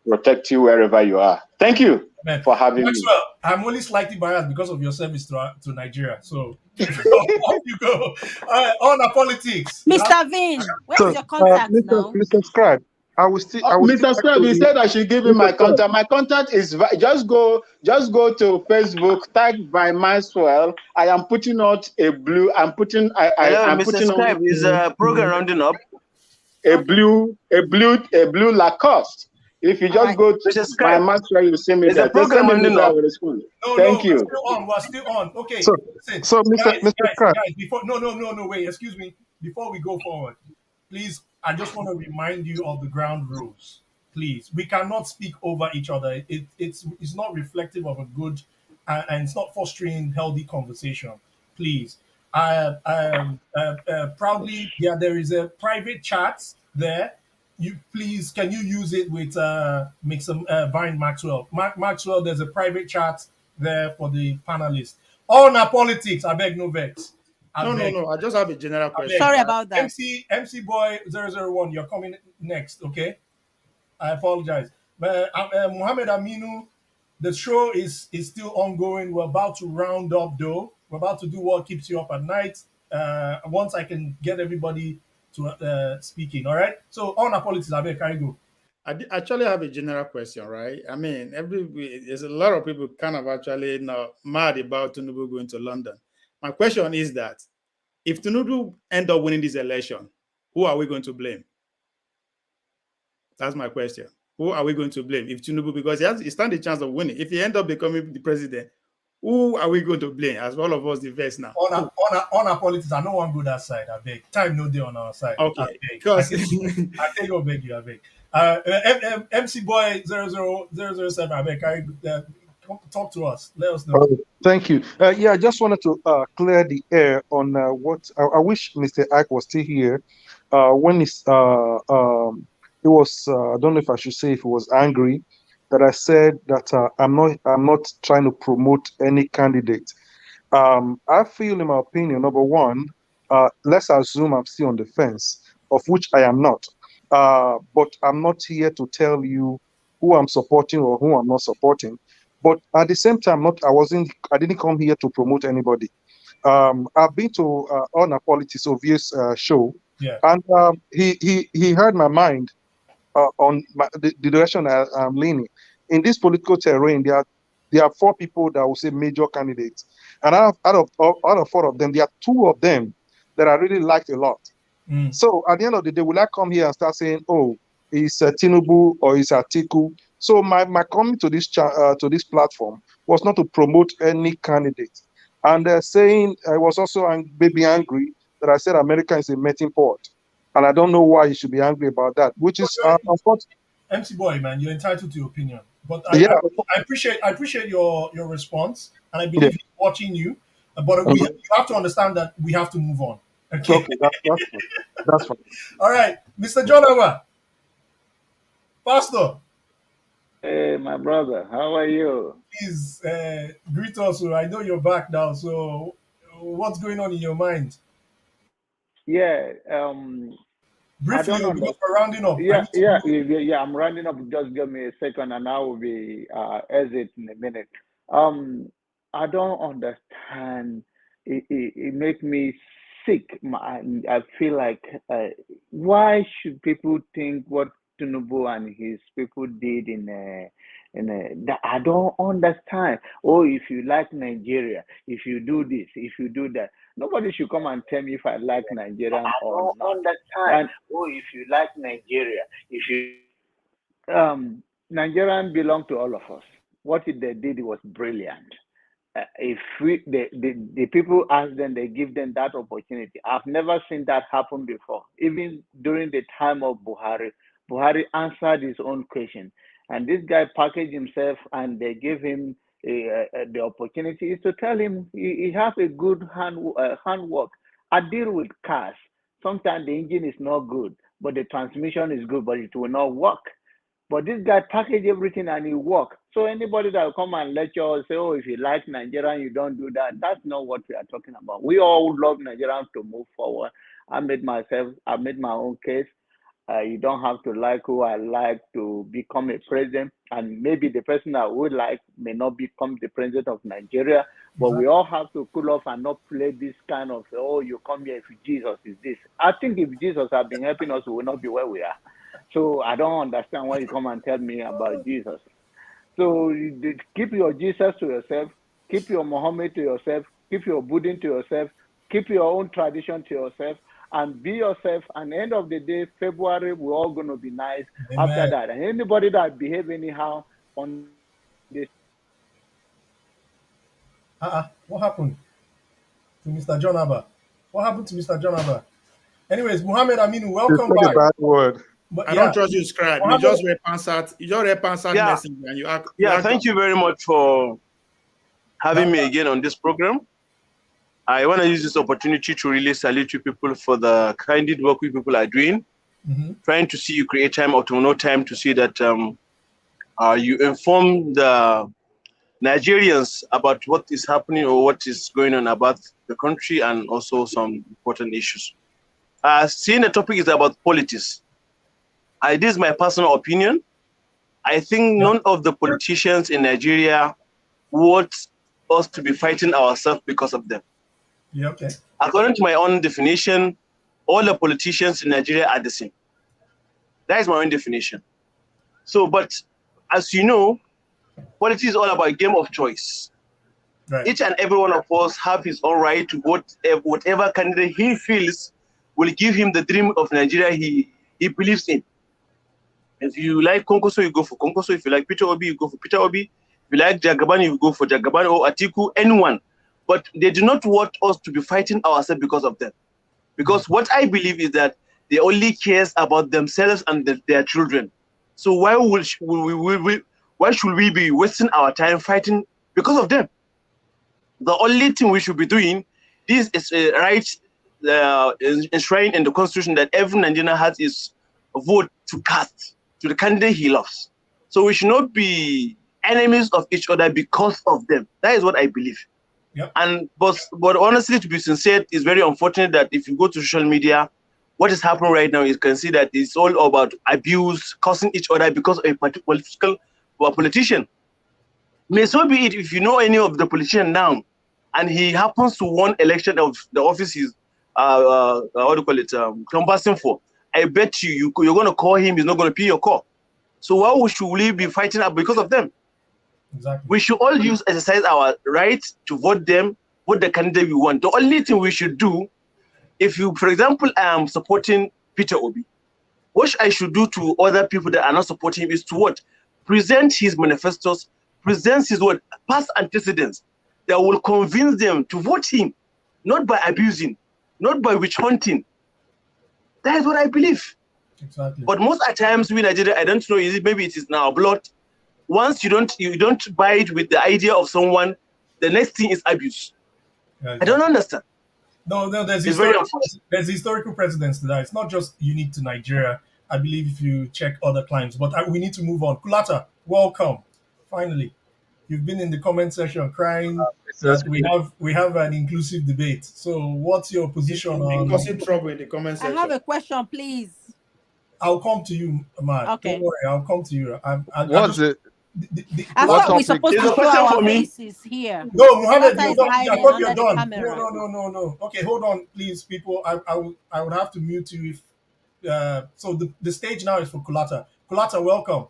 protect you wherever you are. Thank you for having me. I'm only slightly biased because of your service to Nigeria. So, off you go. All right, on the politics. Mr. Vin, where's your contact now? Mr. Scribe, Mr. Scribe, he said I should give him my contact. My contact is just go to Facebook, tag by Maxwell. I am putting out a blue. I'm putting Scribe, is a program rounding up. A blue Lacoste. If you just go to my Maxwell, you see me there. Program rounding up. Thank you. We're still on. Okay. So Mr. Scribe. Wait, excuse me. Before we go forward, please, I just want to remind you of the ground rules. Please, we cannot speak over each other. It's not reflective of a good, and it's not fostering healthy conversation. Please, proudly, there is a private chat there. Can you use it with Vine Maxwell? Maxwell, there's a private chat there for the panelists. On our politics, I beg no vex. No. I just have a general question. Sorry about that. MC Boy 001, you're coming next, okay? I apologize. But Mohammed Aminu, the show is still ongoing. We're about to round up, though. We're about to do what keeps you up at night. Once I can get everybody to speaking, all right? So on our politics, I beg, can you go? I actually have a general question, right? I mean, there's a lot of people kind of actually mad about Tinubu going to London. My question is that if Tinubu end up winning this election, who are we going to blame? That's my question. Who are we going to blame if Tinubu, because he stands a chance of winning. If he end up becoming the president, Who are we going to blame? As all of us the verse now. On our politics, I don't want to go that side. I beg. Time no day on our side. Okay. I beg. Because I tell you, beg you, I beg. MC Boy 00007, I beg. Talk to us. Let us know. Thank you. Yeah, I just wanted to clear the air on what I wish Mr. Ike was still here. When he was, I don't know if I should say if he was angry that I said that I'm not trying to promote any candidate. I feel, in my opinion, number one, let's assume I'm still on the fence, of which I am not. But I'm not here to tell you who I'm supporting or who I'm not supporting. But at the same time, I didn't come here to promote anybody. I've been to Honor Politics Ovie's show, yeah, and he heard my mind on the direction I'm leaning. In this political terrain, there are 4 people that I would say major candidates, and out of 4 of them, there are 2 of them that I really liked a lot. So at the end of the day, will I come here and start saying, "Oh, it's Tinubu or it's Atiku"? So my coming to this platform was not to promote any candidate, and saying I was also maybe angry that I said America is a melting pot, and I don't know why he should be angry about that. Which is unfortunate. MC Boy, man, you're entitled to your opinion, but Yeah. I appreciate your response, and I believe he's watching you. But you have to understand that we have to move on. Okay, that's fine. All right, Mr. Jonathan, Pastor. Hey, my brother, how are you? Please greet us. I know you're back now. So, what's going on in your mind? Yeah, briefly, I don't because we're rounding up. Yeah, I'm rounding up. Just give me a second, and I will be exit in a minute. I don't understand. It makes me sick. I feel like why should people think what Tinubu and his people did that I don't understand. Oh, if you like Nigeria, if you do this, if you do that, nobody should come and tell me if I like Nigeria or not. Understand. Oh, if you like Nigeria, if you Nigerians belong to all of us. What they did was brilliant. If the people ask them, they give them that opportunity. I've never seen that happen before. Even during the time of Buhari, Buhari answered his own question, and this guy packaged himself, and they gave him the opportunity is to tell him he has a good handwork. I deal with cars. Sometimes the engine is not good, but the transmission is good, but it will not work. But this guy packaged everything and he worked. So anybody that will come and lecture or say, "Oh, if you like Nigeria, you don't do that," that's not what we are talking about. We all love Nigerians to move forward. I made my own case. You don't have to like who I like to become a president, and maybe the person I would like may not become the president of Nigeria. But we all have to cool off and not play this kind of, "Oh, you come here if Jesus is this." I think if Jesus had been helping us, we would not be where we are. So I don't understand why you come and tell me about Jesus. So you keep your Jesus to yourself, keep your Muhammad to yourself, keep your Buddhism to yourself, keep your own tradition to yourself, and be yourself. And at the end of the day, February, we're all going to be nice. Amen. After that. And anybody that behave anyhow on this. What happened to Mr. John Abba? What happened to Mr. John Abba? Anyways, Muhammad Aminu, welcome back. A bad word. But I don't trust you, scribe. You just answered message and you act. Thank you very much for having me again on this program. I want to use this opportunity to really salute you people for the candid work we people are doing. Trying to see you create time out of no time to see that you inform the Nigerians about what is happening or what is going on about the country and also some important issues. Seeing the topic is about politics. This is my personal opinion. I think none of the politicians in Nigeria want us to be fighting ourselves because of them. Yeah, okay. According to my own definition, all the politicians in Nigeria are the same. That is my own definition. So, but as you know, politics is all about a game of choice. Right. Each and every one of us have his own right to vote whatever candidate he feels will give him the dream of Nigeria he believes in. If you like Konkoso, you go for Konkoso. If you like Peter Obi, you go for Peter Obi. If you like Jagaban, you go for Jagaban or Atiku, anyone. But they do not want us to be fighting ourselves because of them. Because what I believe is that they only cares about themselves and their children. So why should we be wasting our time fighting because of them? The only thing we should be doing, this is a right enshrined in the constitution that every Nigerian has his vote to cast to the candidate he loves. So we should not be enemies of each other because of them. That is what I believe. Yep. And but honestly, to be sincere, it's very unfortunate that if you go to social media, what is happening right now, you can see that it's all about abuse, causing each other because of a political politician. May so be it if you know any of the politician now, and he happens to win election of the office he's what do you call it, canvassing for. I bet you're going to call him, he's not going to pay your call. So why should we be fighting up because of them? Exactly. We should all exercise our right to vote the candidate we want. The only thing we should do, if you, for example, am supporting Peter Obi, what I should do to other people that are not supporting him is to what? Present his manifestos, present his what? Past antecedents that will convince them to vote him, not by abusing, not by witch hunting. That is what I believe. Exactly. But most of the times we in Nigeria, I don't know, maybe it is now blood. Once you don't buy it with the idea of someone, the next thing is abuse. Yeah, I don't understand. No, there's historical precedence to that. It's not just unique to Nigeria. I believe if you check other climes, but we need to move on. Kulata, welcome. Finally, you've been in the comment section crying that we have an inclusive debate. So, what's your position on causing trouble in the comment I section? have a question, please. I'll come to you, man. Okay. Don't worry, I'll come to you. What's it? I What thought we're topic? supposed to show our faces here. No, Muhammad, Kulata you is don't. I hiding thought under you're the done. camera. No. Okay, hold on, please, people. I would have to mute you if. So the stage now is for Kulata. Kulata, welcome.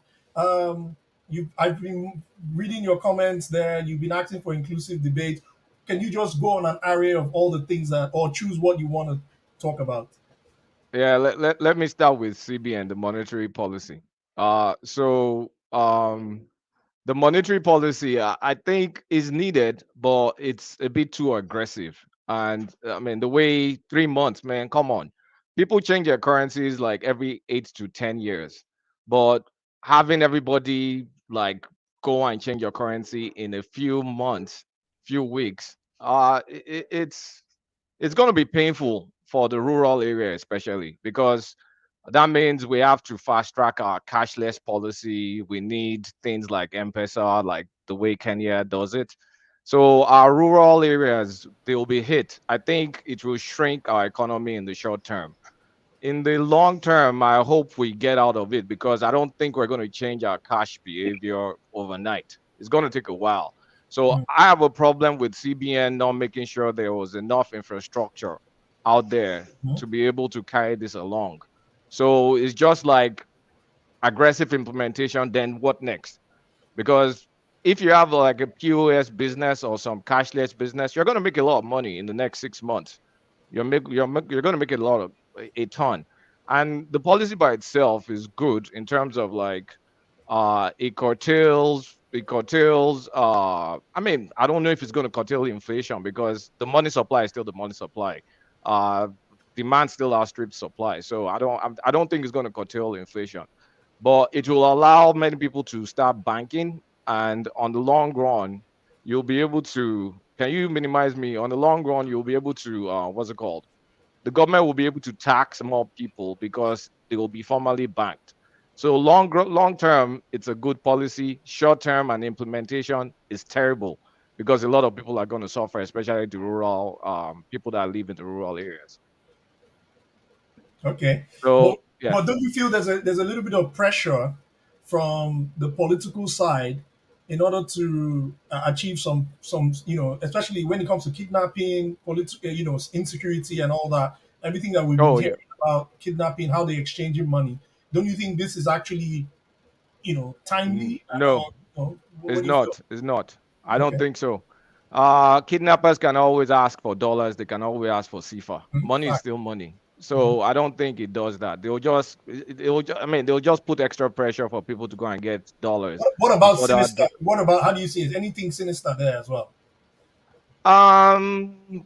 I've been reading your comments there. You've been asking for inclusive debate. Can you just go on an array of all the things or choose what you want to talk about? Yeah, let me start with CBN, the monetary policy. The monetary policy, I think, is needed, but it's a bit too aggressive. And I mean, the way 3 months, man, come on. People change their currencies like every 8 to 10 years, but having everybody like go and change your currency in a few months, few weeks, it's going to be painful for the rural area, especially because that means we have to fast track our cashless policy. We need things like M-Pesa, like the way Kenya does it. So our rural areas, they will be hit. I think it will shrink our economy in the short term. In the long term, I hope we get out of it because I don't think we're going to change our cash behavior overnight. It's going to take a while. So I have a problem with CBN not making sure there was enough infrastructure out there to be able to carry this along. So it's just like aggressive implementation, then what next? Because if you have like a POS business or some cashless business, you're going to make a lot of money in the next 6 months. You're going to make a ton. And the policy by itself is good in terms of like it curtails I mean, I don't know if it's going to curtail inflation because the money supply is still the money supply. Demand still outstrips supply. So I don't think it's going to curtail inflation. But it will allow many people to start banking, and on the long run, you'll be able to. Can you minimize me? On the long run, you'll be able to. What's it called? The government will be able to tax more people because they will be formally banked. So long term, it's a good policy. Short term and implementation is terrible because a lot of people are going to suffer, especially the rural people that live in the rural areas. Okay. So yeah. But don't you feel there's a little bit of pressure from the political side in order to achieve some especially when it comes to kidnapping, political insecurity and all that, everything that we've been hearing about kidnapping, how they're exchanging money. Don't you think this is actually timely? No, What do you feel? it's not. I don't think so. Kidnappers can always ask for dollars. They can always ask for CFA. Money is still money. So I don't think it does that. They'll just put extra pressure for people to go and get dollars. What about before that. sinister? What about, how do you see it? Anything sinister there as well?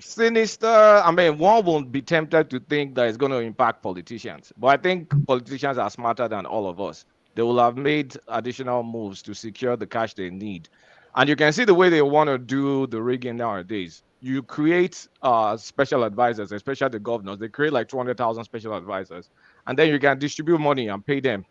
Sinister. I mean, one won't be tempted to think that it's going to impact politicians, but I think politicians are smarter than all of us. They will have made additional moves to secure the cash they need, and you can see the way they want to do the rigging nowadays. You create special advisors, especially the governors. They create like 200,000 special advisors, and then you can distribute money and pay them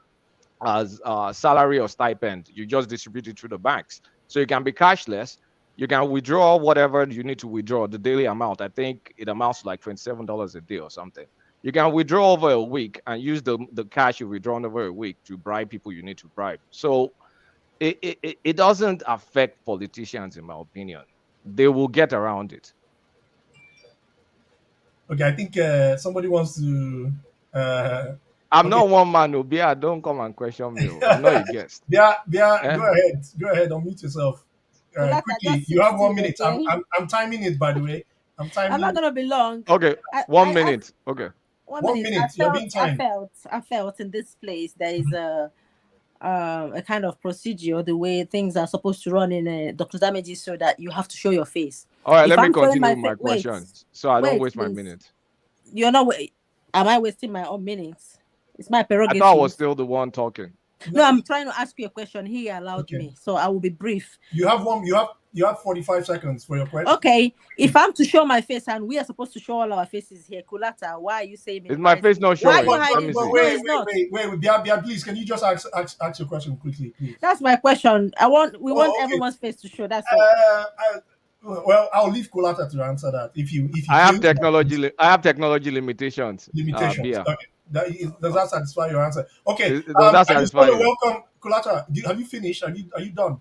as salary or stipend. You just distribute it through the banks, so you can be cashless. You can withdraw whatever you need to withdraw, the daily amount. I think it amounts to like $27 a day or something. You can withdraw over a week and use the cash you've withdrawn over a week to bribe people you need to bribe. So it doesn't affect politicians, in my opinion. They will get around it. Okay, I think somebody wants to. I'm not one man, Obia. Don't come and question me. I'm not a guest. Yeah, Eh? Go ahead. Go ahead. Unmute yourself. Quickly, you have 1 minute. I'm timing it, by the way. I'm timing. I'm not gonna be long. Okay, 1 minute. Okay. 1 minute. You're being timed. I felt in this place there is a kind of procedure, the way things are supposed to run in Dr. Damages, so that you have to show your face. All right, let me continue with my questions, so I don't waste my minute. You're not. Am I wasting my own minutes? It's my prerogative. I thought I was still the one talking. No, I'm trying to ask you a question. He allowed me, so I will be brief. You have 45 seconds for your question. Okay, if I'm to show my face and we are supposed to show all our faces here, Kulata, why are you saying is my face not showing? Wait, Bia, please, can you just ask your question quickly, please? That's my question. We want everyone's face to show. That's all. Well, I'll leave Kulata to answer that. If you I have technology limitations. Okay. Does that satisfy your answer? Okay. Does that satisfy you? Welcome, Kulata. Have you finished? Are you done?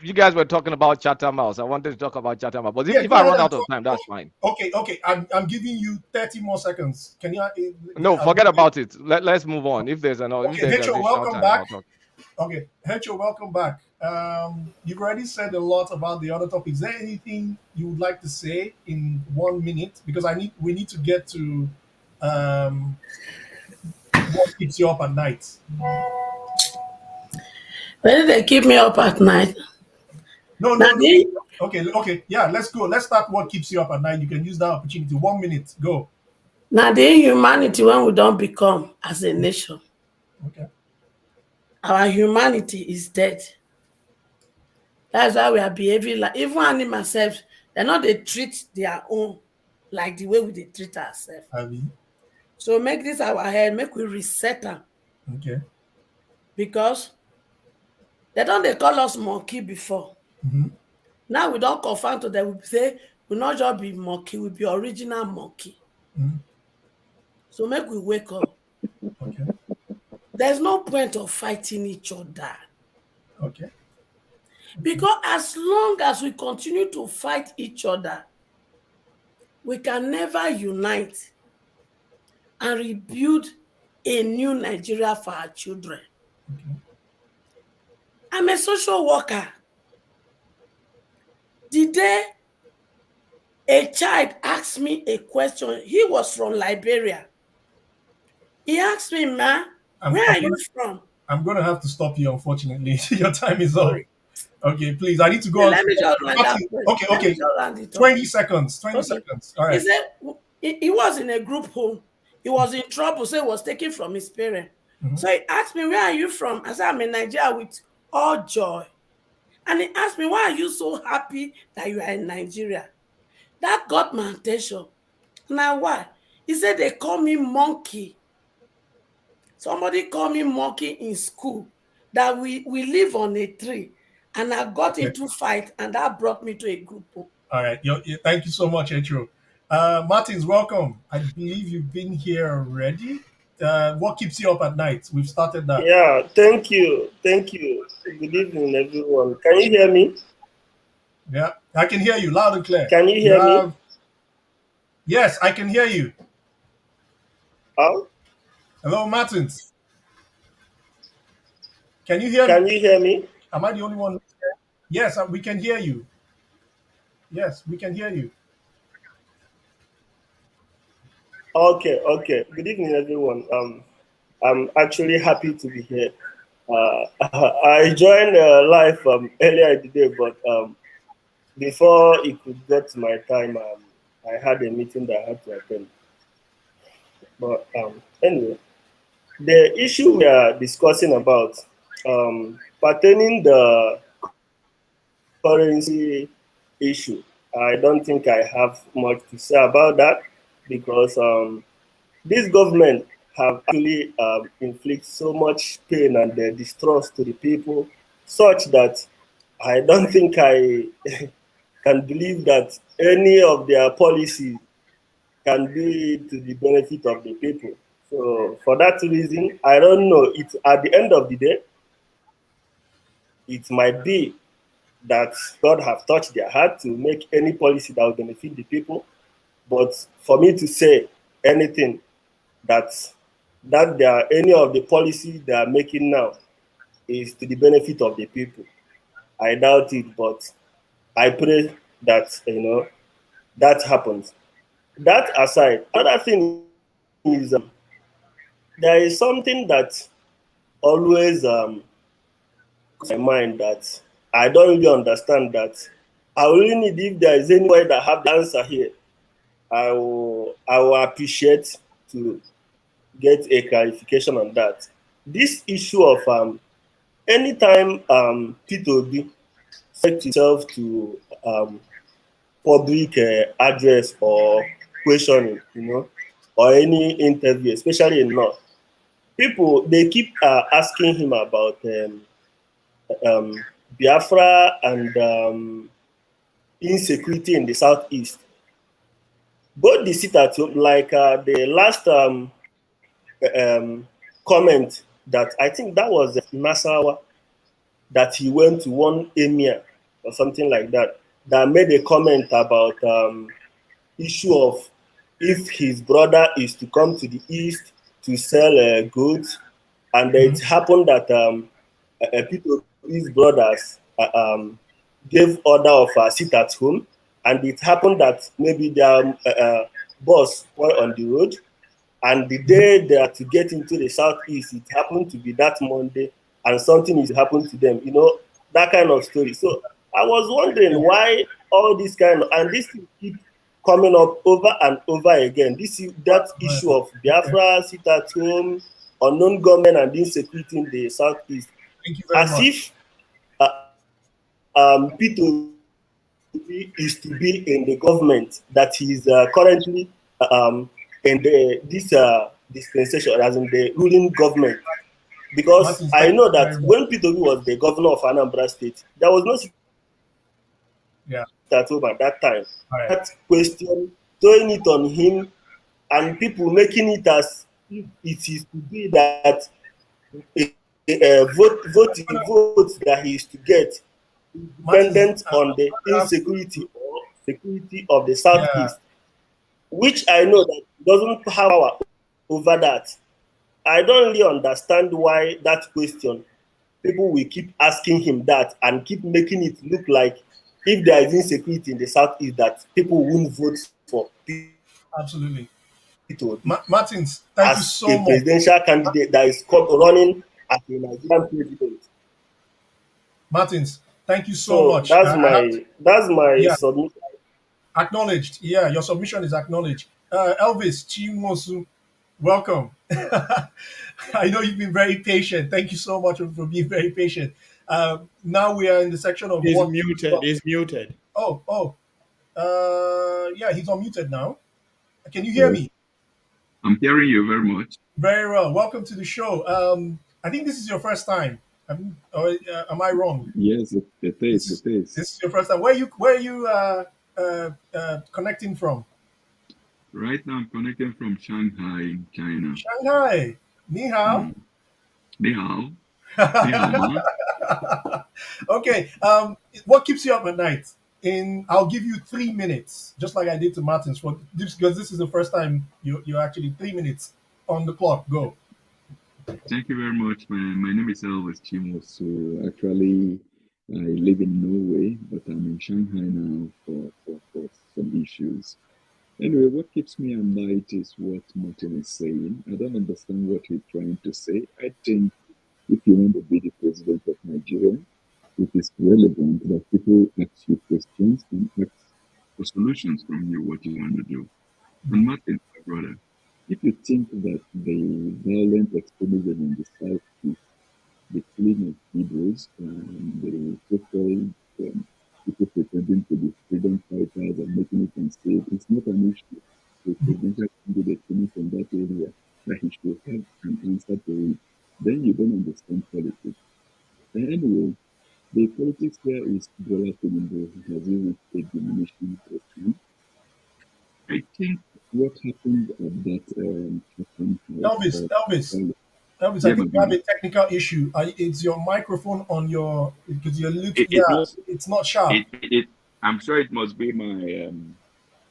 You guys were talking about Chatham House. I wanted to talk about Chatham House, but if I run out of time, that's fine. Okay. I'm giving you 30 more seconds. Can you? No, forget about it. Let's move on. If there's another, okay, Hecho, welcome back. Okay, Hecho, welcome back. You've already said a lot about the other topics. Is there anything you would like to say in 1 minute? Because we need to get to what keeps you up at night. When they keep me up at night? No. Okay. Yeah, let's go. Let's start what keeps you up at night. You can use that opportunity. 1 minute. Go. Now the inhumanity when we don't become as a nation. Okay. Our humanity is dead. That's why we are behaving like even animals themselves. They're not they treat their own like the way we treat ourselves. So make this our head, make we reset them. Okay. Because they call us monkey before. Mm-hmm. Now we don't confirm to them. We say we not just be monkey, we be original monkey. Mm-hmm. So make we wake up. Okay. There's no point of fighting each other. Okay. Because as long as we continue to fight each other, we can never unite and rebuild a new Nigeria for our children. Okay. I'm a social worker. The day a child asked me a question, he was from Liberia. He asked me, "Ma, where are you from?" I'm going to have to stop you, unfortunately. Your time is up. Okay, please. I need to go on. Let me just land that point. Okay. 20 seconds. 20 seconds. All right. He said he was in a group home. He was in trouble, so he was taken from his parents. Mm-hmm. So he asked me, "Where are you from?" I said, "I'm in Nigeria," with all joy. And he asked me, "Why are you so happy that you are in Nigeria?" That got my attention. Now why? He said they call me monkey. Somebody called me monkey in school, that we live on a tree, and I got into fight, and that brought me to a group. All right. Thank you so much, Etro. Martins, welcome. I believe you've been here already. What keeps you up at night? We've started that. Yeah, thank you. Good evening, everyone. Can you hear me? Yeah, I can hear you loud and clear. Can you hear me? Yes, I can hear you. Oh? Hello, Martins. Can you hear me? Can you hear me? Am I the only one? Yes, we can hear you. Yes, we can hear you. Okay. Good evening, everyone. I'm actually happy to be here. I joined live earlier in the day, but before it could get to my time, I had a meeting that I had to attend. But anyway, the issue we are discussing about pertaining the currency issue, I don't think I have much to say about that because this government have actually inflict so much pain and distrust to the people, such that I don't think I can believe that any of their policies can be to the benefit of the people. So for that reason, I don't know. It's at the end of the day, it might be that God have touched their heart to make any policy that will benefit the people. But for me to say anything that they are any of the policies they are making now is to the benefit of the people, I doubt it. But I pray that that happens. That aside, other thing is there is something that always my mind that I don't really understand. That I really need, if there is any way that have the answer here, I will appreciate to get a clarification on that. This issue of anytime P2B set itself to public address or questioning, or any interview, especially in North, people they keep asking him about um, Biafra and insecurity in the southeast. Both the sit at home, like the last comment that I think that was Nassau, that he went to one emir or something like that, that made a comment about issue of if his brother is to come to the east to sell goods, and it happened that people, his brothers, gave order of sit at home, and it happened that maybe their boss were on the road, and the day they are to get into the southeast, it happened to be that Monday, and something is happened to them, that kind of story. So I was wondering why all this kind of, and this keep coming up over and over again. That issue of Biafra, sit at home, unknown government, and insecurity in the southeast. Thank you very As much. if P2 is to be in the government that he is currently in this dispensation, as in the ruling government. Because Martins, I thank know you very that much. when P2 was the governor of Anambra State, there was no Yeah. at home at that time. All right. That question, throwing it on him, and people making it as if it is to be that votes that he is to get Martins, dependent on the insecurity or security of the yeah. southeast, which I know that he doesn't have power over that. I don't really understand why that question, people will keep asking him that and keep making it look like if there is insecurity in the southeast, that people won't vote for Absolutely. P2 Martins, thank you as so a much. presidential candidate that is running as a Nigerian president. Martins, thank you so So much. that's I my yeah, submission. acknowledged. Yeah, your submission is acknowledged. Elvis Chimosu, welcome. I know you've been very patient. Thank you so much for being very patient. Now we are in the section of He's what. muted. He's muted. Oh. Yeah, he's unmuted now. Can you hear Yes, me? I'm hearing you very much. Very well. Welcome to the show. I think this is your first time. Am I wrong? Yes, it is. This It is. this is your first time. Where are you connecting from? Right now, I'm connecting from Shanghai, in China. Shanghai. Ni hao. Mm. Ni hao. Ni hao ma. Okay. What keeps you up at night? I'll give you 3 minutes, just like I did to Martins, for this, because this is the first time you're actually 3 minutes on the clock. Go. Thank you very much. My name is Elvis Chimo. So actually, I live in Norway, but I'm in Shanghai now for some issues. Anyway, what keeps me at night is what Martin is saying. I don't understand what he's trying to say. I think if you want to be the president of Nigeria, it is relevant that people ask you questions and ask for solutions from you what you want to do. And Martin, my brother, if you think that the violent extremism in the South is the killing of Hebrews and the so-called people pretending to be freedom fighters and making it unsafe, it's not an issue. The presidential candidate coming from that area that he should have an answer to it. Then you don't understand politics. And anyway, the politics here is Bola Tinubu has reached a diminishing return. I think what happened at that Chatham House. Elvis, I Yeah, my think you have brother. a technical issue. It's your microphone on your because you're little. It Yeah, must. it's not sharp. I'm sure it must be my.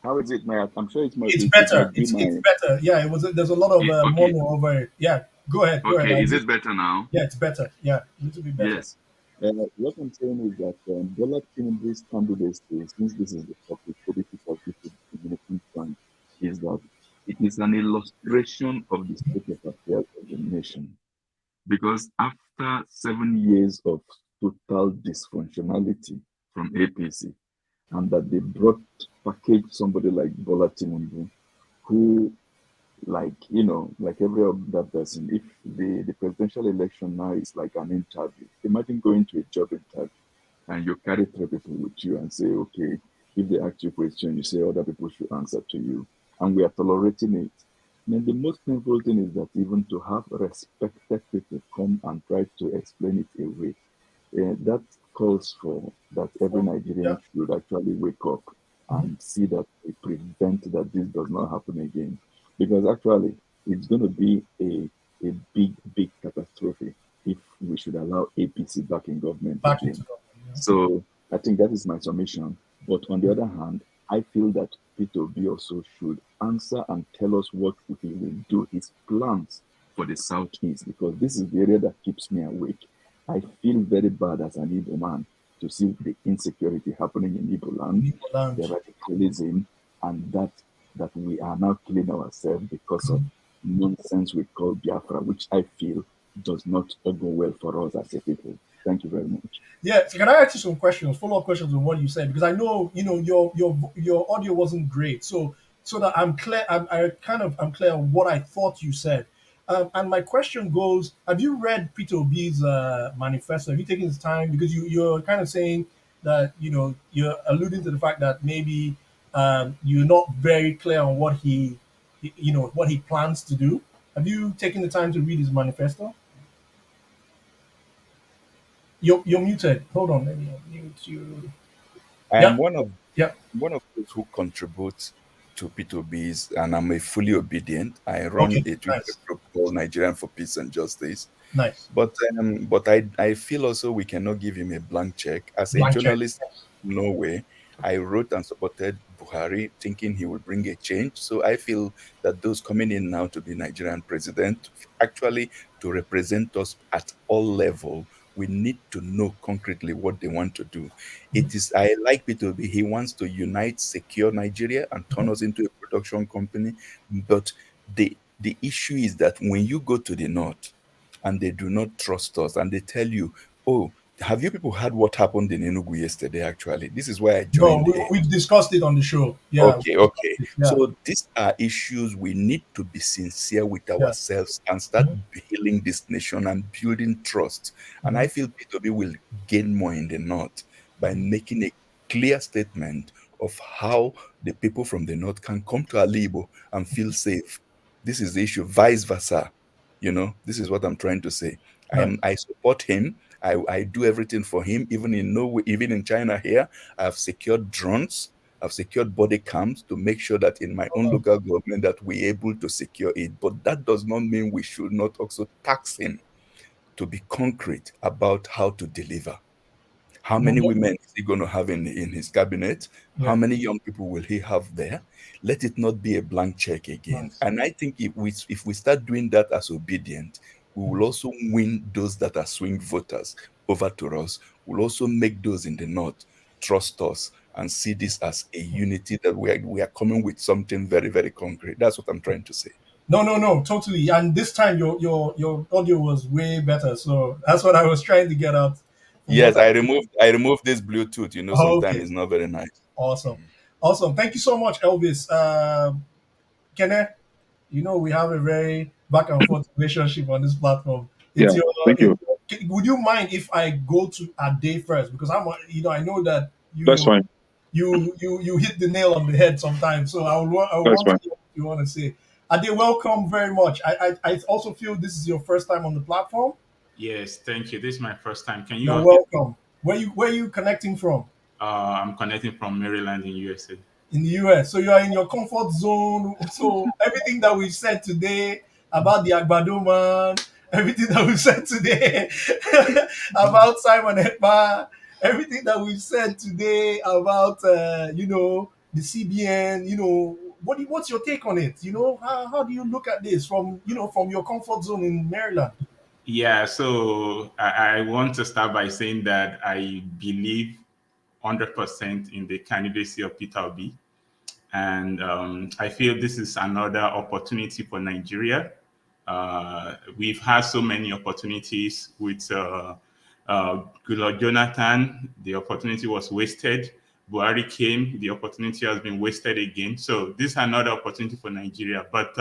How is it, my? I'm sure It's it better. must be It's my. better. Yeah, it was. There's a lot of Okay. mono over it. Yeah, go ahead. Go ahead. Okay. Is it better now? Yeah, it's better. Yeah, a little bit better. Yes. What I'm saying is that Bola Tinubu's candidacy, since this is the topic, politics of this diminishing point, is that it is an illustration of the state of affairs of the nation. Because after 7 years of total dysfunctionality from APC, and that they brought package somebody like Bola Tinubu, who, like every other person, if the presidential election now is like an interview, imagine going to a job interview and you carry three people with you and say, okay, if they ask you a question, you say other people should answer to you, and we are tolerating it. Then the most painful thing is that even to have respected people come and try to explain it away, that calls for that every Nigerian should actually wake up and see that we prevent that this does not happen again. Because actually, it's going to be a big, big catastrophe if we should allow APC back in government Back again. into government. Yeah. So I think that is my submission. But on the other hand, I feel that P2B also should answer and tell us what he will do, his plans for the Southeast, because this is the area that keeps me awake. I feel very bad as an Igbo man to see the insecurity happening in Igbo land, the radicalism, and that we are now killing ourselves because of nonsense we call Biafra, which I feel does not go well for us as a people. Thank you very much. Yeah, so can I ask you some questions, follow-up questions on what you said? Because I know, your audio wasn't great. So that I'm clear, I'm clear on what I thought you said. And my question goes, have you read Peter Obi's manifesto? Have you taken his time? Because you're kind of saying that, you're alluding to the fact that maybe you're not very clear on what what he plans to do. Have you taken the time to read his manifesto? You're muted. Hold on, let me mute you. I am one of Yep. those who contribute to P2Bs, and I'm a fully obedient. I run a Twitter group called Nigerian for Peace and Justice. Nice. But I feel also we cannot give him a blank check. As a Blank check. journalist, no way. I wrote and supported Buhari, thinking he will bring a change. So I feel that those coming in now to be Nigerian president, actually to represent us at all level, we need to know concretely what they want to do. It is, I like P2B. He wants to unite, secure Nigeria and turn us into a production company. But the issue is that when you go to the north and they do not trust us and they tell you, oh, have you people heard what happened in Enugu yesterday? Actually, this is why I No, joined here. we've discussed it on the show. Yeah. Okay. Yeah. So these are issues we need to be sincere with ourselves and start healing this nation and building trust. And I feel P2B will gain more in the north by making a clear statement of how the people from the north can come to Alibo and feel safe. This is the issue, vice versa. This is what I'm trying to say. I support him. I do everything for him, even in Norway, even in China here. I've secured drones. I've secured body cams to make sure that in my own local government that we're able to secure it. But that does not mean we should not also tax him to be concrete about how to deliver. How many women is he going to have in his cabinet? How many young people will he have there? Let it not be a blank check again. And I think if we start doing that as obedient, we will also win those that are swing voters over to us. We'll also make those in the north trust us and see this as a unity, that we are coming with something very, very concrete. That's what I'm trying to say. No, totally. And this time your audio was way better, so that's what I was trying to get out. Yes, I removed this Bluetooth. You know, Oh, sometimes okay. it's not very nice. Awesome. Thank you so much, Elvis. Kenneth, you know we have a very back and forth relationship on this platform. Yeah, thank you. Would you mind if I go to Ade first? Because I know that That's fine. you hit the nail on the head sometimes. So I That's want fine. to hear what you want to say. Ade, welcome very much. I also feel this is your first time on the platform. Yes, thank you. This is my first time. Can you You're all hear? welcome. Where you connecting from? I'm connecting from Maryland in USA. In the US. So you are in your comfort zone. So everything that we've said today about the Agbado man, everything that we've said today about Simon Ekpa, everything that we've said today about the CBN, what's your take on it? How do you look at this from your comfort zone in Maryland? Yeah, so I want to start by saying that I believe 100% in the candidacy of Peter Obi. And I feel this is another opportunity for Nigeria. We've had so many opportunities with Goodluck Jonathan. The opportunity was wasted. Buhari came, the opportunity has been wasted again. So this is another opportunity for Nigeria. But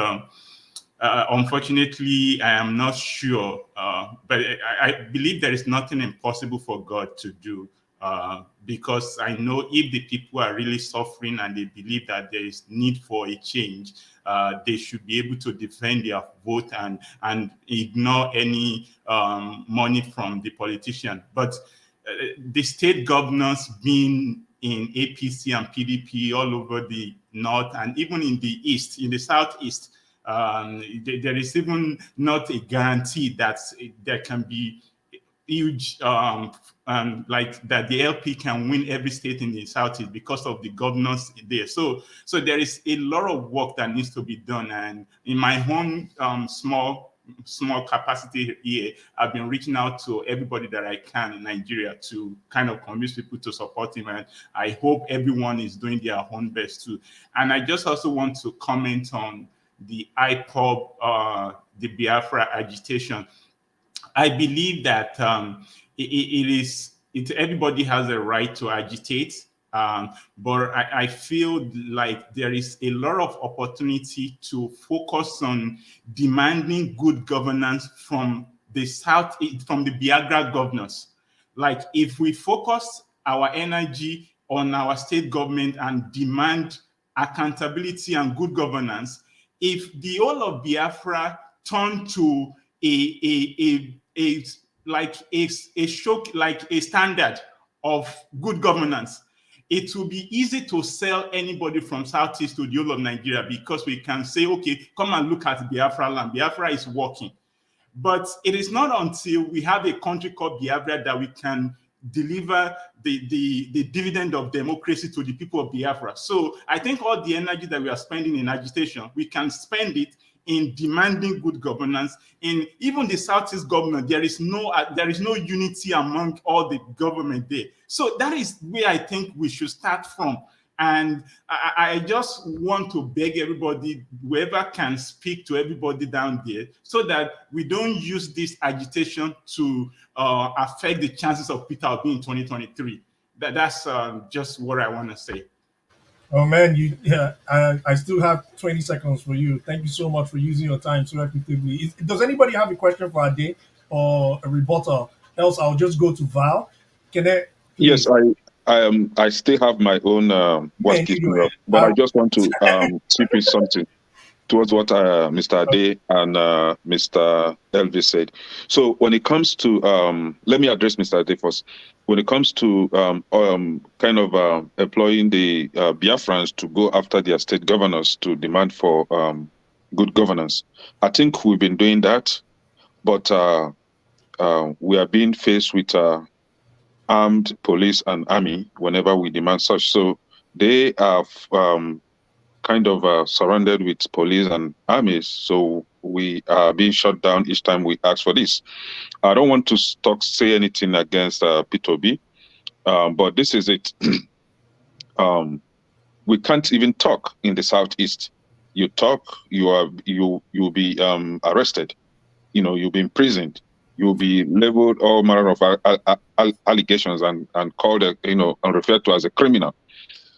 unfortunately, I am not sure, but I believe there is nothing impossible for God to do, because I know if the people are really suffering and they believe that there is need for a change, they should be able to defend their vote and ignore any money from the politician. But the state governors being in APC and PDP all over the north and even in the east, in the southeast, there is even not a guarantee that there can be huge like that the LP can win every state in the southeast because of the governors there. So there is a lot of work that needs to be done. And in my own small capacity here, I've been reaching out to everybody that I can in Nigeria to kind of convince people to support him. And I hope everyone is doing their own best too. And I just also want to comment on the IPOB, the Biafra agitation. I believe that everybody has a right to agitate, but I feel like there is a lot of opportunity to focus on demanding good governance from the South, from the Biafra governors. Like if we focus our energy on our state government and demand accountability and good governance, if the whole of Biafra turn to a standard of good governance, it will be easy to sell anybody from Southeast to the whole of Nigeria, because we can say, okay, come and look at Biafra land. Biafra is working. But it is not until we have a country called Biafra that we can deliver the dividend of democracy to the people of Biafra. So I think all the energy that we are spending in agitation, we can spend it in demanding good governance. In even the Southeast government, there is no unity among all the government there. So that is where I think we should start from. And I just want to beg everybody, whoever can speak to everybody down there, so that we don't use this agitation to affect the chances of Peter Obi in 2023. That's just what I want to say. Oh man, I still have 20 seconds for you. Thank you so much for using your time so equitably. Does anybody have a question for Ade or a rebuttal? Else, I'll just go to Val. Can I please? Yes, I still have my own what keeps me up, but I just want to chip in something towards what Mr. Ade and Mr. Elvis said. So when it comes to let me address Mr. Ade first. When it comes to employing the Biafrans to go after their state governors to demand for good governance, I think we've been doing that, but we are being faced with armed police and army whenever we demand such. So they are surrounded with police and armies. So we are being shut down each time we ask for this. I don't want to say anything against Peter Obi, but this is it. we can't even talk in the southeast. You talk, you'll be arrested. You'll be imprisoned. You'll be labeled all manner of allegations and called and referred to as a criminal.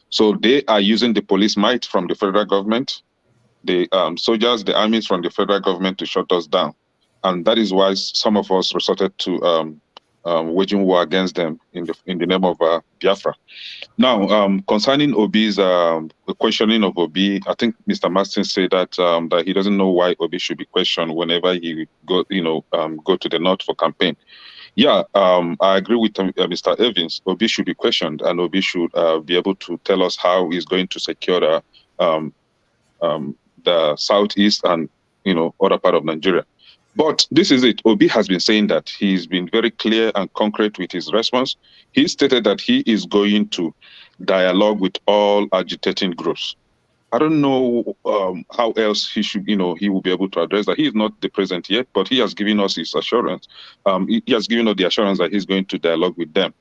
So they are using the police might from the federal government, the soldiers, the armies from the federal government to shut us down, and that is why some of us resorted to waging war against them in the name of Biafra. Now, concerning Obi's questioning of Obi, I think Mr. Martin said that he doesn't know why Obi should be questioned whenever he go to the north for campaign. Yeah, I agree with Mr. Evans. Obi should be questioned, and Obi should be able to tell us how he's going to secure the southeast and other part of Nigeria. But this is it. Obi has been saying that he's been very clear and concrete with his response. He stated that he is going to dialogue with all agitating groups. I don't know how else he should, he will be able to address that. He is not the president yet, but he has given us his assurance. He has given us the assurance that he's going to dialogue with them,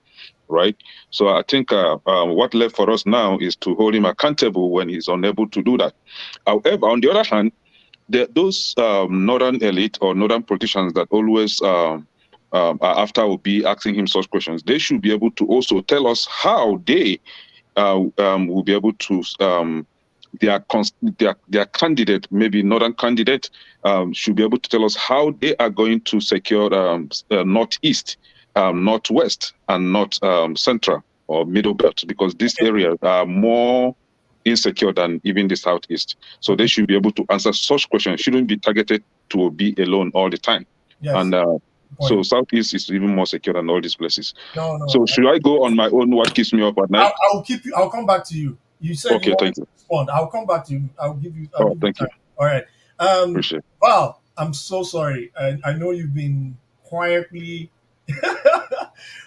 right? So I think what left for us now is to hold him accountable when he's unable to do that. However, on the other hand, those northern elite or northern politicians that always are after Obi asking him such questions, they should be able to also tell us how they will be able to their candidate, maybe northern candidate, should be able to tell us how they are going to secure northeast, northwest, and north central or middle belt, because these areas are more insecure than even the southeast. So they should be able to answer such questions. Shouldn't be targeted to Obi alone all the time. Yes. And so southeast is even more secure than all these places. No. So should I go on my own? What keeps me up at night? I'll keep you. I'll come back to you. You said okay, you thank you. to respond. I'll come back to you. I'll give you. Thank you. All right. Appreciate it. Val, I'm so sorry. I know you've been quietly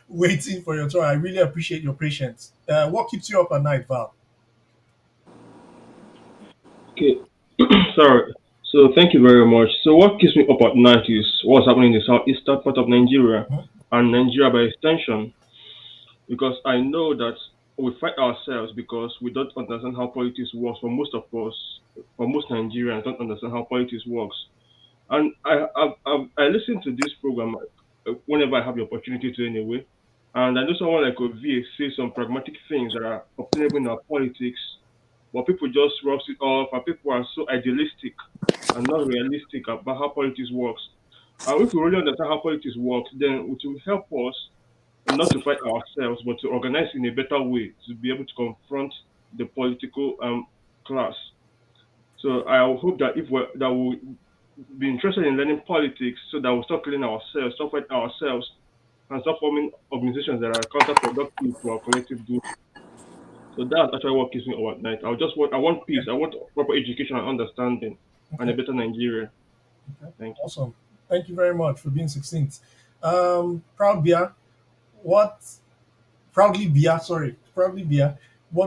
waiting for your turn. I really appreciate your patience. What keeps you up at night, Val? Okay, sorry. So thank you very much. So what keeps me up at night is what's happening in the southeastern part of Nigeria and Nigeria by extension, because I know that we fight ourselves because we don't understand how politics works. For most of us, for most Nigerians, don't understand how politics works. And I listen to this program whenever I have the opportunity to anyway. And I know someone like Ovie say some pragmatic things that are obtainable in our politics, but people just rubs it off, and people are so idealistic and not realistic about how politics works. And if we really understand how politics works, then it will help us not to fight ourselves, but to organize in a better way to be able to confront the political class. So I hope that we'll be interested in learning politics, so that we'll stop killing ourselves, stop fighting ourselves, and stop forming organizations that are counterproductive to our collective good. So that's actually what keeps me up at night. I want peace. I want proper education and understanding, and a better Nigeria. Okay. Thank you. Awesome. Thank you very much for being succinct. Proudly Bia, what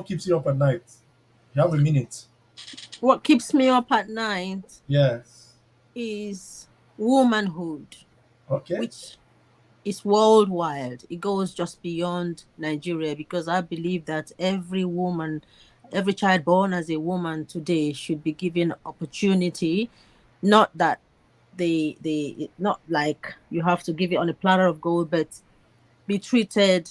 keeps you up at night? You have a minute. What keeps me up at night? Yes. Is womanhood. Okay. Which is worldwide. It goes just beyond Nigeria, because I believe that every woman, every child born as a woman today should be given opportunity. Not that they not like you have to give it on a platter of gold, but be treated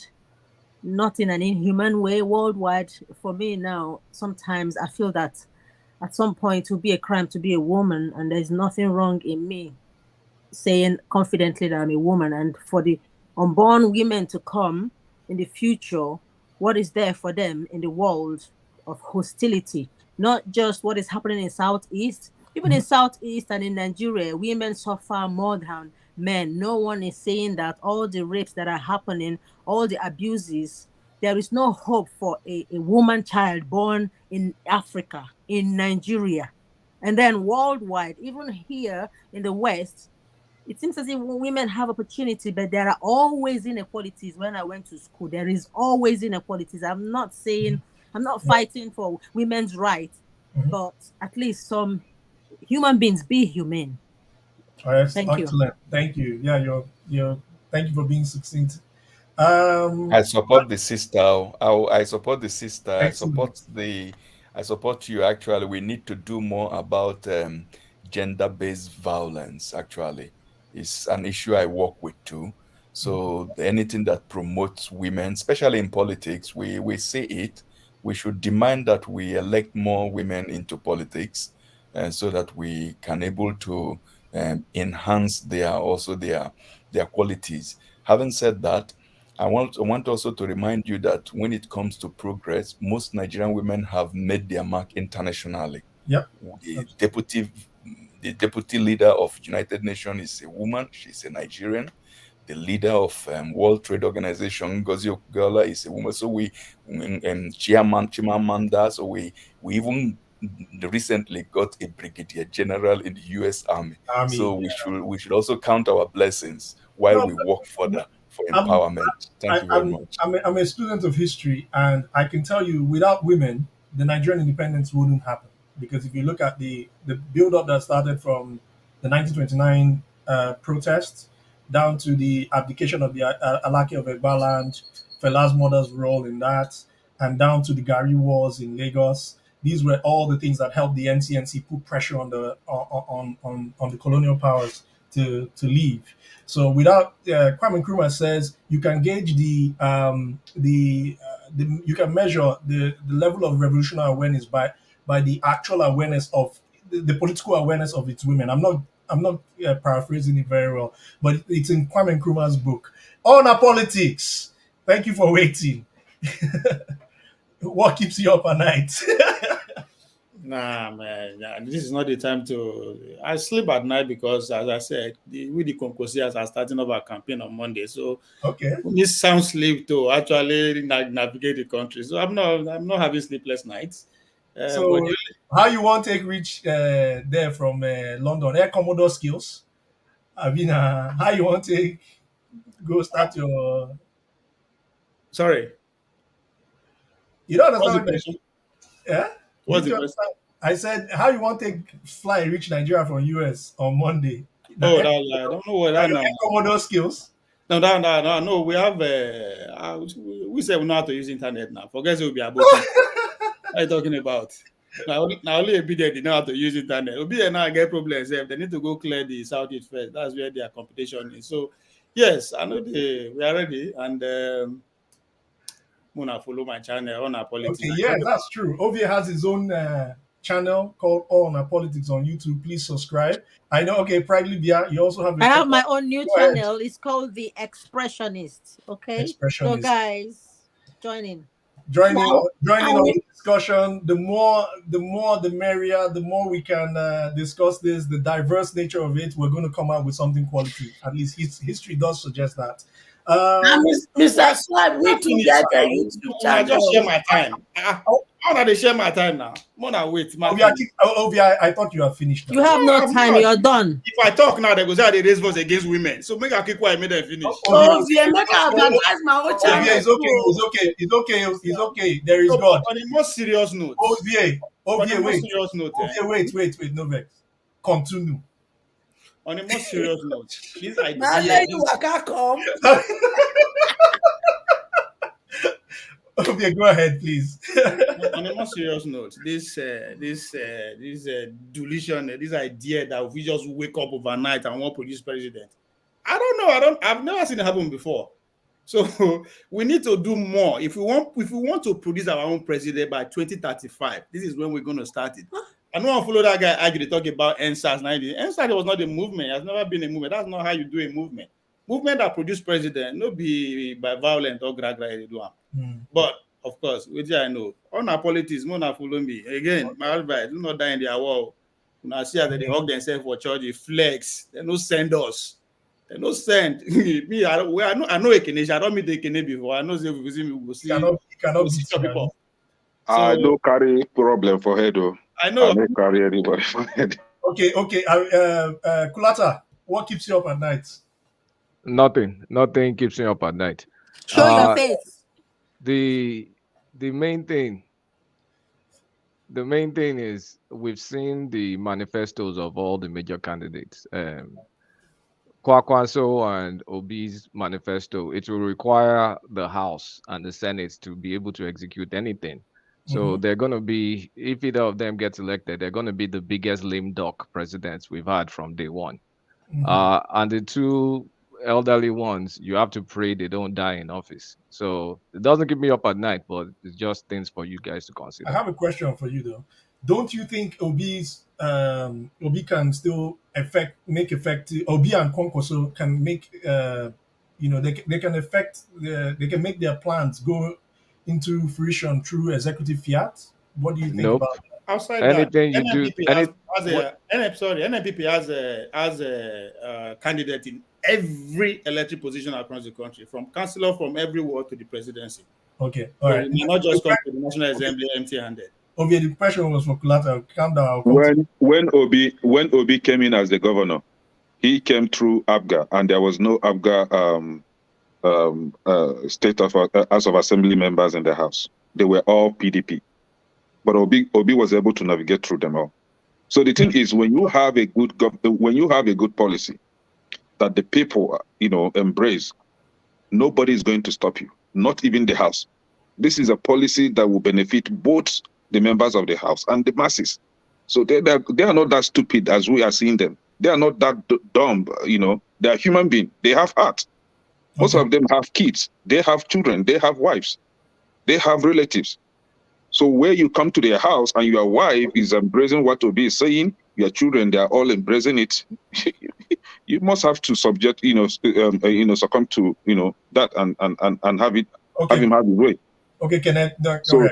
not in an inhuman way worldwide. For me now, sometimes I feel that at some point it will be a crime to be a woman, and there's nothing wrong in me saying confidently that I'm a woman. And for the unborn women to come in the future, what is there for them in the world of hostility? Not just what is happening in Southeast. Even in Southeast and in Nigeria, women suffer more than men. No one is saying that all the rapes that are happening, all the abuses, there is no hope for a woman child born in Africa, in Nigeria. And then worldwide, even here in the West, it seems as if women have opportunity, but there are always inequalities. When I went to school, there is always inequalities. I'm not fighting for women's rights, but at least some human beings be humane. All right, Thank you. excellent. Thank you. Yeah, you're thank you for being succinct. I support the sister. I support the sister. Excellent. I support you. Actually, we need to do more about gender-based violence. Actually, it's an issue I work with too. So anything that promotes women, especially in politics, we see it. We should demand that we elect more women into politics, so that we can able to enhance their qualities. Having said that, I want also to remind you that when it comes to progress, most Nigerian women have made their mark internationally. Yep. The deputy, the deputy leader of United Nations is a woman. She's a Nigerian. The leader of World Trade Organization, Ngozi Okonjo-Iweala, is a woman. So Chimamanda. So we even recently got a brigadier general in the U.S. Army. So we should also count our blessings while No, we work further for I'm empowerment. Thank you very much. I'm a student of history, and I can tell you, without women, the Nigerian independence wouldn't happen. Because if you look at the build-up that started from the 1929 protests down to the abdication of the Alake of Egbaland, Fela's mother's role in that, and down to the Gari Wars in Lagos, these were all the things that helped the NCNC put pressure on the colonial powers to leave. So without Kwame Nkrumah says you can gauge you can measure the level of revolutionary awareness by the actual awareness of the political awareness of its women. I'm not paraphrasing it very well, but it's in Kwame Nkrumah's book on our politics. Thank you for waiting. What keeps you up at night? Nah, man, this is not the time to. I sleep at night because, as I said, we the Concosias are starting up our campaign on Monday, so Okay. we need sound sleep to actually navigate the country. So I'm not having sleepless nights. So how you want to reach there from London? Air Commodore skills. I mean, how you want to go start your? Sorry. You don't What's the understand? question? Yeah. What's You the don't question? understand? I said, how you want to fly and reach Nigeria from US on Monday? Oh, I don't know what that Your now. Air Commodore skills. No. We have. We say we know how to use internet now. Forget it will be about it. What are you talking about? Now only a bit they know how to use internet. Obi now get problems. They need to go clear the Southeast first. That's where their competition is. So yes, I know we are ready, and Mona follow my channel on our politics. Okay, yeah, that's true. Ovia has his own channel called All on Our Politics on YouTube. Please subscribe. I know. Okay, Pragly Bia, you also have. I have my own new Go ahead. channel. It's called The Expressionist. Okay, so Expressionist. guys, join in. Join in on the discussion. The more the merrier. The more we can discuss this, the diverse nature of it. We're going to come out with something quality. At least history does suggest that. Mr. Swag, we to get a YouTube I just share channel. my time. How do they share my time now? Mona, wait. Ovia, I thought you had finished. You have no time. You're done. If I talk now, they go say they raise voice against women. So make a keep quiet, make them finish. Oh, yeah, make I advertise my own channel. Ovia, it's okay. There is God. On a more serious note. Ovia, wait, no vex. Continue. On a more serious note, this idea. Now let you come. Okay, go ahead, please. On a more serious note, this delusion, this idea that we just wake up overnight and want to produce president. I don't know. I've never seen it happen before. So we need to do more. If we want to produce our own president by 2035, this is when we're going to start it. I don't want to follow that guy argue talk about NSAS 90. NSAS was not a movement. It has never been a movement. That's not how you do a movement. Movement that produce president, no be by violent or gra they do. But of course, which I know, on our politics, no na follow me. Again, my advice, do not die in their wall. When I see that they hug themselves for church, they flex, they no send us. They no send me. I know Ekene. I don't meet Ekene before. I know if we see me, we will see. Cannot see some people. I no carry problem for head. I know. I no carry anybody for head. Okay. Kulata, what keeps you up at night? Nothing keeps me up at night. Show your face. The main thing is we've seen the manifestos of all the major candidates. Kwakwanso and Obi's manifesto, it will require the House and the Senate to be able to execute anything. So they're going to be, if either of them gets elected, they're going to be the biggest lame duck presidents we've had from day one. And the two elderly ones, you have to pray they don't die in office. So it doesn't keep me up at night, but it's just things for you guys to consider. I have a question for you though. Don't you think Obi can still make effective Obi and Konkoso can make they can they can make their plans go into fruition through executive fiat? What do you think Nope. about that? Outside Anything that, you do, NNPP has a candidate in every elected position across the country, from councillor from every ward to the presidency. Okay, all right. We may not just come to the National Assembly empty-handed. Okay, the question was for Kulata. Calm down. When Obi came in as the governor, he came through ABGA, and there was no ABGA state of House of Assembly members in the House. They were all PDP, but Obi was able to navigate through them all. So the thing is, when you have a good policy that the people embrace, nobody is going to stop you, not even the House. This is a policy that will benefit both the members of the House and the masses. So they are not that stupid as we are seeing them. They are not that dumb. They are human beings. They have heart. Most of them have kids. They have children. They have wives. They have relatives. So where you come to their house and your wife is embracing what Obi is saying, your children, they are all embracing it. You must have to succumb to that and have it. Have him have his way. Okay, can I? So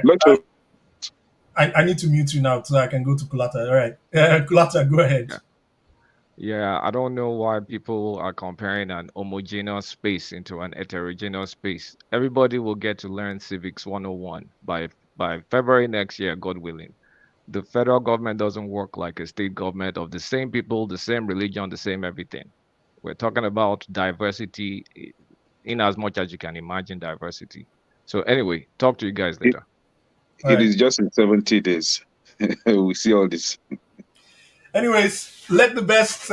I need to mute you now so I can go to Kulata. All right, Kulata, go ahead. Yeah, I don't know why people are comparing an homogeneous space into an heterogeneous space. Everybody will get to learn civics 101 by February next year, God willing. The federal government doesn't work like a state government of the same people, the same religion, the same everything. We're talking about diversity in as much as you can imagine diversity. So anyway, talk to you guys later. It is just in 70 days. We see all this. Anyways, let the best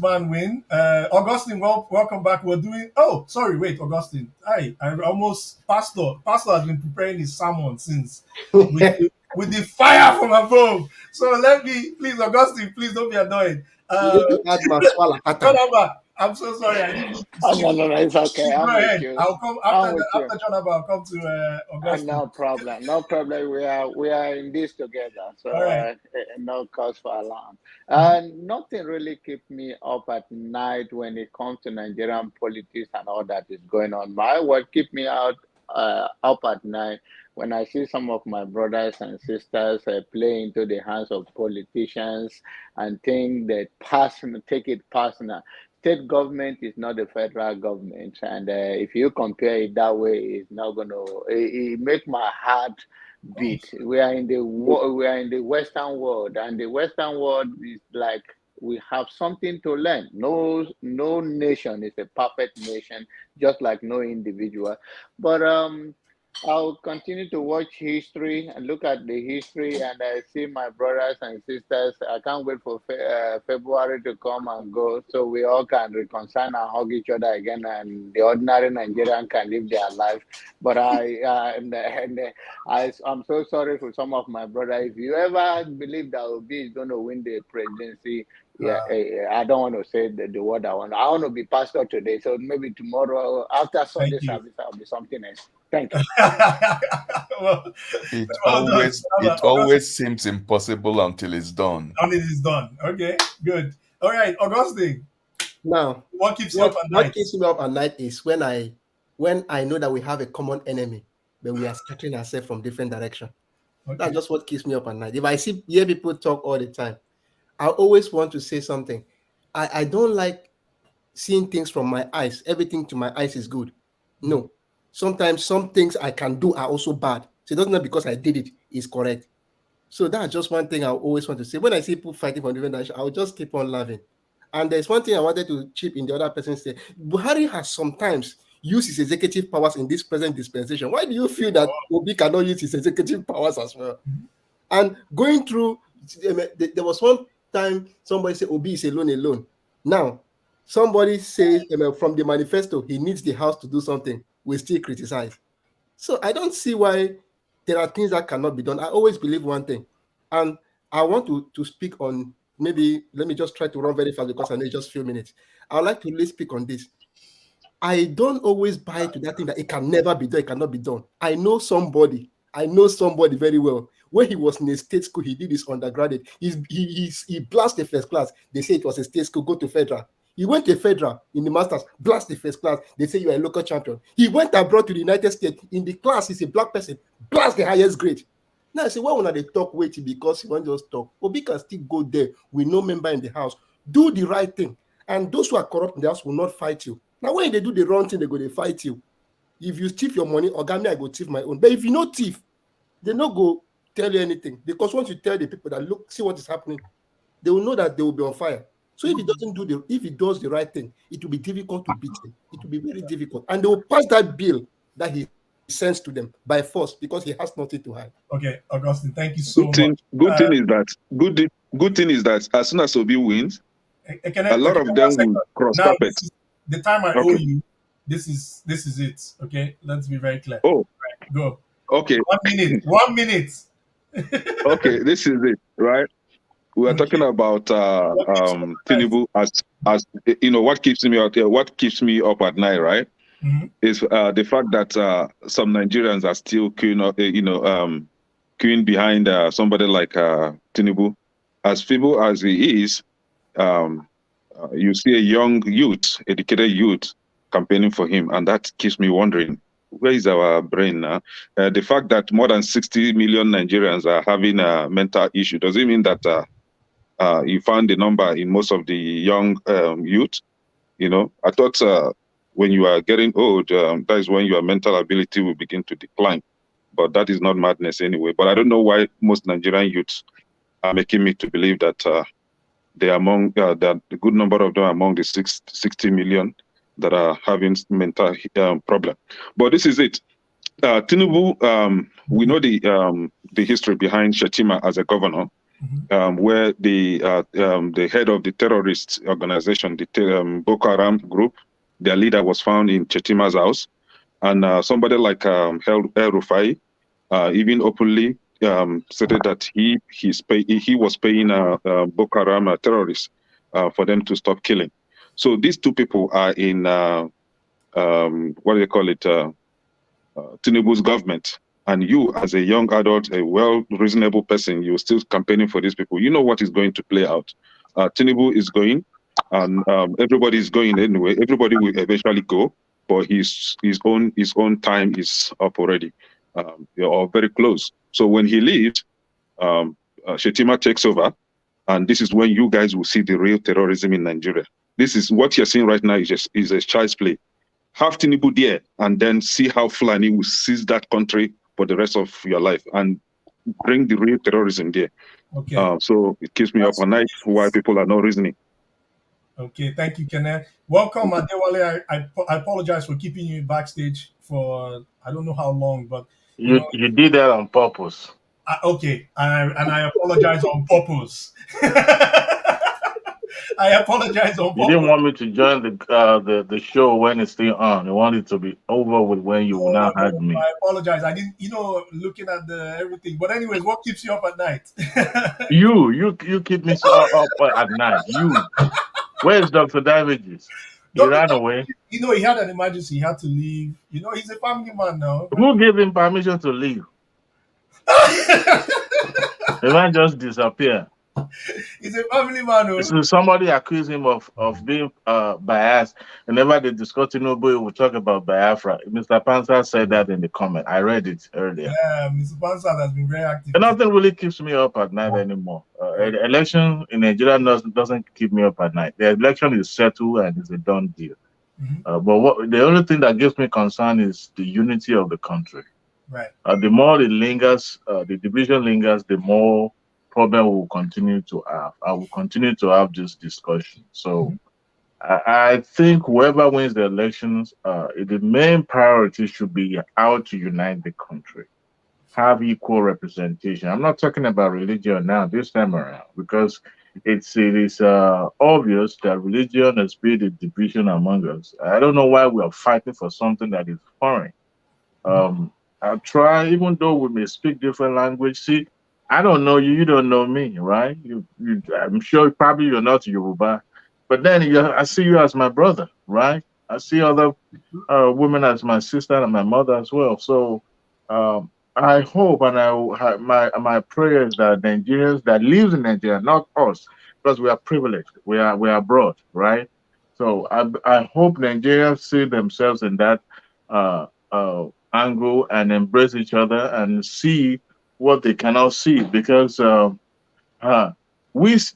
man win. Augustine, welcome back. We're doing. Oh, sorry, wait, Augustine. I almost Pastor has been preparing his sermon since with the fire from above. So let me, please, Augustine, please don't be annoyed. Jonaba, I'm so sorry. I didn't mean to say. No, it's okay. Go ahead. I'll come after Jonaba. I'll come to Augustine. No problem. We are in this together, so right. No cause for alarm. Nothing really keeps me up at night when it comes to Nigerian politics and all that is going on. What keeps me up at night when I see some of my brothers and sisters play into the hands of politicians and think that take it personal. State government is not the federal government, and if you compare it that way, it's not gonna. It make my heart beat. We are in the Western world, and the Western world is like we have something to learn. No nation is a perfect nation, just like no individual. But I'll continue to watch history and look at the history, and I see my brothers and sisters. I can't wait for February to come and go, so we all can reconcile and hug each other again, and the ordinary Nigerian can live their life. But I'm so sorry for some of my brothers. If you ever believe that Obi is going to win the presidency, I don't want to say the word I want. I want to be pastor today, so maybe tomorrow after Sunday service, I'll be something else. Thank you. It always seems impossible until it's done. Until it's done. Okay, good. All right, Augustine. Now, what keeps you up at night? What keeps me up at night is when I know that we have a common enemy, but we are scattering ourselves from different directions. Okay. That's just what keeps me up at night. If I hear people talk all the time, I always want to say something. I don't like seeing things from my eyes. Everything to my eyes is good. No. Sometimes some things I can do are also bad. So it doesn't mean because I did it is correct. So that's just one thing I always want to say. When I see people fighting for different directions, I'll just keep on laughing. And there's one thing I wanted to chip in the other person's say. Buhari has sometimes used his executive powers in this present dispensation. Why do you feel that Obi cannot use his executive powers as well? And going through, there was one time somebody said Obi is alone. Now, Somebody says from the manifesto he needs the House to do something, we still criticize. So I don't see why there are things that cannot be done. I always believe one thing, and I want to speak on, maybe let me just try to run very fast because I know it's just a few minutes. I would like to really speak on this. I don't always buy to that thing that it can never be done, it cannot be done. I know somebody very well. When he was in a state school, he did his undergraduate. He blasted first class. They say it was a state school, go to federal. He went to federal in the masters, blasted first class. They say you are a local champion. He went abroad to the United States. In the class, he's a black person, blast the highest grade. Now I say, why would they talk waiting because he won't just talk? Obi can still go there with no member in the house. Do the right thing. And those who are corrupt in the house will not fight you. Now, when they do the wrong thing, they go to fight you. If you thief your money, Ogami, I go thief my own. But if you no thief, they no go tell you anything. Because once you tell the people that look, see what is happening, they will know that they will be on fire. So if he does the right thing, it will be difficult to beat him. It will be very difficult. And they will pass that bill that he sends to them by force because he has nothing to hide. Okay, Augustine, thank you so much. Good thing is that as soon as Obi wins, a lot of them will cross carpet. The time I owe you, this is it. Okay, let's be very clear. Oh, right, go. Okay. 1 minute. Okay, this is it, right? We are talking about Tinubu as you know, what keeps me up at night, right? Mm-hmm. Is the fact that some Nigerians are still queuing behind somebody like Tinubu. As feeble as he is, you see a young youth, educated youth, campaigning for him, and that keeps me wondering, where is our brain now? The fact that more than 60 million Nigerians are having a mental issue, does it mean that you found the number in most of the young youth? You know, I thought when you are getting old, that is when your mental ability will begin to decline. But that is not madness anyway. But I don't know why most Nigerian youths are making me to believe that they are among that a good number of them are among the 60 million that are having mental problem. But this is it. Tinubu, we know the history behind Shetima as a governor, where the head of the terrorist organization, the Boko Haram group, their leader was found in Chetima's house, and somebody like El Rufai even openly stated that he was paying Boko Haram terrorists for them to stop killing. So these two people are in what do they call it? Tinubu's government, and you, as a young adult, a reasonable person, you're still campaigning for these people. You know what is going to play out. Tinubu is going, and everybody is going anyway. Everybody will eventually go, but his own time is up already, or very close. So when he leaves, Shetima takes over, and this is when you guys will see the real terrorism in Nigeria. This is what you're seeing right now is a child's play. Have Tinubu there, and then see how Fulani will seize that country for the rest of your life and bring the real terrorism there. Okay. So it keeps me up at night why people are not reasoning. Okay, thank you, Kenneth. Welcome, Adewale. I apologize for keeping you backstage for I don't know how long, but you did that on purpose. Okay, and I apologize on purpose. I apologize on purpose. You didn't want me to join the show when it's still on. You wanted to be over with when you now had me. I apologize. I didn't, looking at everything. But anyways, what keeps you up at night? You keep me so up at night. Where's Dr. Damages? He ran away. He had an emergency. He had to leave. He's a family man now. Who gave him permission to leave? The man just disappear. He's a family man. So somebody accused him of being biased. Whenever they discuss Tinubu, we talk about Biafra. Mr. Pansa said that in the comment. I read it earlier. Yeah, Mr. Pansa has been very active. And nothing really keeps me up at night anymore. The election in Nigeria doesn't keep me up at night. The election is settled and it's a done deal. Mm-hmm. But the only thing that gives me concern is the unity of the country. Right. The more it lingers, the division lingers, the more problem we will continue to have. I will continue to have this discussion. So I think whoever wins the elections, the main priority should be how to unite the country, have equal representation. I'm not talking about religion now this time around, because it is obvious that religion has been a division among us. I don't know why we are fighting for something that is foreign. I try, even though we may speak different language. See, I don't know you, you don't know me, right? I'm sure probably you're not Yoruba, but then I see you as my brother, right? I see other women as my sister and my mother as well. So I hope and my prayer is that Nigerians that lives in Nigeria, not us, because we are privileged, we are abroad, right? So I hope Nigerians see themselves in that uh, angle and embrace each other and see what they cannot see because uh,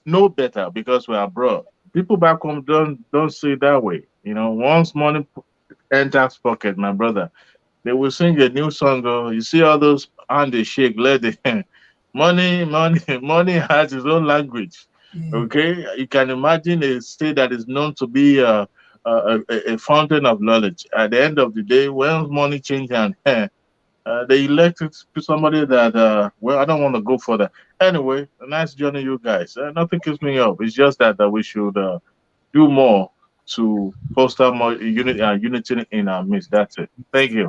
know better because we're abroad. People back home don't see it that way. Once money enters pocket, my brother, they will sing a new song. Oh, you see all those and they shake, let the money has its own language. Okay, you can imagine a state that is known to be a fountain of knowledge. At the end of the day, when money change hands, they elected somebody that well, I don't want to go further. Anyway, a nice journey, you guys. Nothing keeps me up. It's just that we should do more to foster more unity in our midst. That's it. Thank you.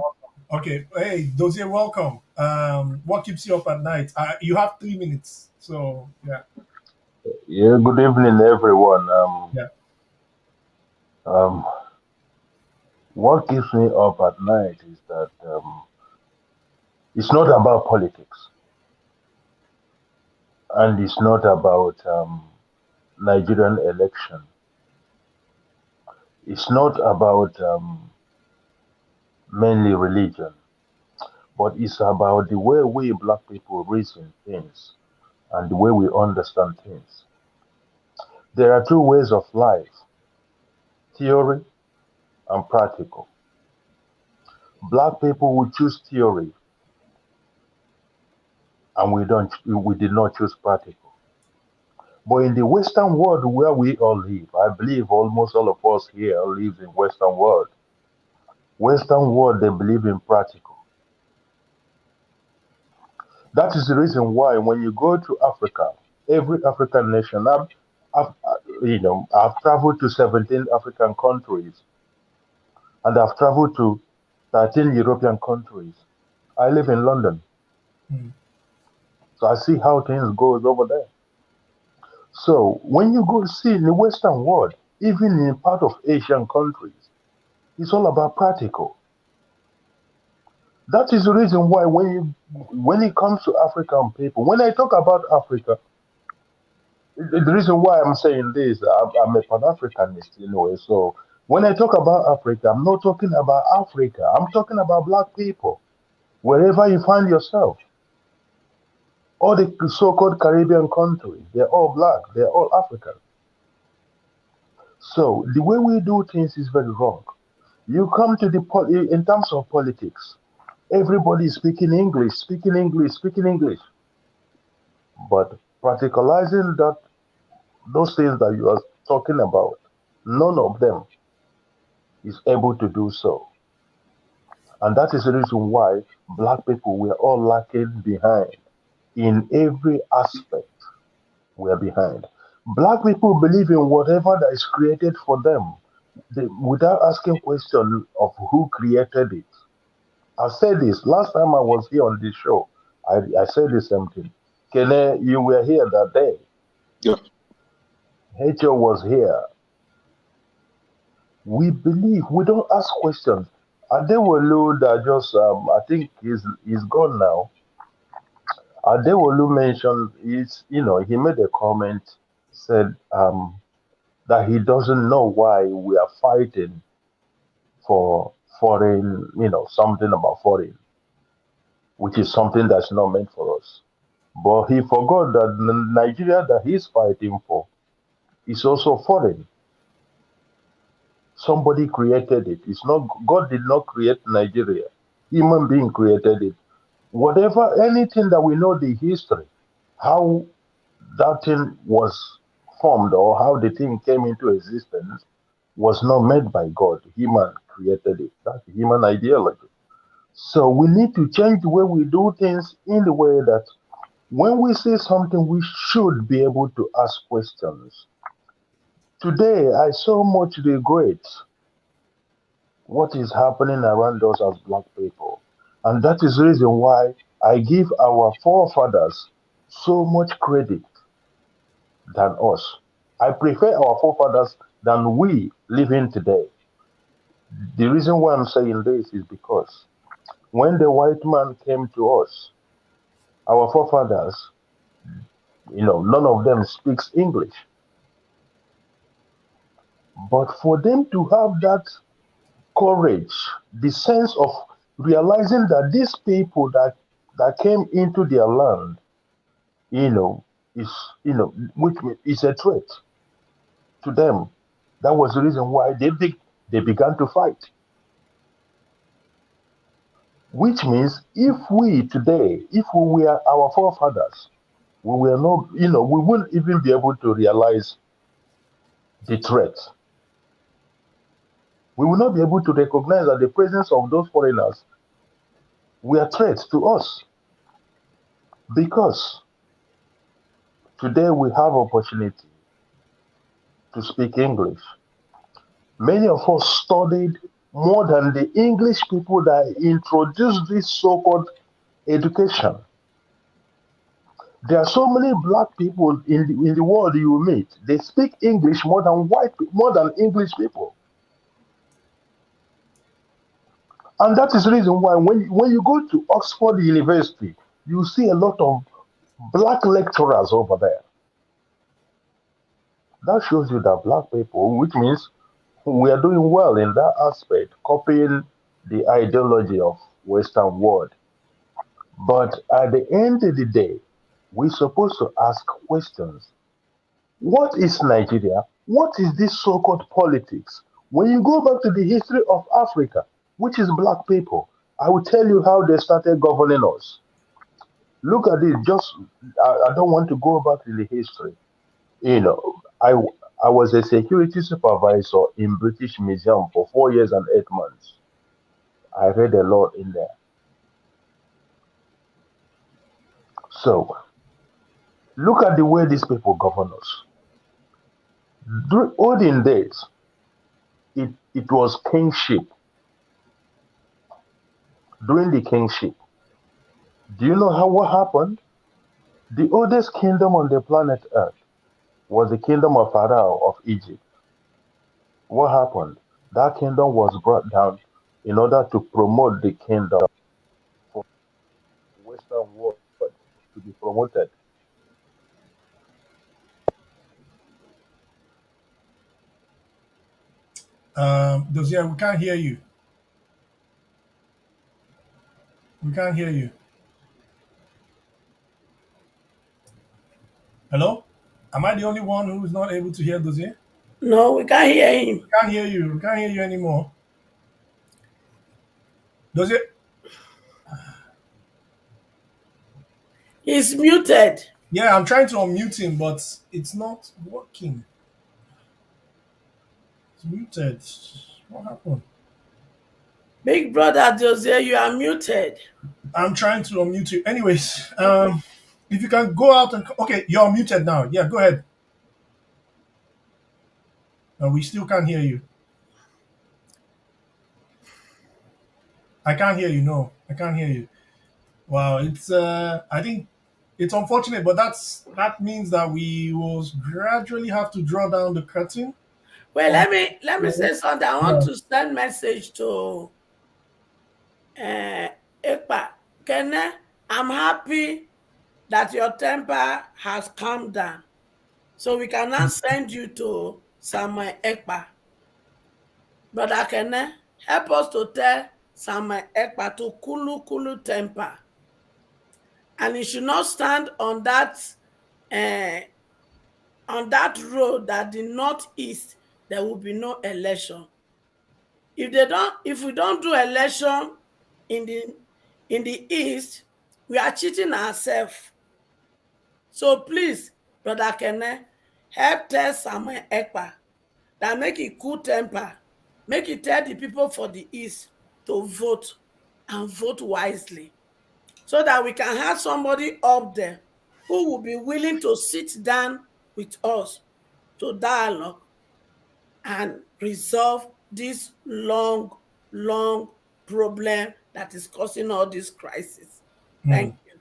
Okay. Hey, Dozier, welcome. What keeps you up at night? You have 3 minutes. So yeah. Yeah, good evening, everyone. Yeah. What keeps me up at night is that it's not about politics and it's not about Nigerian election. It's not about mainly religion, but it's about the way we black people reason things and the way we understand things. There are two ways of life: theory and practical. Black people will choose theory and we did not choose practical. But in the Western world where we all live, I believe almost all of us here live in Western world. Western world, they believe in practical. That is the reason why when you go to Africa, every African nation, I've traveled to 17 African countries and I've traveled to 13 European countries. I live in London, so I see how things goes over there. So when you go see in the Western world, even in part of Asian countries, it's all about practical. That is the reason why when it comes to African people, when I talk about Africa, the reason why I'm saying this, I'm a Pan-Africanist in a way. So when I talk about Africa, I'm not talking about Africa. I'm talking about black people, wherever you find yourself. All the so-called Caribbean countries, they're all black. They're all African. So the way we do things is very wrong. You come to in terms of politics, everybody is speaking English, speaking English, speaking English. But practicalizing those things that you are talking about, none of them is able to do so. And that is the reason why black people were all lacking behind. In every aspect, we are behind. Black people believe in whatever that is created for them, without asking question of who created it. I said this last time I was here on this show. I said the same thing. Kene, you were here that day. Yeah. H.O. was here. We believe, we don't ask questions. Adewolu that just, I think he's gone now. Adewolu mentioned, he made a comment, said that he doesn't know why we are fighting for foreign, something about foreign, which is something that's not meant for us. But he forgot that Nigeria that he's fighting for is also foreign. Somebody created it. It's not God did not create Nigeria. Human being created it. Whatever, anything that we know the history, how that thing was formed or how the thing came into existence was not made by God. Human created it. That's human ideology. So we need to change the way we do things in the way that When we say something, we should be able to ask questions. Today, I so much regret what is happening around us as black people. And that is the reason why I give our forefathers so much credit than us. I prefer our forefathers than we living today. The reason why I'm saying this is because when the white man came to us, our forefathers, none of them speaks English. But for them to have that courage, the sense of realizing that these people that came into their land, is which is a threat to them. That was the reason why they began to fight. Which means if we today, if we were our forefathers, we were not, we wouldn't even be able to realize the threat. We will not be able to recognize that the presence of those foreigners were threats to us. Because today we have opportunity to speak English. Many of us studied more than the English people that introduced this so-called education. There are so many black people in the world you will meet. They speak English more than English people. And that is the reason why when you go to Oxford University, you see a lot of black lecturers over there. That shows you that black people, which means we are doing well in that aspect, copying the ideology of Western world. But at the end of the day, we're supposed to ask questions. What is Nigeria? What is this so-called politics? When you go back to the history of Africa, which is black people, I will tell you how they started governing us. Look at it. I don't want to go back to the history. I was a security supervisor in British Museum for 4 years and 8 months. I read a lot in there. So, look at the way these people govern us. During olden days, it was kingship. During the kingship, do you know what happened? The oldest kingdom on the planet Earth was the kingdom of Pharaoh of Egypt. What happened? That kingdom was brought down in order to promote the kingdom for the Western world to be promoted. Dozier, we can't hear you. We can't hear you. Hello? Am I the only one who is not able to hear Dozier? No, we can't hear him. We can't hear you. We can't hear you anymore. Dozier? He's muted. Yeah, I'm trying to unmute him, but it's not working. It's muted. What happened? Big brother Jose, you are muted. I'm trying to unmute you. Anyways, if you can go out and... Okay, you're muted now. Yeah, go ahead. No, we still can't hear you. I can't hear you. No, I can't hear you. Wow, it's I think it's unfortunate, but that means that we will gradually have to draw down the curtain. Well, let me say something. I want to send message to Ekpa. Kene, I'm happy that your temper has calmed down. So we can now send you to Simon Ekpa. Brother Kene, help us to tell Simon Ekpa to kulu temper. And he should not stand on that road that the northeast there will be no election. If we don't do election in the east, we are cheating ourselves. So please, Brother Kene, help tell Samuel Ekpa that make it cool temper, make it tell the people for the east to vote and vote wisely, so that we can have somebody up there who will be willing to sit down with us to dialogue and resolve this long, long problem that is causing all this crisis. Thank you.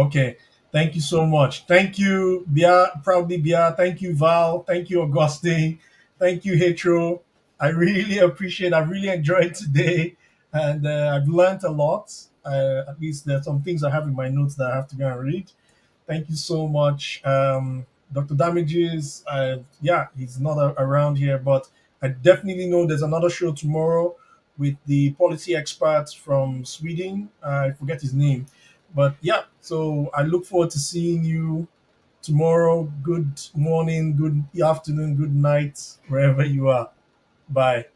Okay. Thank you so much. Thank you, Bia, proudly Bia. Thank you, Val. Thank you, Augustine. Thank you, Hetro. I really appreciate. I really enjoyed today, and I've learned a lot. At least there's some things I have in my notes that I have to go and read. Thank you so much, Dr. Damages. Yeah, he's not around here, but I definitely know there's another show tomorrow with the policy experts from Sweden. I forget his name. But yeah, so I look forward to seeing you tomorrow. Good morning, good afternoon, good night, wherever you are. Bye.